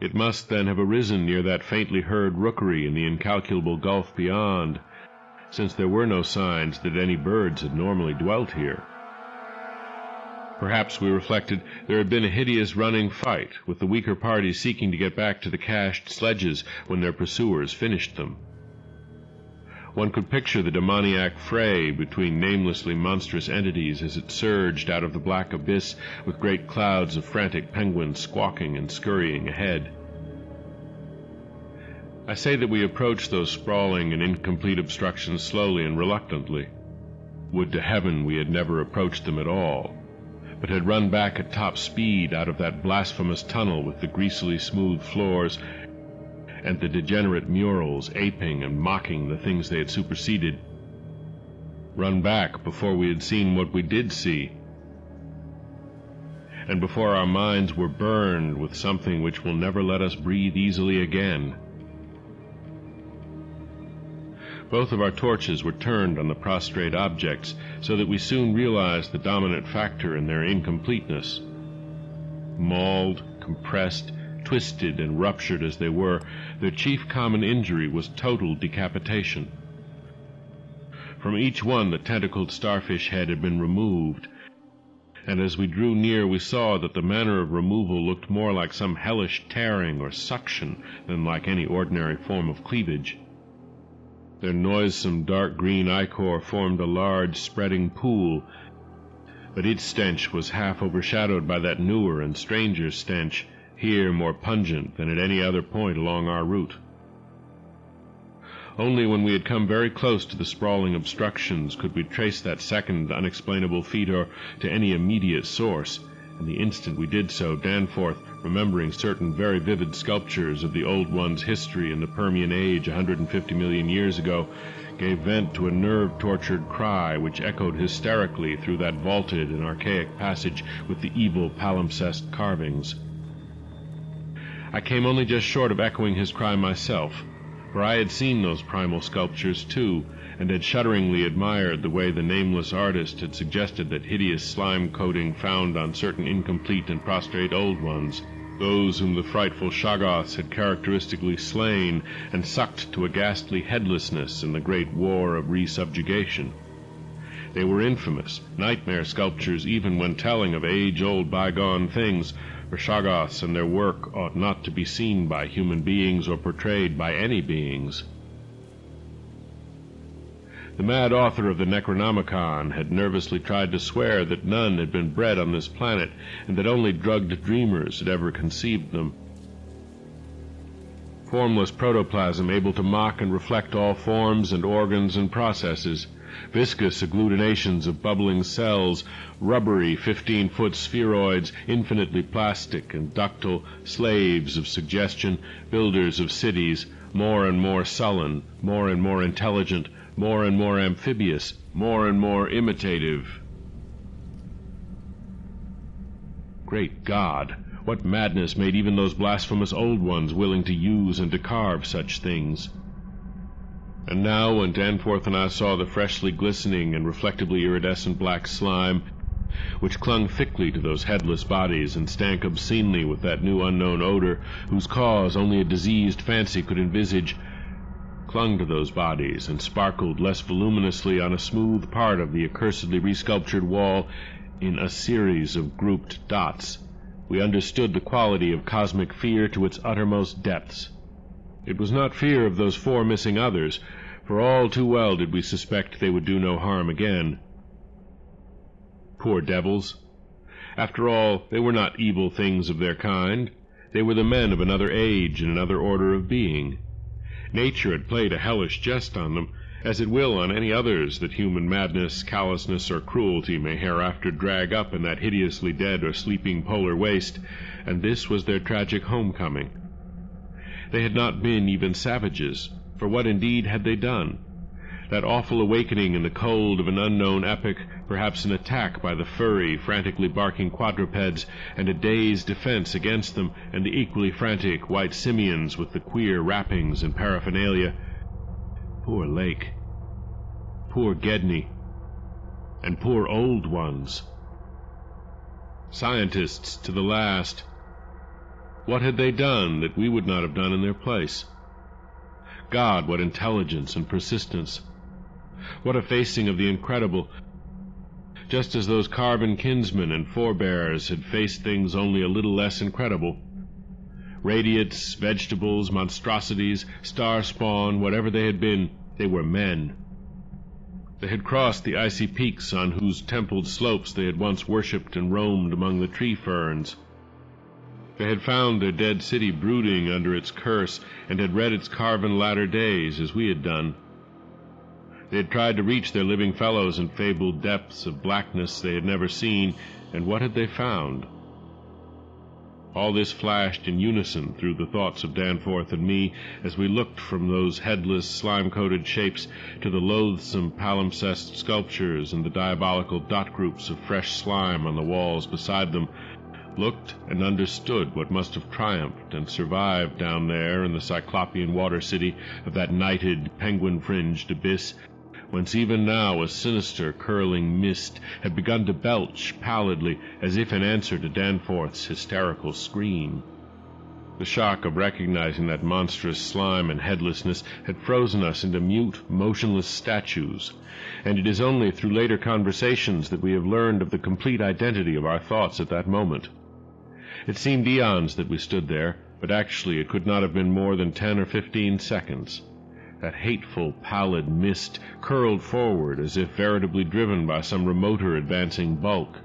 Speaker 1: It must then have arisen near that faintly heard rookery in the incalculable gulf beyond, since there were no signs that any birds had normally dwelt here. Perhaps, we reflected, there had been a hideous running fight, with the weaker parties seeking to get back to the cached sledges when their pursuers finished them. One could picture the demoniac fray between namelessly monstrous entities as it surged out of the black abyss with great clouds of frantic penguins squawking and scurrying ahead. I say that we approached those sprawling and incomplete obstructions slowly and reluctantly. Would to heaven we had never approached them at all, but had run back at top speed out of that blasphemous tunnel with the greasily smooth floors and the degenerate murals aping and mocking the things they had superseded. Run back before we had seen what we did see, and before our minds were burned with something which will never let us breathe easily again. Both of our torches were turned on the prostrate objects, so that we soon realized the dominant factor in their incompleteness. Mauled, compressed, twisted and ruptured as they were, their chief common injury was total decapitation. From each one the tentacled starfish head had been removed, and as we drew near we saw that the manner of removal looked more like some hellish tearing or suction than like any ordinary form of cleavage. Their noisome dark green ichor formed a large spreading pool, but its stench was half overshadowed by that newer and stranger stench, here more pungent than at any other point along our route. Only when we had come very close to the sprawling obstructions could we trace that second unexplainable fetor to any immediate source, and the instant we did so, Danforth, remembering certain very vivid sculptures of the Old One's history in the Permian Age 150 million years ago, gave vent to a nerve-tortured cry which echoed hysterically through that vaulted and archaic passage with the evil palimpsest carvings. I came only just short of echoing his cry myself, For I had seen those primal sculptures too, and had shudderingly admired the way the nameless artist had suggested that hideous slime coating found on certain incomplete and prostrate old ones, those whom the frightful Shoggoths had characteristically slain and sucked to a ghastly headlessness in the great war of resubjugation. They were infamous, nightmare sculptures even when telling of age-old bygone things, for Shoggoths and their work ought not to be seen by human beings or portrayed by any beings. The mad author of the Necronomicon had nervously tried to swear that none had been bred on this planet, and that only drugged dreamers had ever conceived them. Formless protoplasm able to mock and reflect all forms and organs and processes, viscous agglutinations of bubbling cells, rubbery 15-foot spheroids, infinitely plastic and ductile, slaves of suggestion, builders of cities, more and more sullen, more and more intelligent, more and more amphibious, more and more imitative. Great God! What madness made even those blasphemous old ones willing to use and to carve such things? And now, when Danforth and I saw the freshly glistening and reflectively iridescent black slime, which clung thickly to those headless bodies and stank obscenely with that new unknown odor, whose cause only a diseased fancy could envisage, clung to those bodies and sparkled less voluminously on a smooth part of the accursedly resculptured wall in a series of grouped dots, we understood the quality of cosmic fear to its uttermost depths. It was not fear of those 4 missing others, for all too well did we suspect they would do no harm again. Poor devils! After all, they were not evil things of their kind. They were the men of another age and another order of being. Nature had played a hellish jest on them, as it will on any others that human madness, callousness, or cruelty may hereafter drag up in that hideously dead or sleeping polar waste, and this was their tragic homecoming. They had not been even savages, for what indeed had they done? That awful awakening in the cold of an unknown epoch, perhaps an attack by the furry, frantically barking quadrupeds, and a day's defense against them, and the equally frantic white simians with the queer wrappings and paraphernalia. Poor Lake, poor Gedney, and poor old ones. Scientists to the last. What had they done that we would not have done in their place? God, what intelligence and persistence! What a facing of the incredible, just as those carven kinsmen and forebears had faced things only a little less incredible. Radiates, vegetables, monstrosities, star spawn, whatever they had been, they were men. They had crossed the icy peaks on whose templed slopes they had once worshipped and roamed among the tree ferns. They had found their dead city brooding under its curse, and had read its carven latter days as we had done. They had tried to reach their living fellows in fabled depths of blackness they had never seen, and what had they found? All this flashed in unison through the thoughts of Danforth and me as we looked from those headless, slime-coated shapes to the loathsome palimpsest sculptures and the diabolical dot groups of fresh slime on the walls beside them, looked and understood what must have triumphed and survived down there in the cyclopean water city of that nighted, penguin-fringed abyss, whence even now a sinister, curling mist had begun to belch pallidly as if in answer to Danforth's hysterical scream. The shock of recognizing that monstrous slime and headlessness had frozen us into mute, motionless statues, and it is only through later conversations that we have learned of the complete identity of our thoughts at that moment. It seemed eons that we stood there, but actually it could not have been more than 10 or 15 seconds. That hateful, pallid mist curled forward as if veritably driven by some remoter advancing bulk.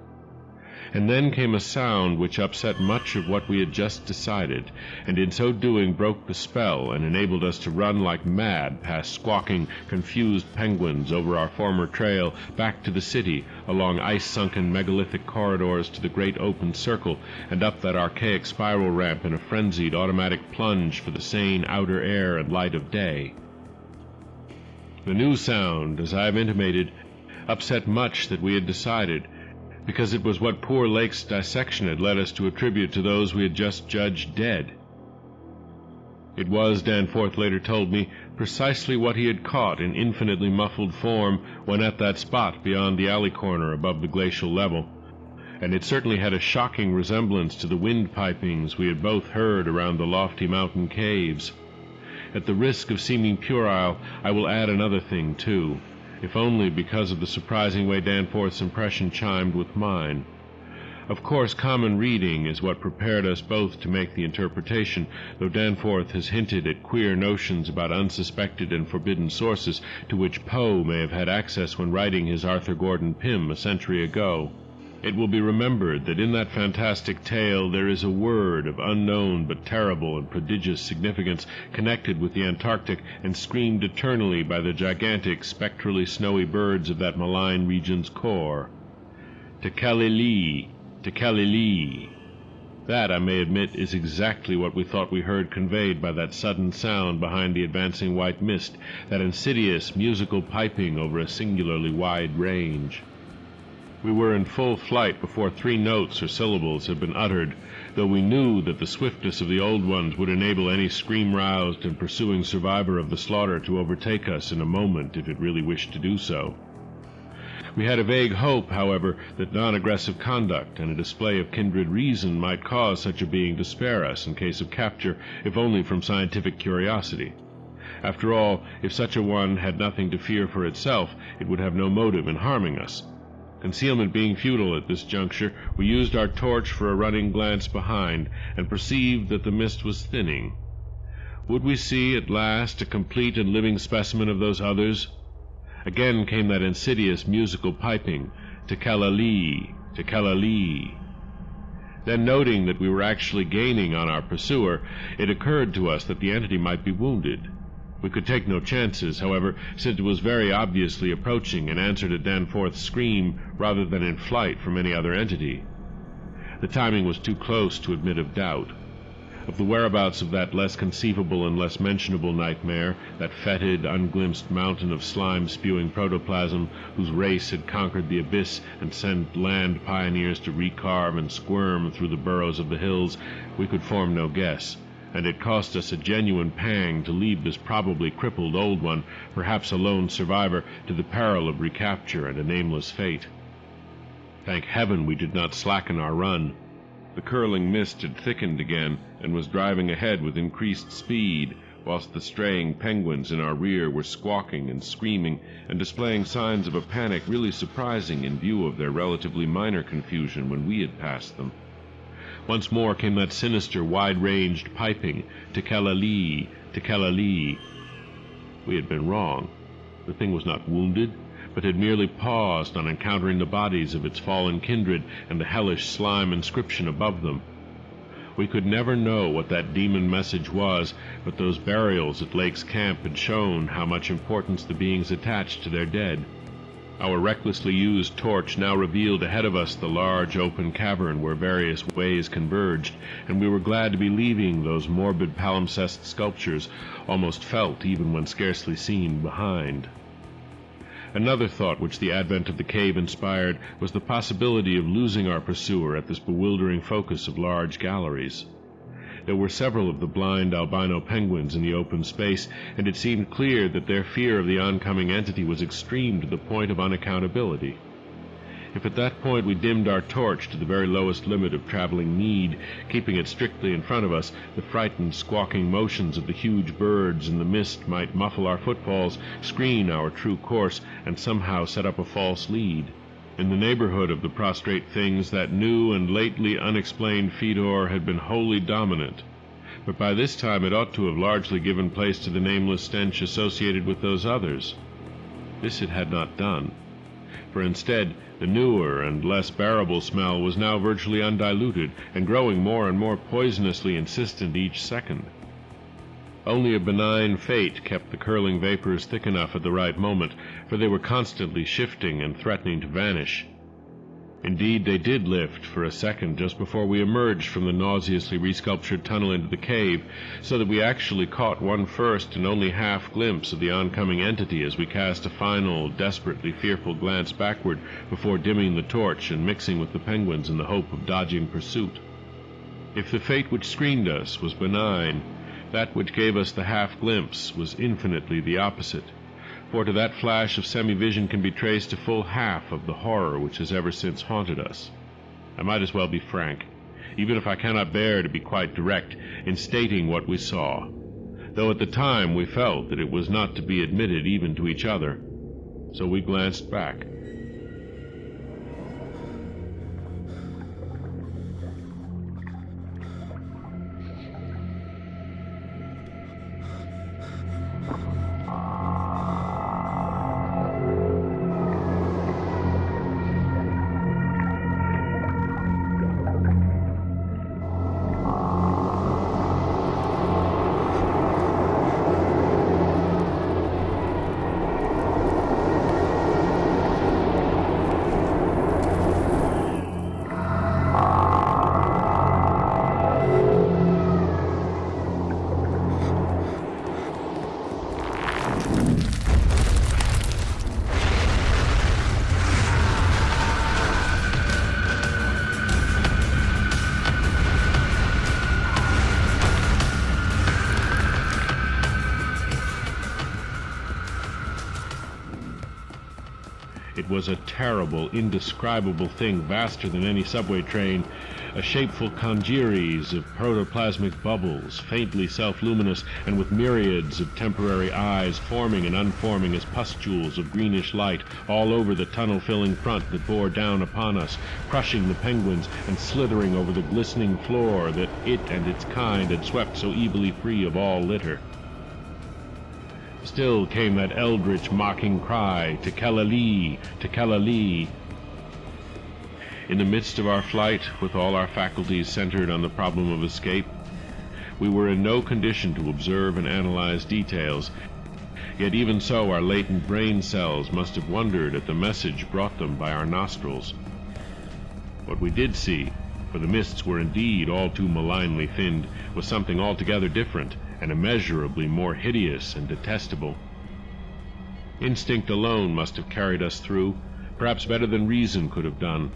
Speaker 1: And then came a sound which upset much of what we had just decided, and in so doing broke the spell and enabled us to run like mad past squawking, confused penguins over our former trail, back to the city, along ice-sunken megalithic corridors to the great open circle, and up that archaic spiral ramp in a frenzied automatic plunge for the sane outer air and light of day. The new sound, as I have intimated, upset much that we had decided, because it was what poor Lake's dissection had led us to attribute to those we had just judged dead. It was, Danforth later told me, precisely what he had caught in infinitely muffled form when at that spot beyond the alley corner above the glacial level, and it certainly had a shocking resemblance to the wind pipings we had both heard around the lofty mountain caves. At the risk of seeming puerile, I will add another thing, too, if only because of the surprising way Danforth's impression chimed with mine. Of course, common reading is what prepared us both to make the interpretation, though Danforth has hinted at queer notions about unsuspected and forbidden sources to which Poe may have had access when writing his Arthur Gordon Pym a century ago. It will be remembered that in that fantastic tale there is a word of unknown but terrible and prodigious significance connected with the Antarctic and screamed eternally by the gigantic, spectrally snowy birds of that malign region's core. Tekeli-li, Tekeli-li. That, I may admit, is exactly what we thought we heard conveyed by that sudden sound behind the advancing white mist, that insidious musical piping over a singularly wide range. We were in full flight before 3 notes or syllables had been uttered, though we knew that the swiftness of the old ones would enable any scream-roused and pursuing survivor of the slaughter to overtake us in a moment if it really wished to do so. We had a vague hope, however, that non-aggressive conduct and a display of kindred reason might cause such a being to spare us in case of capture, if only from scientific curiosity. After all, if such a one had nothing to fear for itself, it would have no motive in harming us. Concealment being futile at this juncture, we used our torch for a running glance behind, and perceived that the mist was thinning. Would we see at last a complete and living specimen of those others? Again came that insidious musical piping, Tekeli-li, Tekeli-li. Then, noting that we were actually gaining on our pursuer, it occurred to us that the entity might be wounded. We could take no chances, however, since it was very obviously approaching in answer to Danforth's scream rather than in flight from any other entity. The timing was too close to admit of doubt. Of the whereabouts of that less conceivable and less mentionable nightmare, that fetid, unglimpsed mountain of slime-spewing protoplasm whose race had conquered the abyss and sent land pioneers to recarve and squirm through the burrows of the hills, we could form no guess, and it cost us a genuine pang to leave this probably crippled old one, perhaps a lone survivor, to the peril of recapture and a nameless fate. Thank heaven we did not slacken our run. The curling mist had thickened again and was driving ahead with increased speed, whilst the straying penguins in our rear were squawking and screaming and displaying signs of a panic really surprising in view of their relatively minor confusion when we had passed them. Once more came that sinister, wide-ranged piping, Tekeli-li, Tekeli-li. We had been wrong. The thing was not wounded, but had merely paused on encountering the bodies of its fallen kindred and the hellish slime inscription above them. We could never know what that demon message was, but those burials at Lake's camp had shown how much importance the beings attached to their dead. Our recklessly used torch now revealed ahead of us the large open cavern where various ways converged, and we were glad to be leaving those morbid palimpsest sculptures, almost felt even when scarcely seen, behind. Another thought which the advent of the cave inspired was the possibility of losing our pursuer at this bewildering focus of large galleries. There were several of the blind albino penguins in the open space, and it seemed clear that their fear of the oncoming entity was extreme to the point of unaccountability. If at that point we dimmed our torch to the very lowest limit of traveling need, keeping it strictly in front of us, the frightened, squawking motions of the huge birds in the mist might muffle our footfalls, screen our true course, and somehow set up a false lead. In the neighborhood of the prostrate things, that new and lately unexplained fetor had been wholly dominant, but by this time it ought to have largely given place to the nameless stench associated with those others. This it had not done, for instead the newer and less bearable smell was now virtually undiluted and growing more and more poisonously insistent each second. Only a benign fate kept the curling vapors thick enough at the right moment, for they were constantly shifting and threatening to vanish. Indeed, they did lift for a second just before we emerged from the nauseously resculptured tunnel into the cave, so that we actually caught one first and only half glimpse of the oncoming entity as we cast a final, desperately fearful glance backward before dimming the torch and mixing with the penguins in the hope of dodging pursuit. If the fate which screened us was benign, That which gave us the half-glimpse was infinitely the opposite, for to that flash of semi-vision can be traced a full half of the horror which has ever since haunted us. I might as well be frank, even if I cannot bear to be quite direct, in stating what we saw, though at the time we felt that it was not to be admitted even to each other, so we glanced back. It was a terrible, indescribable thing, vaster than any subway train, a shapeful congeries of protoplasmic bubbles, faintly self-luminous, and with myriads of temporary eyes forming and unforming as pustules of greenish light all over the tunnel-filling front that bore down upon us, crushing the penguins and slithering over the glistening floor that it and its kind had swept so evilly free of all litter. Still came that eldritch mocking cry, "Tekela-li, Tekela-li." In the midst of our flight, with all our faculties centered on the problem of escape, we were in no condition to observe and analyze details, yet even so our latent brain cells must have wondered at the message brought them by our nostrils. What we did see, for the mists were indeed all too malignly thinned, was something altogether different, and immeasurably more hideous and detestable. Instinct alone must have carried us through, perhaps better than reason could have done,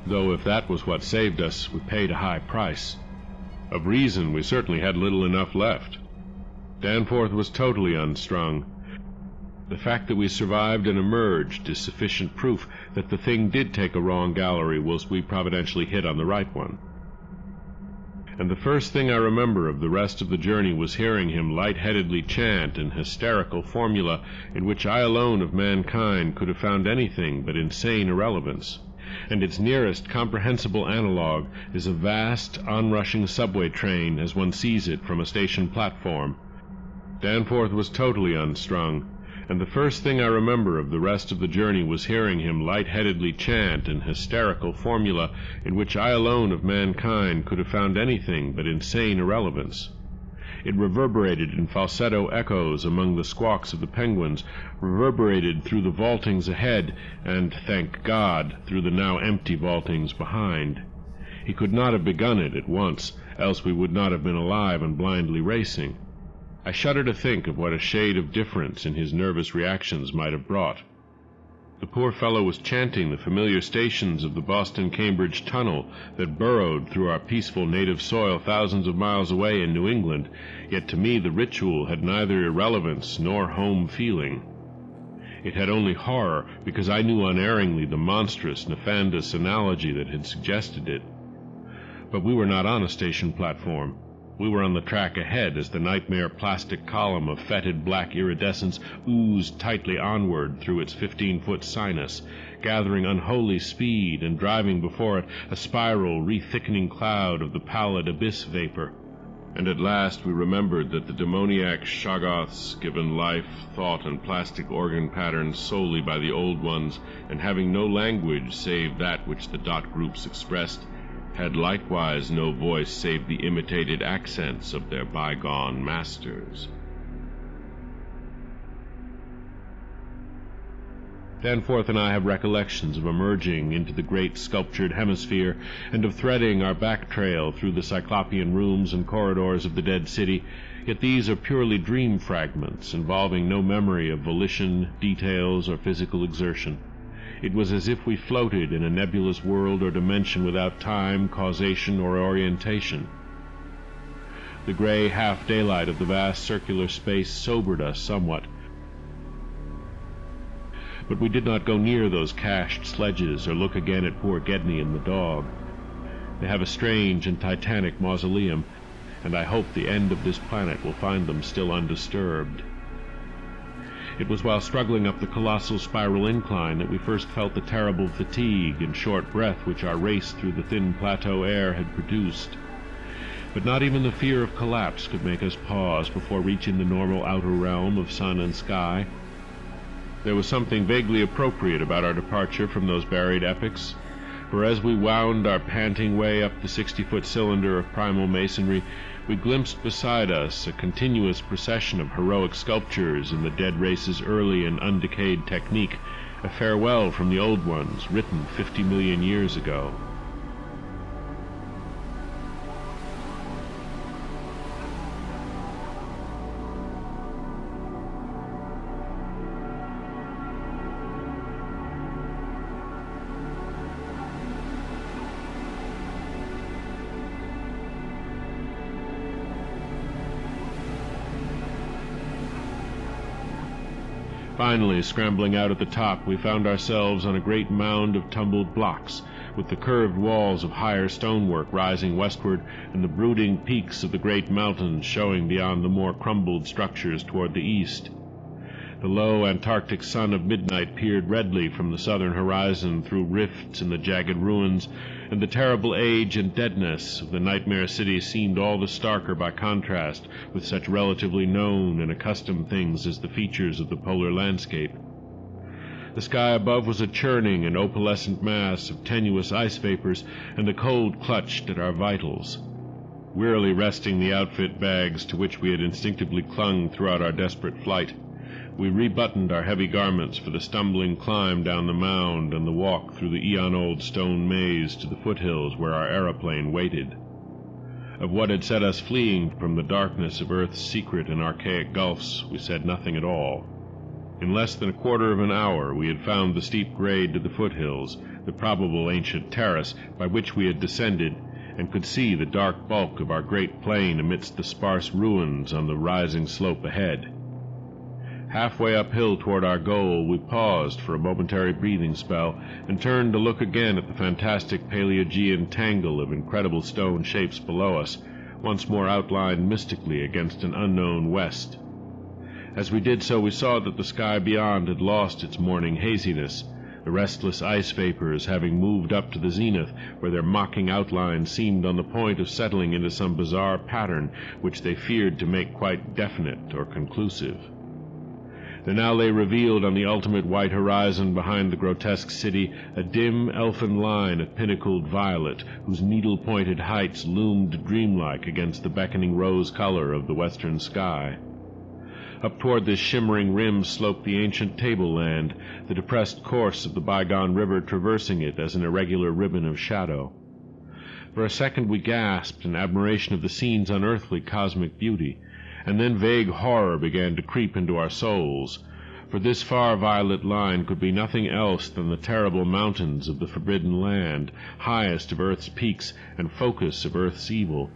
Speaker 1: though if that was what saved us, we paid a high price. Of reason we certainly had little enough left. Danforth was totally unstrung. The fact that we survived and emerged is sufficient proof that the thing did take a wrong gallery whilst we providentially hit on the right one. And the first thing I remember of the rest of the journey was hearing him light-headedly chant an hysterical formula in which I alone of mankind could have found anything but insane irrelevance, and its nearest comprehensible analog is a vast, onrushing subway train as one sees it from a station platform. Danforth was totally unstrung, and the first thing I remember of the rest of the journey was hearing him light-headedly chant an hysterical formula in which I alone of mankind could have found anything but insane irrelevance. It reverberated in falsetto echoes among the squawks of the penguins, reverberated through the vaultings ahead, and, thank God, through the now empty vaultings behind. He could not have begun it at once, else we would not have been alive and blindly racing. I shudder to think of what a shade of difference in his nervous reactions might have brought. The poor fellow was chanting the familiar stations of the Boston-Cambridge tunnel that burrowed through our peaceful native soil thousands of miles away in New England, yet to me the ritual had neither irrelevance nor home feeling. It had only horror, because I knew unerringly the monstrous, nefandous analogy that had suggested it. But we were not on a station platform. We were on the track ahead as the nightmare plastic column of fetid black iridescence oozed tightly onward through its 15-foot sinus, gathering unholy speed and driving before it a spiral, re-thickening cloud of the pallid abyss vapor. And at last we remembered that the demoniac Shoggoths, given life, thought, and plastic organ patterns solely by the old ones, and having no language save that which the dot groups expressed, had likewise no voice save the imitated accents of their bygone masters. Danforth and I have recollections of emerging into the great sculptured hemisphere and of threading our back trail through the cyclopean rooms and corridors of the dead city, yet these are purely dream fragments involving no memory of volition, details, or physical exertion. It was as if we floated in a nebulous world or dimension without time, causation, or orientation. The gray half-daylight of the vast circular space sobered us somewhat. But we did not go near those cached sledges or look again at poor Gedney and the dog. They have a strange and titanic mausoleum, and I hope the end of this planet will find them still undisturbed. It was while struggling up the colossal spiral incline that we first felt the terrible fatigue and short breath which our race through the thin plateau air had produced. But not even the fear of collapse could make us pause before reaching the normal outer realm of sun and sky. There was something vaguely appropriate about our departure from those buried epochs, for as we wound our panting way up the 60-foot cylinder of primal masonry, we glimpsed beside us a continuous procession of heroic sculptures in the dead race's early and undecayed technique, a farewell from the old ones, written 50 million years ago. Finally, scrambling out at the top, we found ourselves on a great mound of tumbled blocks, with the curved walls of higher stonework rising westward and the brooding peaks of the great mountains showing beyond the more crumbled structures toward the east. The low Antarctic sun of midnight peered redly from the southern horizon through rifts in the jagged ruins, and the terrible age and deadness of the nightmare city seemed all the starker by contrast with such relatively known and accustomed things as the features of the polar landscape. The sky above was a churning and opalescent mass of tenuous ice vapors, and the cold clutched at our vitals. Wearily resting the outfit bags to which we had instinctively clung throughout our desperate flight, we rebuttoned our heavy garments for the stumbling climb down the mound and the walk through the eon-old stone maze to the foothills where our aeroplane waited. Of what had set us fleeing from the darkness of Earth's secret and archaic gulfs, we said nothing at all. In less than a quarter of an hour we had found the steep grade to the foothills, the probable ancient terrace by which we had descended, and could see the dark bulk of our great plain amidst the sparse ruins on the rising slope ahead. Halfway uphill toward our goal, we paused for a momentary breathing spell and turned to look again at the fantastic Paleogean tangle of incredible stone shapes below us, once more outlined mystically against an unknown west. As we did so, we saw that the sky beyond had lost its morning haziness, the restless ice vapors having moved up to the zenith, where their mocking outlines seemed on the point of settling into some bizarre pattern which they feared to make quite definite or conclusive. There now lay revealed on the ultimate white horizon behind the grotesque city a dim elfin line of pinnacled violet, whose needle-pointed heights loomed dreamlike against the beckoning rose color of the western sky. Up toward this shimmering rim sloped the ancient tableland, the depressed course of the bygone river traversing it as an irregular ribbon of shadow. For a second we gasped in admiration of the scene's unearthly cosmic beauty, and then vague horror began to creep into our souls, for this far violet line could be nothing else than the terrible mountains of the forbidden land, highest of Earth's peaks and focus of Earth's evil,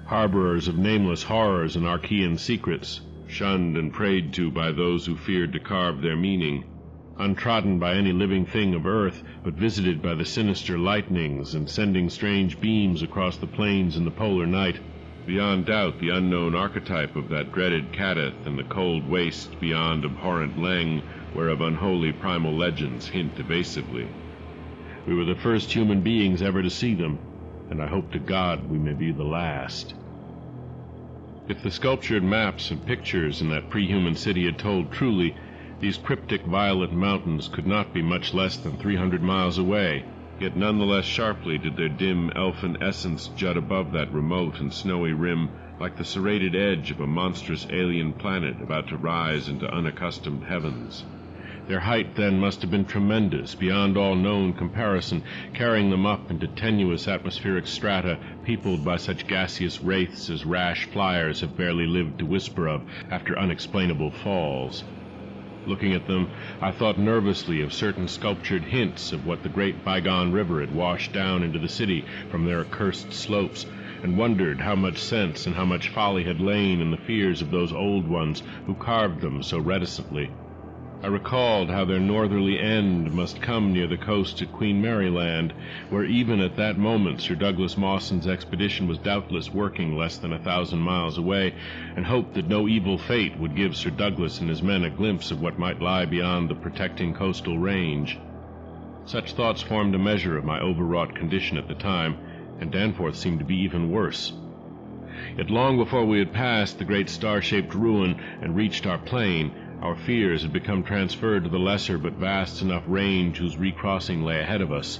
Speaker 1: harborers of nameless horrors and Archean secrets, shunned and prayed to by those who feared to carve their meaning, untrodden by any living thing of Earth, but visited by the sinister lightnings and sending strange beams across the plains in the polar night, beyond doubt the unknown archetype of that dreaded Kadeth and the cold waste beyond abhorrent Leng, whereof unholy primal legends hint evasively. We were the first human beings ever to see them, and I hope to God we may be the last. If the sculptured maps and pictures in that pre-human city had told truly, these cryptic violet mountains could not be much less than 300 miles away, yet none the less sharply did their dim elfin essence jut above that remote and snowy rim like the serrated edge of a monstrous alien planet about to rise into unaccustomed heavens. Their height then must have been tremendous, beyond all known comparison, carrying them up into tenuous atmospheric strata peopled by such gaseous wraiths as rash flyers have barely lived to whisper of after unexplainable falls. Looking at them, I thought nervously of certain sculptured hints of what the great bygone river had washed down into the city from their accursed slopes, and wondered how much sense and how much folly had lain in the fears of those old ones who carved them so reticently. I recalled how their northerly end must come near the coast at Queen Mary Land, where even at that moment Sir Douglas Mawson's expedition was doubtless working less than 1,000 miles away, and hoped that no evil fate would give Sir Douglas and his men a glimpse of what might lie beyond the protecting coastal range. Such thoughts formed a measure of my overwrought condition at the time, and Danforth seemed to be even worse. Yet long before we had passed the great star-shaped ruin and reached our plain, our fears had become transferred to the lesser but vast enough range whose recrossing lay ahead of us.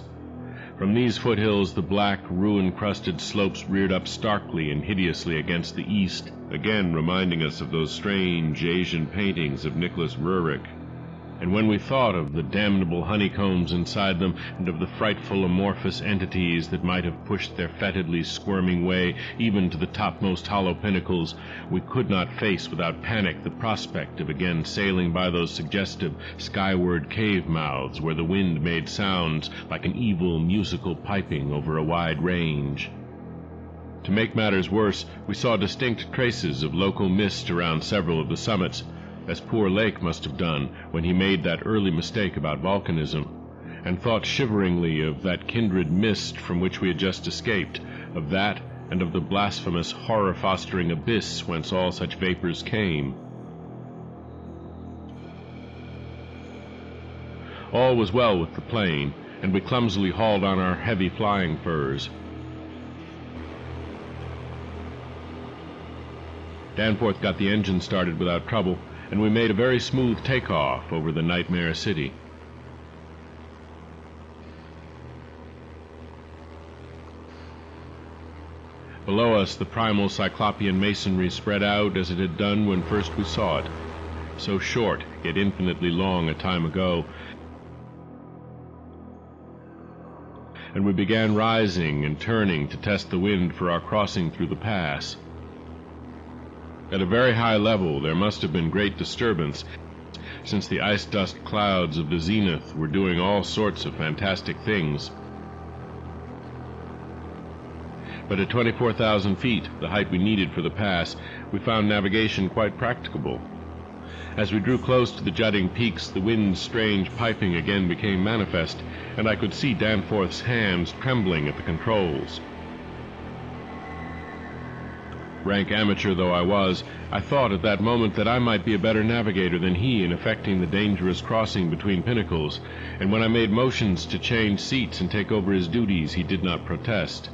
Speaker 1: From these foothills the black, ruin-crusted slopes reared up starkly and hideously against the east, again reminding us of those strange Asian paintings of Nicholas Roerich. And when we thought of the damnable honeycombs inside them, and of the frightful amorphous entities that might have pushed their fetidly squirming way even to the topmost hollow pinnacles, we could not face without panic the prospect of again sailing by those suggestive skyward cave mouths where the wind made sounds like an evil musical piping over a wide range. To make matters worse, we saw distinct traces of local mist around several of the summits, as poor Lake must have done when he made that early mistake about volcanism, and thought shiveringly of that kindred mist from which we had just escaped, of that and of the blasphemous, horror-fostering abyss whence all such vapors came. All was well with the plane, and we clumsily hauled on our heavy flying furs. Danforth got the engine started without trouble, and we made a very smooth takeoff over the nightmare city. Below us the primal cyclopean masonry spread out as it had done when first we saw it, so short yet infinitely long a time ago, and we began rising and turning to test the wind for our crossing through the pass. At a very high level there must have been great disturbance, since the ice-dust clouds of the zenith were doing all sorts of fantastic things. But at 24,000 feet, the height we needed for the pass, we found navigation quite practicable. As we drew close to the jutting peaks, the wind's strange piping again became manifest, and I could see Danforth's hands trembling at the controls. Rank amateur though I was, I thought at that moment that I might be a better navigator than he in effecting the dangerous crossing between pinnacles, and when I made motions to change seats and take over his duties, he did not protest.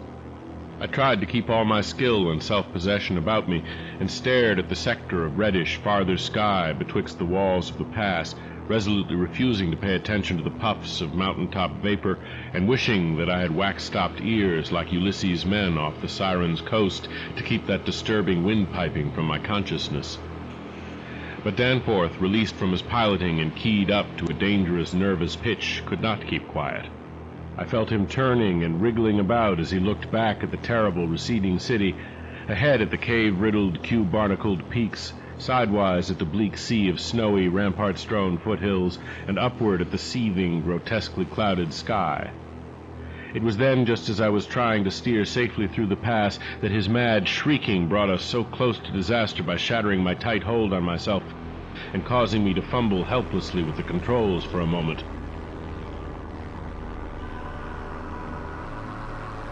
Speaker 1: I tried to keep all my skill and self-possession about me, and stared at the sector of reddish farther sky betwixt the walls of the pass, resolutely refusing to pay attention to the puffs of mountaintop vapor, and wishing that I had wax-stopped ears like Ulysses' men off the Siren's coast to keep that disturbing wind-piping from my consciousness. But Danforth, released from his piloting and keyed up to a dangerous nervous pitch, could not keep quiet. I felt him turning and wriggling about as he looked back at the terrible receding city, ahead at the cave-riddled, cube-barnacled peaks, sidewise at the bleak sea of snowy, rampart-strewn foothills, and upward at the seething, grotesquely clouded sky. It was then, just as I was trying to steer safely through the pass, that his mad shrieking brought us so close to disaster by shattering my tight hold on myself and causing me to fumble helplessly with the controls for a moment.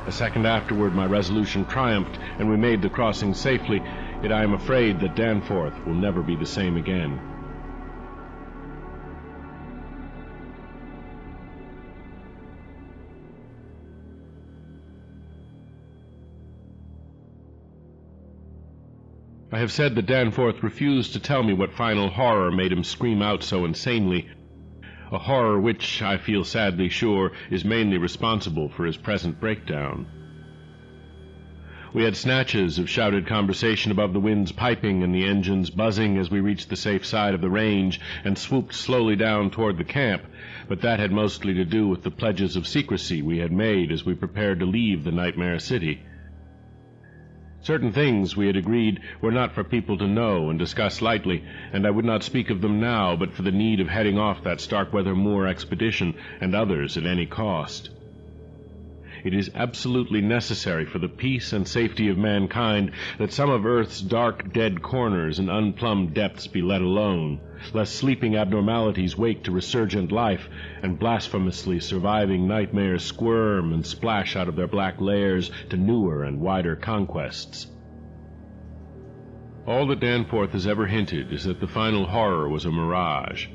Speaker 1: A second afterward my resolution triumphed, and we made the crossing safely, yet I am afraid that Danforth will never be the same again. I have said that Danforth refused to tell me what final horror made him scream out so insanely, a horror which, I feel sadly sure, is mainly responsible for his present breakdown. We had snatches of shouted conversation above the wind's piping and the engines buzzing as we reached the safe side of the range and swooped slowly down toward the camp, but that had mostly to do with the pledges of secrecy we had made as we prepared to leave the nightmare city. Certain things, we had agreed, were not for people to know and discuss lightly, and I would not speak of them now but for the need of heading off that Starkweather Moor expedition and others at any cost. It is absolutely necessary for the peace and safety of mankind that some of Earth's dark, dead corners and unplumbed depths be let alone, lest sleeping abnormalities wake to resurgent life, and blasphemously surviving nightmares squirm and splash out of their black lairs to newer and wider conquests. All that Danforth has ever hinted is that the final horror was a mirage.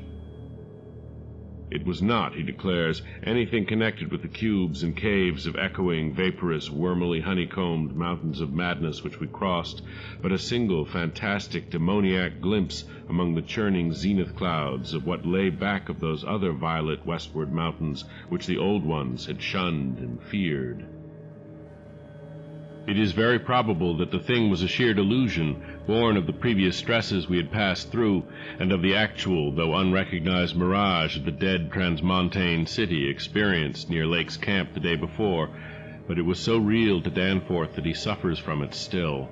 Speaker 1: It was not, he declares, anything connected with the cubes and caves of echoing, vaporous, wormily honeycombed mountains of madness which we crossed, but a single fantastic, demoniac glimpse among the churning zenith clouds of what lay back of those other violet westward mountains which the old ones had shunned and feared. It is very probable that the thing was a sheer delusion, born of the previous stresses we had passed through, and of the actual, though unrecognized mirage of the dead transmontane city experienced near Lake's camp the day before, but it was so real to Danforth that he suffers from it still.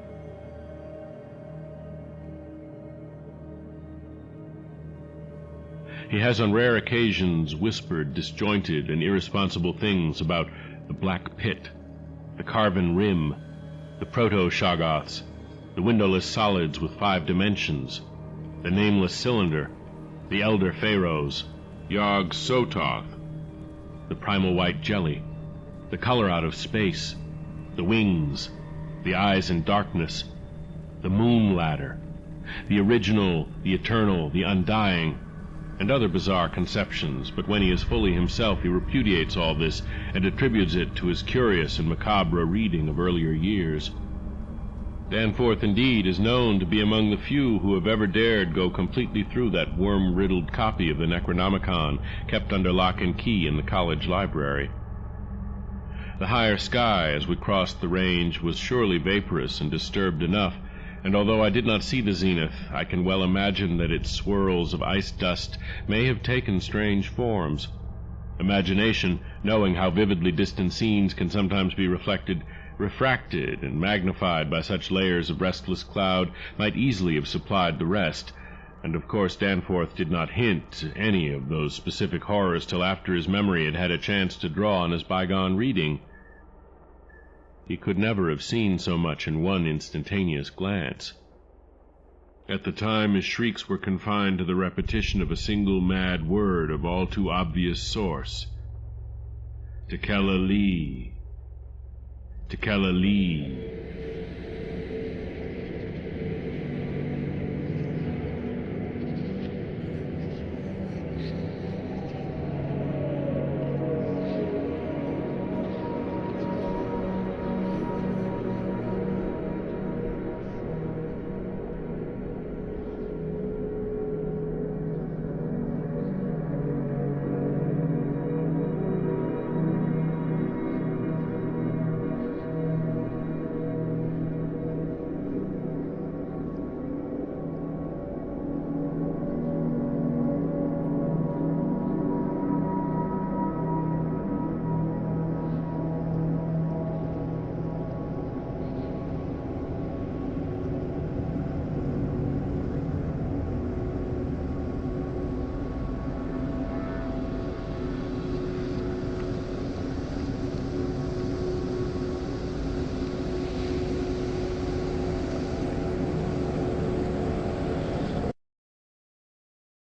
Speaker 1: He has on rare occasions whispered disjointed and irresponsible things about the Black Pit, the Carven Rim, the Proto-Shoggoths, the windowless solids with 5 dimensions, the nameless cylinder, the Elder Pharaohs, Yog-Sothoth, the primal white jelly, the color out of space, the wings, the eyes in darkness, the moon ladder, the original, the eternal, the undying, and other bizarre conceptions, but when he is fully himself he repudiates all this and attributes it to his curious and macabre reading of earlier years. Danforth, indeed, is known to be among the few who have ever dared go completely through that worm-riddled copy of the Necronomicon kept under lock and key in the college library. The higher sky as we crossed the range was surely vaporous and disturbed enough, and although I did not see the zenith, I can well imagine that its swirls of ice dust may have taken strange forms. Imagination, knowing how vividly distant scenes can sometimes be refracted and magnified by such layers of restless cloud, might easily have supplied the rest, and of course Danforth did not hint any of those specific horrors till after his memory had had a chance to draw on his bygone reading. He could never have seen so much in one instantaneous glance. At the time his shrieks were confined to the repetition of a single mad word of all too obvious source. Tekela-Lee. Tekela-Lee.